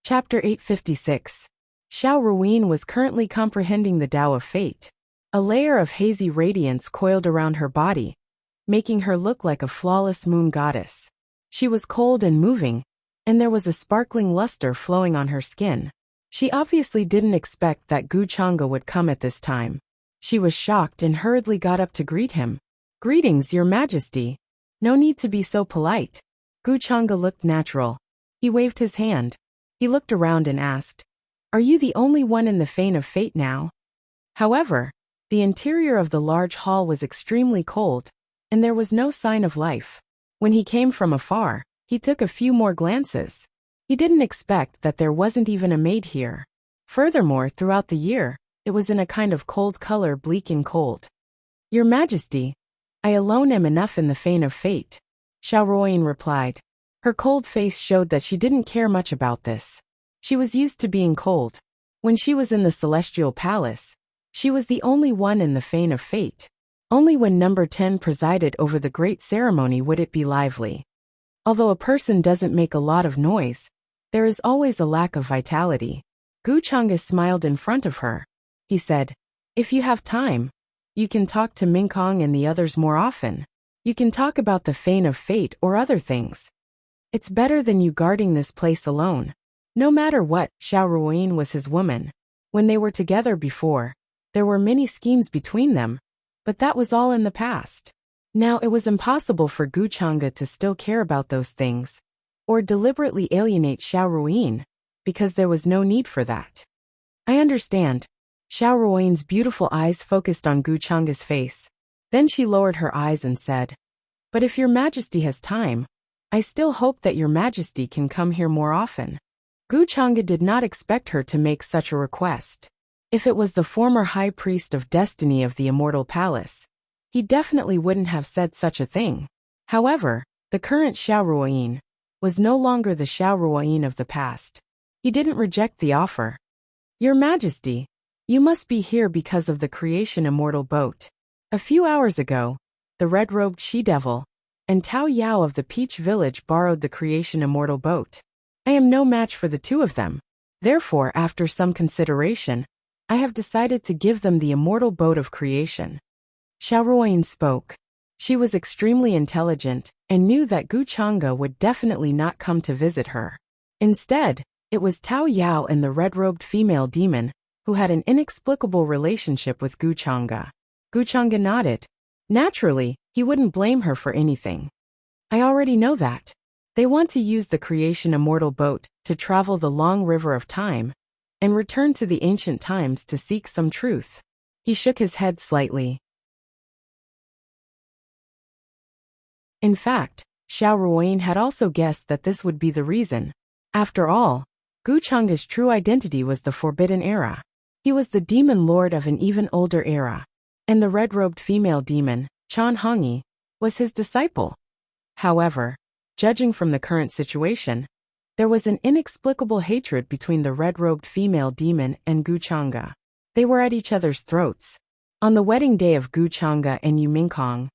Chapter 856. Xiao Ruoyin was currently comprehending the Tao of Fate. A layer of hazy radiance coiled around her body, making her look like a flawless moon goddess. She was cold and moving, and there was a sparkling luster flowing on her skin. She obviously didn't expect that Gu Chang'e would come at this time. She was shocked and hurriedly got up to greet him. "Greetings, Your Majesty. No need to be so polite." Gu Chang'e looked natural. He waved his hand. He looked around and asked, "Are you the only one in the Fane of Fate now?" However, the interior of the large hall was extremely cold, and there was no sign of life. When he came from afar, he took a few more glances. He didn't expect that there wasn't even a maid here. Furthermore, throughout the year, it was in a kind of cold color, bleak and cold. "Your Majesty, I alone am enough in the Fane of Fate," Xiao Ruoyin replied. Her cold face showed that she didn't care much about this. She was used to being cold. When she was in the Celestial Palace, she was the only one in the Fane of Fate. Only when number 10 presided over the great ceremony would it be lively. Although a person doesn't make a lot of noise, there is always a lack of vitality. Gu Chang'e smiled in front of her. He said, "If you have time, you can talk to Mingkong and the others more often. You can talk about the Fane of Fate or other things. It's better than you guarding this place alone." No matter what, Xiao Ruoyin was his woman. When they were together before, there were many schemes between them, but that was all in the past. Now it was impossible for Gu Chang'e to still care about those things, or deliberately alienate Xiao Ruoyin, because there was no need for that. I understand. Xiao Ruoyin's beautiful eyes focused on Gu Chang's face. Then she lowered her eyes and said, "But if your majesty has time, I still hope that your majesty can come here more often." Gu Chang'e did not expect her to make such a request. If it was the former high priest of destiny of the immortal palace, he definitely wouldn't have said such a thing. However, the current Xiao Ruoyin was no longer the Xiao Ruoyin of the past. He didn't reject the offer. "Your Majesty, you must be here because of the creation immortal boat. A few hours ago, the red-robed she-devil and Tao Yao of the Peach Village borrowed the creation immortal boat. I am no match for the two of them. Therefore, after some consideration, I have decided to give them the immortal boat of creation." Xiao Ruoyin spoke. She was extremely intelligent and knew that Gu Chang'e would definitely not come to visit her. Instead, it was Tao Yao and the red-robed female demon who had an inexplicable relationship with Gu Chang'e. Gu Chang'e nodded. Naturally, he wouldn't blame her for anything. "I already know that. They want to use the creation immortal boat to travel the long river of time and return to the ancient times to seek some truth." He shook his head slightly. In fact, Xiao Ruoyin had also guessed that this would be the reason. After all, Gu Chang'e's true identity was the Forbidden Era. He was the demon lord of an even older era, and the red-robed female demon, Chan Hongyi, was his disciple. However, judging from the current situation, there was an inexplicable hatred between the red-robed female demon and Gu Chang'e. They were at each other's throats. On the wedding day of Gu Chang'e and Yu Mingkong,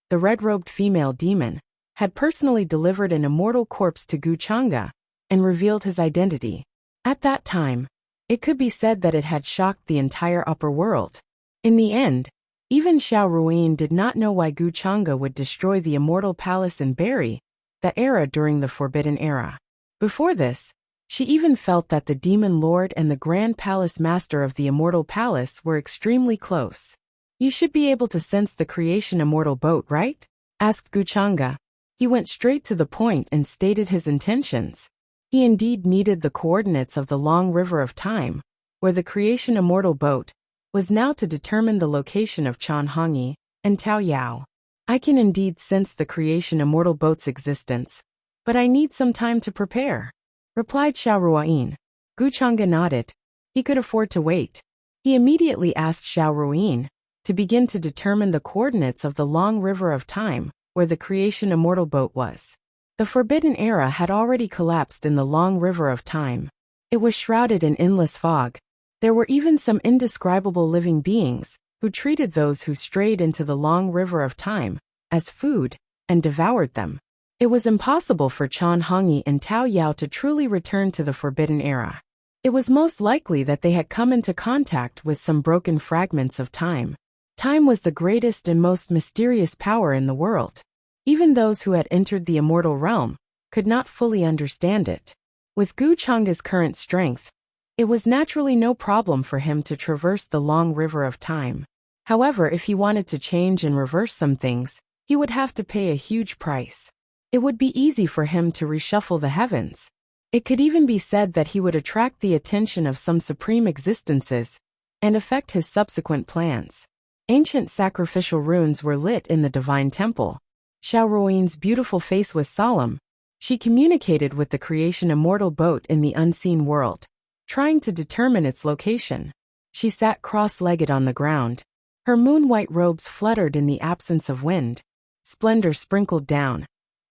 the red-robed female demon had personally delivered an immortal corpse to Gu Chang'e and revealed his identity. At that time, it could be said that it had shocked the entire upper world. In the end, even Xiao Ruoyin did not know why Gu Chang'e would destroy the immortal palace and bury that era during the Forbidden Era. Before this, she even felt that the demon lord and the grand palace master of the immortal palace were extremely close. "You should be able to sense the creation immortal boat, right?" asked Gu Chang'e. He went straight to the point and stated his intentions. He indeed needed the coordinates of the long river of time, where the creation immortal boat was now to determine the location of Chan Hongyi and Tao Yao. "I can indeed sense the creation immortal boat's existence, but I need some time to prepare," replied Xiao Ruoyin. Gu Chang'e nodded. He could afford to wait. He immediately asked Xiao Ruoyin to begin to determine the coordinates of the long river of time where the creation immortal boat was. The Forbidden Era had already collapsed in the long river of time. It was shrouded in endless fog. There were even some indescribable living beings who treated those who strayed into the long river of time as food and devoured them. It was impossible for Chan Hongyi and Tao Yao to truly return to the Forbidden Era. It was most likely that they had come into contact with some broken fragments of time. Time was the greatest and most mysterious power in the world. Even those who had entered the immortal realm could not fully understand it. With Gu Chang'e's current strength, it was naturally no problem for him to traverse the long river of time. However, if he wanted to change and reverse some things, he would have to pay a huge price. It would be easy for him to reshuffle the heavens. It could even be said that he would attract the attention of some supreme existences and affect his subsequent plans. Ancient sacrificial runes were lit in the divine temple. Xiao Ruoyin's beautiful face was solemn. She communicated with the creation immortal boat in the unseen world, trying to determine its location. She sat cross-legged on the ground. Her moon-white robes fluttered in the absence of wind. Splendor sprinkled down,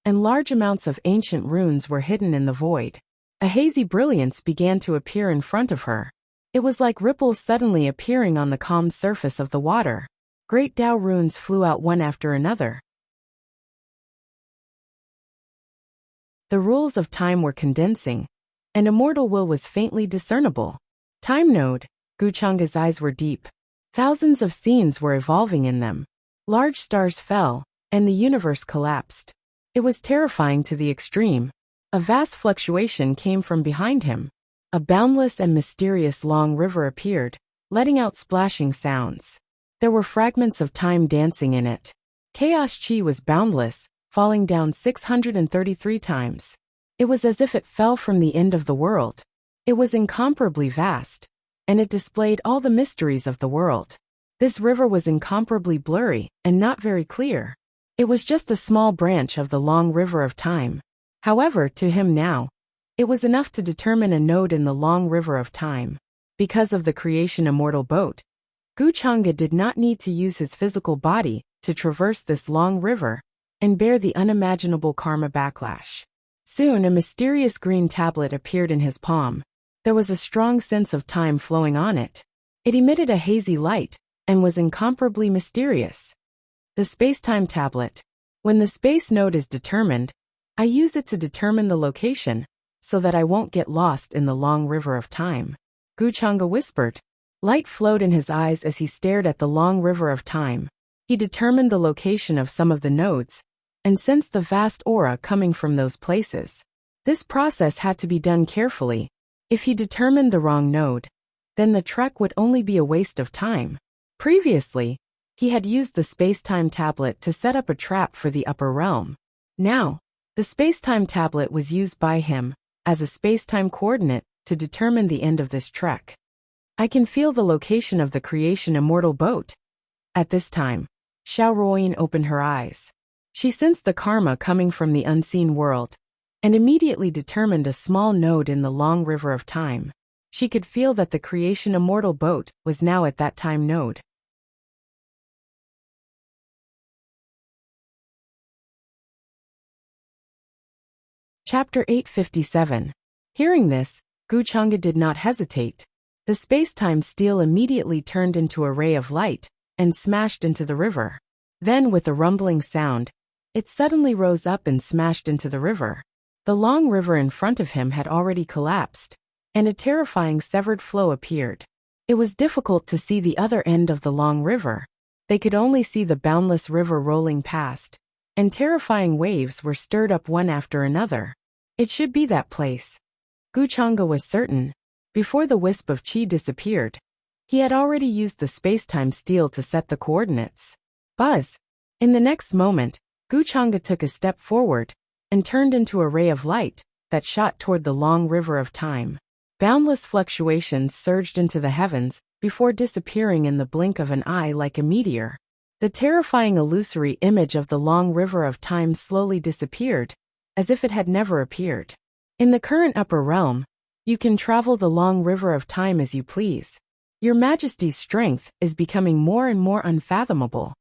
and large amounts of ancient runes were hidden in the void. A hazy brilliance began to appear in front of her. It was like ripples suddenly appearing on the calm surface of the water. Great Tao runes flew out one after another. The rules of time were condensing. An immortal will was faintly discernible. Time node. Gu Chang'e's eyes were deep. Thousands of scenes were evolving in them. Large stars fell, and the universe collapsed. It was terrifying to the extreme. A vast fluctuation came from behind him. A boundless and mysterious long river appeared, letting out splashing sounds. There were fragments of time dancing in it. Chaos Chi was boundless, falling down 633 times. It was as if it fell from the end of the world. It was incomparably vast, and it displayed all the mysteries of the world. This river was incomparably blurry and not very clear. It was just a small branch of the long river of time. However, to him now, it was enough to determine a node in the long river of time. Because of the creation immortal boat, Guchanga did not need to use his physical body to traverse this long river and bear the unimaginable karma backlash. Soon a mysterious green tablet appeared in his palm. There was a strong sense of time flowing on it. It emitted a hazy light and was incomparably mysterious. The space-time tablet. When the space node is determined, I use it to determine the location so that I won't get lost in the long river of time. Guchanga whispered. Light flowed in his eyes as he stared at the long river of time. He determined the location of some of the nodes and sensed the vast aura coming from those places. This process had to be done carefully. If he determined the wrong node, then the trek would only be a waste of time. Previously, he had used the space-time tablet to set up a trap for the upper realm. Now, the space-time tablet was used by him as a space-time coordinate to determine the end of this trek. I can feel the location of the creation immortal boat. At this time, Xiaoruoyin opened her eyes. She sensed the karma coming from the unseen world and immediately determined a small node in the long river of time. She could feel that the creation immortal boat was now at that time node. Chapter 857. Hearing this, Guchanga did not hesitate. The space-time steel immediately turned into a ray of light and smashed into the river. Then, with a rumbling sound, it suddenly rose up and smashed into the river. The long river in front of him had already collapsed, and a terrifying severed flow appeared. It was difficult to see the other end of the long river. They could only see the boundless river rolling past, and terrifying waves were stirred up one after another. It should be that place. Guchanga was certain. Before the wisp of chi disappeared, he had already used the space-time steel to set the coordinates. Buzz! In the next moment, Guchanga took a step forward and turned into a ray of light that shot toward the long river of time. Boundless fluctuations surged into the heavens before disappearing in the blink of an eye like a meteor. The terrifying illusory image of the long river of time slowly disappeared, as if it had never appeared. In the current upper realm, you can travel the long river of time as you please. Your Majesty's strength is becoming more and more unfathomable.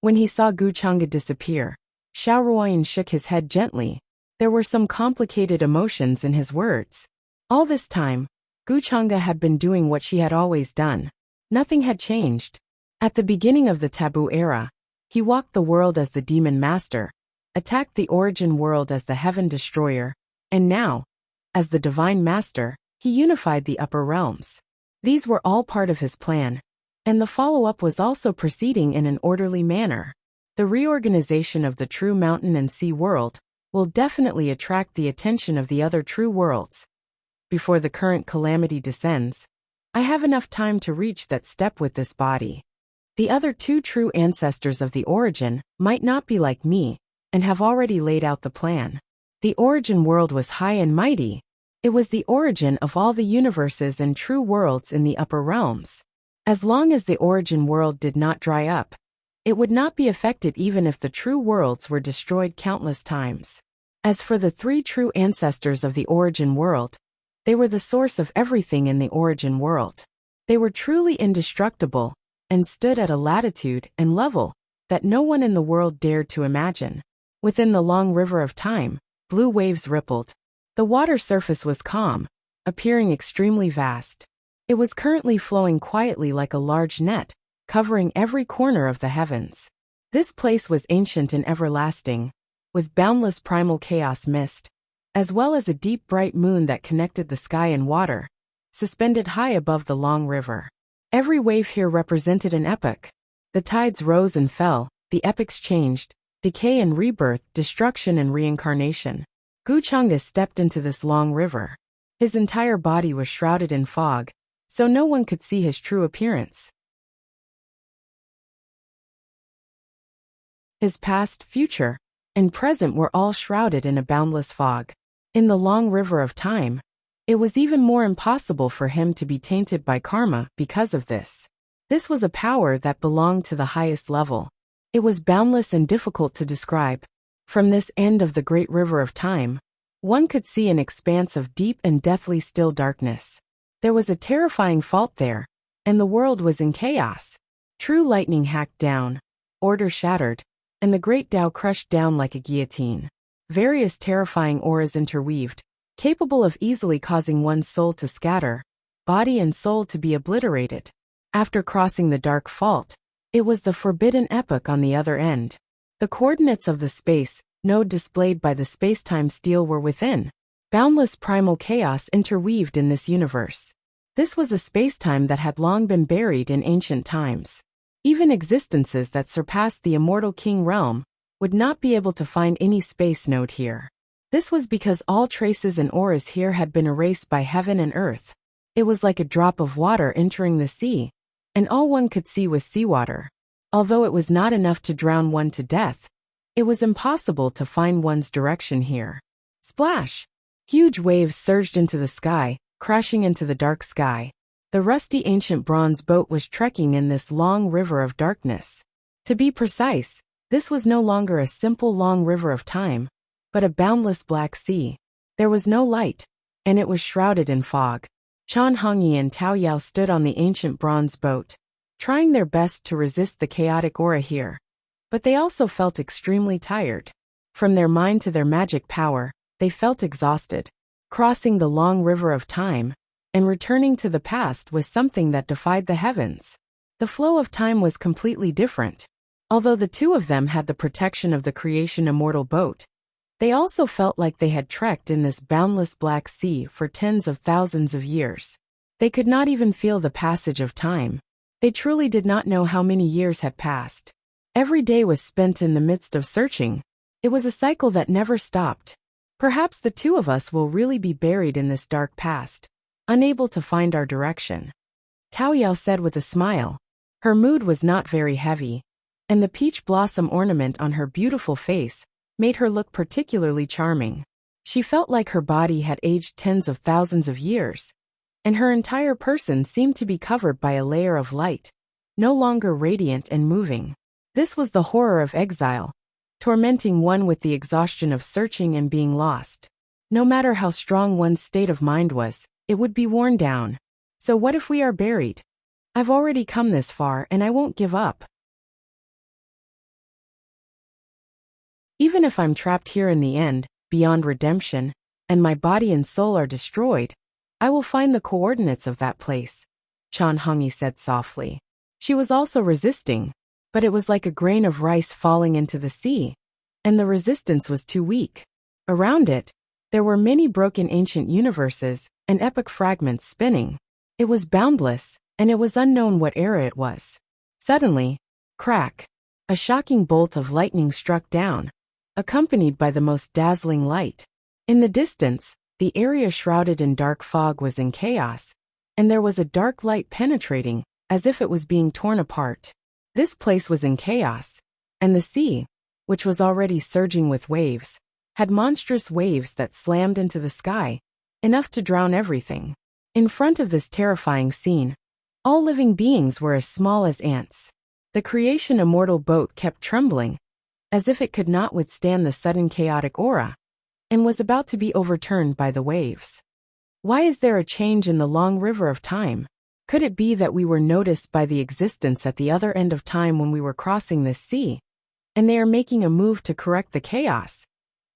When he saw Guchanga disappear, Xiaoruoyin shook his head gently. There were some complicated emotions in his words. All this time, Guchanga had been doing what she had always done. Nothing had changed. At the beginning of the taboo era, he walked the world as the demon master, attacked the origin world as the heaven destroyer, and now, as the divine master, he unified the upper realms. These were all part of his plan, and the follow-up was also proceeding in an orderly manner. The reorganization of the true mountain and sea world will definitely attract the attention of the other true worlds. Before the current calamity descends, I have enough time to reach that step with this body. The other two true ancestors of the origin might not be like me and have already laid out the plan. The origin world was high and mighty. It was the origin of all the universes and true worlds in the upper realms. As long as the origin world did not dry up, it would not be affected even if the true worlds were destroyed countless times. As for the three true ancestors of the origin world, they were the source of everything in the origin world. They were truly indestructible and stood at a latitude and level that no one in the world dared to imagine. Within the long river of time, blue waves rippled. The water surface was calm, appearing extremely vast. It was currently flowing quietly like a large net, covering every corner of the heavens. This place was ancient and everlasting, with boundless primal chaos mist, as well as a deep bright moon that connected the sky and water, suspended high above the long river. Every wave here represented an epoch. The tides rose and fell, the epochs changed, decay and rebirth, destruction and reincarnation. Guchanga stepped into this long river. His entire body was shrouded in fog, so no one could see his true appearance. His past, future, and present were all shrouded in a boundless fog. In the long river of time, It was even more impossible for him to be tainted by karma because of this. This was a power that belonged to the highest level. It was boundless and difficult to describe. From this end of the great river of time, one could see an expanse of deep and deathly still darkness. There was a terrifying fault there, and the world was in chaos. True lightning hacked down, order shattered, and the great Tao crushed down like a guillotine. Various terrifying auras interweaved, capable of easily causing one's soul to scatter, body and soul to be obliterated. After crossing the dark fault, it was the forbidden epoch on the other end. The coordinates of the space node displayed by the space-time steel were within. Boundless primal chaos interweaved in this universe. This was a space-time that had long been buried in ancient times. Even existences that surpassed the immortal king realm would not be able to find any space node here. This was because all traces and auras here had been erased by heaven and earth. It was like a drop of water entering the sea, and all one could see was seawater. Although it was not enough to drown one to death, it was impossible to find one's direction here. Splash! Huge waves surged into the sky, crashing into the dark sky. The rusty ancient bronze boat was trekking in this long river of darkness. To be precise, this was no longer a simple long river of time, but a boundless black sea. There was no light, and it was shrouded in fog. Chan Hongyi and Tao Yao stood on the ancient bronze boat, trying their best to resist the chaotic aura here. But they also felt extremely tired. From their mind to their magic power, they felt exhausted. Crossing the long river of time and returning to the past was something that defied the heavens. The flow of time was completely different. Although the two of them had the protection of the creation immortal boat, they also felt like they had trekked in this boundless black sea for tens of thousands of years. They could not even feel the passage of time. They truly did not know how many years had passed. Every day was spent in the midst of searching. It was a cycle that never stopped. Perhaps the two of us will really be buried in this dark past, unable to find our direction. Tao Yao said with a smile. Her mood was not very heavy, and the peach blossom ornament on her beautiful face made her look particularly charming. She felt like her body had aged tens of thousands of years, and her entire person seemed to be covered by a layer of light, no longer radiant and moving. This was the horror of exile, tormenting one with the exhaustion of searching and being lost. No matter how strong one's state of mind was, it would be worn down. So what if we are buried? I've already come this far and I won't give up. Even if I'm trapped here in the end, beyond redemption, and my body and soul are destroyed, I will find the coordinates of that place, Chan Hongyi said softly. She was also resisting, but it was like a grain of rice falling into the sea, and the resistance was too weak. Around it, there were many broken ancient universes and epic fragments spinning. It was boundless, and it was unknown what era it was. Suddenly, crack, a shocking bolt of lightning struck down, accompanied by the most dazzling light. In the distance, the area shrouded in dark fog was in chaos, and there was a dark light penetrating, as if it was being torn apart. This place was in chaos, and the sea, which was already surging with waves, had monstrous waves that slammed into the sky, enough to drown everything. In front of this terrifying scene, all living beings were as small as ants. The creation immortal boat kept trembling, as if it could not withstand the sudden chaotic aura, and was about to be overturned by the waves. Why is there a change in the long river of time? Could it be that we were noticed by the existence at the other end of time when we were crossing this sea, and they are making a move to correct the chaos?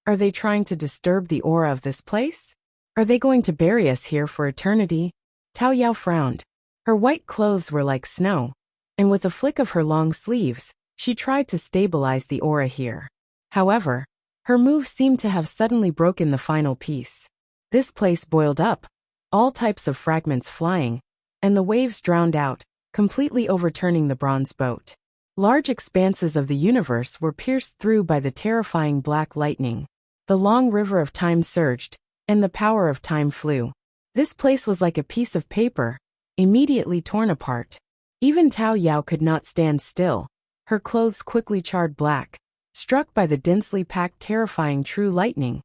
Are they trying to disturb the aura of this place? Are they going to bury us here for eternity? Tao Yao frowned. Her white clothes were like snow, and with a flick of her long sleeves, she tried to stabilize the aura here. However, her move seemed to have suddenly broken the final piece. This place boiled up, all types of fragments flying, and the waves drowned out, completely overturning the bronze boat. Large expanses of the universe were pierced through by the terrifying black lightning. The long river of time surged, and the power of time flew. This place was like a piece of paper, immediately torn apart. Even Tao Yao could not stand still. Her clothes quickly charred black, struck by the densely packed terrifying true lightning,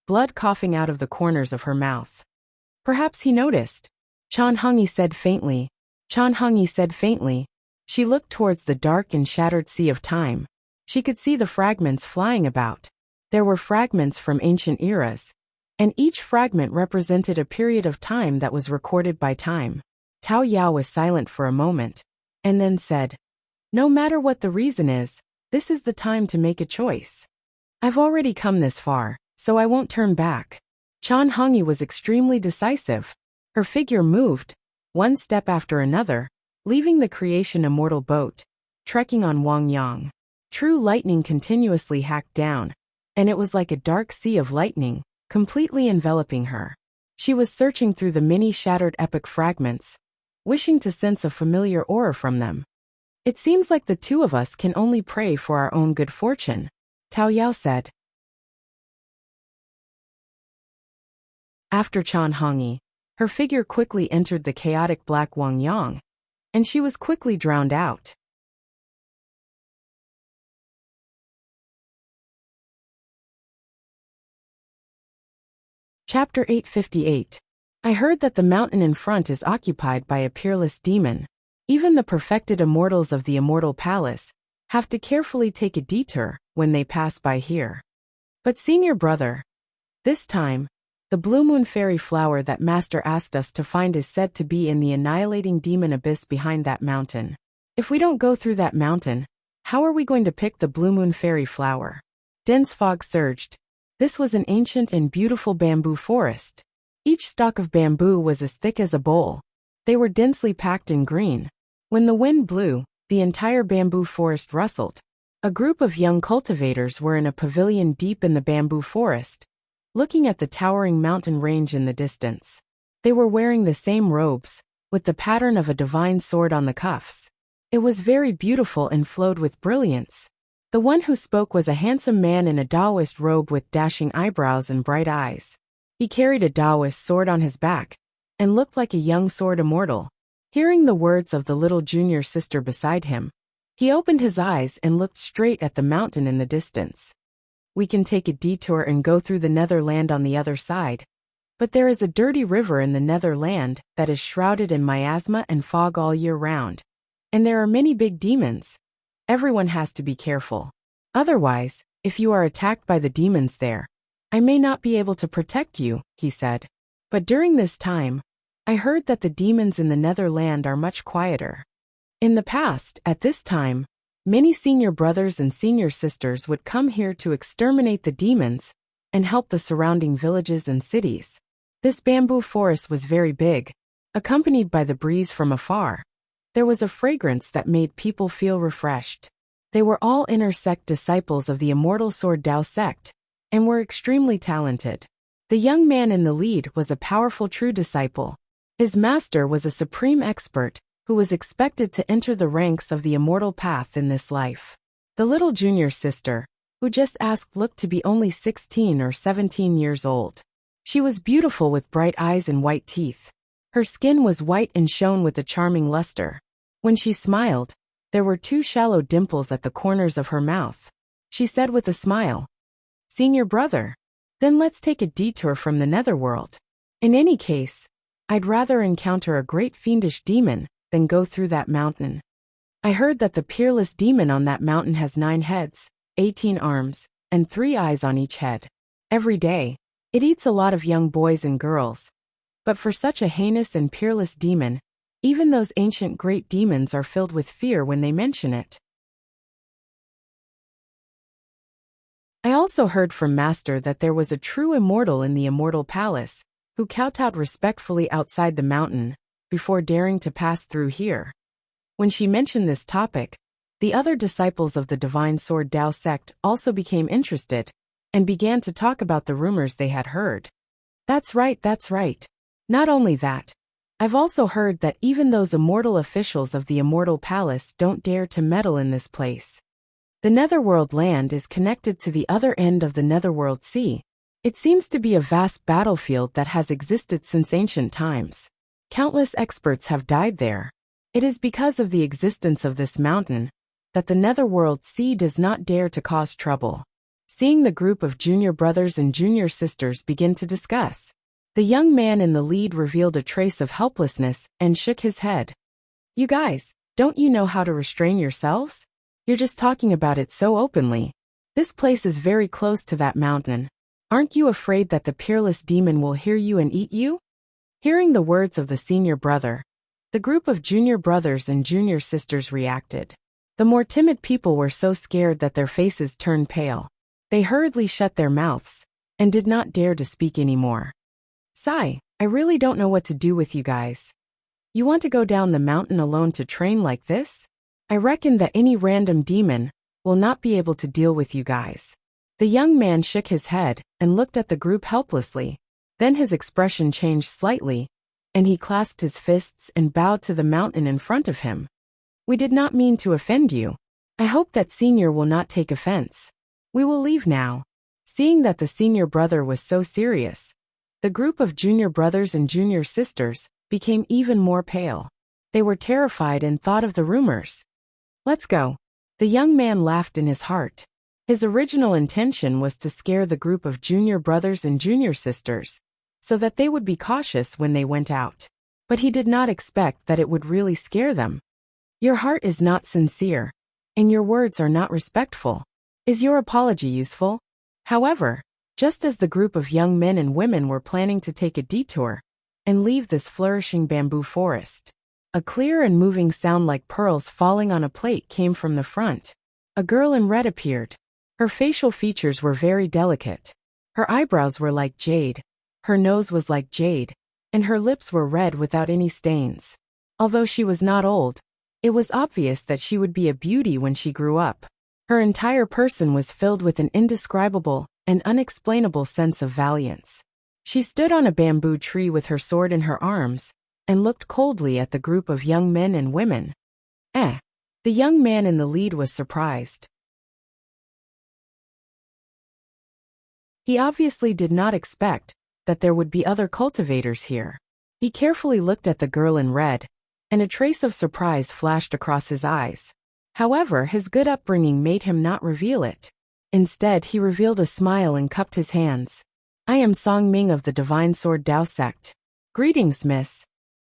blood coughing out of the corners of her mouth. Perhaps he noticed. Chan Hongyi said faintly. Chan Hongyi said faintly. She looked towards the dark and shattered sea of time. She could see the fragments flying about. There were fragments from ancient eras, and each fragment represented a period of time that was recorded by time. Tao Yao was silent for a moment, and then said, "No matter what the reason is, this is the time to make a choice. I've already come this far, so I won't turn back." Chan Hongyi was extremely decisive. Her figure moved, one step after another, leaving the creation immortal boat, trekking on Wang Yang. True lightning continuously hacked down, and it was like a dark sea of lightning, completely enveloping her. She was searching through the many shattered epic fragments, wishing to sense a familiar aura from them. "It seems like the two of us can only pray for our own good fortune," Tao Yao said. After Chan Hongyi, her figure quickly entered the chaotic black Wang Yang, and she was quickly drowned out. Chapter 858. I heard that the mountain in front is occupied by a peerless demon. Even the perfected immortals of the immortal palace have to carefully take a detour when they pass by here. But senior brother, this time, the blue moon fairy flower that master asked us to find is said to be in the annihilating demon abyss behind that mountain. If we don't go through that mountain, how are we going to pick the blue moon fairy flower? Dense fog surged. This was an ancient and beautiful bamboo forest. Each stalk of bamboo was as thick as a bowl. They were densely packed in green. When the wind blew, the entire bamboo forest rustled. A group of young cultivators were in a pavilion deep in the bamboo forest, looking at the towering mountain range in the distance. They were wearing the same robes, with the pattern of a divine sword on the cuffs. It was very beautiful and flowed with brilliance. The one who spoke was a handsome man in a Taoist robe with dashing eyebrows and bright eyes. He carried a Taoist sword on his back, and looked like a young sword immortal. Hearing the words of the little junior sister beside him, he opened his eyes and looked straight at the mountain in the distance. "We can take a detour and go through the Netherland on the other side. But there is a dirty river in the Netherland that is shrouded in miasma and fog all year round. And there are many big demons. Everyone has to be careful. Otherwise, if you are attacked by the demons there, I may not be able to protect you," he said. But during this time, I heard that the demons in the Netherland are much quieter. In the past, at this time, many senior brothers and senior sisters would come here to exterminate the demons and help the surrounding villages and cities. This bamboo forest was very big, accompanied by the breeze from afar. There was a fragrance that made people feel refreshed. They were all inner sect disciples of the immortal Sword Dao sect, and were extremely talented. The young man in the lead was a powerful true disciple. His master was a supreme expert, who was expected to enter the ranks of the immortal path in this life. The little junior sister, who just asked, looked to be only 16 or 17 years old. She was beautiful with bright eyes and white teeth. Her skin was white and shone with a charming luster. When she smiled, there were two shallow dimples at the corners of her mouth. She said with a smile, "Senior brother, then let's take a detour from the netherworld. In any case, I'd rather encounter a great fiendish demon than go through that mountain. I heard that the peerless demon on that mountain has 9 heads, 18 arms, and 3 eyes on each head. Every day, it eats a lot of young boys and girls. But for such a heinous and peerless demon, even those ancient great demons are filled with fear when they mention it." I also heard from Master that there was a true immortal in the immortal palace, who kowtowed respectfully outside the mountain, before daring to pass through here. When she mentioned this topic, the other disciples of the Divine Sword Dao sect also became interested, and began to talk about the rumors they had heard. That's right. Not only that, I've also heard that even those immortal officials of the immortal palace don't dare to meddle in this place. The Netherworld land is connected to the other end of the Netherworld Sea. It seems to be a vast battlefield that has existed since ancient times. Countless experts have died there. It is because of the existence of this mountain that the Netherworld Sea does not dare to cause trouble. Seeing the group of junior brothers and junior sisters begin to discuss, The young man in the lead revealed a trace of helplessness and shook his head. You guys, don't you know how to restrain yourselves? You're just talking about it so openly. This place is very close to that mountain. Aren't you afraid that the peerless demon will hear you and eat you? Hearing the words of the senior brother, the group of junior brothers and junior sisters reacted. The more timid people were so scared that their faces turned pale. They hurriedly shut their mouths and did not dare to speak anymore. Sigh, I really don't know what to do with you guys. You want to go down the mountain alone to train like this? I reckon that any random demon will not be able to deal with you guys. The young man shook his head and looked at the group helplessly. Then his expression changed slightly, and he clasped his fists and bowed to the mountain in front of him. We did not mean to offend you. I hope that senior will not take offense. We will leave now. Seeing that the senior brother was so serious, the group of junior brothers and junior sisters became even more pale. They were terrified and thought of the rumors. Let's go. The young man laughed in his heart. His original intention was to scare the group of junior brothers and junior sisters, so that they would be cautious when they went out. But he did not expect that it would really scare them. Your heart is not sincere, and your words are not respectful. Is your apology useful? However, just as the group of young men and women were planning to take a detour and leave this flourishing bamboo forest, a clear and moving sound like pearls falling on a plate came from the front. A girl in red appeared. Her facial features were very delicate. Her eyebrows were like jade, her nose was like jade, and her lips were red without any stains. Although she was not old, it was obvious that she would be a beauty when she grew up. Her entire person was filled with an indescribable and unexplainable sense of valiance. She stood on a bamboo tree with her sword in her arms and looked coldly at the group of young men and women. The young man in the lead was surprised. He obviously did not expect that there would be other cultivators here. He carefully looked at the girl in red, and a trace of surprise flashed across his eyes. However, his good upbringing made him not reveal it. Instead, he revealed a smile and cupped his hands. I am Song Ming of the Divine Sword Dao sect. Greetings, miss.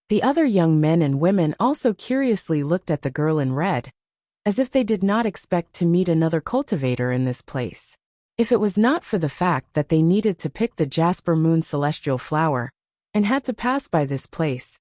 The other young men and women also curiously looked at the girl in red, as if they did not expect to meet another cultivator in this place. If it was not for the fact that they needed to pick the Jasper Moon Celestial Flower and had to pass by this place,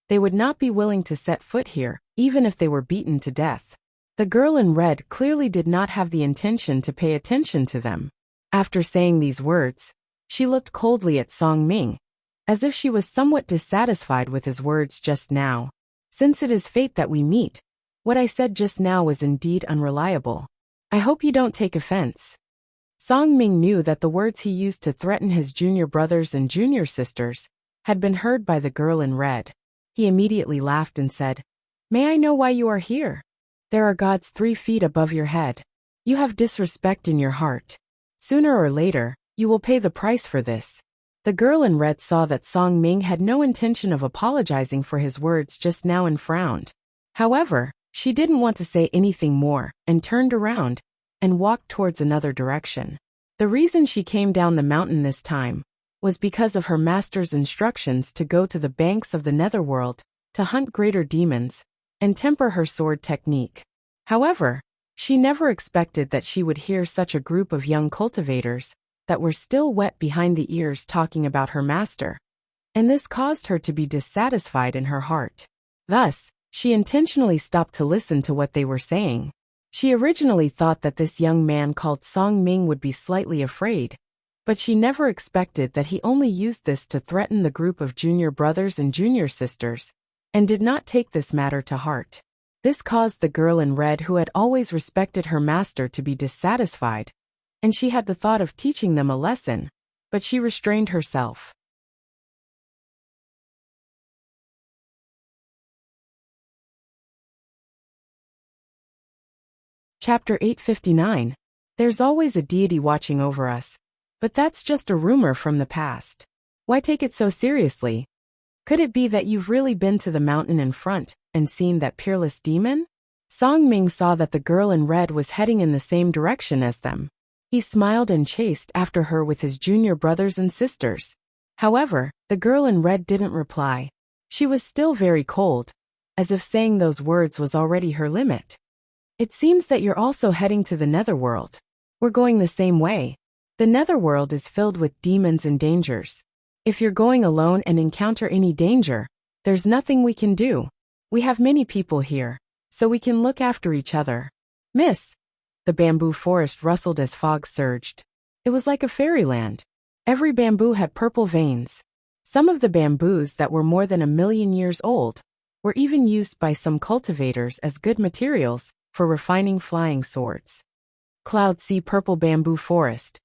they would not be willing to set foot here, even if they were beaten to death. The girl in red clearly did not have the intention to pay attention to them. After saying these words, she looked coldly at Song Ming, as if she was somewhat dissatisfied with his words just now. Since it is fate that we meet, what I said just now was indeed unreliable. I hope you don't take offense. Song Ming knew that the words he used to threaten his junior brothers and junior sisters had been heard by the girl in red. He immediately laughed and said, May I know why you are here? There are gods 3 feet above your head. You have disrespect in your heart. Sooner or later, you will pay the price for this. The girl in red saw that Song Ming had no intention of apologizing for his words just now and frowned. However, she didn't want to say anything more and turned around and walked towards another direction. The reason she came down the mountain this time was because of her master's instructions to go to the banks of the netherworld to hunt greater demons and temper her sword technique. However, she never expected that she would hear such a group of young cultivators that were still wet behind the ears talking about her master, and this caused her to be dissatisfied in her heart. Thus, she intentionally stopped to listen to what they were saying. She originally thought that this young man called Song Ming would be slightly afraid, but she never expected that he only used this to threaten the group of junior brothers and junior sisters, and did not take this matter to heart. This caused the girl in red, who had always respected her master, to be dissatisfied, and she had the thought of teaching them a lesson, but she restrained herself. Chapter 859. There's always a deity watching over us, but that's just a rumor from the past. Why take it so seriously? Could it be that you've really been to the mountain in front and seen that peerless demon? Song Ming saw that the girl in red was heading in the same direction as them. He smiled and chased after her with his junior brothers and sisters. However, the girl in red didn't reply. She was still very cold, as if saying those words was already her limit. It seems that you're also heading to the netherworld. We're going the same way. The netherworld is filled with demons and dangers. If you're going alone and encounter any danger, there's nothing we can do. We have many people here, so we can look after each other. Miss. The bamboo forest rustled as fog surged. It was like a fairyland. Every bamboo had purple veins. Some of the bamboos that were more than 1,000,000 years old were even used by some cultivators as good materials for refining flying swords. Cloud Sea Purple Bamboo Forest.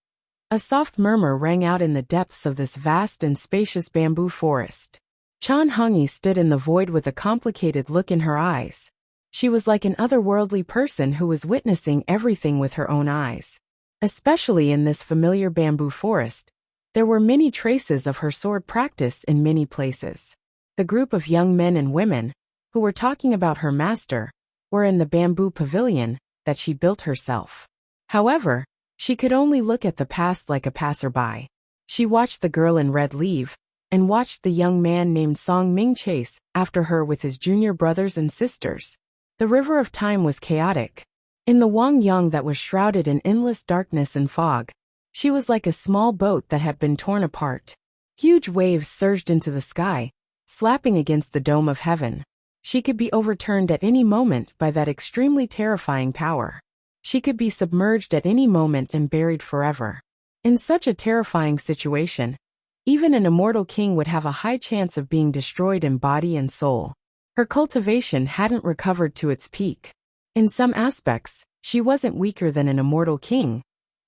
A soft murmur rang out in the depths of this vast and spacious bamboo forest. Chan Hongyi stood in the void with a complicated look in her eyes. She was like an otherworldly person who was witnessing everything with her own eyes. Especially in this familiar bamboo forest, there were many traces of her sword practice in many places. The group of young men and women, who were talking about her master, were in the bamboo pavilion that she built herself. However, she could only look at the past like a passerby. She watched the girl in red leave, and watched the young man named Song Ming chase after her with his junior brothers and sisters. The river of time was chaotic. In the Wangyang that was shrouded in endless darkness and fog, she was like a small boat that had been torn apart. Huge waves surged into the sky, slapping against the dome of heaven. She could be overturned at any moment by that extremely terrifying power. She could be submerged at any moment and buried forever. In such a terrifying situation, even an immortal king would have a high chance of being destroyed in body and soul. Her cultivation hadn't recovered to its peak. In some aspects, she wasn't weaker than an immortal king,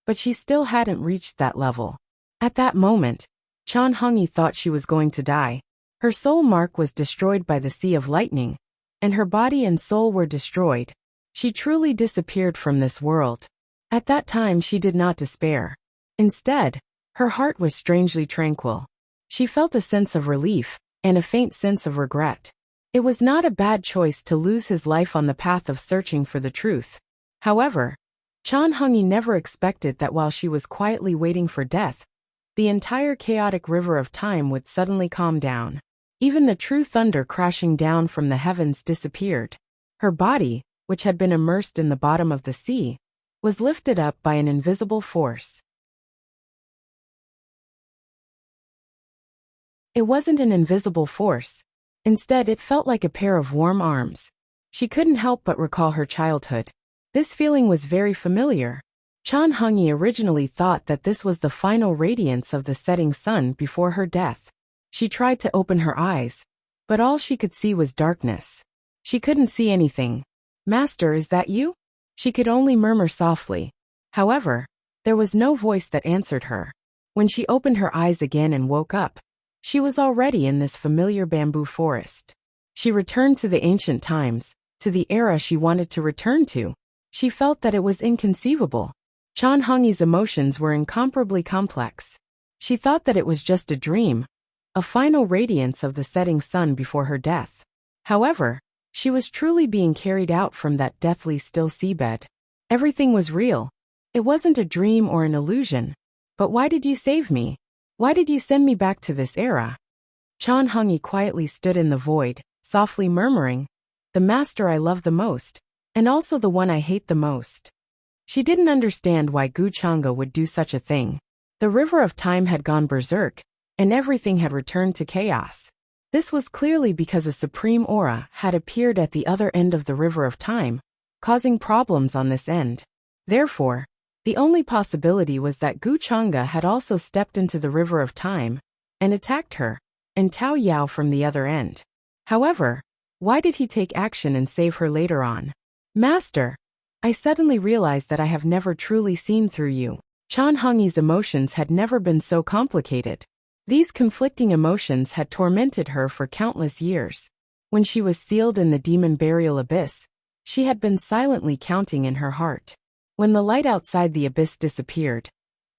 but she still hadn't reached that level. At that moment, Chan Hongyi thought she was going to die. Her soul mark was destroyed by the Sea of Lightning, and her body and soul were destroyed. She truly disappeared from this world. At that time she did not despair. Instead, her heart was strangely tranquil. She felt a sense of relief, and a faint sense of regret. It was not a bad choice to lose his life on the path of searching for the truth. However, Chan Hongyi never expected that while she was quietly waiting for death, the entire chaotic river of time would suddenly calm down. Even the true thunder crashing down from the heavens disappeared. Her body, which had been immersed in the bottom of the sea, was lifted up by an invisible force. It wasn't an invisible force. Instead, it felt like a pair of warm arms. She couldn't help but recall her childhood. This feeling was very familiar. Chan Hongyi originally thought that this was the final radiance of the setting sun before her death. She tried to open her eyes, but all she could see was darkness. She couldn't see anything. "Master, is that you?" She could only murmur softly. However, there was no voice that answered her. When she opened her eyes again and woke up, she was already in this familiar bamboo forest. She returned to the ancient times, to the era she wanted to return to. She felt that it was inconceivable. Chan Hongyi's emotions were incomparably complex. She thought that it was just a dream, a final radiance of the setting sun before her death. However, she was truly being carried out from that deathly still seabed. Everything was real. It wasn't a dream or an illusion. But why did you save me? Why did you send me back to this era? Chan Hongyi quietly stood in the void, softly murmuring, "The master I love the most, and also the one I hate the most." She didn't understand why Gu Chang'e would do such a thing. The river of time had gone berserk, and everything had returned to chaos. This was clearly because a supreme aura had appeared at the other end of the river of time, causing problems on this end. Therefore, the only possibility was that Gu Chang'e had also stepped into the river of time and attacked her, and Tao Yao from the other end. However, why did he take action and save her later on? "Master, I suddenly realized that I have never truly seen through you." Chan Hongyi's emotions had never been so complicated. These conflicting emotions had tormented her for countless years. When she was sealed in the demon burial abyss, she had been silently counting in her heart. When the light outside the abyss disappeared,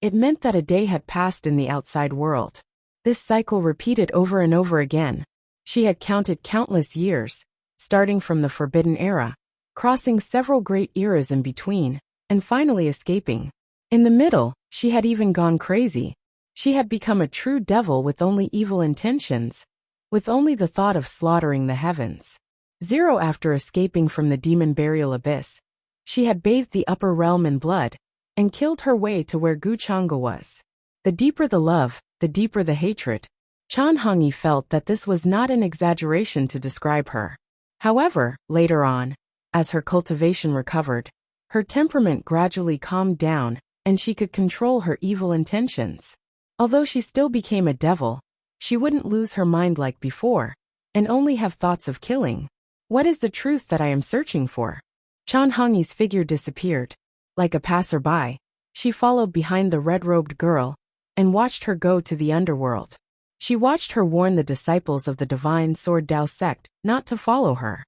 it meant that a day had passed in the outside world. This cycle repeated over and over again. She had counted countless years, starting from the Forbidden Era, crossing several great eras in between, and finally escaping. In the middle, she had even gone crazy. She had become a true devil with only evil intentions, with only the thought of slaughtering the heavens. After escaping from the demon burial abyss, she had bathed the upper realm in blood, and killed her way to where Guchanga was. The deeper the love, the deeper the hatred. Chan Hongyi felt that this was not an exaggeration to describe her. However, later on, as her cultivation recovered, her temperament gradually calmed down, and she could control her evil intentions. Although she still became a devil, she wouldn't lose her mind like before, and only have thoughts of killing. What is the truth that I am searching for? Chan Hongyi's figure disappeared. Like a passerby, she followed behind the red-robed girl, and watched her go to the underworld. She watched her warn the disciples of the Divine Sword Dao sect not to follow her.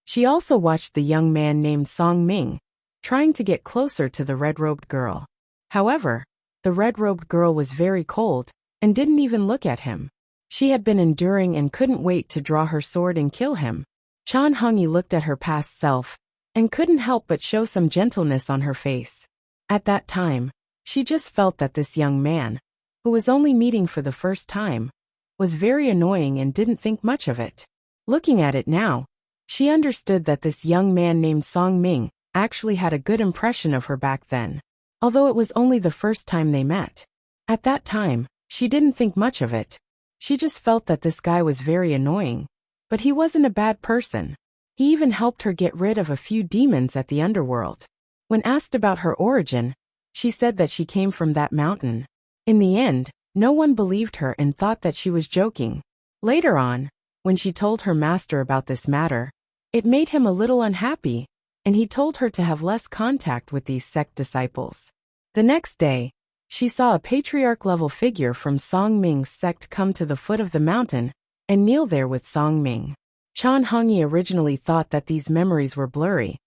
She also watched the young man named Song Ming, trying to get closer to the red-robed girl. However, the red-robed girl was very cold, and didn't even look at him. She had been enduring and couldn't wait to draw her sword and kill him. Chan Hongyi looked at her past self, and couldn't help but show some gentleness on her face. At that time, she just felt that this young man, who was only meeting for the first time, was very annoying and didn't think much of it. Looking at it now, she understood that this young man named Song Ming actually had a good impression of her back then, although it was only the first time they met. At that time, she didn't think much of it. She just felt that this guy was very annoying, but he wasn't a bad person. He even helped her get rid of a few demons at the underworld. When asked about her origin, she said that she came from that mountain. In the end, no one believed her and thought that she was joking. Later on, when she told her master about this matter, it made him a little unhappy, and he told her to have less contact with these sect disciples. The next day, she saw a patriarch-level figure from Song Ming's sect come to the foot of the mountain and kneel there with Song Ming. Chan Hongyi originally thought that these memories were blurry,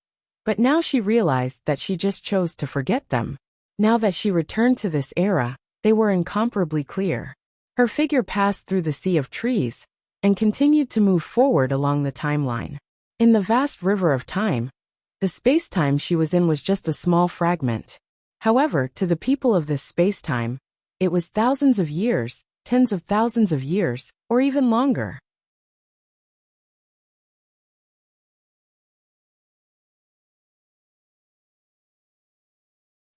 but now she realized that she just chose to forget them. Now that she returned to this era, they were incomparably clear. Her figure passed through the sea of trees and continued to move forward along the timeline. In the vast river of time, the space-time she was in was just a small fragment. However, to the people of this space-time, it was thousands of years, tens of thousands of years, or even longer.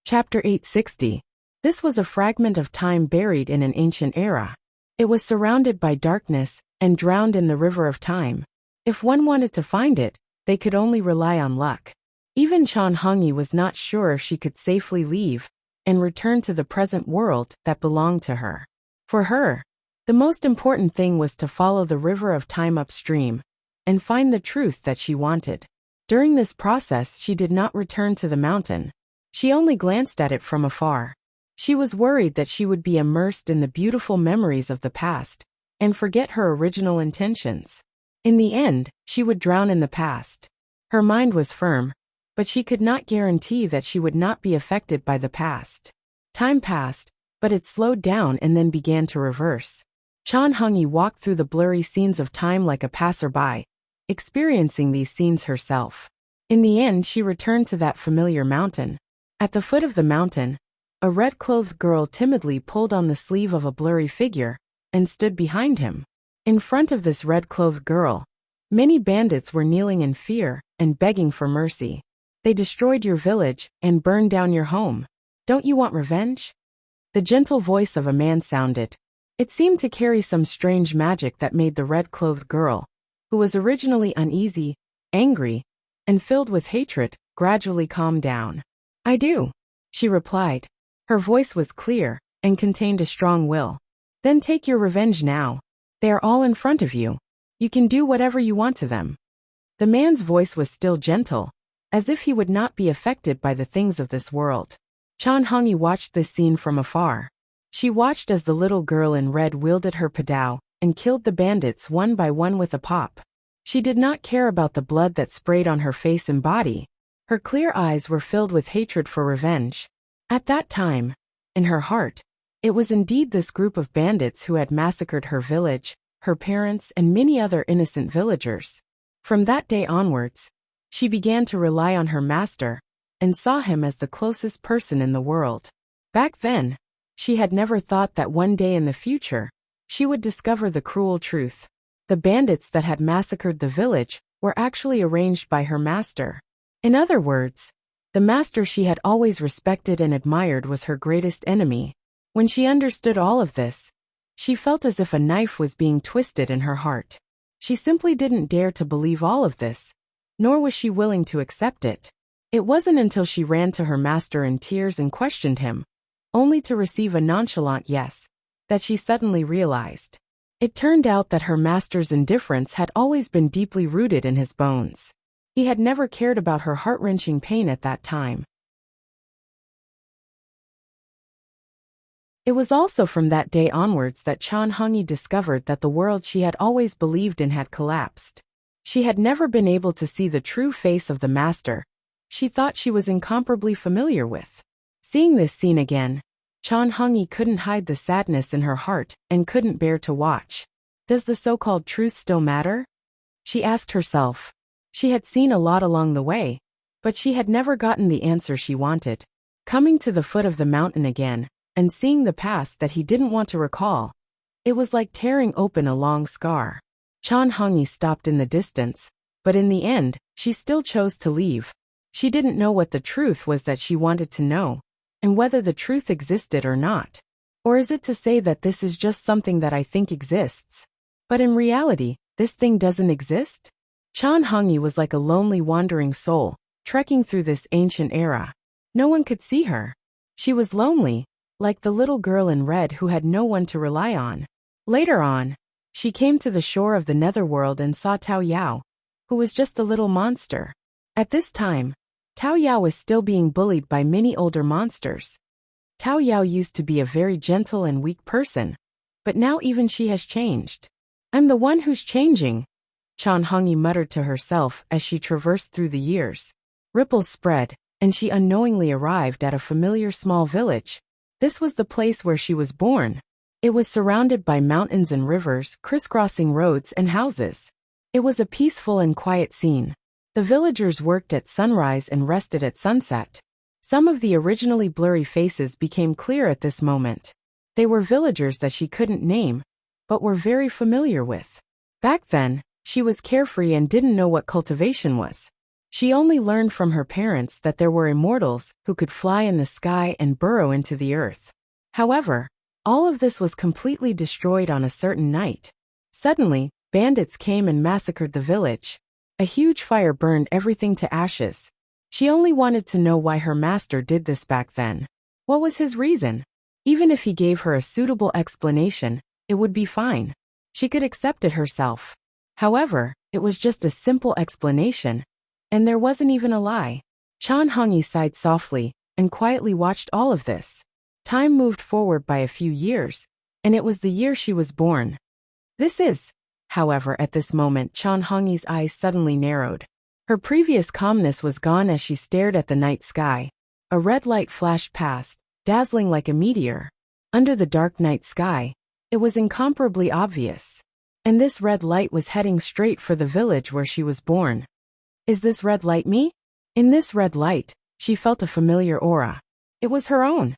Chapter 860. This was a fragment of time buried in an ancient era. It was surrounded by darkness and drowned in the river of time. If one wanted to find it, they could only rely on luck. Even Chan Hongyi was not sure if she could safely leave and return to the present world that belonged to her. For her, the most important thing was to follow the river of time upstream and find the truth that she wanted. During this process, she did not return to the mountain. She only glanced at it from afar. She was worried that she would be immersed in the beautiful memories of the past and forget her original intentions. In the end, she would drown in the past. Her mind was firm, but she could not guarantee that she would not be affected by the past. Time passed, but it slowed down and then began to reverse. Chan Hongyi walked through the blurry scenes of time like a passerby, experiencing these scenes herself. In the end, she returned to that familiar mountain. At the foot of the mountain, a red-clothed girl timidly pulled on the sleeve of a blurry figure and stood behind him. In front of this red-clothed girl, many bandits were kneeling in fear and begging for mercy. They destroyed your village and burned down your home. Don't you want revenge? The gentle voice of a man sounded. It seemed to carry some strange magic that made the red-clothed girl, who was originally uneasy, angry, and filled with hatred, gradually calm down. I do, she replied. Her voice was clear and contained a strong will. Then take your revenge now. They are all in front of you. You can do whatever you want to them. The man's voice was still gentle, as if he would not be affected by the things of this world. Chan Hongyi watched this scene from afar. She watched as the little girl in red wielded her padao and killed the bandits one by one with a pop. She did not care about the blood that sprayed on her face and body. Her clear eyes were filled with hatred for revenge. At that time, in her heart, it was indeed this group of bandits who had massacred her village, her parents, and many other innocent villagers. From that day onwards, she began to rely on her master and saw him as the closest person in the world. Back then, she had never thought that one day in the future, she would discover the cruel truth. The bandits that had massacred the village were actually arranged by her master. In other words, the master she had always respected and admired was her greatest enemy. When she understood all of this, she felt as if a knife was being twisted in her heart. She simply didn't dare to believe all of this, nor was she willing to accept it. It wasn't until she ran to her master in tears and questioned him, only to receive a nonchalant yes, that she suddenly realized. It turned out that her master's indifference had always been deeply rooted in his bones. He had never cared about her heart-wrenching pain at that time. It was also from that day onwards that Chan Hongyi discovered that the world she had always believed in had collapsed. She had never been able to see the true face of the master she thought she was incomparably familiar with. Seeing this scene again, Chan Hongyi couldn't hide the sadness in her heart and couldn't bear to watch. Does the so-called truth still matter? She asked herself. She had seen a lot along the way, but she had never gotten the answer she wanted. Coming to the foot of the mountain again, and seeing the past that he didn't want to recall, it was like tearing open a long scar. Chan Hongyi stopped in the distance, but in the end, she still chose to leave. She didn't know what the truth was that she wanted to know, and whether the truth existed or not. Or is it to say that this is just something that I think exists, but in reality, this thing doesn't exist? Chan Hongyi was like a lonely wandering soul, trekking through this ancient era. No one could see her. She was lonely, like the little girl in red who had no one to rely on. Later on, she came to the shore of the netherworld and saw Tao Yao, who was just a little monster. At this time, Tao Yao was still being bullied by many older monsters. Tao Yao used to be a very gentle and weak person, but now even she has changed. I'm the one who's changing, Chan Hongyi muttered to herself as she traversed through the years. Ripples spread, and she unknowingly arrived at a familiar small village. This was the place where she was born. It was surrounded by mountains and rivers, crisscrossing roads and houses. It was a peaceful and quiet scene. The villagers worked at sunrise and rested at sunset. Some of the originally blurry faces became clear at this moment. They were villagers that she couldn't name, but were very familiar with. Back then, she was carefree and didn't know what cultivation was. She only learned from her parents that there were immortals who could fly in the sky and burrow into the earth. However, all of this was completely destroyed on a certain night. Suddenly, bandits came and massacred the village. A huge fire burned everything to ashes. She only wanted to know why her master did this back then. What was his reason? Even if he gave her a suitable explanation, it would be fine. She could accept it herself. However, it was just a simple explanation, and there wasn't even a lie. Chan Hongyi sighed softly and quietly watched all of this. Time moved forward by a few years, and it was the year she was born. However, at this moment Chan Hongyi's eyes suddenly narrowed. Her previous calmness was gone as she stared at the night sky. A red light flashed past, dazzling like a meteor. Under the dark night sky, it was incomparably obvious. And this red light was heading straight for the village where she was born. Is this red light me? In this red light, she felt a familiar aura. It was her own.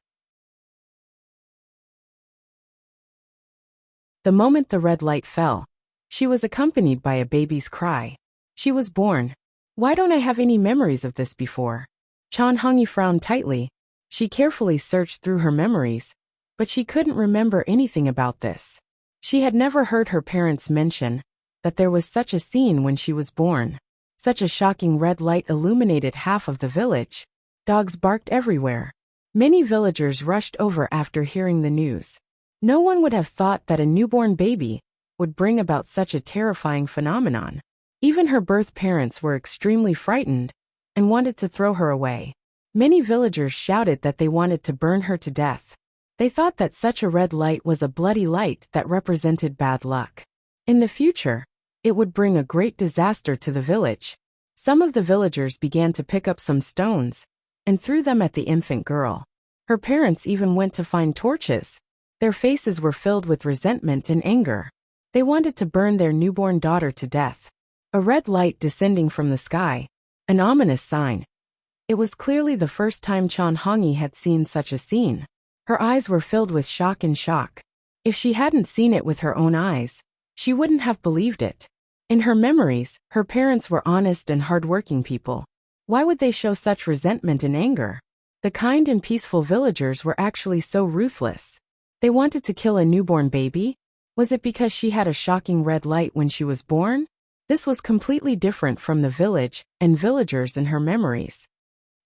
The moment the red light fell, she was accompanied by a baby's cry. She was born. Why don't I have any memories of this before? Chan Hongyi frowned tightly. She carefully searched through her memories, but she couldn't remember anything about this. She had never heard her parents mention that there was such a scene when she was born. Such a shocking red light illuminated half of the village. Dogs barked everywhere. Many villagers rushed over after hearing the news. No one would have thought that a newborn baby would bring about such a terrifying phenomenon. Even her birth parents were extremely frightened and wanted to throw her away. Many villagers shouted that they wanted to burn her to death. They thought that such a red light was a bloody light that represented bad luck. In the future, it would bring a great disaster to the village. Some of the villagers began to pick up some stones and threw them at the infant girl. Her parents even went to find torches. Their faces were filled with resentment and anger. They wanted to burn their newborn daughter to death. A red light descending from the sky, an ominous sign. It was clearly the first time Chan Hongyi had seen such a scene. Her eyes were filled with shock and shock. If she hadn't seen it with her own eyes, she wouldn't have believed it. In her memories, her parents were honest and hardworking people. Why would they show such resentment and anger? The kind and peaceful villagers were actually so ruthless. They wanted to kill a newborn baby? Was it because she had a shocking red light when she was born? This was completely different from the village and villagers in her memories.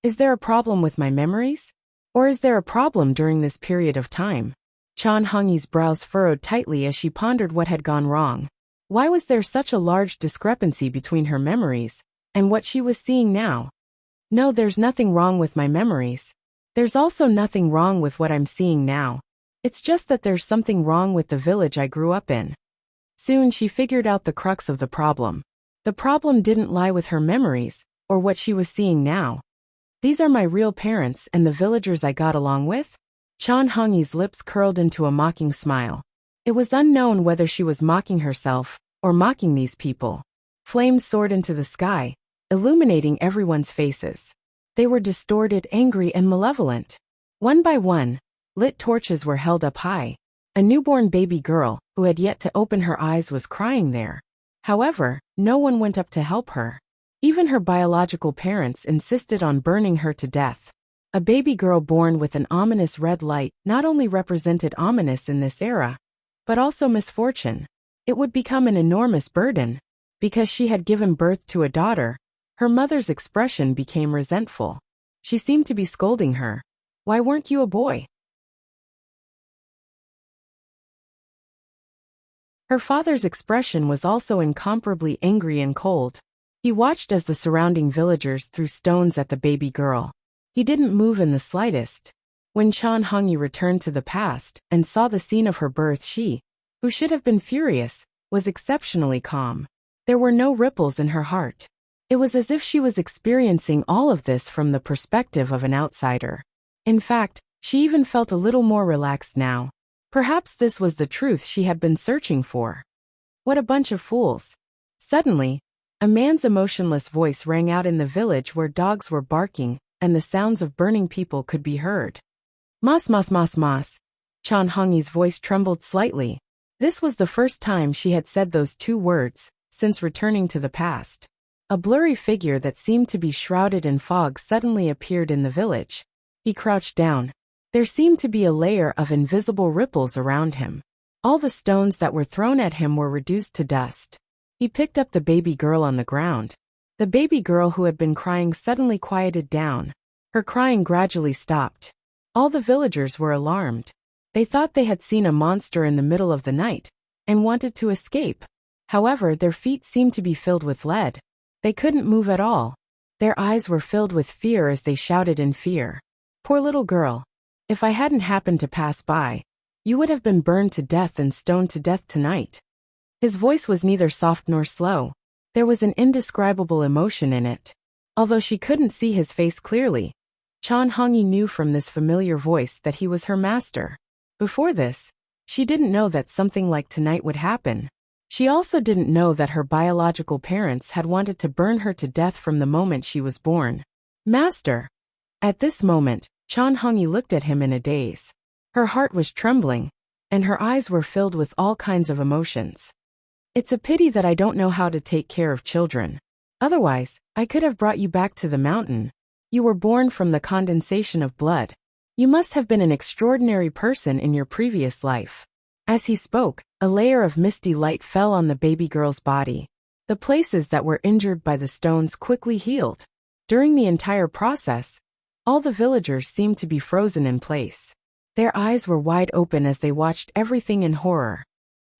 Is there a problem with my memories? Or is there a problem during this period of time? Chan Hongyi's brows furrowed tightly as she pondered what had gone wrong. Why was there such a large discrepancy between her memories and what she was seeing now? No, there's nothing wrong with my memories. There's also nothing wrong with what I'm seeing now. It's just that there's something wrong with the village I grew up in. Soon she figured out the crux of the problem. The problem didn't lie with her memories or what she was seeing now. These are my real parents and the villagers I got along with? Chan Hongyi's lips curled into a mocking smile. It was unknown whether she was mocking herself or mocking these people. Flames soared into the sky, illuminating everyone's faces. They were distorted, angry, and malevolent. One by one, lit torches were held up high. A newborn baby girl, who had yet to open her eyes, was crying there. However, no one went up to help her. Even her biological parents insisted on burning her to death. A baby girl born with an ominous red light not only represented ominous in this era, but also misfortune. It would become an enormous burden. Because she had given birth to a daughter, her mother's expression became resentful. She seemed to be scolding her. Why weren't you a boy? Her father's expression was also incomparably angry and cold. He watched as the surrounding villagers threw stones at the baby girl. He didn't move in the slightest. When Chan Hongyi returned to the past and saw the scene of her birth, she, who should have been furious, was exceptionally calm. There were no ripples in her heart. It was as if she was experiencing all of this from the perspective of an outsider. In fact, she even felt a little more relaxed now. Perhaps this was the truth she had been searching for. What a bunch of fools. Suddenly, a man's emotionless voice rang out in the village where dogs were barking and the sounds of burning people could be heard. Mas mas mas mas. Chan Hongyi's voice trembled slightly. This was the first time she had said those two words since returning to the past. A blurry figure that seemed to be shrouded in fog suddenly appeared in the village. He crouched down. There seemed to be a layer of invisible ripples around him. All the stones that were thrown at him were reduced to dust. He picked up the baby girl on the ground. The baby girl who had been crying suddenly quieted down. Her crying gradually stopped. All the villagers were alarmed. They thought they had seen a monster in the middle of the night and wanted to escape. However, their feet seemed to be filled with lead. They couldn't move at all. Their eyes were filled with fear as they shouted in fear. Poor little girl. If I hadn't happened to pass by, you would have been burned to death and stoned to death tonight. His voice was neither soft nor slow. There was an indescribable emotion in it. Although she couldn't see his face clearly, Chan Hongyi knew from this familiar voice that he was her master. Before this, she didn't know that something like tonight would happen. She also didn't know that her biological parents had wanted to burn her to death from the moment she was born. Master! At this moment, Chan Hongyi looked at him in a daze. Her heart was trembling, and her eyes were filled with all kinds of emotions. It's a pity that I don't know how to take care of children. Otherwise, I could have brought you back to the mountain. You were born from the condensation of blood. You must have been an extraordinary person in your previous life. As he spoke, a layer of misty light fell on the baby girl's body. The places that were injured by the stones quickly healed. During the entire process, all the villagers seemed to be frozen in place. Their eyes were wide open as they watched everything in horror.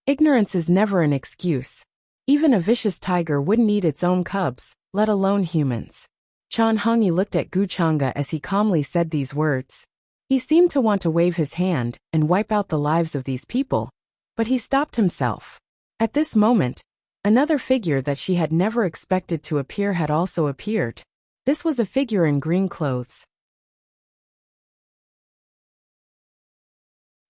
Ignorance is never an excuse. Even a vicious tiger wouldn't eat its own cubs, let alone humans. Chan Hongyi looked at Gu Chang'e as he calmly said these words. He seemed to want to wave his hand and wipe out the lives of these people, but he stopped himself. At this moment, another figure that she had never expected to appear had also appeared. This was a figure in green clothes.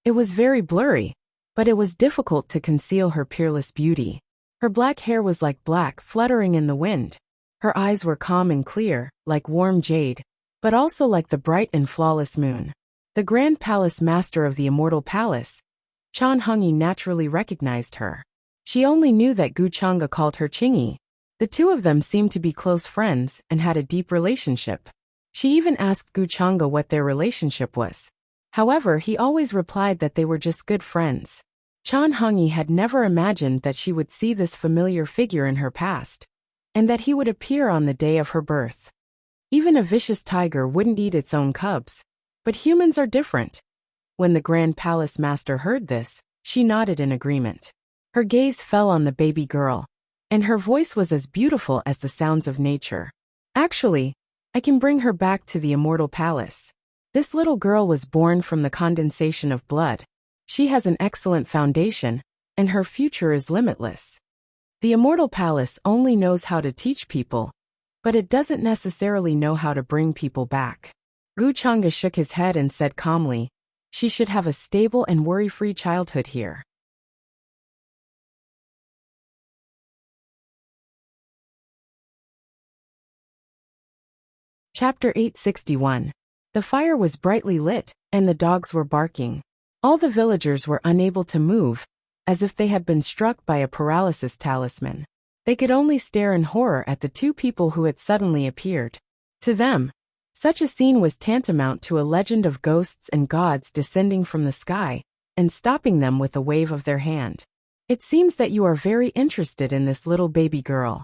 It was very blurry, but it was difficult to conceal her peerless beauty. Her black hair was like black fluttering in the wind. Her eyes were calm and clear, like warm jade, but also like the bright and flawless moon. The Grand Palace Master of the Immortal Palace, Chan Hongyi naturally recognized her. She only knew that Gu Chang'e called her Qingyi. The two of them seemed to be close friends and had a deep relationship. She even asked Gu Chang'e what their relationship was. However, he always replied that they were just good friends. Chan Hongyi had never imagined that she would see this familiar figure in her past, and that he would appear on the day of her birth. Even a vicious tiger wouldn't eat its own cubs, but humans are different. When the Grand Palace Master heard this, she nodded in agreement. Her gaze fell on the baby girl, and her voice was as beautiful as the sounds of nature. Actually, I can bring her back to the Immortal Palace. This little girl was born from the condensation of blood. She has an excellent foundation, and her future is limitless. The Immortal Palace only knows how to teach people, but it doesn't necessarily know how to bring people back. Gu Chang'e shook his head and said calmly, she should have a stable and worry-free childhood here. Chapter 861. The fire was brightly lit, and the dogs were barking. All the villagers were unable to move, as if they had been struck by a paralysis talisman. They could only stare in horror at the two people who had suddenly appeared. To them, such a scene was tantamount to a legend of ghosts and gods descending from the sky and stopping them with a wave of their hand. It seems that you are very interested in this little baby girl.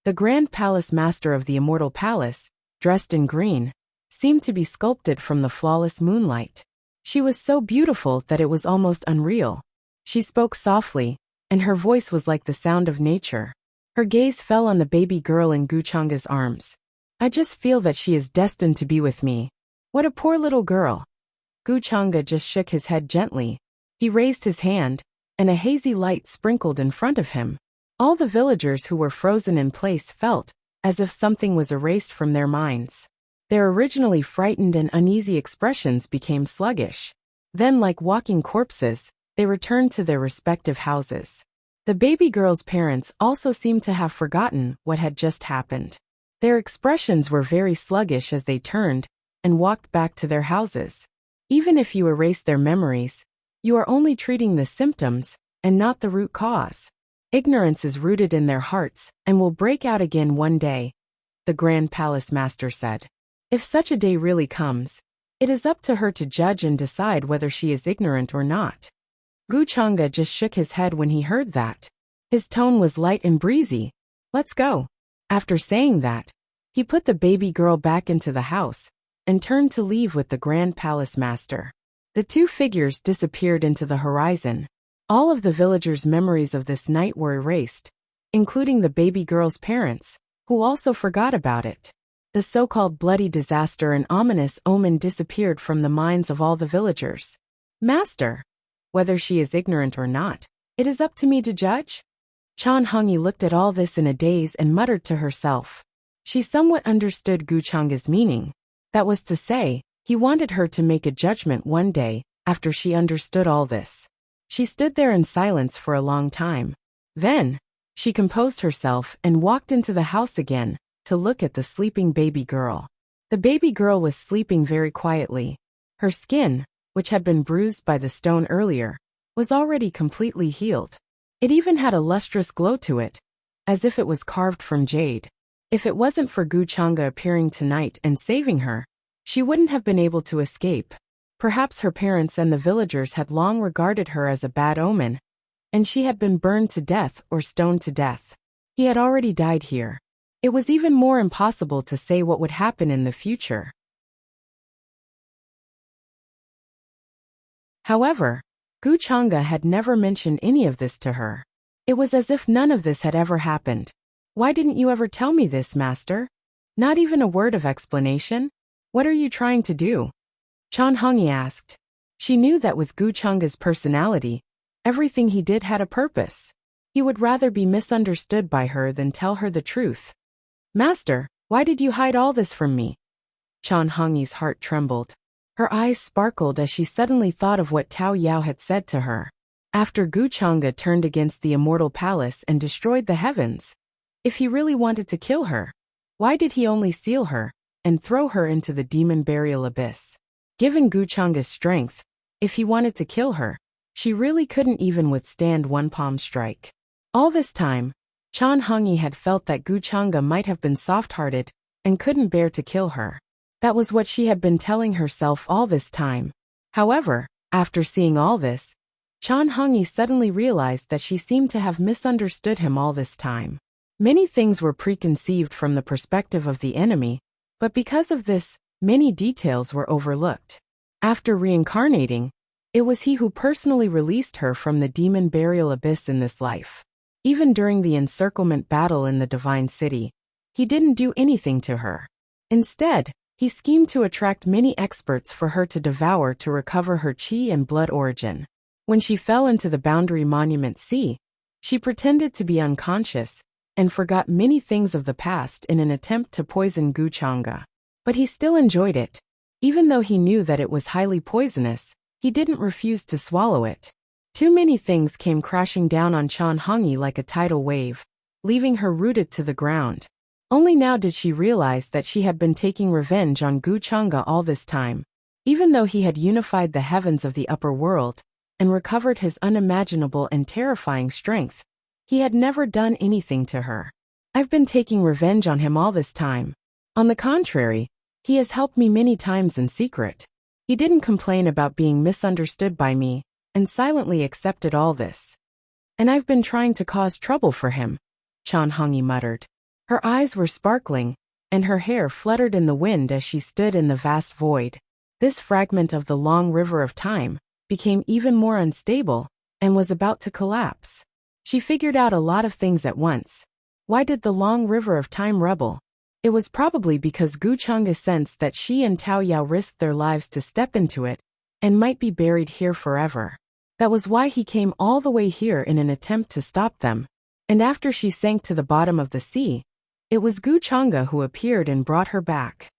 The Grand Palace Master of the Immortal Palace, dressed in green, seemed to be sculpted from the flawless moonlight. She was so beautiful that it was almost unreal. She spoke softly, and her voice was like the sound of nature. Her gaze fell on the baby girl in Gu Chang'e's arms. I just feel that she is destined to be with me. What a poor little girl. Gu Chang'e just shook his head gently. He raised his hand, and a hazy light sprinkled in front of him. All the villagers who were frozen in place felt as if something was erased from their minds. Their originally frightened and uneasy expressions became sluggish. Then, like walking corpses, they returned to their respective houses. The baby girl's parents also seemed to have forgotten what had just happened. Their expressions were very sluggish as they turned and walked back to their houses. Even if you erase their memories, you are only treating the symptoms and not the root cause. Ignorance is rooted in their hearts and will break out again one day, the Grand Palace Master said. If such a day really comes, it is up to her to judge and decide whether she is ignorant or not. Gu Chang'e just shook his head when he heard that. His tone was light and breezy. Let's go. After saying that, he put the baby girl back into the house and turned to leave with the Grand Palace Master. The two figures disappeared into the horizon. All of the villagers' memories of this night were erased, including the baby girl's parents, who also forgot about it. The so-called bloody disaster and ominous omen disappeared from the minds of all the villagers. Master, whether she is ignorant or not, it is up to me to judge? Chan Hongyi looked at all this in a daze and muttered to herself. She somewhat understood Gu Chang'e's meaning. That was to say, he wanted her to make a judgment one day, after she understood all this. She stood there in silence for a long time. Then, she composed herself and walked into the house again, to look at the sleeping baby girl. The baby girl was sleeping very quietly. Her skin, which had been bruised by the stone earlier, was already completely healed. It even had a lustrous glow to it, as if it was carved from jade. If it wasn't for Gu Chang'e appearing tonight and saving her, she wouldn't have been able to escape. Perhaps her parents and the villagers had long regarded her as a bad omen, and she had been burned to death or stoned to death. He had already died here. It was even more impossible to say what would happen in the future. However, Gu Chang'e had never mentioned any of this to her. It was as if none of this had ever happened. Why didn't you ever tell me this, master? Not even a word of explanation? What are you trying to do? Chan Hongyi asked. She knew that with Gu Chang'e's personality, everything he did had a purpose. He would rather be misunderstood by her than tell her the truth. Master, why did you hide all this from me? Chan Hongyi's heart trembled. Her eyes sparkled as she suddenly thought of what Tao Yao had said to her. After Gu Chang'e turned against the Immortal Palace and destroyed the heavens, if he really wanted to kill her, why did he only seal her and throw her into the demon burial abyss. Given Guchanga's strength, if he wanted to kill her, she really couldn't even withstand one palm strike. All this time, Chan Hongyi had felt that Guchanga might have been soft-hearted and couldn't bear to kill her. That was what she had been telling herself all this time. However, after seeing all this, Chan Hongyi suddenly realized that she seemed to have misunderstood him all this time. Many things were preconceived from the perspective of the enemy, but because of this, many details were overlooked. After reincarnating, it was he who personally released her from the demon burial abyss in this life. Even during the encirclement battle in the Divine City, he didn't do anything to her. Instead, he schemed to attract many experts for her to devour to recover her chi and blood origin. When she fell into the Boundary Monument Sea, she pretended to be unconscious and forgot many things of the past in an attempt to poison Guchanga. But he still enjoyed it. Even though he knew that it was highly poisonous, he didn't refuse to swallow it. Too many things came crashing down on Chan Hongyi like a tidal wave, leaving her rooted to the ground. Only now did she realize that she had been taking revenge on Guchanga all this time. Even though he had unified the heavens of the upper world and recovered his unimaginable and terrifying strength, he had never done anything to her. I've been taking revenge on him all this time. On the contrary, he has helped me many times in secret. He didn't complain about being misunderstood by me, and silently accepted all this. And I've been trying to cause trouble for him, Chan Hongyi muttered. Her eyes were sparkling, and her hair fluttered in the wind as she stood in the vast void. This fragment of the long river of time became even more unstable and was about to collapse. She figured out a lot of things at once. Why did the long river of time rebel? It was probably because Guchanga sensed that she and Tao Yao risked their lives to step into it and might be buried here forever. That was why he came all the way here in an attempt to stop them. And after she sank to the bottom of the sea, it was Guchanga who appeared and brought her back.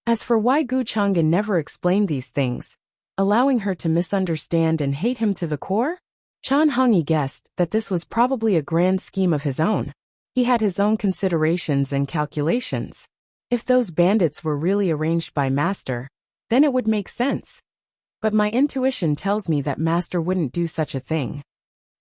As for why Guchanga never explained these things, allowing her to misunderstand and hate him to the core, Chan Hongyi guessed that this was probably a grand scheme of his own. He had his own considerations and calculations. If those bandits were really arranged by Master, then it would make sense. But my intuition tells me that Master wouldn't do such a thing.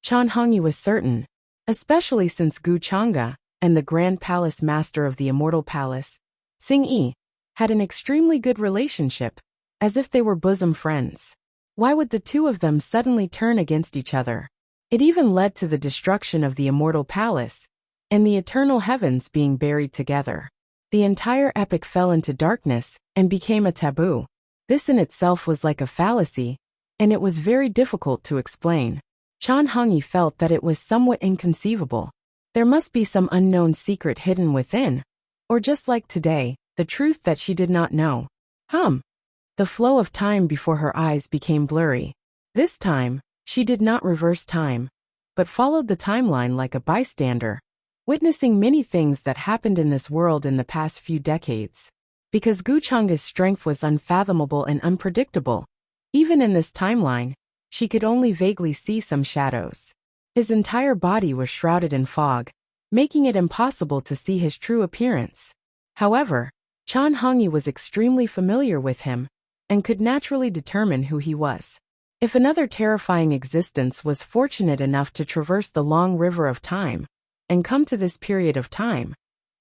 Chan Hongyi was certain, especially since Guchanga and the Grand Palace Master of the Immortal Palace, Xing Yi, had an extremely good relationship, as if they were bosom friends. Why would the two of them suddenly turn against each other? It even led to the destruction of the Immortal Palace and the eternal heavens being buried together. The entire epic fell into darkness and became a taboo. This in itself was like a fallacy, and it was very difficult to explain. Chan Hongyi felt that it was somewhat inconceivable. There must be some unknown secret hidden within, or just like today, the truth that she did not know. The flow of time before her eyes became blurry. This time, she did not reverse time, but followed the timeline like a bystander, witnessing many things that happened in this world in the past few decades. Because Guchanga's strength was unfathomable and unpredictable, even in this timeline, she could only vaguely see some shadows. His entire body was shrouded in fog, making it impossible to see his true appearance. However, Chan Hongyi was extremely familiar with him and could naturally determine who he was. If another terrifying existence was fortunate enough to traverse the long river of time and come to this period of time,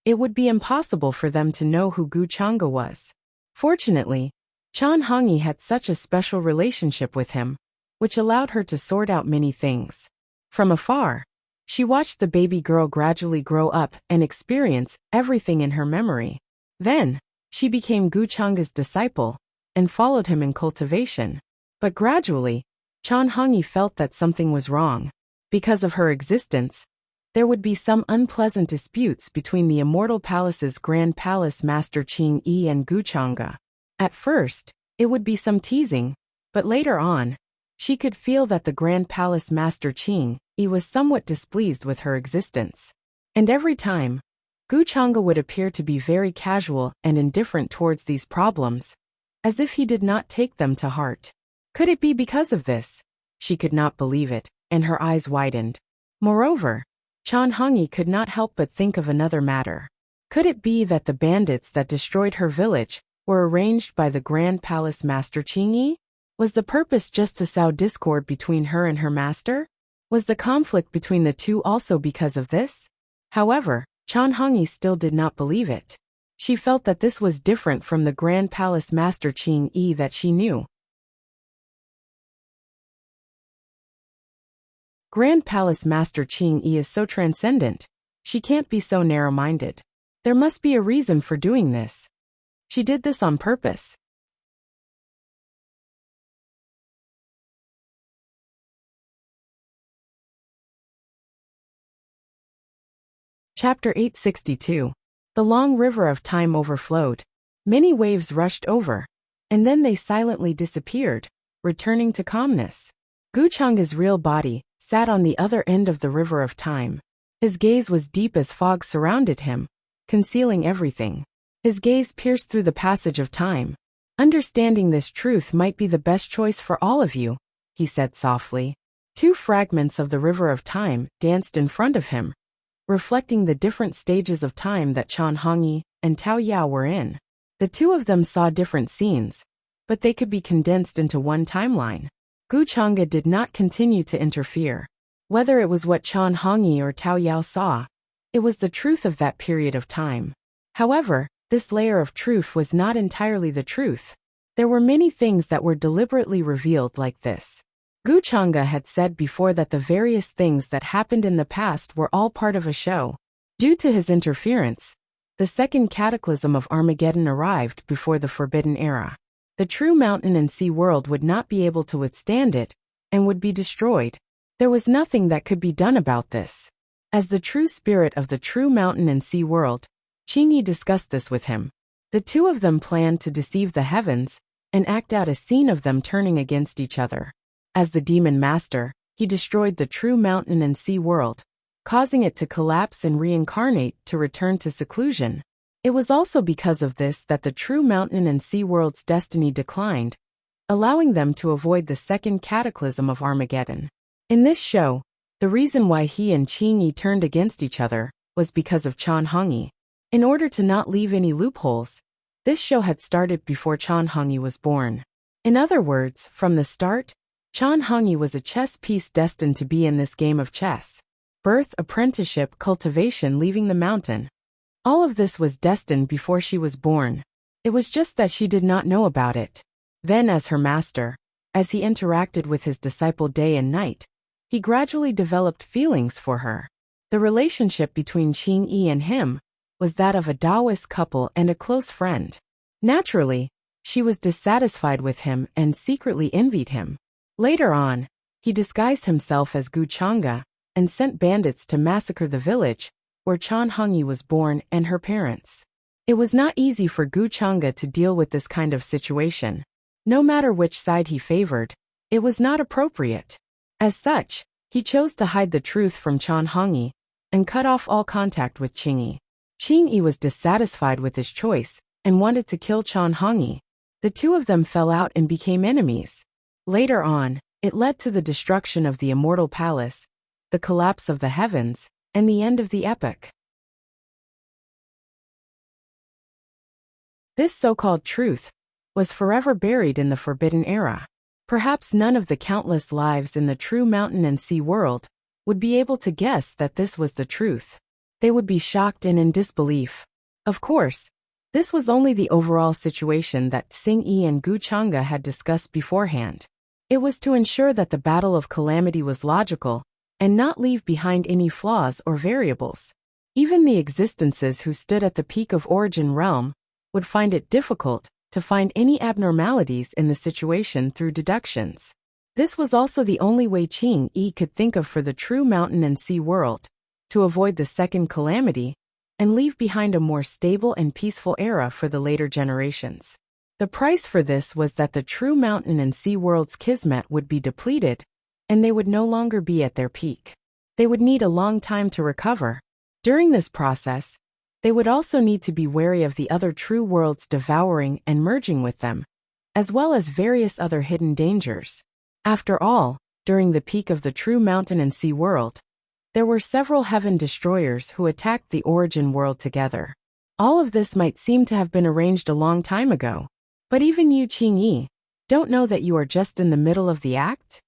it would be impossible for them to know who Guchanga was. Fortunately, Chan Hongyi had such a special relationship with him, which allowed her to sort out many things. From afar, she watched the baby girl gradually grow up and experience everything in her memory. Then, she became Guchanga's disciple and followed him in cultivation. But gradually, Chan Hongyi felt that something was wrong. Because of her existence, there would be some unpleasant disputes between the Immortal Palace's Grand Palace Master Qing Yi and Guchanga. At first, it would be some teasing, but later on, she could feel that the Grand Palace Master Qing Yi was somewhat displeased with her existence. And every time, Guchanga would appear to be very casual and indifferent towards these problems, as if he did not take them to heart. Could it be because of this? She could not believe it, and her eyes widened. Moreover, Chan Hongyi could not help but think of another matter. Could it be that the bandits that destroyed her village were arranged by the Grand Palace Master Qingyi? Was the purpose just to sow discord between her and her master? Was the conflict between the two also because of this? However, Chan Hongyi still did not believe it. She felt that this was different from the Grand Palace Master Qingyi that she knew. Grand Palace Master Qingyi is so transcendent. She can't be so narrow-minded. There must be a reason for doing this. She did this on purpose. Chapter 862. The long river of time overflowed. Many waves rushed over, and then they silently disappeared, returning to calmness. Guchang's real body sat on the other end of the river of time. His gaze was deep as fog surrounded him, concealing everything. His gaze pierced through the passage of time. Understanding this truth might be the best choice for all of you, he said softly. Two fragments of the river of time danced in front of him, reflecting the different stages of time that Chan Hongyi and Tao Yao were in. The two of them saw different scenes, but they could be condensed into one timeline. Guchanga did not continue to interfere. Whether it was what Chan Hongyi or Tao Yao saw, it was the truth of that period of time. However, this layer of truth was not entirely the truth. There were many things that were deliberately revealed like this. Guchanga had said before that the various things that happened in the past were all part of a show. Due to his interference, the second cataclysm of Armageddon arrived before the Forbidden Era. The true mountain and sea world would not be able to withstand it, and would be destroyed. There was nothing that could be done about this. As the true spirit of the true mountain and sea world, Qingyi discussed this with him. The two of them planned to deceive the heavens, and act out a scene of them turning against each other. As the demon master, he destroyed the true mountain and sea world, causing it to collapse and reincarnate to return to seclusion. It was also because of this that the true mountain and sea world's destiny declined, allowing them to avoid the second cataclysm of Armageddon. In this show, the reason why he and Qingyi turned against each other was because of Chan Hongyi. In order to not leave any loopholes, this show had started before Chan Hongyi was born. In other words, from the start, Chan Hongyi was a chess piece destined to be in this game of chess. Birth, apprenticeship, cultivation, leaving the mountain. All of this was destined before she was born. It was just that she did not know about it. Then as her master, as he interacted with his disciple day and night, he gradually developed feelings for her. The relationship between Qingyi and him was that of a Taoist couple and a close friend. Naturally, she was dissatisfied with him and secretly envied him. Later on, he disguised himself as Guchanga and sent bandits to massacre the village where Chan Hongyi was born and her parents. It was not easy for Guchanga to deal with this kind of situation. No matter which side he favored, it was not appropriate. As such, he chose to hide the truth from Chan Hongyi and cut off all contact with Qingyi. Qingyi was dissatisfied with his choice and wanted to kill Chan Hongyi. The two of them fell out and became enemies. Later on, it led to the destruction of the immortal palace, the collapse of the heavens, and the end of the epic. This so-called truth was forever buried in the Forbidden Era. Perhaps none of the countless lives in the true mountain and sea world would be able to guess that this was the truth. They would be shocked and in disbelief. Of course, this was only the overall situation that Xingyi and Guchanga had discussed beforehand. It was to ensure that the battle of calamity was logical and not leave behind any flaws or variables. Even the existences who stood at the peak of origin realm would find it difficult to find any abnormalities in the situation through deductions. This was also the only way Qingyi could think of for the true mountain and sea world, to avoid the second calamity and leave behind a more stable and peaceful era for the later generations. The price for this was that the true mountain and sea world's kismet would be depleted, and they would no longer be at their peak. They would need a long time to recover. During this process, they would also need to be wary of the other true worlds devouring and merging with them, as well as various other hidden dangers. After all, during the peak of the true mountain and sea world, There were several heaven destroyers who attacked the origin world together. All of this might seem to have been arranged a long time ago. But even you, Qingyi, don't know that you are just in the middle of the act?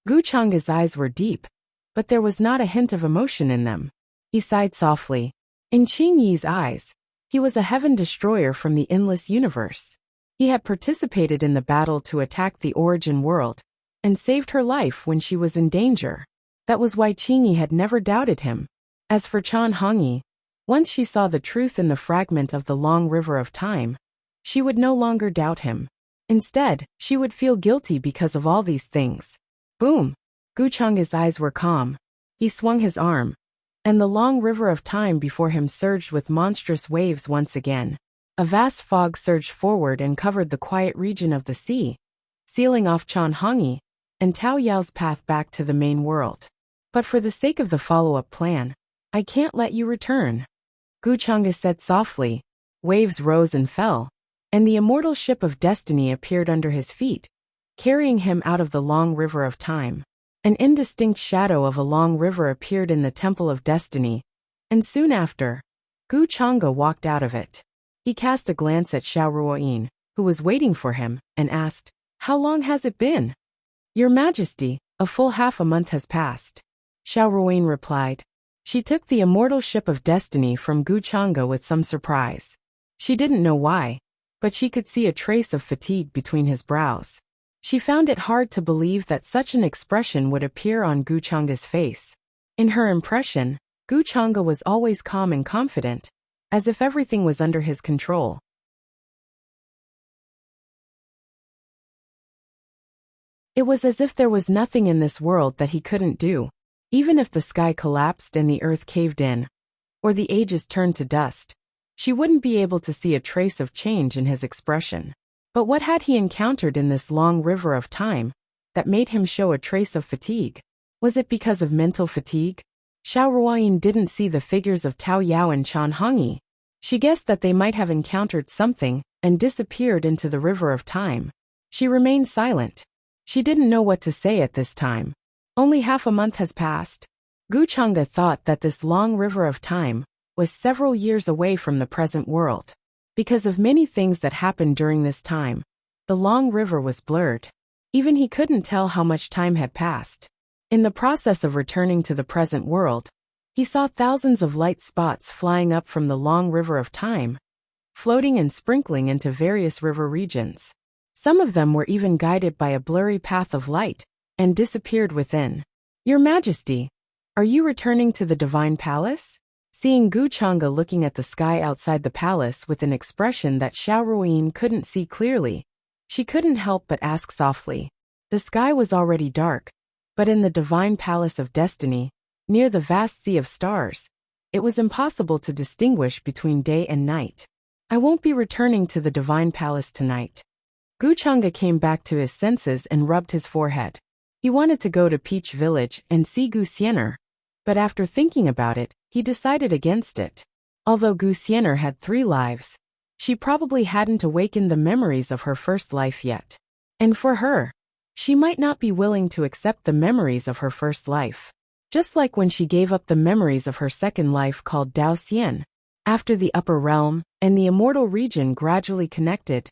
Gu Chang's eyes were deep, but there was not a hint of emotion in them. He sighed softly. In Qingyi's eyes, he was a heaven destroyer from the endless universe. He had participated in the battle to attack the origin world, and saved her life when she was in danger. That was why Qingyi had never doubted him. As for Chan Hongyi, once she saw the truth in the fragment of the long river of time, she would no longer doubt him. Instead, she would feel guilty because of all these things. Boom! Gu Chang's eyes were calm. He swung his arm, and the long river of time before him surged with monstrous waves once again. A vast fog surged forward and covered the quiet region of the sea, sealing off Chan Hongyi and Tao Yao's path back to the main world. But for the sake of the follow-up plan, I can't let you return. Gu Chang said softly. Waves rose and fell, and the immortal ship of destiny appeared under his feet, carrying him out of the long river of time. An indistinct shadow of a long river appeared in the temple of destiny, and soon after, Gu Chang'e walked out of it. He cast a glance at Xiao Ruoyin, who was waiting for him, and asked, "How long has it been?" "Your Majesty, a full half a month has passed," Xiao Ruoyin replied. She took the immortal ship of destiny from Gu Chang'e with some surprise. She didn't know why, but she could see a trace of fatigue between his brows. She found it hard to believe that such an expression would appear on Gu Chang'e's face. In her impression, Gu Chang'e was always calm and confident, as if everything was under his control. It was as if there was nothing in this world that he couldn't do. Even if the sky collapsed and the earth caved in, or the ages turned to dust, she wouldn't be able to see a trace of change in his expression. But what had he encountered in this long river of time that made him show a trace of fatigue? Was it because of mental fatigue? Xiao Ruoyin didn't see the figures of Tao Yao and Chan Hongyi. She guessed that they might have encountered something and disappeared into the river of time. She remained silent. She didn't know what to say at this time. Only half a month has passed. Gu Chang'e thought that this long river of time was several years away from the present world. Because of many things that happened during this time, the long river was blurred. Even he couldn't tell how much time had passed. In the process of returning to the present world, he saw thousands of light spots flying up from the long river of time, floating and sprinkling into various river regions. Some of them were even guided by a blurry path of light, and disappeared within. "Your Majesty, are you returning to the Divine Palace?" Seeing Gu Chang'e looking at the sky outside the palace with an expression that Xiao Ruoyin couldn't see clearly, she couldn't help but ask softly. The sky was already dark, but in the Divine Palace of Destiny, near the vast sea of stars, it was impossible to distinguish between day and night. "I won't be returning to the Divine Palace tonight." Gu Chang'e came back to his senses and rubbed his forehead. He wanted to go to Peach Village and see Gu Xiener, but after thinking about it, he decided against it. Although Gu Xiener had 3 lives, she probably hadn't awakened the memories of her first life yet. And for her, she might not be willing to accept the memories of her first life. Just like when she gave up the memories of her second life called Dao Xian. After the upper realm and the immortal region gradually connected,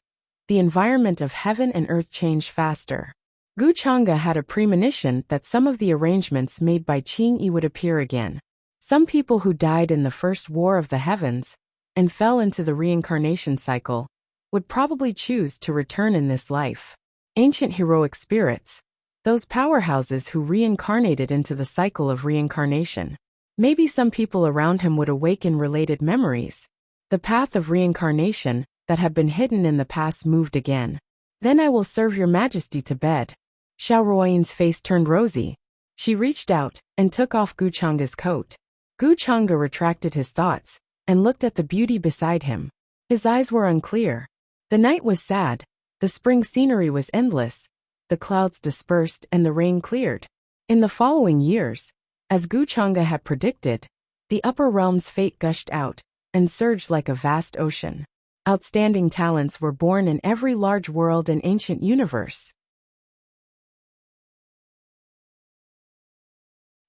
the environment of heaven and earth changed faster. Gu Chang'e had a premonition that some of the arrangements made by Qingyi would appear again. Some people who died in the first war of the heavens and fell into the reincarnation cycle would probably choose to return in this life. Ancient heroic spirits, those powerhouses who reincarnated into the cycle of reincarnation. Maybe some people around him would awaken related memories. The path of reincarnation that had been hidden in the past moved again. "Then I will serve your Majesty to bed." Xiao Ruoyin's face turned rosy. She reached out and took off Gu Chang'e's coat. Gu Chang'e retracted his thoughts and looked at the beauty beside him. His eyes were unclear. The night was sad, the spring scenery was endless, the clouds dispersed and the rain cleared. In the following years, as Gu Chang'e had predicted, the upper realm's fate gushed out and surged like a vast ocean. Outstanding talents were born in every large world and ancient universe.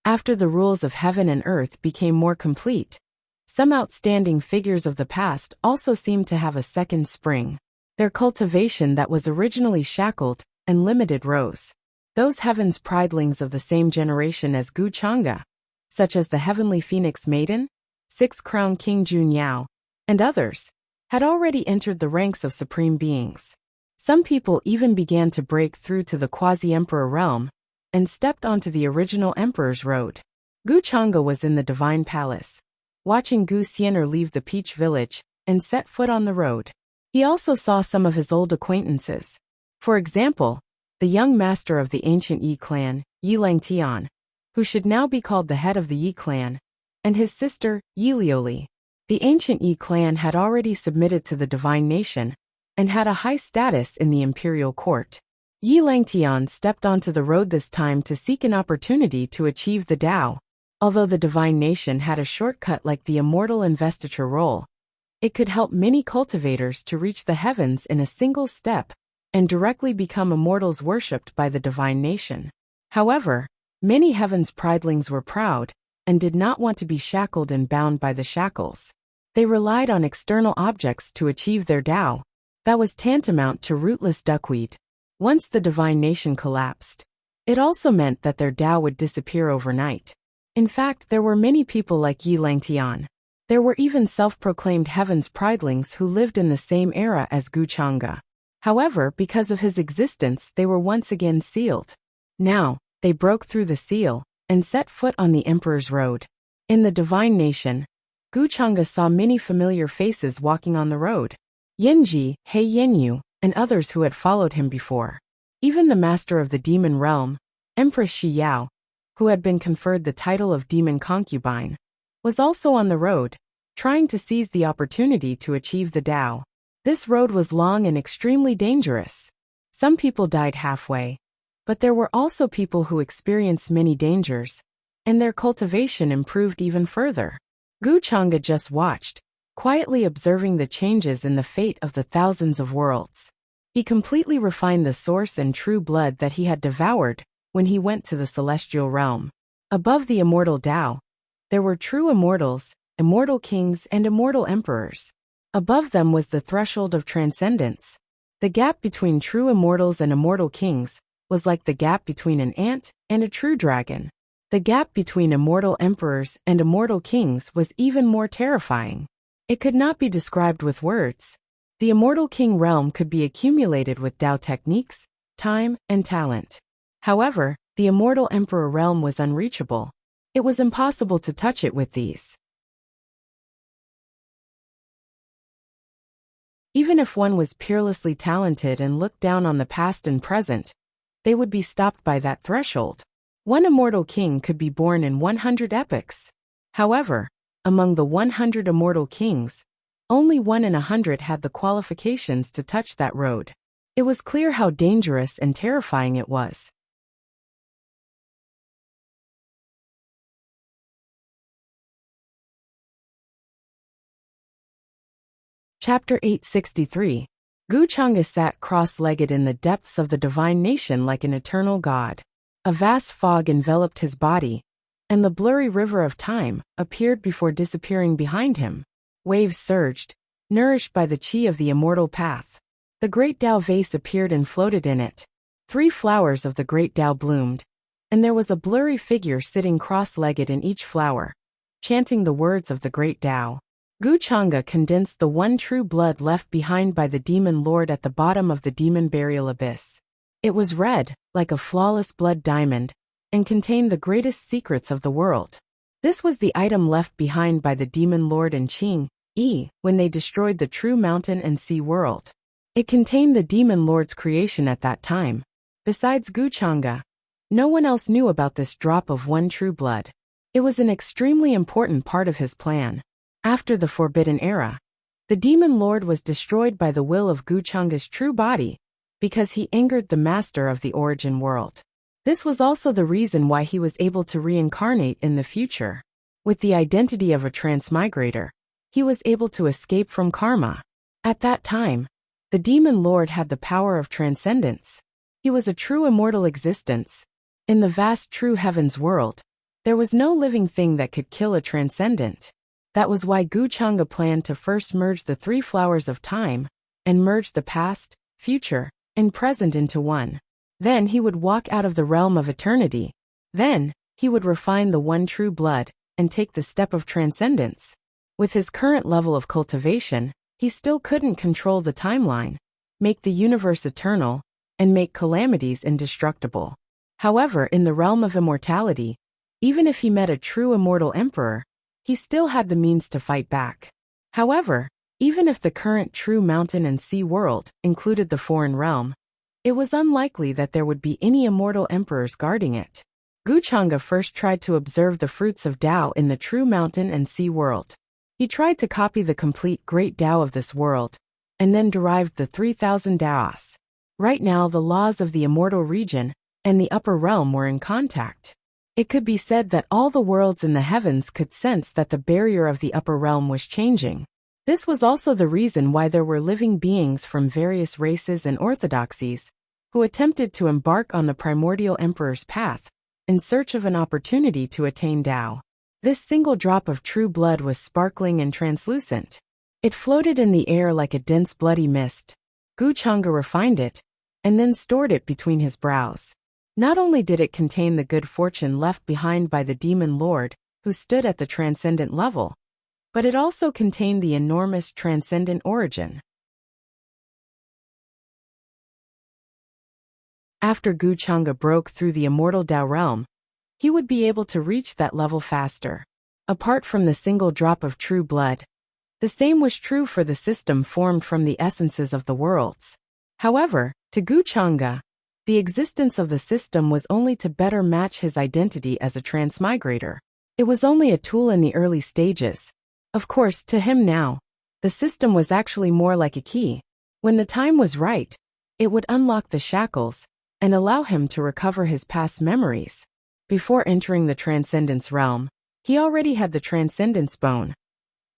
After the rules of heaven and earth became more complete, some outstanding figures of the past also seemed to have a second spring. Their cultivation that was originally shackled and limited rose. Those heaven's pridelings of the same generation as Gu Chang'e, such as the heavenly phoenix maiden, six-crowned King Jun Yao, and others, had already entered the ranks of supreme beings. Some people even began to break through to the quasi-emperor realm and stepped onto the original emperor's road. Gu Chang'e was in the divine palace, watching Gu Xian'er leave the Peach Village and set foot on the road. He also saw some of his old acquaintances. For example, the young master of the ancient Yi clan, Yi Langtian, who should now be called the head of the Yi clan, and his sister, Yi Liuli. The ancient Yi clan had already submitted to the divine nation and had a high status in the imperial court. Yi Langtian stepped onto the road this time to seek an opportunity to achieve the Tao. Although the divine nation had a shortcut like the immortal investiture roll, it could help many cultivators to reach the heavens in a single step and directly become immortals worshipped by the divine nation. However, many heaven's pridelings were proud and did not want to be shackled and bound by the shackles. They relied on external objects to achieve their Tao. That was tantamount to rootless duckweed. Once the divine nation collapsed, it also meant that their Tao would disappear overnight. In fact, there were many people like Yi Langtian. There were even self-proclaimed heaven's pridelings who lived in the same era as Gu Chang'e. However, because of his existence, they were once again sealed. Now, they broke through the seal and set foot on the emperor's road. In the divine nation, Gu Chang'e saw many familiar faces walking on the road. Yanji, He Yanyu, and others who had followed him before. Even the master of the demon realm, Empress Shi Yao, who had been conferred the title of demon concubine, was also on the road, trying to seize the opportunity to achieve the Tao. This road was long and extremely dangerous. Some people died halfway, but there were also people who experienced many dangers, and their cultivation improved even further. Gu Chang'e just watched, quietly observing the changes in the fate of the thousands of worlds. He completely refined the source and true blood that he had devoured when he went to the celestial realm. Above the immortal Tao, there were true immortals, immortal kings and immortal emperors. Above them was the threshold of transcendence. The gap between true immortals and immortal kings was like the gap between an ant and a true dragon. The gap between immortal emperors and immortal kings was even more terrifying. It could not be described with words. The immortal king realm could be accumulated with Tao techniques, time, and talent. However, the immortal emperor realm was unreachable. It was impossible to touch it with these. Even if one was peerlessly talented and looked down on the past and present, they would be stopped by that threshold. One immortal king could be born in 100 epochs. However, among the 100 immortal kings, only 1 in 100 had the qualifications to touch that road. It was clear how dangerous and terrifying it was. Chapter 863. Gu Chang'e sat cross-legged in the depths of the divine nation like an eternal god. A vast fog enveloped his body, and the blurry river of time appeared before disappearing behind him. Waves surged, nourished by the qi of the immortal path. The great Tao vase appeared and floated in it. 3 flowers of the great Tao bloomed, and there was a blurry figure sitting cross-legged in each flower, chanting the words of the great Tao. Gu Chang'e condensed the one true blood left behind by the demon lord at the bottom of the demon burial abyss. It was red, like a flawless blood diamond, and contained the greatest secrets of the world. This was the item left behind by the demon lord and Qing Yi when they destroyed the true mountain and sea world. It contained the demon lord's creation at that time. Besides Gu Chang'e, no one else knew about this drop of one true blood. It was an extremely important part of his plan. After the Forbidden Era, the demon lord was destroyed by the will of Gu Chang'e's true body, because he angered the master of the origin world. This was also the reason why he was able to reincarnate in the future. With the identity of a transmigrator, he was able to escape from karma. At that time, the demon lord had the power of transcendence. He was a true immortal existence. In the vast true heavens world, There was no living thing that could kill a transcendent. That was why Guchanga planned to first merge the three flowers of time, and merge the past, future, and present into one. Then he would walk out of the realm of eternity. Then, he would refine the one true blood, and take the step of transcendence. With his current level of cultivation, he still couldn't control the timeline, make the universe eternal, and make calamities indestructible. However, in the realm of immortality, even if he met a true immortal emperor, he still had the means to fight back. However, even if the current true mountain and sea world included the foreign realm, it was unlikely that there would be any immortal emperors guarding it. Guchanga first tried to observe the fruits of Tao in the true mountain and sea world. He tried to copy the complete great Tao of this world, and then derived the 3,000 Taos. Right now the laws of the immortal region and the upper realm were in contact. It could be said that all the worlds in the heavens could sense that the barrier of the upper realm was changing. This was also the reason why there were living beings from various races and orthodoxies who attempted to embark on the primordial emperor's path in search of an opportunity to attain Tao. This single drop of true blood was sparkling and translucent. It floated in the air like a dense bloody mist. Guchanga refined it, and then stored it between his brows. Not only did it contain the good fortune left behind by the demon lord, who stood at the transcendent level, but it also contained the enormous transcendent origin. After Guchanga broke through the immortal Tao realm, he would be able to reach that level faster. Apart from the single drop of true blood, the same was true for the system formed from the essences of the worlds. However, to Guchanga, the existence of the system was only to better match his identity as a transmigrator. It was only a tool in the early stages. Of course, to him now, the system was actually more like a key. When the time was right, it would unlock the shackles and allow him to recover his past memories. Before entering the transcendence realm, he already had the transcendence bone.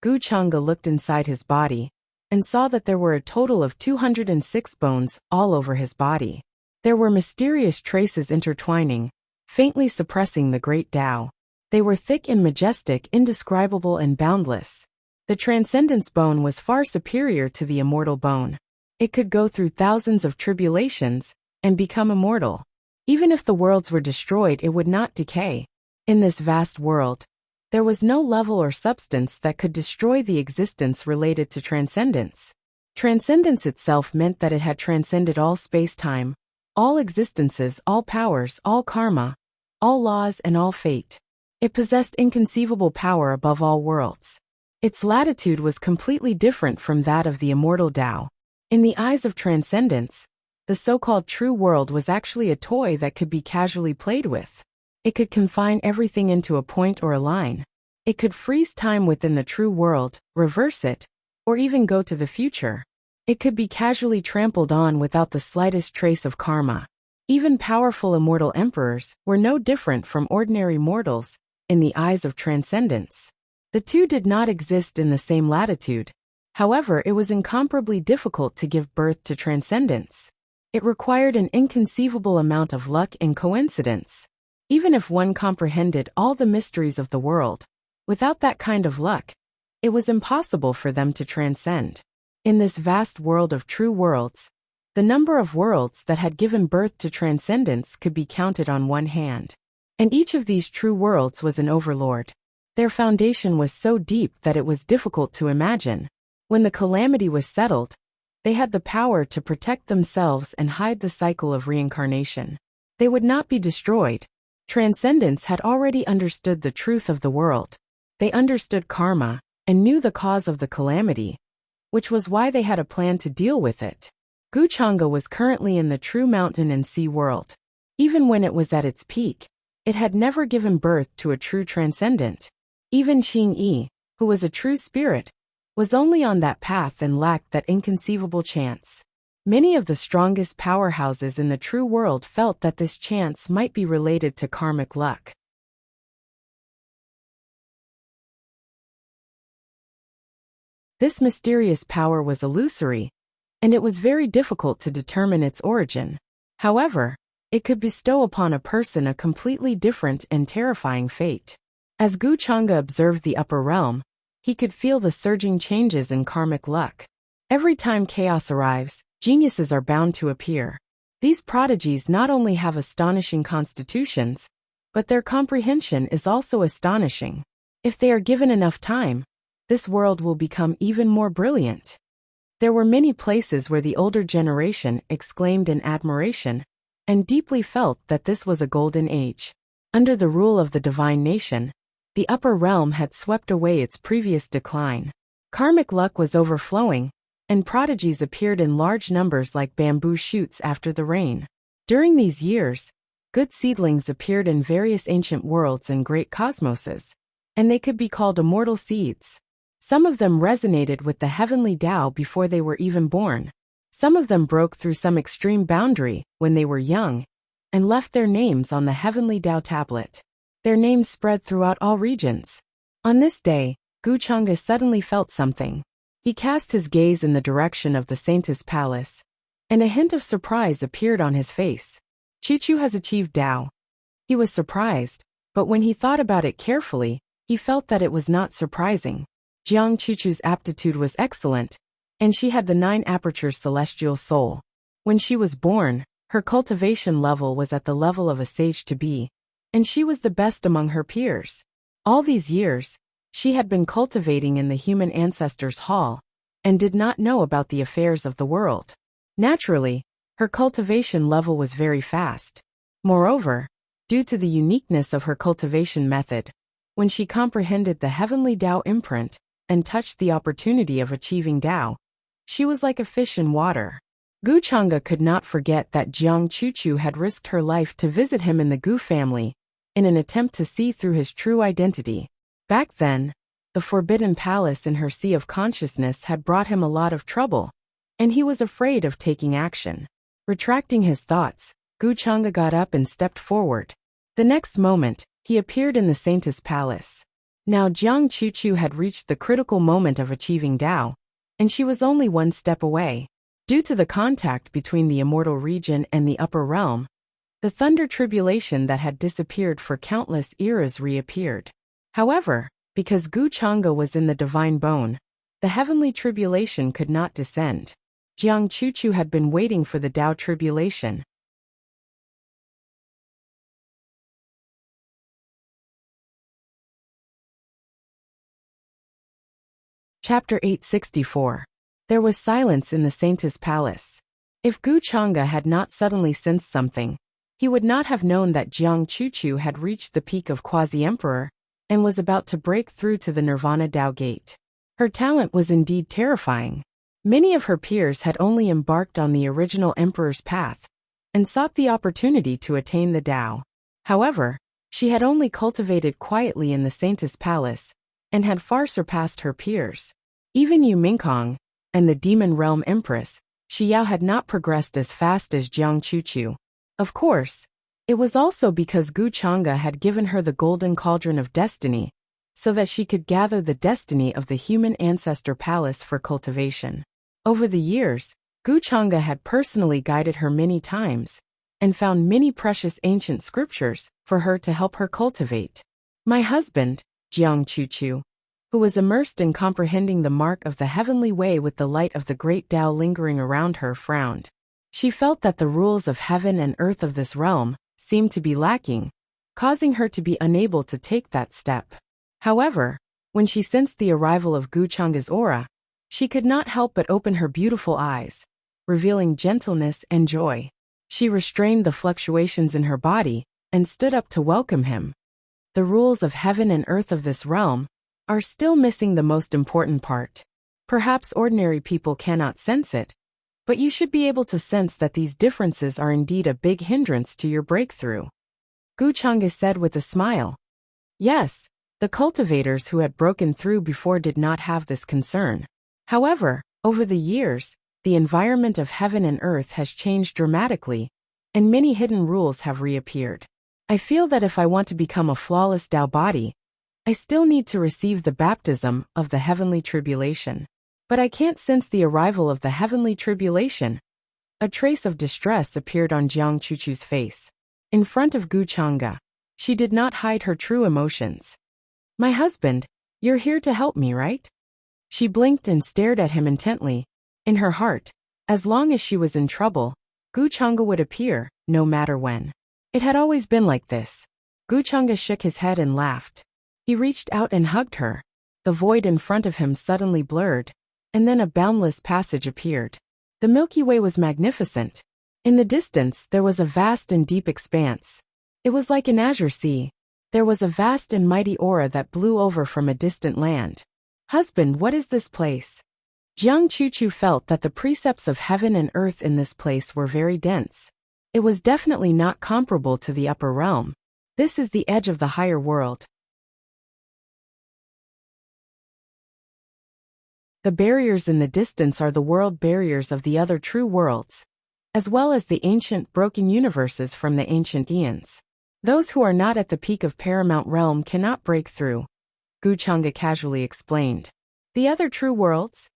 Guchanga looked inside his body and saw that there were a total of 206 bones all over his body. There were mysterious traces intertwining, faintly suppressing the great Tao. They were thick and majestic, indescribable and boundless. The transcendence bone was far superior to the immortal bone. It could go through thousands of tribulations and become immortal. Even if the worlds were destroyed, it would not decay. In this vast world, there was no level or substance that could destroy the existence related to transcendence. Transcendence itself meant that it had transcended all space-time, all existences, all powers, all karma, all laws and all fate. It possessed inconceivable power above all worlds. Its latitude was completely different from that of the immortal Tao. In the eyes of transcendence, the so-called true world was actually a toy that could be casually played with. It could confine everything into a point or a line. It could freeze time within the true world, reverse it, or even go to the future. It could be casually trampled on without the slightest trace of karma. Even powerful immortal emperors were no different from ordinary mortals in the eyes of transcendence. The two did not exist in the same latitude. However, it was incomparably difficult to give birth to transcendence. It required an inconceivable amount of luck and coincidence. Even if one comprehended all the mysteries of the world, without that kind of luck, it was impossible for them to transcend. In this vast world of true worlds, the number of worlds that had given birth to transcendence could be counted on one hand. And each of these true worlds was an overlord. Their foundation was so deep that it was difficult to imagine. When the calamity was settled, they had the power to protect themselves and hide the cycle of reincarnation. They would not be destroyed. Transcendence had already understood the truth of the world. They understood karma and knew the cause of the calamity, which was why they had a plan to deal with it. Guchanga was currently in the true mountain and sea world. Even when it was at its peak, it had never given birth to a true transcendent. Even Qing Yi, who was a true spirit, was only on that path and lacked that inconceivable chance. Many of the strongest powerhouses in the true world felt that this chance might be related to karmic luck. This mysterious power was illusory, and it was very difficult to determine its origin. However, It could bestow upon a person a completely different and terrifying fate. As Gu Chang'e observed the upper realm, he could feel the surging changes in karmic luck. Every time chaos arrives, geniuses are bound to appear. These prodigies not only have astonishing constitutions, but their comprehension is also astonishing. If they are given enough time, this world will become even more brilliant. There were many places where the older generation exclaimed in admiration and deeply felt that this was a golden age. Under the rule of the divine nation, the upper realm had swept away its previous decline. Karmic luck was overflowing, and prodigies appeared in large numbers like bamboo shoots after the rain. During these years, good seedlings appeared in various ancient worlds and great cosmoses, and they could be called immortal seeds. Some of them resonated with the heavenly Tao before they were even born. Some of them broke through some extreme boundary when they were young and left their names on the heavenly Tao tablet. Their names spread throughout all regions. On this day, Gu Chang'e suddenly felt something. He cast his gaze in the direction of the Saintess Palace, and a hint of surprise appeared on his face. Chuchu has achieved Tao. He was surprised, but when he thought about it carefully, he felt that it was not surprising. Jiang Chuchu's aptitude was excellent, and she had the 9 apertures celestial soul. When she was born, her cultivation level was at the level of a sage-to-be, and she was the best among her peers. All these years, she had been cultivating in the human ancestors' hall, and did not know about the affairs of the world. Naturally, her cultivation level was very fast. Moreover, due to the uniqueness of her cultivation method, when she comprehended the heavenly Tao imprint and touched the opportunity of achieving Tao, she was like a fish in water. Gu Chang'e could not forget that Jiang Chuchu had risked her life to visit him in the Gu family, in an attempt to see through his true identity. Back then, the forbidden palace in her sea of consciousness had brought him a lot of trouble, and he was afraid of taking action. Retracting his thoughts, Gu Chang'e got up and stepped forward. The next moment, he appeared in the Saintess Palace. Now Jiang Chuchu had reached the critical moment of achieving Tao, and she was only one step away. Due to the contact between the immortal region and the upper realm, the thunder tribulation that had disappeared for countless eras reappeared. However, because Gu Chang'e was in the divine bone, the heavenly tribulation could not descend. Jiang Chuchu had been waiting for the Tao tribulation. Chapter 864. There was silence in the Saintess Palace. If Gu Chang'e had not suddenly sensed something, he would not have known that Jiang Chuchu had reached the peak of Quasi-Emperor and was about to break through to the Nirvana Tao Gate. Her talent was indeed terrifying. Many of her peers had only embarked on the original Emperor's path and sought the opportunity to attain the Tao. However, she had only cultivated quietly in the Saintess Palace and had far surpassed her peers. Even Yu Mingkong and the Demon Realm Empress, Xiao had not progressed as fast as Jiang Chuchu. Of course, it was also because Gu Chang'e had given her the golden cauldron of destiny, so that she could gather the destiny of the human ancestor palace for cultivation. Over the years, Gu Chang'e had personally guided her many times, and found many precious ancient scriptures for her to help her cultivate. My husband, Jiang Chuchu, who was immersed in comprehending the mark of the heavenly way with the light of the great Tao lingering around her, frowned. She felt that the rules of heaven and earth of this realm seemed to be lacking, causing her to be unable to take that step. However, when she sensed the arrival of Gu Chang'e's aura, she could not help but open her beautiful eyes, revealing gentleness and joy. She restrained the fluctuations in her body and stood up to welcome him. The rules of heaven and earth of this realm are still missing the most important part. Perhaps ordinary people cannot sense it, but you should be able to sense that these differences are indeed a big hindrance to your breakthrough. Gu Chang'e said with a smile. Yes, the cultivators who had broken through before did not have this concern. However, over the years, the environment of heaven and earth has changed dramatically, and many hidden rules have reappeared. I feel that if I want to become a flawless Tao body, I still need to receive the baptism of the heavenly tribulation. But I can't sense the arrival of the heavenly tribulation. A trace of distress appeared on Jiang Chuchu's face. In front of Gu Chang'e, she did not hide her true emotions. "My husband, you're here to help me, right?" She blinked and stared at him intently. In her heart, as long as she was in trouble, Gu Chang'e would appear, no matter when. It had always been like this. Gu Chang'e shook his head and laughed. He reached out and hugged her. The void in front of him suddenly blurred, and then a boundless passage appeared. The Milky Way was magnificent. In the distance there was a vast and deep expanse. It was like an azure sea. There was a vast and mighty aura that blew over from a distant land. "Husband, what is this place?" Jiang Chuchu felt that the precepts of heaven and earth in this place were very dense. It was definitely not comparable to the upper realm. This is the edge of the higher world. The barriers in the distance are the world barriers of the other true worlds, as well as the ancient broken universes from the ancient eons. Those who are not at the peak of Paramount Realm cannot break through, Gu Chang'e casually explained. The other true worlds?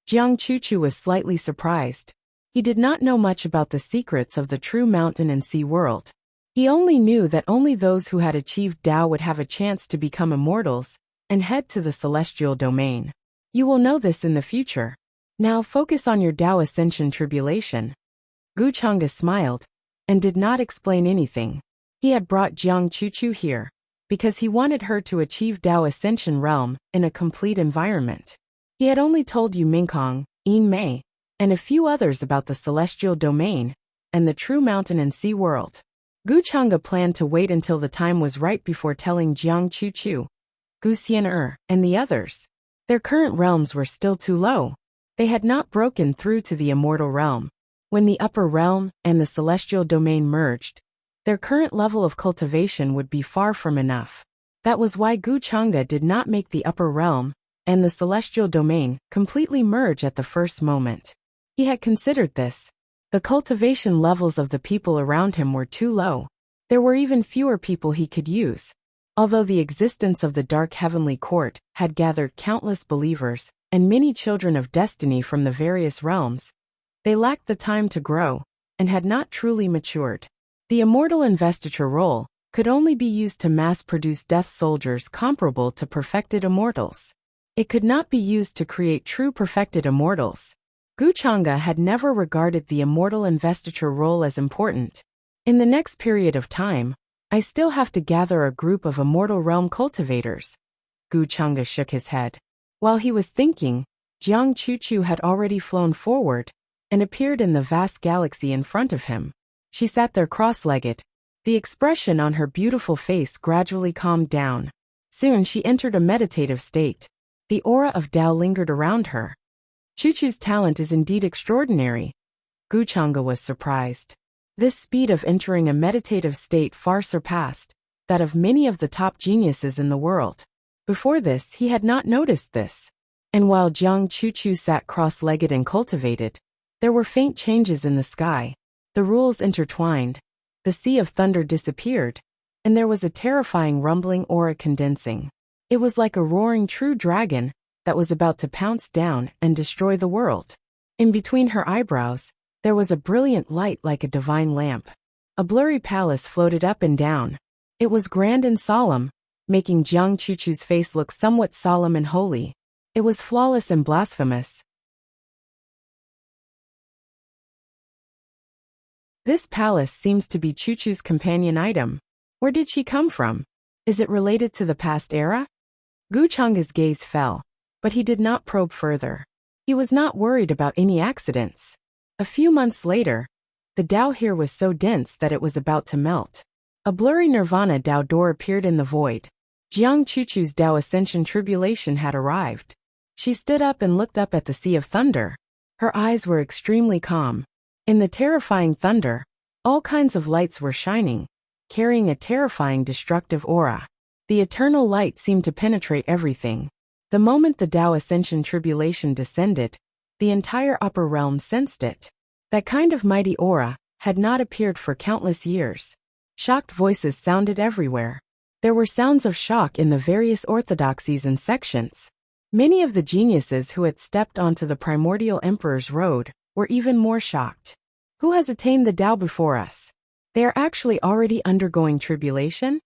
Jiang Chuchu was slightly surprised. He did not know much about the secrets of the true mountain and sea world. He only knew that only those who had achieved Tao would have a chance to become immortals and head to the celestial domain. You will know this in the future. Now focus on your Tao Ascension tribulation. Gu Chang'e smiled and did not explain anything. He had brought Jiang Chuchu here because he wanted her to achieve Tao Ascension realm in a complete environment. He had only told Yu Mingkong, Yin Mei, and a few others about the celestial domain and the true mountain and sea world. Gu Chang'e planned to wait until the time was right before telling Jiang Chuchu, Gu Xian'er, and the others. Their current realms were still too low. They had not broken through to the immortal realm. When the upper realm and the celestial domain merged, their current level of cultivation would be far from enough. That was why Gu Chang'e did not make the upper realm and the celestial domain completely merge at the first moment. He had considered this. The cultivation levels of the people around him were too low. There were even fewer people he could use. Although the existence of the dark heavenly court had gathered countless believers and many children of destiny from the various realms, they lacked the time to grow and had not truly matured. The immortal investiture role could only be used to mass-produce death soldiers comparable to perfected immortals. It could not be used to create true perfected immortals. Gu Chang'e had never regarded the immortal investiture role as important. In the next period of time, I still have to gather a group of immortal realm cultivators. Gu Chang'e shook his head. While he was thinking, Jiang Chuchu had already flown forward and appeared in the vast galaxy in front of him. She sat there cross-legged. The expression on her beautiful face gradually calmed down. Soon she entered a meditative state. The aura of Tao lingered around her. Chuchu's talent is indeed extraordinary. Gu Chang'e was surprised. This speed of entering a meditative state far surpassed that of many of the top geniuses in the world. Before this, he had not noticed this. And while Jiang Chuchu sat cross-legged and cultivated, there were faint changes in the sky. The rules intertwined. The sea of thunder disappeared, and there was a terrifying rumbling aura condensing. It was like a roaring true dragon that was about to pounce down and destroy the world. In between her eyebrows, there was a brilliant light like a divine lamp. A blurry palace floated up and down. It was grand and solemn, making Jiang Chuchu's face look somewhat solemn and holy. It was flawless and blasphemous. This palace seems to be Chuchu's companion item. Where did she come from? Is it related to the past era? Gu Chang'e's gaze fell, but he did not probe further. He was not worried about any accidents. A few months later, the Tao here was so dense that it was about to melt. A blurry nirvana Tao door appeared in the void. Jiang Chuchu's Tao Ascension tribulation had arrived. She stood up and looked up at the sea of thunder. Her eyes were extremely calm. In the terrifying thunder, all kinds of lights were shining, carrying a terrifying destructive aura. The eternal light seemed to penetrate everything. The moment the Tao Ascension tribulation descended, the entire upper realm sensed it. That kind of mighty aura had not appeared for countless years. Shocked voices sounded everywhere. There were sounds of shock in the various orthodoxies and sections. Many of the geniuses who had stepped onto the primordial emperor's road were even more shocked. Who has attained the Tao before us? They are actually already undergoing tribulation?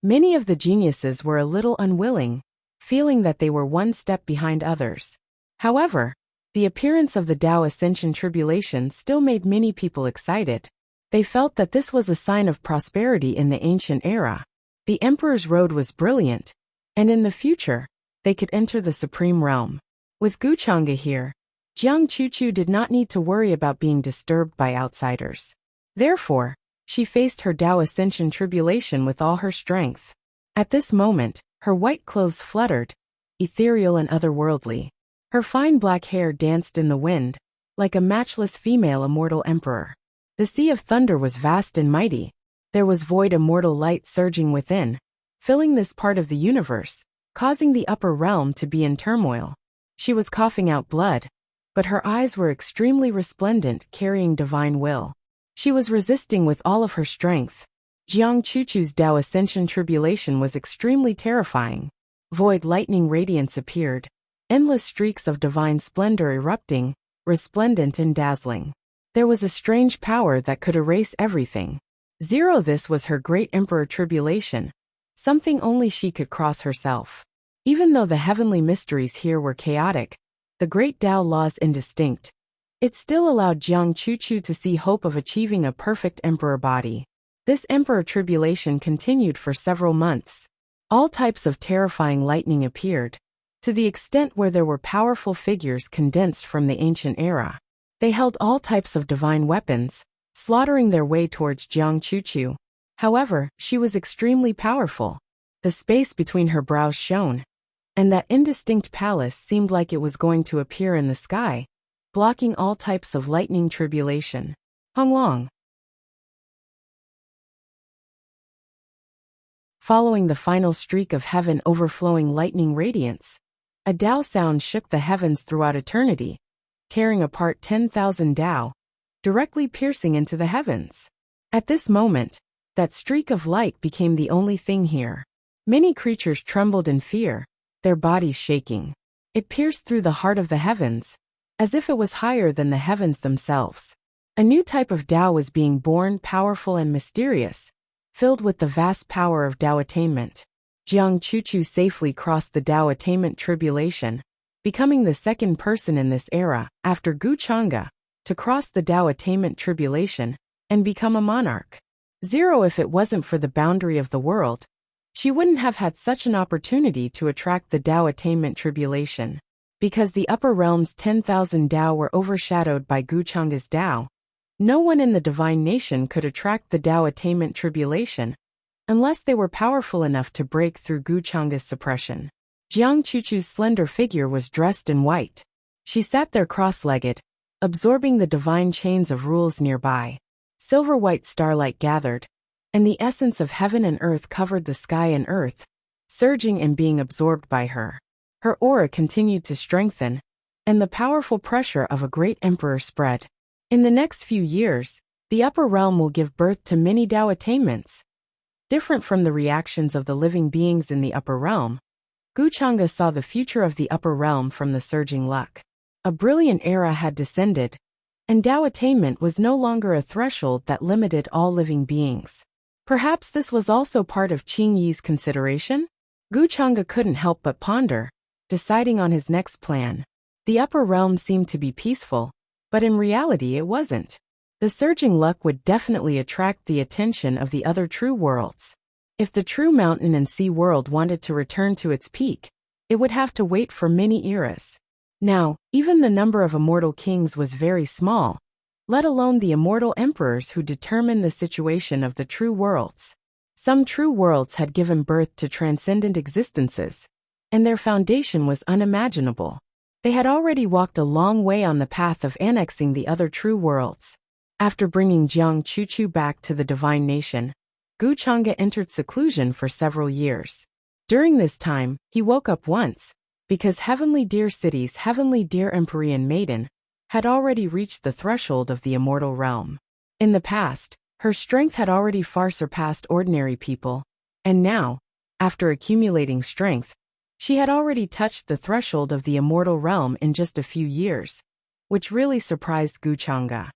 Many of the geniuses were a little unwilling, feeling that they were one step behind others. However, the appearance of the Tao Ascension tribulation still made many people excited. They felt that this was a sign of prosperity in the ancient era. The Emperor's road was brilliant, and in the future, they could enter the Supreme Realm. With Guchanga here, Jiang Chuchu did not need to worry about being disturbed by outsiders. Therefore, she faced her Tao Ascension tribulation with all her strength. At this moment, her white clothes fluttered, ethereal and otherworldly. Her fine black hair danced in the wind, like a matchless female immortal emperor. The sea of thunder was vast and mighty. There was void immortal light surging within, filling this part of the universe, causing the upper realm to be in turmoil. She was coughing out blood, but her eyes were extremely resplendent, carrying divine will. She was resisting with all of her strength. Jiang Chuchu's Tao Ascension tribulation was extremely terrifying. Void lightning radiance appeared, endless streaks of divine splendor erupting, resplendent and dazzling. There was a strange power that could erase everything. This was her great emperor tribulation, something only she could cross herself. Even though the heavenly mysteries here were chaotic, the great Tao laws indistinct, it still allowed Jiang Chuchu to see hope of achieving a perfect emperor body. This emperor tribulation continued for several months. All types of terrifying lightning appeared, to the extent where there were powerful figures condensed from the ancient era. They held all types of divine weapons, slaughtering their way towards Jiang Chuchu. However, she was extremely powerful. The space between her brows shone, and that indistinct palace seemed like it was going to appear in the sky, blocking all types of lightning tribulation. Honglong. Following the final streak of heaven overflowing lightning radiance, a Tao sound shook the heavens throughout eternity, tearing apart 10,000 Tao, directly piercing into the heavens. At this moment, that streak of light became the only thing here. Many creatures trembled in fear, their bodies shaking. It pierced through the heart of the heavens, as if it was higher than the heavens themselves. A new type of Tao was being born, powerful and mysterious, filled with the vast power of Tao attainment. Jiang Chuchu safely crossed the Tao attainment tribulation, becoming the second person in this era, after Guchanga, to cross the Tao attainment tribulation and become a monarch. If it wasn't for the boundary of the world, she wouldn't have had such an opportunity to attract the Tao attainment tribulation. Because the upper realm's 10,000 Tao were overshadowed by Guchanga's Tao, no one in the divine nation could attract the Tao attainment tribulation, unless they were powerful enough to break through Guchanga's suppression. Jiang Chuchu's slender figure was dressed in white. She sat there cross-legged, absorbing the divine chains of rules nearby. Silver-white starlight gathered, and the essence of heaven and earth covered the sky and earth, surging and being absorbed by her. Her aura continued to strengthen, and the powerful pressure of a great emperor spread. In the next few years, the upper realm will give birth to many Tao attainments. Different from the reactions of the living beings in the upper realm, Guchanga saw the future of the upper realm from the surging luck. A brilliant era had descended, and Tao attainment was no longer a threshold that limited all living beings. Perhaps this was also part of Qing Yi's consideration? Guchanga couldn't help but ponder, deciding on his next plan. The upper realm seemed to be peaceful, but in reality it wasn't. The surging luck would definitely attract the attention of the other true worlds. If the true mountain and sea world wanted to return to its peak, it would have to wait for many eras. Now, even the number of immortal kings was very small, let alone the immortal emperors who determined the situation of the true worlds. Some true worlds had given birth to transcendent existences, and their foundation was unimaginable. They had already walked a long way on the path of annexing the other true worlds. After bringing Jiang Chuchu back to the divine nation, Guchanga entered seclusion for several years. During this time, he woke up once, because Heavenly Deer City's Heavenly Deer Empyrean Maiden had already reached the threshold of the immortal realm. In the past, her strength had already far surpassed ordinary people, and now, after accumulating strength, she had already touched the threshold of the immortal realm in just a few years, which really surprised Guchanga.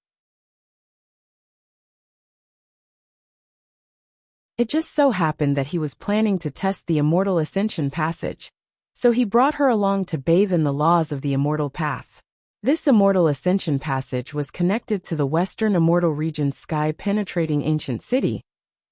It just so happened that he was planning to test the immortal ascension passage, so he brought her along to bathe in the laws of the immortal path. This immortal ascension passage was connected to the western immortal region's sky-penetrating ancient city,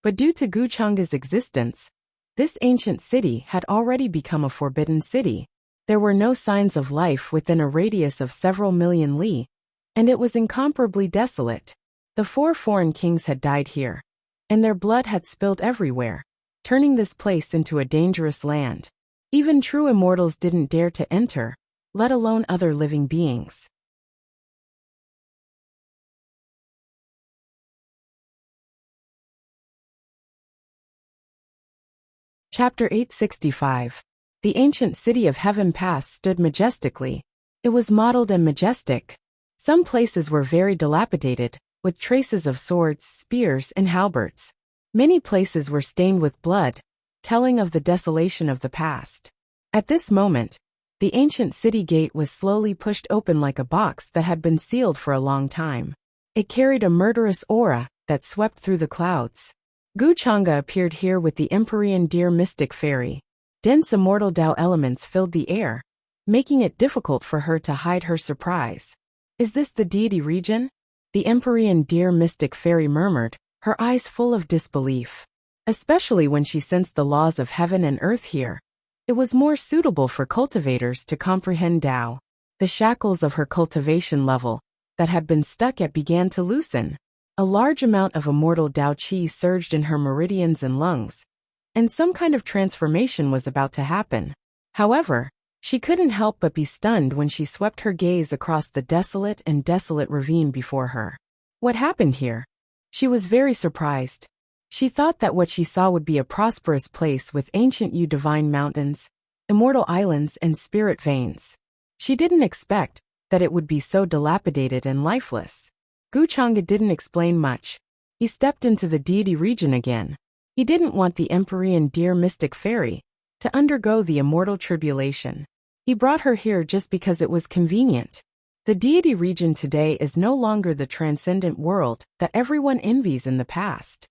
but due to Guchanga's existence, this ancient city had already become a forbidden city. There were no signs of life within a radius of several million li, and it was incomparably desolate. The 4 foreign kings had died here, and their blood had spilled everywhere, turning this place into a dangerous land. Even true immortals didn't dare to enter, let alone other living beings. Chapter 865. The ancient city of Heaven Pass stood majestically. It was modeled and majestic. Some places were very dilapidated, with traces of swords, spears, and halberds. Many places were stained with blood, telling of the desolation of the past. At this moment, the ancient city gate was slowly pushed open like a box that had been sealed for a long time. It carried a murderous aura that swept through the clouds. Guchanga appeared here with the Empyrean Deer Mystic Fairy. Dense immortal Tao elements filled the air, making it difficult for her to hide her surprise. Is this the deity region? The Empyrean Deer Mystic Fairy murmured, her eyes full of disbelief. Especially when she sensed the laws of heaven and earth here. It was more suitable for cultivators to comprehend Tao. The shackles of her cultivation level that had been stuck at began to loosen. A large amount of immortal Tao Qi surged in her meridians and lungs, and some kind of transformation was about to happen. However, she couldn't help but be stunned when she swept her gaze across the desolate ravine before her. What happened here? She was very surprised. She thought that what she saw would be a prosperous place with ancient divine mountains, immortal islands, and spirit veins. She didn't expect that it would be so dilapidated and lifeless. Guchanga didn't explain much. He stepped into the deity region again. He didn't want the Empyrean Deer Mystic Fairy to undergo the immortal tribulation. He brought her here just because it was convenient. The deity region today is no longer the transcendent world that everyone envies in the past.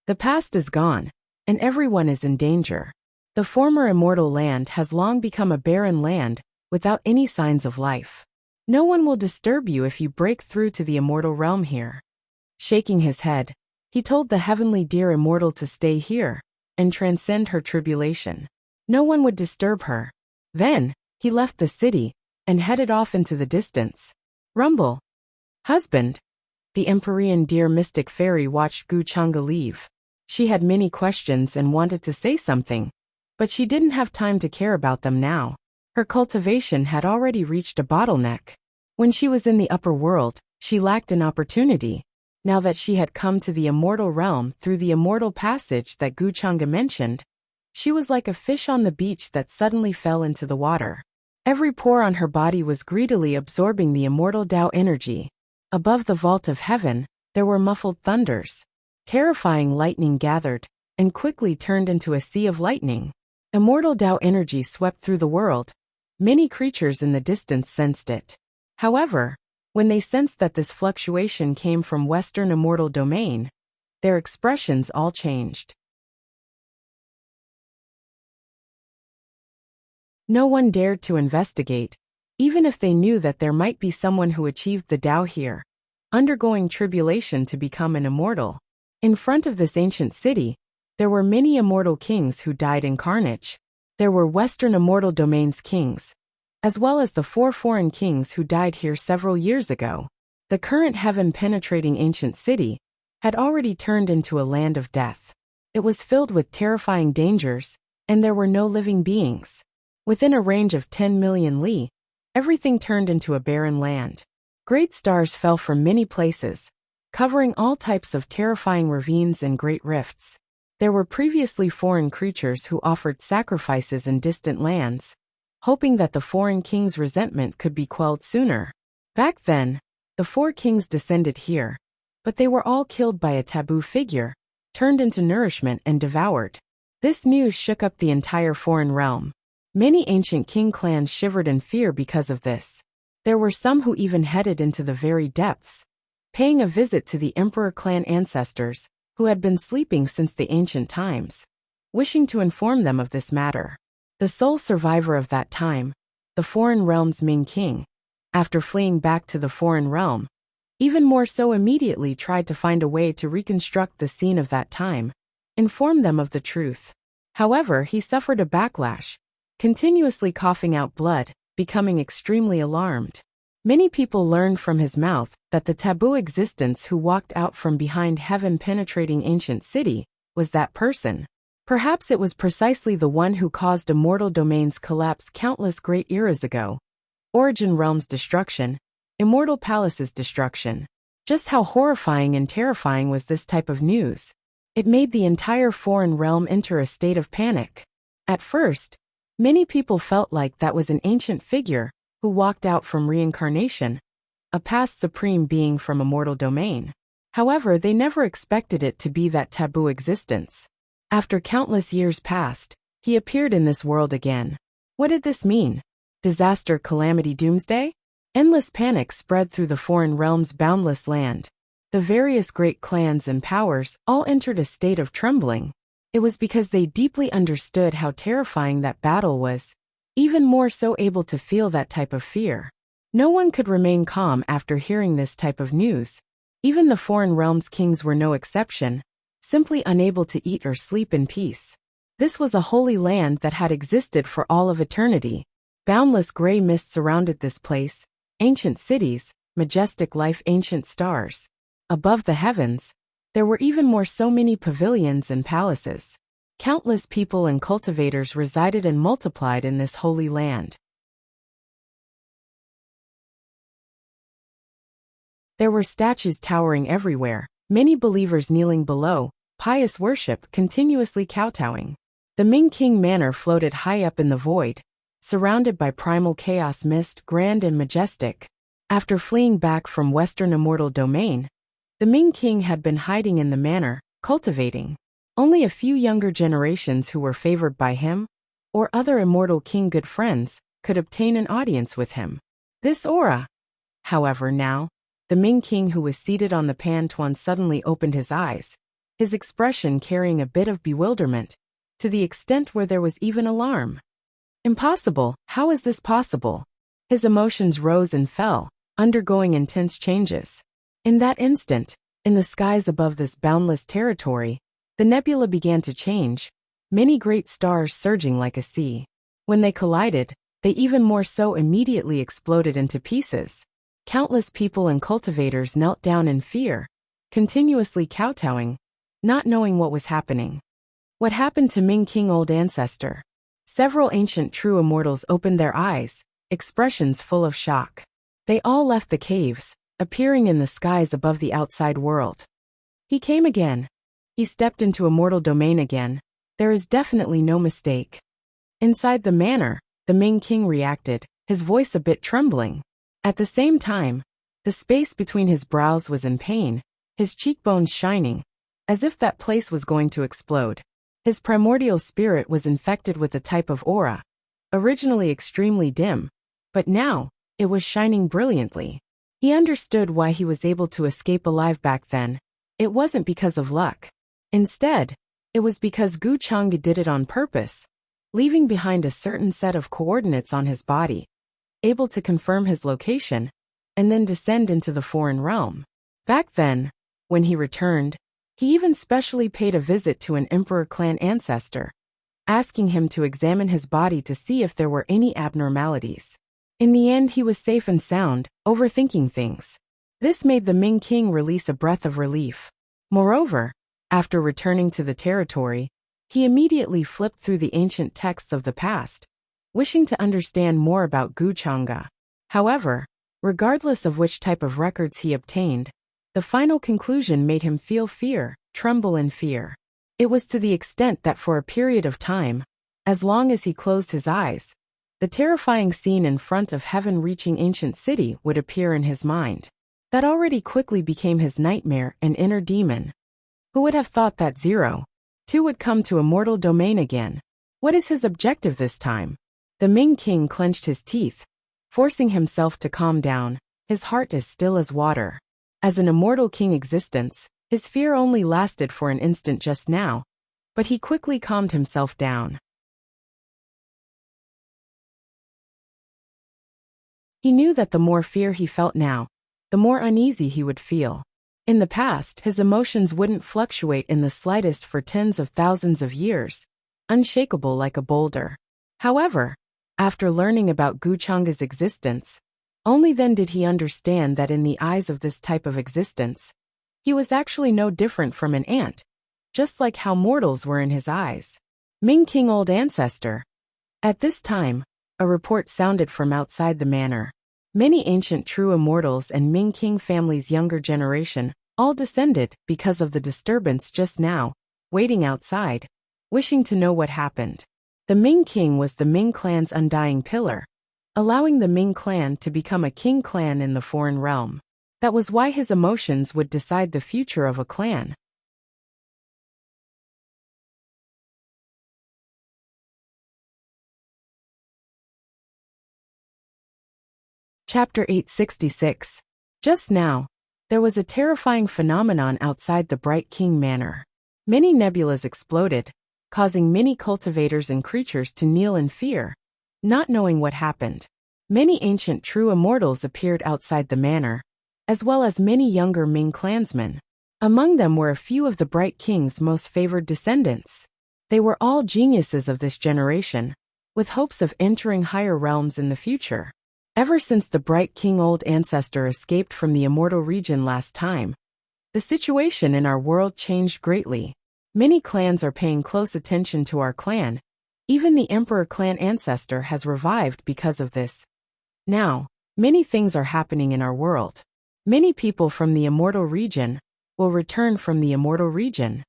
The past is gone, and everyone is in danger. The former immortal land has long become a barren land without any signs of life. No one will disturb you if you break through to the immortal realm here. Shaking his head, he told the heavenly deer immortal to stay here and transcend her tribulation. No one would disturb her. Then, he left the city and headed off into the distance. Rumble. Husband. The Empyrean Deer Mystic Fairy watched Guchanga leave. She had many questions and wanted to say something, but she didn't have time to care about them now. Her cultivation had already reached a bottleneck. When she was in the upper world, she lacked an opportunity. Now that she had come to the immortal realm through the immortal passage that Guchanga mentioned, she was like a fish on the beach that suddenly fell into the water. Every pore on her body was greedily absorbing the immortal Tao energy. Above the vault of heaven, there were muffled thunders. Terrifying lightning gathered, and quickly turned into a sea of lightning. Immortal Tao energy swept through the world. Many creatures in the distance sensed it. However, when they sensed that this fluctuation came from Western immortal domain, their expressions all changed. No one dared to investigate, even if they knew that there might be someone who achieved the Tao here, undergoing tribulation to become an immortal. In front of this ancient city, there were many immortal kings who died in carnage. There were Western immortal domains kings, as well as the 4 foreign kings who died here several years ago. The current heaven-penetrating ancient city had already turned into a land of death. It was filled with terrifying dangers, and there were no living beings. Within a range of 10 million li, everything turned into a barren land. Great stars fell from many places, covering all types of terrifying ravines and great rifts. There were previously foreign creatures who offered sacrifices in distant lands, hoping that the foreign king's resentment could be quelled sooner. Back then, the 4 kings descended here, but they were all killed by a taboo figure, turned into nourishment and devoured. This news shook up the entire foreign realm. Many ancient king clans shivered in fear because of this. There were some who even headed into the very depths, paying a visit to the emperor clan ancestors who had been sleeping since the ancient times, wishing to inform them of this matter. The sole survivor of that time, the foreign realm's Ming king, after fleeing back to the foreign realm, even more so immediately tried to find a way to reconstruct the scene of that time, inform them of the truth. However, he suffered a backlash, continuously coughing out blood, becoming extremely alarmed. Many people learned from his mouth that the taboo existence who walked out from behind heaven-penetrating ancient city was that person. Perhaps it was precisely the one who caused immortal domains collapse countless great eras ago. Origin realm's destruction, immortal palace's destruction. Just how horrifying and terrifying was this type of news? It made the entire foreign realm enter a state of panic. At first, many people felt like that was an ancient figure who walked out from reincarnation, a past supreme being from a mortal domain. However, they never expected it to be that taboo existence. After countless years passed, he appeared in this world again. What did this mean? Disaster, calamity, doomsday? Endless panic spread through the foreign realm's boundless land. The various great clans and powers all entered a state of trembling. It was because they deeply understood how terrifying that battle was, even more so able to feel that type of fear. No one could remain calm after hearing this type of news. Even the foreign realm's kings were no exception, simply unable to eat or sleep in peace. This was a holy land that had existed for all of eternity. Boundless gray mist surrounded this place, ancient cities, majestic life, ancient stars. Above the heavens, there were even more so many pavilions and palaces. Countless people and cultivators resided and multiplied in this holy land. There were statues towering everywhere, many believers kneeling below, pious worship continuously kowtowing. The Ming King Manor floated high up in the void, surrounded by primal chaos mist, grand and majestic. After fleeing back from Western Immortal Domain, the Ming King had been hiding in the manor, cultivating. Only a few younger generations who were favored by him, or other Immortal King good friends, could obtain an audience with him. This aura. However, now, the Ming King who was seated on the Pantuan suddenly opened his eyes, his expression carrying a bit of bewilderment, to the extent where there was even alarm. Impossible, how is this possible? His emotions rose and fell, undergoing intense changes. In that instant, in the skies above this boundless territory, the nebula began to change, many great stars surging like a sea. When they collided, they even more so immediately exploded into pieces. Countless people and cultivators knelt down in fear, continuously kowtowing, not knowing what was happening. What happened to Ming King old ancestor? Several ancient true immortals opened their eyes, expressions full of shock. They all left the caves, appearing in the skies above the outside world. He came again. He stepped into immortal domain again. There is definitely no mistake. Inside the manor, the Ming King reacted, his voice a bit trembling. At the same time, the space between his brows was in pain, his cheekbones shining, as if that place was going to explode. His primordial spirit was infected with a type of aura, originally extremely dim, but now, it was shining brilliantly. He understood why he was able to escape alive back then. It wasn't because of luck. Instead, it was because Gu Chang'e did it on purpose, leaving behind a certain set of coordinates on his body, able to confirm his location, and then descend into the foreign realm. Back then, when he returned, he even specially paid a visit to an emperor clan ancestor, asking him to examine his body to see if there were any abnormalities. In the end, he was safe and sound, overthinking things. This made the Ming King release a breath of relief. Moreover, after returning to the territory, he immediately flipped through the ancient texts of the past, wishing to understand more about Gu Chang'e. However, regardless of which type of records he obtained, the final conclusion made him feel fear, tremble in fear. It was to the extent that for a period of time, as long as he closed his eyes, the terrifying scene in front of heaven-reaching ancient city would appear in his mind. That already quickly became his nightmare and inner demon. Who would have thought that 2 would come to immortal domain again? What is his objective this time? The Ming King clenched his teeth, forcing himself to calm down, his heart as still as water. As an immortal king existence, His fear only lasted for an instant just now, but he quickly calmed himself down. He knew that the more fear he felt now, the more uneasy he would feel. In the past, his emotions wouldn't fluctuate in the slightest for tens of thousands of years, unshakable like a boulder. However, after learning about Guchanga's existence, only then did he understand that in the eyes of this type of existence, he was actually no different from an ant, just like how mortals were in his eyes. Ming King Old Ancestor. At this time, a report sounded from outside the manor. Many ancient true immortals and Ming King family's younger generation all descended because of the disturbance just now, waiting outside, wishing to know what happened. The Ming King was the Ming clan's undying pillar, allowing the Ming clan to become a king clan in the foreign realm. That was why his emotions would decide the future of a clan. Chapter 866. Just now, there was a terrifying phenomenon outside the Bright King Manor. Many nebulas exploded, causing many cultivators and creatures to kneel in fear, not knowing what happened. Many ancient true immortals appeared outside the manor, as well as many younger Ming clansmen. Among them were a few of the Bright King's most favored descendants. They were all geniuses of this generation, with hopes of entering higher realms in the future. Ever since the Bright King Old Ancestor escaped from the immortal region last time, the situation in our world changed greatly. Many clans are paying close attention to our clan. Even the Emperor clan ancestor has revived because of this. Now, many things are happening in our world. Many people from the immortal region will return from the immortal region.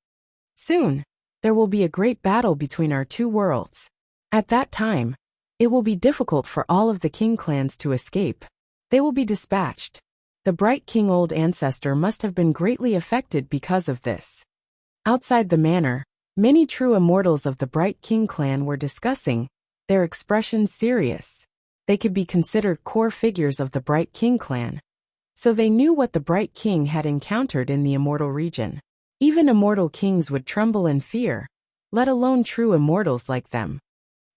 Soon, there will be a great battle between our two worlds. At that time, it will be difficult for all of the king clans to escape. They will be dispatched. The Bright King Old Ancestor must have been greatly affected because of this. Outside the manor, many true immortals of the Bright King clan were discussing, their expressions serious. They could be considered core figures of the Bright King clan, so they knew what the Bright King had encountered in the immortal region. Even immortal kings would tremble in fear, let alone true immortals like them.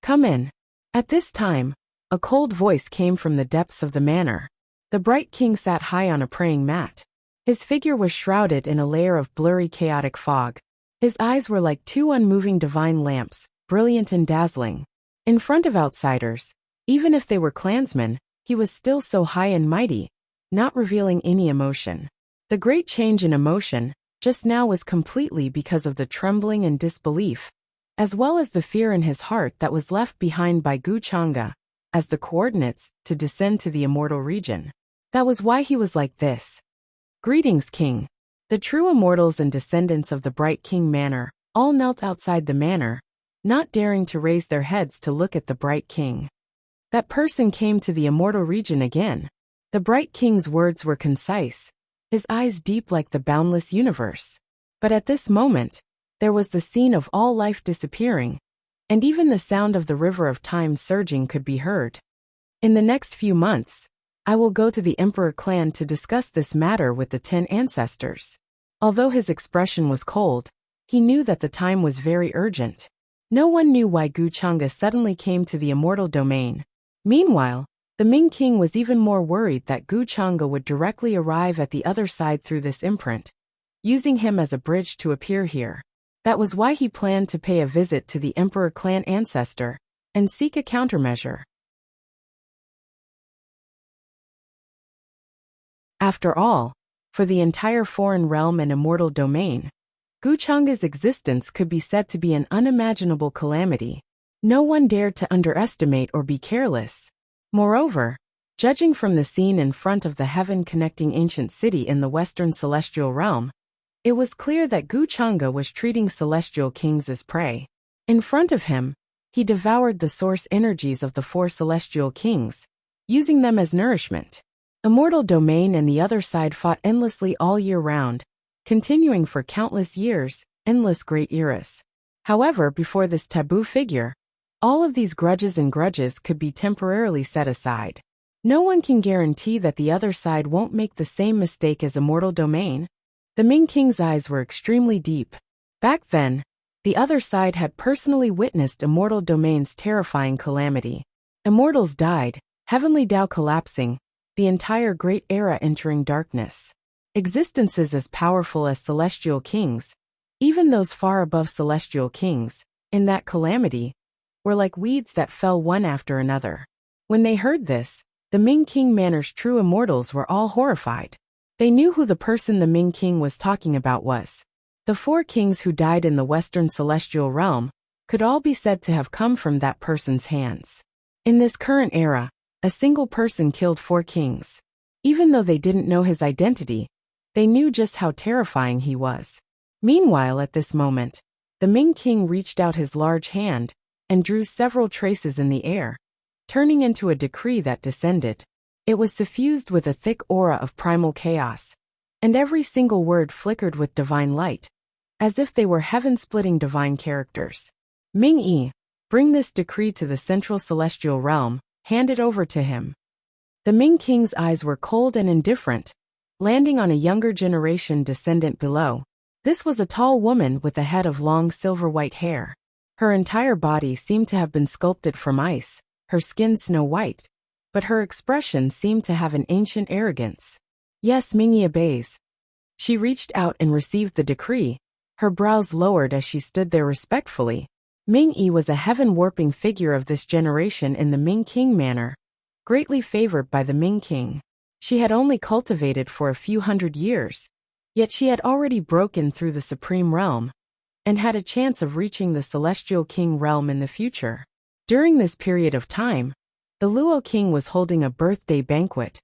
Come in. At this time, a cold voice came from the depths of the manor. The Bright King sat high on a praying mat. His figure was shrouded in a layer of blurry chaotic fog. His eyes were like two unmoving divine lamps, brilliant and dazzling. In front of outsiders, even if they were clansmen, he was still so high and mighty, not revealing any emotion. The great change in emotion, just now was completely because of the trembling and disbelief, as well as the fear in his heart that was left behind by Guchanga, as the coordinates to descend to the immortal region. That was why he was like this. Greetings, King. The true immortals and descendants of the Bright King Manor all knelt outside the manor, not daring to raise their heads to look at the Bright King. That person came to the immortal region again. The Bright King's words were concise, his eyes deep like the boundless universe. But at this moment, there was the scene of all life disappearing, and even the sound of the river of time surging could be heard. In the next few months, I will go to the Emperor clan to discuss this matter with the 10 ancestors. Although his expression was cold, he knew that the time was very urgent. No one knew why Guchanga suddenly came to the immortal domain. Meanwhile, the Ming King was even more worried that Guchanga would directly arrive at the other side through this imprint, using him as a bridge to appear here. That was why he planned to pay a visit to the Emperor clan ancestor and seek a countermeasure. After all, for the entire foreign realm and immortal domain, Guchanga's existence could be said to be an unimaginable calamity. No one dared to underestimate or be careless. Moreover, judging from the scene in front of the heaven-connecting ancient city in the western celestial realm, it was clear that Guchanga was treating celestial kings as prey. In front of him, he devoured the source energies of the 4 celestial kings, using them as nourishment. Immortal Domain and the other side fought endlessly all year round, continuing for countless years, endless great eras. However, before this taboo figure, all of these grudges could be temporarily set aside. No one can guarantee that the other side won't make the same mistake as Immortal Domain. The Ming King's eyes were extremely deep. Back then, the other side had personally witnessed immortal domain's terrifying calamity. Immortals died, heavenly Tao collapsing, the entire great era entering darkness. Existences as powerful as celestial kings, even those far above celestial kings, in that calamity, were like weeds that fell one after another. When they heard this, the Ming King Manor's true immortals were all horrified. They knew who the person the Ming King was talking about was. The 4 kings who died in the Western Celestial Realm could all be said to have come from that person's hands. In this current era, a single person killed 4 kings. Even though they didn't know his identity, they knew just how terrifying he was. Meanwhile, at this moment, the Ming King reached out his large hand and drew several traces in the air, turning into a decree that descended. It was suffused with a thick aura of primal chaos, and every single word flickered with divine light, as if they were heaven-splitting divine characters. Ming-Yi, bring this decree to the central celestial realm, hand it over to him. The Ming King's eyes were cold and indifferent, landing on a younger generation descendant below. This was a tall woman with a head of long silver-white hair. Her entire body seemed to have been sculpted from ice, her skin snow-white, but her expression seemed to have an ancient arrogance. Yes, Ming-Yi obeys. She reached out and received the decree, her brows lowered as she stood there respectfully. Ming-Yi was a heaven-warping figure of this generation in the Ming King manor, greatly favored by the Ming King. She had only cultivated for a few hundred years, yet she had already broken through the supreme realm, and had a chance of reaching the celestial king realm in the future. During this period of time, the Luo King was holding a birthday banquet,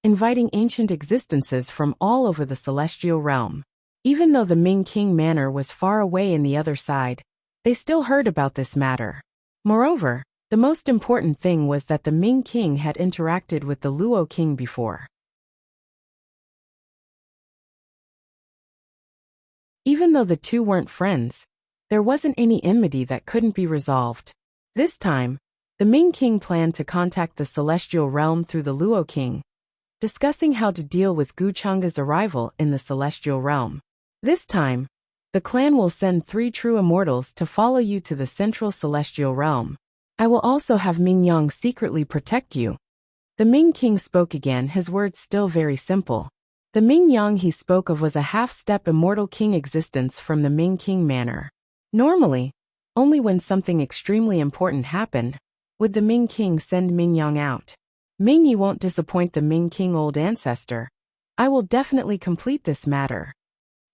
inviting ancient existences from all over the celestial realm. Even though the Ming King manor was far away in the other side, they still heard about this matter. Moreover, the most important thing was that the Ming King had interacted with the Luo King before. Even though the two weren't friends, there wasn't any enmity that couldn't be resolved. This time, the Ming King planned to contact the celestial realm through the Luo King, discussing how to deal with Gu Chang'e's arrival in the celestial realm. This time, the clan will send 3 true immortals to follow you to the central celestial realm. I will also have Ming Yang secretly protect you. The Ming King spoke again, his words still very simple. The Ming Yang he spoke of was a half-step immortal king existence from the Ming King manor. Normally, only when something extremely important happened, would the Ming King send Ming Yang out. Ming-Yi won't disappoint the Ming King old ancestor. I will definitely complete this matter.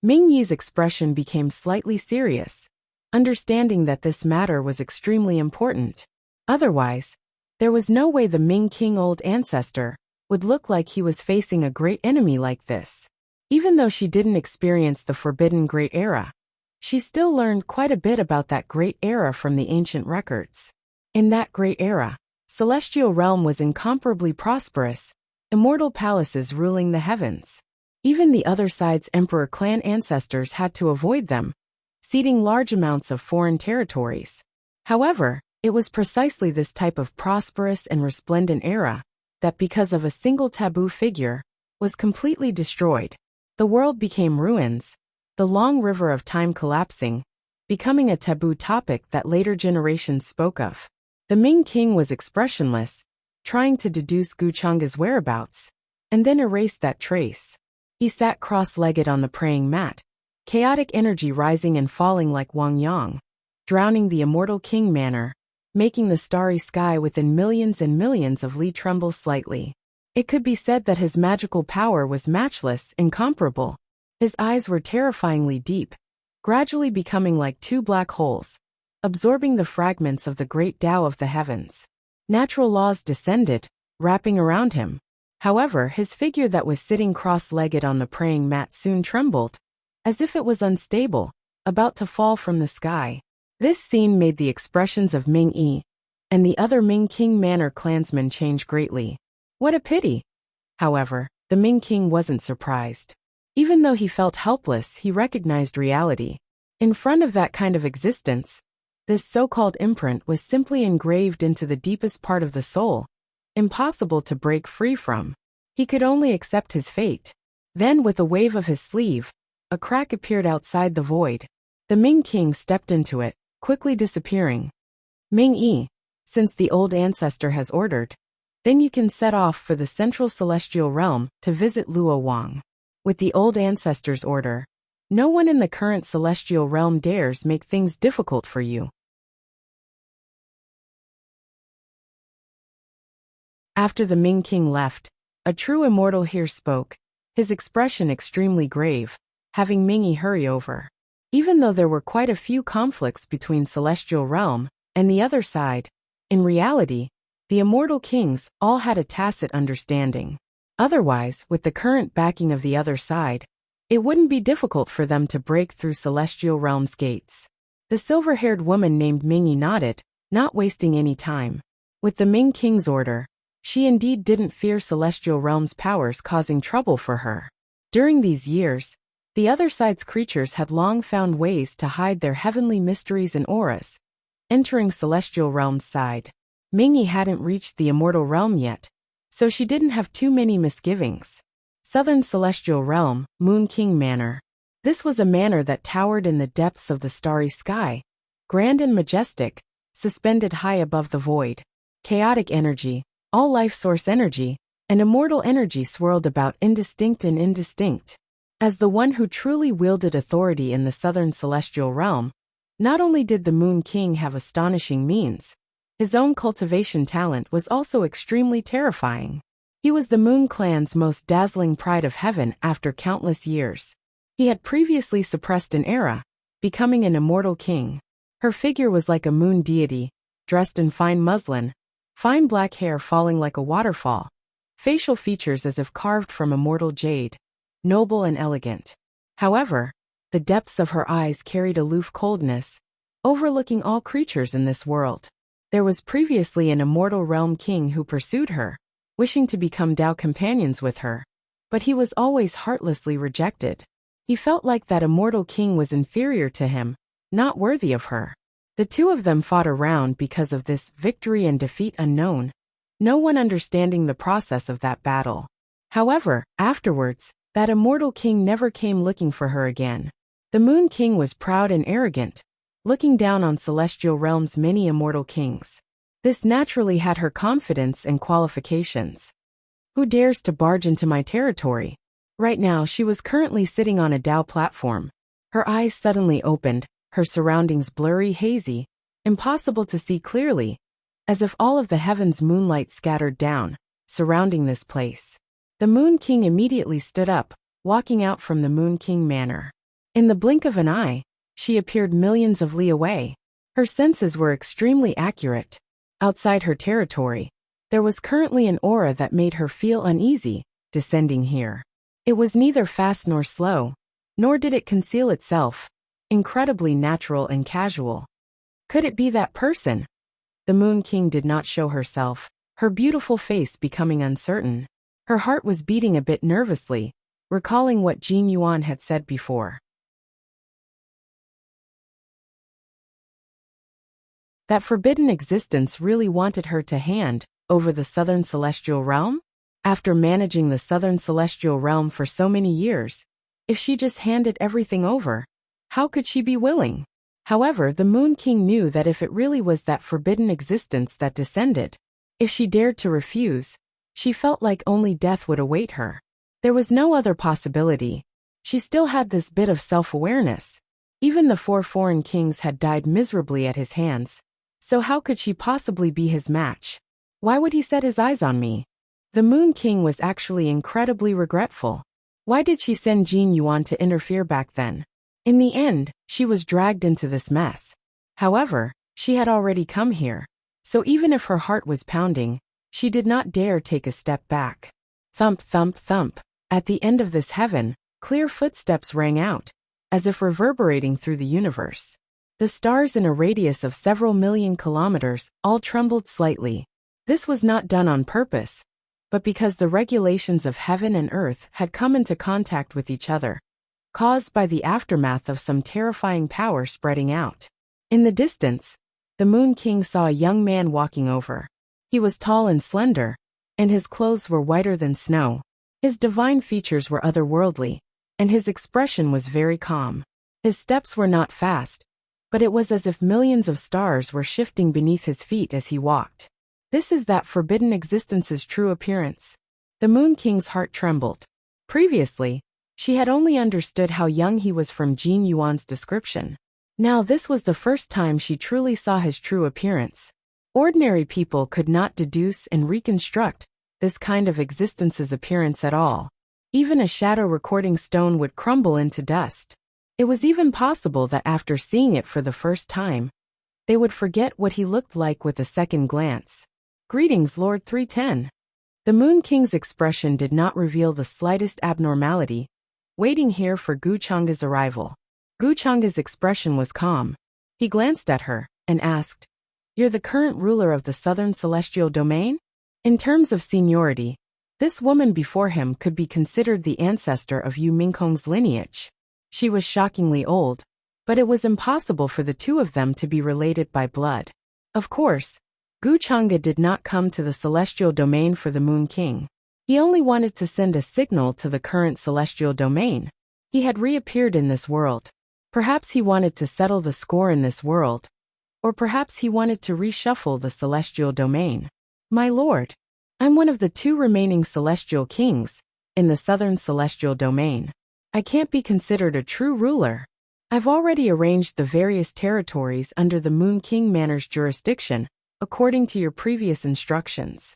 Ming-Yi's expression became slightly serious, understanding that this matter was extremely important. Otherwise, there was no way the Ming King old ancestor would look like he was facing a great enemy like this. Even though she didn't experience the Forbidden Great Era, she still learned quite a bit about that great era from the ancient records. In that great era, celestial realm was incomparably prosperous, immortal palaces ruling the heavens. Even the other side's emperor clan ancestors had to avoid them, ceding large amounts of foreign territories. However, it was precisely this type of prosperous and resplendent era that, because of a single taboo figure, was completely destroyed. The world became ruins, the long river of time collapsing, becoming a taboo topic that later generations spoke of. The Ming King was expressionless, trying to deduce Gu Chang'e's whereabouts, and then erase that trace. He sat cross-legged on the praying mat, chaotic energy rising and falling like Wang Yang, drowning the immortal king manor, making the starry sky within millions and millions of li tremble slightly. It could be said that his magical power was matchless, incomparable. His eyes were terrifyingly deep, gradually becoming like 2 black holes, absorbing the fragments of the great Tao of the heavens. Natural laws descended, wrapping around him. However, his figure that was sitting cross-legged on the praying mat soon trembled, as if it was unstable, about to fall from the sky. This scene made the expressions of Ming-Yi and the other Ming King manor clansmen change greatly. What a pity! However, the Ming King wasn't surprised. Even though he felt helpless, he recognized reality. In front of that kind of existence, this so-called imprint was simply engraved into the deepest part of the soul, impossible to break free from. He could only accept his fate. Then, with a wave of his sleeve, a crack appeared outside the void. The Ming king stepped into it, quickly disappearing. Ming-yi, since the old ancestor has ordered, then you can set off for the central celestial realm to visit Luo Wang. With the old ancestor's order, no one in the current celestial realm dares make things difficult for you. After the Ming king left, a true immortal here spoke, his expression extremely grave, having Ming-yi hurry over. Even though there were quite a few conflicts between celestial realm and the other side, in reality, the immortal kings all had a tacit understanding. Otherwise, with the current backing of the other side, it wouldn't be difficult for them to break through celestial realm's gates. The silver-haired woman named Ming-yi nodded, not wasting any time. With the Ming king's order, she indeed didn't fear celestial realm's powers causing trouble for her. During these years, the other side's creatures had long found ways to hide their heavenly mysteries and auras. Entering celestial realm's side, Ming-yi hadn't reached the immortal realm yet, so she didn't have too many misgivings. Southern Celestial Realm, Moon King Manor. This was a manor that towered in the depths of the starry sky, grand and majestic, suspended high above the void. Chaotic energy, all life source energy, and immortal energy swirled about indistinct and indistinct. As the one who truly wielded authority in the Southern Celestial Realm, not only did the Moon King have astonishing means, his own cultivation talent was also extremely terrifying. He was the Moon clan's most dazzling pride of heaven after countless years. He had previously suppressed an era, becoming an immortal king. Her figure was like a moon deity, dressed in fine muslin, fine black hair falling like a waterfall, facial features as if carved from immortal jade, noble and elegant. However, the depths of her eyes carried aloof coldness, overlooking all creatures in this world. There was previously an immortal realm king who pursued her, wishing to become Tao companions with her, but he was always heartlessly rejected. He felt like that immortal king was inferior to him, not worthy of her. The two of them fought around because of this victory and defeat unknown, no one understanding the process of that battle. However, afterwards, that immortal king never came looking for her again. The Moon King was proud and arrogant, looking down on celestial realm's many immortal kings. This naturally had her confidence and qualifications. Who dares to barge into my territory? Right now she was currently sitting on a Tao platform. Her eyes suddenly opened, her surroundings blurry, hazy, impossible to see clearly, as if all of the heavens' moonlight scattered down, surrounding this place. The Moon King immediately stood up, walking out from the Moon King Manor. In the blink of an eye, she appeared millions of li away. Her senses were extremely accurate. Outside her territory, there was currently an aura that made her feel uneasy, descending here. It was neither fast nor slow, nor did it conceal itself, incredibly natural and casual. Could it be that person? The Moon King did not show herself, her beautiful face becoming uncertain. Her heart was beating a bit nervously, recalling what Jin Yuan had said before. That forbidden existence really wanted her to hand over the Southern Celestial Realm? After managing the Southern Celestial Realm for so many years, if she just handed everything over, how could she be willing? However, the Moon King knew that if it really was that forbidden existence that descended, if she dared to refuse, she felt like only death would await her. There was no other possibility. She still had this bit of self-awareness. Even the 4 foreign kings had died miserably at his hands. So how could she possibly be his match? Why would he set his eyes on me? The Moon King was actually incredibly regretful. Why did she send Jin Yuan to interfere back then? In the end, she was dragged into this mess. However, she had already come here, so even if her heart was pounding, she did not dare take a step back. Thump, thump, thump. At the end of this heaven, clear footsteps rang out, as if reverberating through the universe. The stars in a radius of several million kilometers all trembled slightly. This was not done on purpose, but because the regulations of heaven and earth had come into contact with each other, caused by the aftermath of some terrifying power spreading out. In the distance, the Moon King saw a young man walking over. He was tall and slender, and his clothes were whiter than snow. His divine features were otherworldly, and his expression was very calm. His steps were not fast, but it was as if millions of stars were shifting beneath his feet as he walked. This is that forbidden existence's true appearance. The Moon King's heart trembled. Previously, she had only understood how young he was from Jin Yuan's description. Now this was the first time she truly saw his true appearance. Ordinary people could not deduce and reconstruct this kind of existence's appearance at all. Even a shadow recording stone would crumble into dust. It was even possible that after seeing it for the first time, they would forget what he looked like with a second glance. Greetings, Lord 310. The Moon King's expression did not reveal the slightest abnormality, waiting here for Gu Chang'e's arrival. Gu Chang'e's expression was calm. He glanced at her and asked, "You're the current ruler of the Southern Celestial Domain?" In terms of seniority, this woman before him could be considered the ancestor of Yu Mingkong's lineage. She was shockingly old, but it was impossible for the two of them to be related by blood. Of course, Gu Chang'e did not come to the Celestial Domain for the Moon King. He only wanted to send a signal to the current Celestial Domain. He had reappeared in this world. Perhaps he wanted to settle the score in this world. Or perhaps he wanted to reshuffle the Celestial Domain. My lord, I'm one of the two remaining Celestial Kings in the Southern Celestial Domain. I can't be considered a true ruler. I've already arranged the various territories under the Moon King Manor's jurisdiction, according to your previous instructions.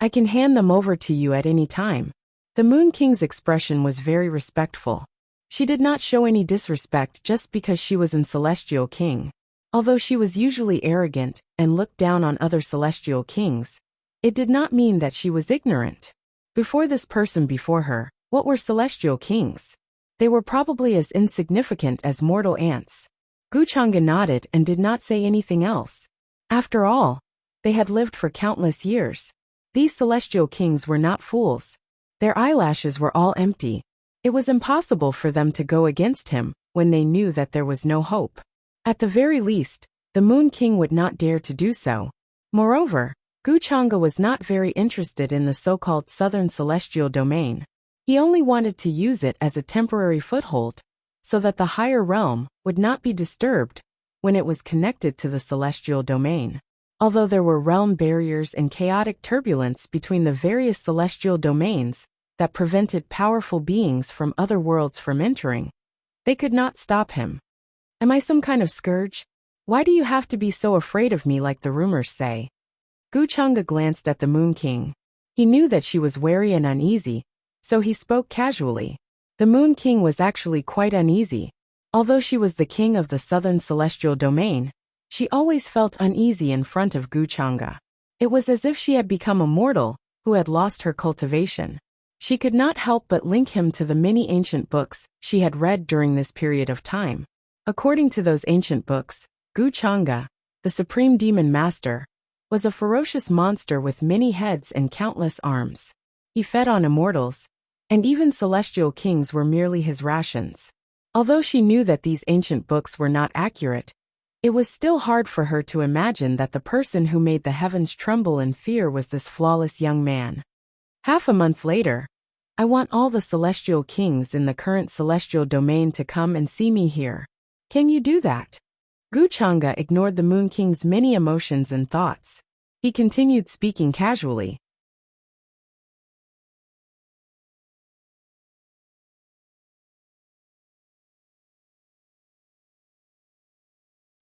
I can hand them over to you at any time. The Moon King's expression was very respectful. She did not show any disrespect just because she was a Celestial King. Although she was usually arrogant and looked down on other Celestial Kings, it did not mean that she was ignorant. Before this person before her, what were Celestial Kings? They were probably as insignificant as mortal ants. Gu Chang'e nodded and did not say anything else. After all, they had lived for countless years. These Celestial Kings were not fools. Their eyelashes were all empty. It was impossible for them to go against him when they knew that there was no hope. At the very least, the Moon King would not dare to do so. Moreover, Gu Chang'e was not very interested in the so-called Southern Celestial Domain. He only wanted to use it as a temporary foothold, so that the higher realm would not be disturbed when it was connected to the Celestial Domain. Although there were realm barriers and chaotic turbulence between the various celestial domains that prevented powerful beings from other worlds from entering, they could not stop him. Am I some kind of scourge? Why do you have to be so afraid of me like the rumors say? Gu Chang'e glanced at the Moon King. He knew that she was wary and uneasy, so he spoke casually. The Moon King was actually quite uneasy. Although she was the king of the Southern Celestial Domain, she always felt uneasy in front of Gu Chang'e. It was as if she had become a mortal who had lost her cultivation. She could not help but link him to the many ancient books she had read during this period of time. According to those ancient books, Gu Chang'e, the supreme demon master, was a ferocious monster with many heads and countless arms. He fed on immortals, and even celestial kings were merely his rations. Although she knew that these ancient books were not accurate, it was still hard for her to imagine that the person who made the heavens tremble in fear was this flawless young man. Half a month later, I want all the celestial kings in the current celestial domain to come and see me here. Can you do that? Gu Chang'e ignored the Moon King's many emotions and thoughts. He continued speaking casually.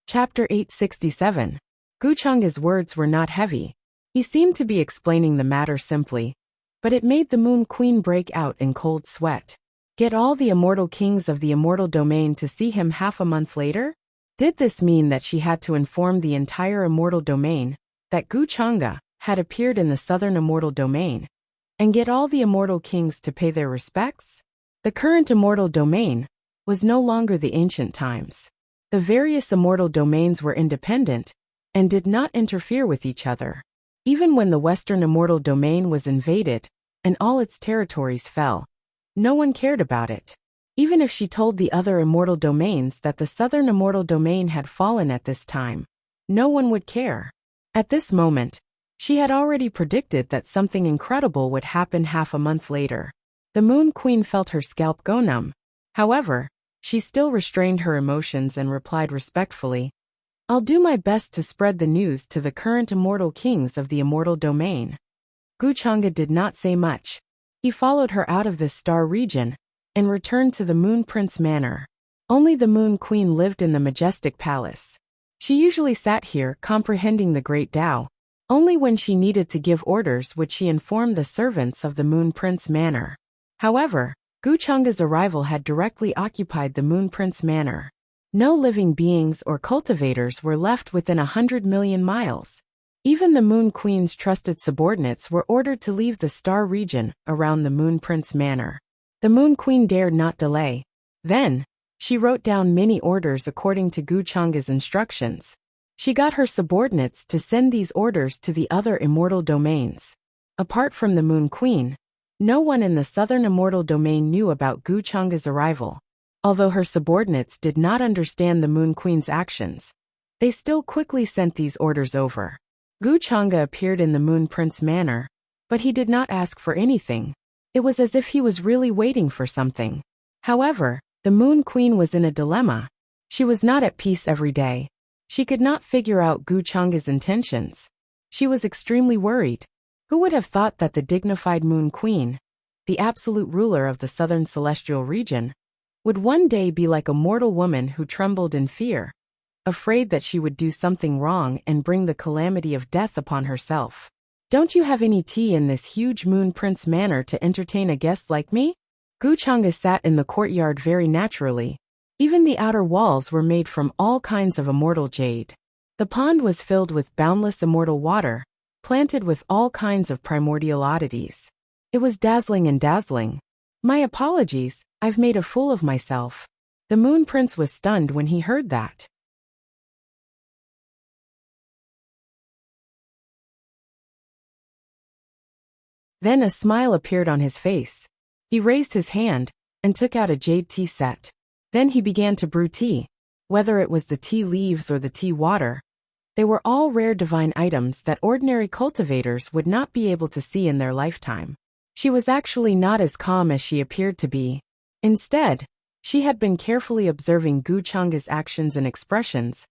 Chapter 867. Gu Chang'e's words were not heavy. He seemed to be explaining the matter simply, but it made the Moon Queen break out in cold sweat. Get all the immortal kings of the immortal domain to see him half a month later? Did this mean that she had to inform the entire immortal domain that Gu Chang'e had appeared in the southern immortal domain, and get all the immortal kings to pay their respects? The current immortal domain was no longer the ancient times. The various immortal domains were independent and did not interfere with each other. Even when the western immortal domain was invaded and all its territories fell, no one cared about it. Even if she told the other immortal domains that the southern immortal domain had fallen at this time, no one would care. At this moment, She had already predicted that something incredible would happen half a month later. The Moon Queen felt her scalp go numb. However, she still restrained her emotions and replied respectfully, "I'll do my best to spread the news to the current immortal kings of the immortal domain." Wuxia did not say much. He followed her out of this star region and returned to the Moon Prince Manor. Only the Moon Queen lived in the majestic palace. She usually sat here comprehending the great Tao. Only when she needed to give orders would she inform the servants of the Moon Prince Manor. However, Wuxia's arrival had directly occupied the Moon Prince Manor. No living beings or cultivators were left within 100 million miles. Even the Moon Queen's trusted subordinates were ordered to leave the star region around the Moon Prince Manor. The Moon Queen dared not delay. Then, she wrote down many orders according to Wuxia's instructions. She got her subordinates to send these orders to the other immortal domains. Apart from the Moon Queen, no one in the southern immortal domain knew about Wuxia's arrival. Although her subordinates did not understand the Moon Queen's actions, they still quickly sent these orders over. Wuxia appeared in the Moon Prince Manor, but he did not ask for anything. It was as if he was really waiting for something. However, the Moon Queen was in a dilemma. She was not at peace every day. She could not figure out Wuxia's intentions. She was extremely worried. Who would have thought that the dignified Moon Queen, the absolute ruler of the southern celestial region, would one day be like a mortal woman who trembled in fear, afraid that she would do something wrong and bring the calamity of death upon herself? "Don't you have any tea in this huge Moon Prince Manor to entertain a guest like me?" Wuxia sat in the courtyard very naturally. Even the outer walls were made from all kinds of immortal jade. The pond was filled with boundless immortal water, planted with all kinds of primordial oddities. It was dazzling and dazzling. "My apologies, I've made a fool of myself." The Moon Prince was stunned when he heard that. Then a smile appeared on his face. He raised his hand and took out a jade tea set. Then he began to brew tea. Whether it was the tea leaves or the tea water, they were all rare divine items that ordinary cultivators would not be able to see in their lifetime. She was actually not as calm as she appeared to be. Instead, she had been carefully observing Wuxia's actions and expressions,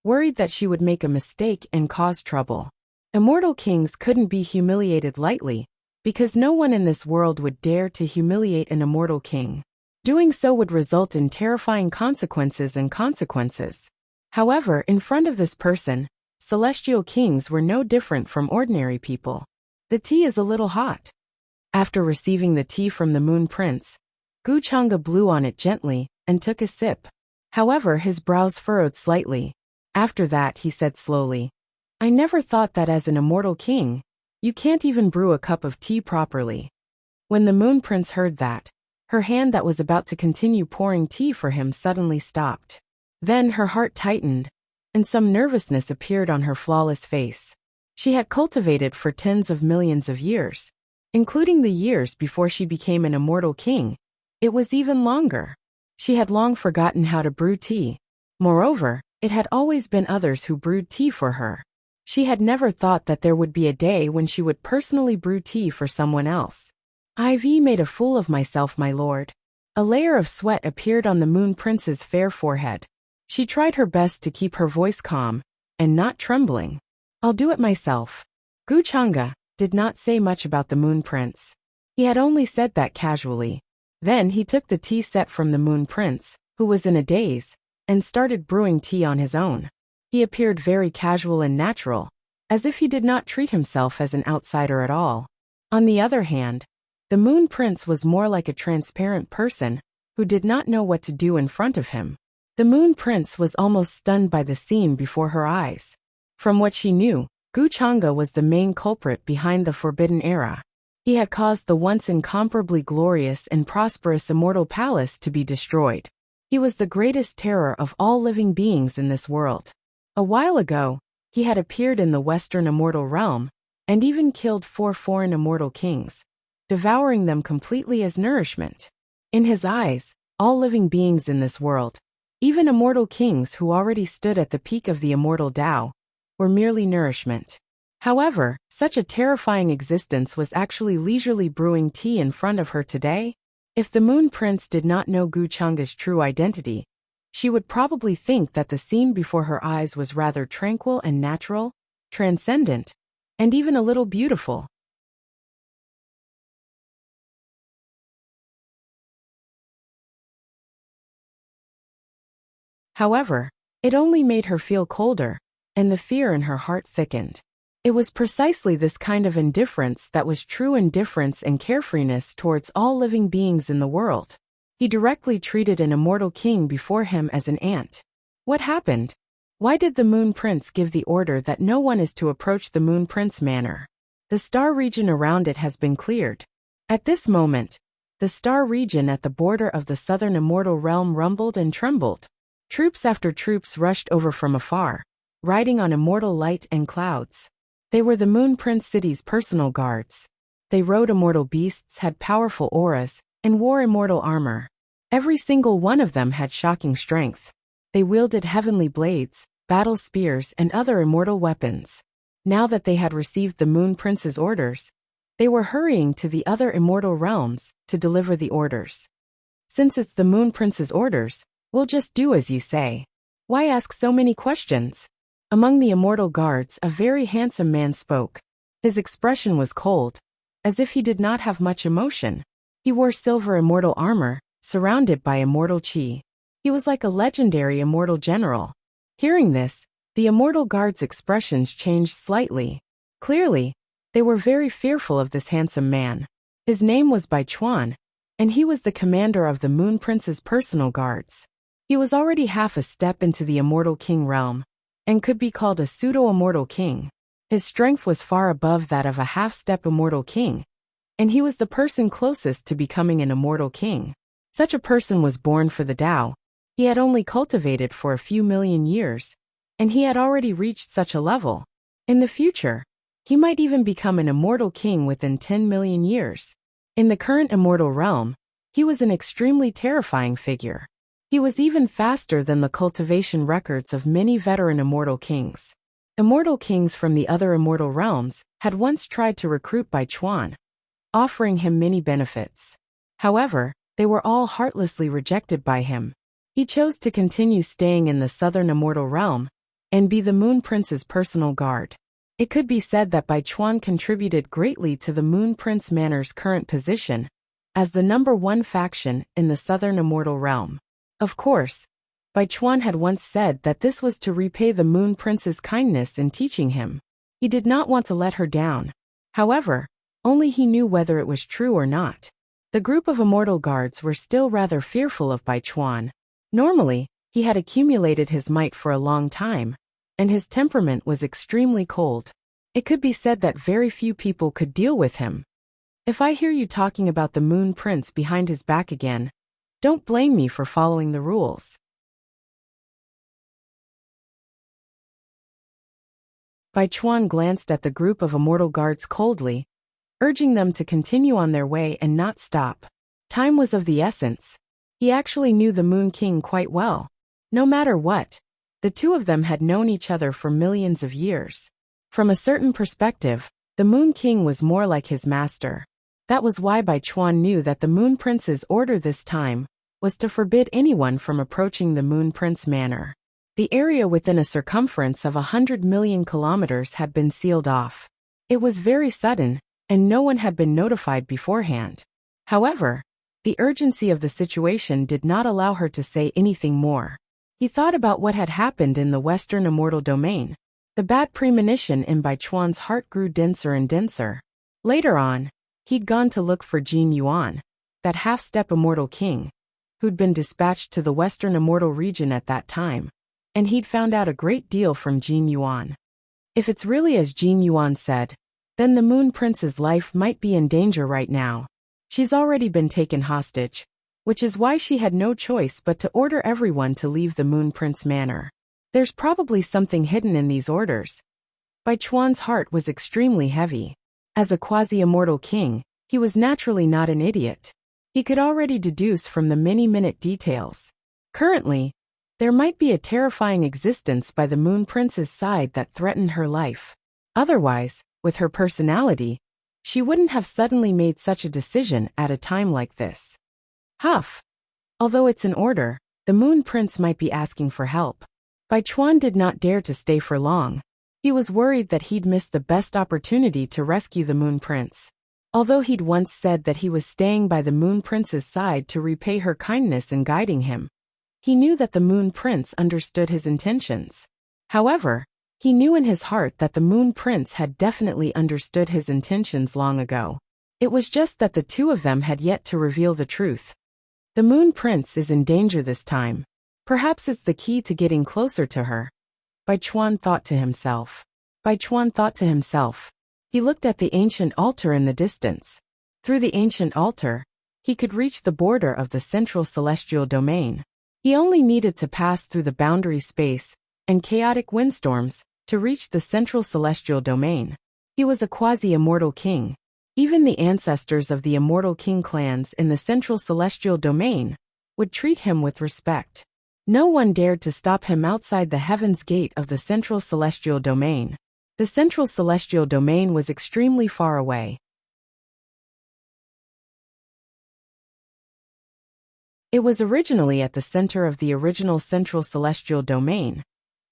worried that she would make a mistake and cause trouble. Immortal kings couldn't be humiliated lightly, because no one in this world would dare to humiliate an immortal king. Doing so would result in terrifying consequences. However, in front of this person, celestial kings were no different from ordinary people. "The tea is a little hot." After receiving the tea from the Moon Prince, Wuxia blew on it gently and took a sip. However, his brows furrowed slightly. After that, he said slowly, "I never thought that as an immortal king, you can't even brew a cup of tea properly." When the Moon Prince heard that, her hand that was about to continue pouring tea for him suddenly stopped. Then her heart tightened, and some nervousness appeared on her flawless face. She had cultivated for tens of millions of years, including the years before she became an immortal king. It was even longer. She had long forgotten how to brew tea. Moreover, it had always been others who brewed tea for her. She had never thought that there would be a day when she would personally brew tea for someone else. "I've made a fool of myself, my lord." A layer of sweat appeared on the Moon Prince's fair forehead. She tried her best to keep her voice calm and not trembling. "I'll do it myself." Wuxia did not say much about the Moon Prince. He had only said that casually. Then he took the tea set from the Moon Prince, who was in a daze, and started brewing tea on his own. He appeared very casual and natural, as if he did not treat himself as an outsider at all. On the other hand, the Moon Prince was more like a transparent person who did not know what to do in front of him. The Moon Prince was almost stunned by the scene before her eyes. From what she knew, Wuxia was the main culprit behind the Forbidden Era. He had caused the once incomparably glorious and prosperous immortal palace to be destroyed. He was the greatest terror of all living beings in this world. A while ago, he had appeared in the Western immortal realm, and even killed 4 foreign immortal kings, devouring them completely as nourishment. In his eyes, all living beings in this world, even immortal kings who already stood at the peak of the immortal Tao, were merely nourishment. However, such a terrifying existence was actually leisurely brewing tea in front of her today. If the Moon Prince did not know Gu Chang's true identity, she would probably think that the scene before her eyes was rather tranquil and natural, transcendent, and even a little beautiful. However, it only made her feel colder, and the fear in her heart thickened. It was precisely this kind of indifference that was true indifference and carefreeness towards all living beings in the world. He directly treated an immortal king before him as an ant. What happened? Why did the Moon Prince give the order that no one is to approach the Moon Prince manor? The star region around it has been cleared. At this moment, the star region at the border of the southern immortal realm rumbled and trembled. Troops after troops rushed over from afar, riding on immortal light and clouds. They were the Moon Prince city's personal guards. They rode immortal beasts, had powerful auras, and wore immortal armor. Every single one of them had shocking strength. They wielded heavenly blades, battle spears, and other immortal weapons. Now that they had received the Moon Prince's orders, they were hurrying to the other immortal realms to deliver the orders. Since it's the Moon Prince's orders, we'll just do as you say. Why ask so many questions? Among the immortal guards, a very handsome man spoke. His expression was cold, as if he did not have much emotion. He wore silver immortal armor, surrounded by immortal chi. He was like a legendary immortal general. Hearing this, the immortal guards' expressions changed slightly. Clearly, they were very fearful of this handsome man. His name was Bai Chuan, and he was the commander of the Moon Prince's personal guards. He was already half a step into the immortal king realm, and could be called a pseudo-immortal king. His strength was far above that of a half-step immortal king, and he was the person closest to becoming an immortal king. Such a person was born for the Tao. He had only cultivated for a few million years, and he had already reached such a level. In the future, he might even become an immortal king within 10 million years. In the current immortal realm, he was an extremely terrifying figure. He was even faster than the cultivation records of many veteran immortal kings. Immortal kings from the other immortal realms had once tried to recruit Bai Chuan, offering him many benefits. However, they were all heartlessly rejected by him. He chose to continue staying in the southern immortal realm and be the Moon Prince's personal guard. It could be said that Bai Chuan contributed greatly to the Moon Prince Manor's current position as the #1 faction in the southern immortal realm. Of course, Bai Chuan had once said that this was to repay the Moon Prince's kindness in teaching him. He did not want to let her down. However, only he knew whether it was true or not. The group of immortal guards were still rather fearful of Bai Chuan. Normally, he had accumulated his might for a long time, and his temperament was extremely cold. It could be said that very few people could deal with him. If I hear you talking about the Moon Prince behind his back again, don't blame me for following the rules. Bai Chuan glanced at the group of immortal guards coldly, urging them to continue on their way and not stop. Time was of the essence. He actually knew the Moon King quite well. No matter what, the two of them had known each other for millions of years. From a certain perspective, the Moon King was more like his master. That was why Bai Chuan knew that the Moon Prince's order this time was to forbid anyone from approaching the Moon Prince Manor. The area within a circumference of 100 million kilometers had been sealed off. It was very sudden, and no one had been notified beforehand. However, the urgency of the situation did not allow her to say anything more. He thought about what had happened in the Western Immortal Domain. The bad premonition in Bai Chuan's heart grew denser and denser. Later on, he'd gone to look for Jin Yuan, that half-step immortal king, who'd been dispatched to the Western Immortal region at that time, and he'd found out a great deal from Jin Yuan. If it's really as Jin Yuan said, then the Moon Prince's life might be in danger right now. She's already been taken hostage, which is why she had no choice but to order everyone to leave the Moon Prince Manor. There's probably something hidden in these orders. Bai Chuan's heart was extremely heavy. As a quasi-immortal king, he was naturally not an idiot. He could already deduce from the many minute details. Currently, there might be a terrifying existence by the Moon Prince's side that threatened her life. Otherwise, with her personality, she wouldn't have suddenly made such a decision at a time like this. Huff. Although it's an order, the Moon Prince might be asking for help. Bai Chuan did not dare to stay for long. He was worried that he'd miss the best opportunity to rescue the Moon Prince. Although he'd once said that he was staying by the Moon Prince's side to repay her kindness in guiding him, he knew that the Moon Prince understood his intentions. However, he knew in his heart that the Moon Prince had definitely understood his intentions long ago. It was just that the two of them had yet to reveal the truth. The Moon Prince is in danger this time. Perhaps it's the key to getting closer to her. Bai Chuan thought to himself. He looked at the ancient altar in the distance. Through the ancient altar, he could reach the border of the central celestial domain. He only needed to pass through the boundary space and chaotic windstorms to reach the central celestial domain. He was a quasi-immortal king. Even the ancestors of the immortal king clans in the central celestial domain would treat him with respect. No one dared to stop him outside the heaven's gate of the central celestial domain. The central celestial domain was extremely far away. It was originally at the center of the original central celestial domain,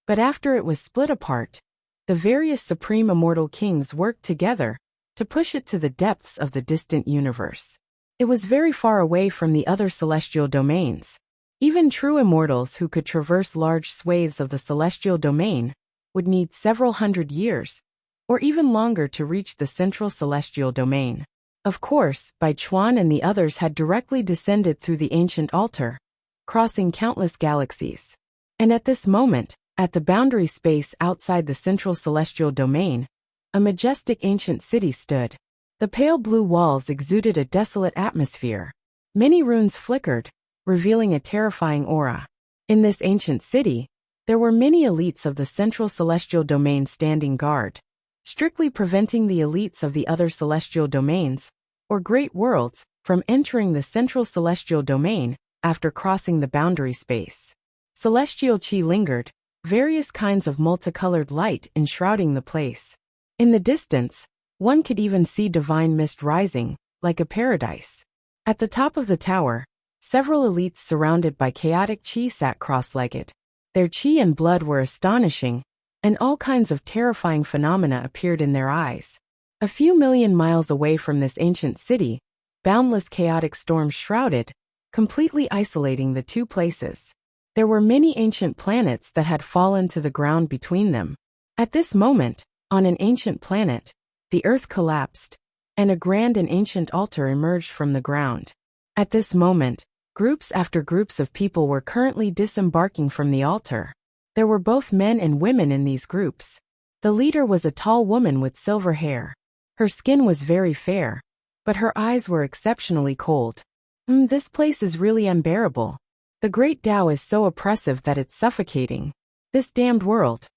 but after it was split apart, the various supreme immortal kings worked together to push it to the depths of the distant universe. It was very far away from the other celestial domains. Even true immortals who could traverse large swathes of the celestial domain would need several hundred years, or even longer to reach the central celestial domain. Of course, Bai Chuan and the others had directly descended through the ancient altar, crossing countless galaxies. And at this moment, at the boundary space outside the central celestial domain, a majestic ancient city stood. The pale blue walls exuded a desolate atmosphere. Many runes flickered, revealing a terrifying aura. In this ancient city, there were many elites of the central celestial domain standing guard, strictly preventing the elites of the other celestial domains, or great worlds, from entering the central celestial domain after crossing the boundary space. Celestial chi lingered, various kinds of multicolored light enshrouding the place. In the distance, one could even see divine mist rising, like a paradise. At the top of the tower, several elites surrounded by chaotic chi sat cross-legged. Their chi and blood were astonishing, and all kinds of terrifying phenomena appeared in their eyes. A few million miles away from this ancient city, boundless chaotic storms shrouded, completely isolating the two places. There were many ancient planets that had fallen to the ground between them. At this moment, on an ancient planet, the earth collapsed, and a grand and ancient altar emerged from the ground. At this moment, groups after groups of people were currently disembarking from the altar. There were both men and women in these groups. The leader was a tall woman with silver hair. Her skin was very fair, but her eyes were exceptionally cold. This place is really unbearable. The great Tao is so oppressive that it's suffocating. This damned world.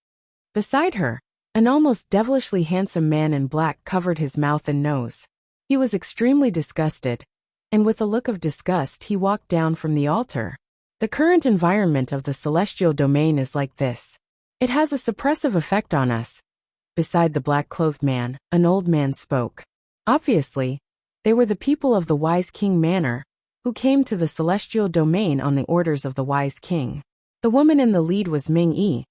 Beside her, an almost devilishly handsome man in black covered his mouth and nose. He was extremely disgusted, and with a look of disgust he walked down from the altar. The current environment of the celestial domain is like this. It has a suppressive effect on us. Beside the black-clothed man, an old man spoke. Obviously, they were the people of the wise king manor, who came to the celestial domain on the orders of the wise king. The woman in the lead was Ming Yi.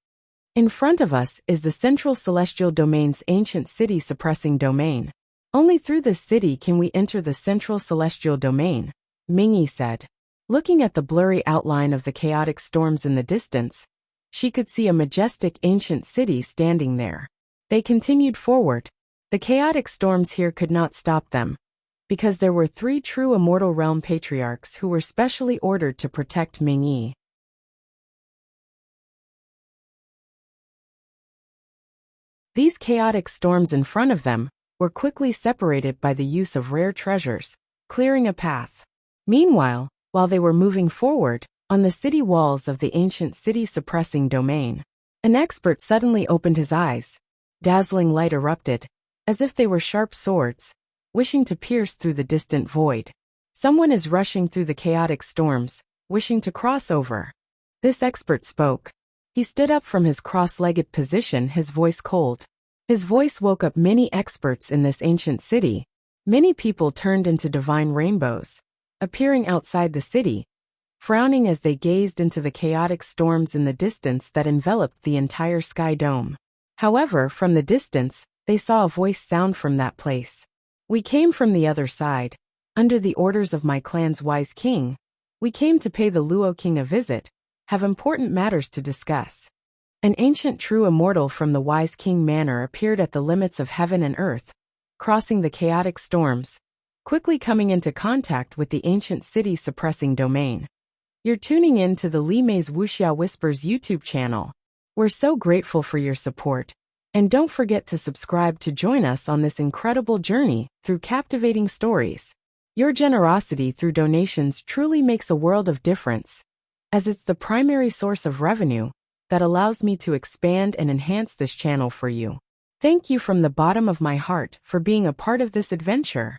In front of us is the central celestial domain's ancient city suppressing domain. Only through this city can we enter the central celestial domain, Ming Yi said. Looking at the blurry outline of the chaotic storms in the distance, she could see a majestic ancient city standing there. They continued forward. The chaotic storms here could not stop them, because there were 3 true immortal realm patriarchs who were specially ordered to protect Ming Yi. These chaotic storms in front of them were quickly separated by the use of rare treasures, clearing a path. Meanwhile, while they were moving forward, on the city walls of the ancient city-suppressing domain, an expert suddenly opened his eyes. Dazzling light erupted, as if they were sharp swords, wishing to pierce through the distant void. Someone is rushing through the chaotic storms, wishing to cross over. This expert spoke. He stood up from his cross-legged position, his voice cold. His voice woke up many experts in this ancient city. Many people turned into divine rainbows, appearing outside the city, frowning as they gazed into the chaotic storms in the distance that enveloped the entire sky dome. However, from the distance, they saw a voice sound from that place. We came from the other side. Under the orders of my clan's wise king, we came to pay the Luo king a visit, have important matters to discuss. An ancient true immortal from the wise king manor appeared at the limits of heaven and earth, crossing the chaotic storms, quickly coming into contact with the ancient city suppressing domain. You're tuning in to the Li Mei's Wuxia Whispers YouTube channel. We're so grateful for your support, and don't forget to subscribe to join us on this incredible journey through captivating stories. Your generosity through donations truly makes a world of difference, as it's the primary source of revenue that allows me to expand and enhance this channel for you. Thank you from the bottom of my heart for being a part of this adventure.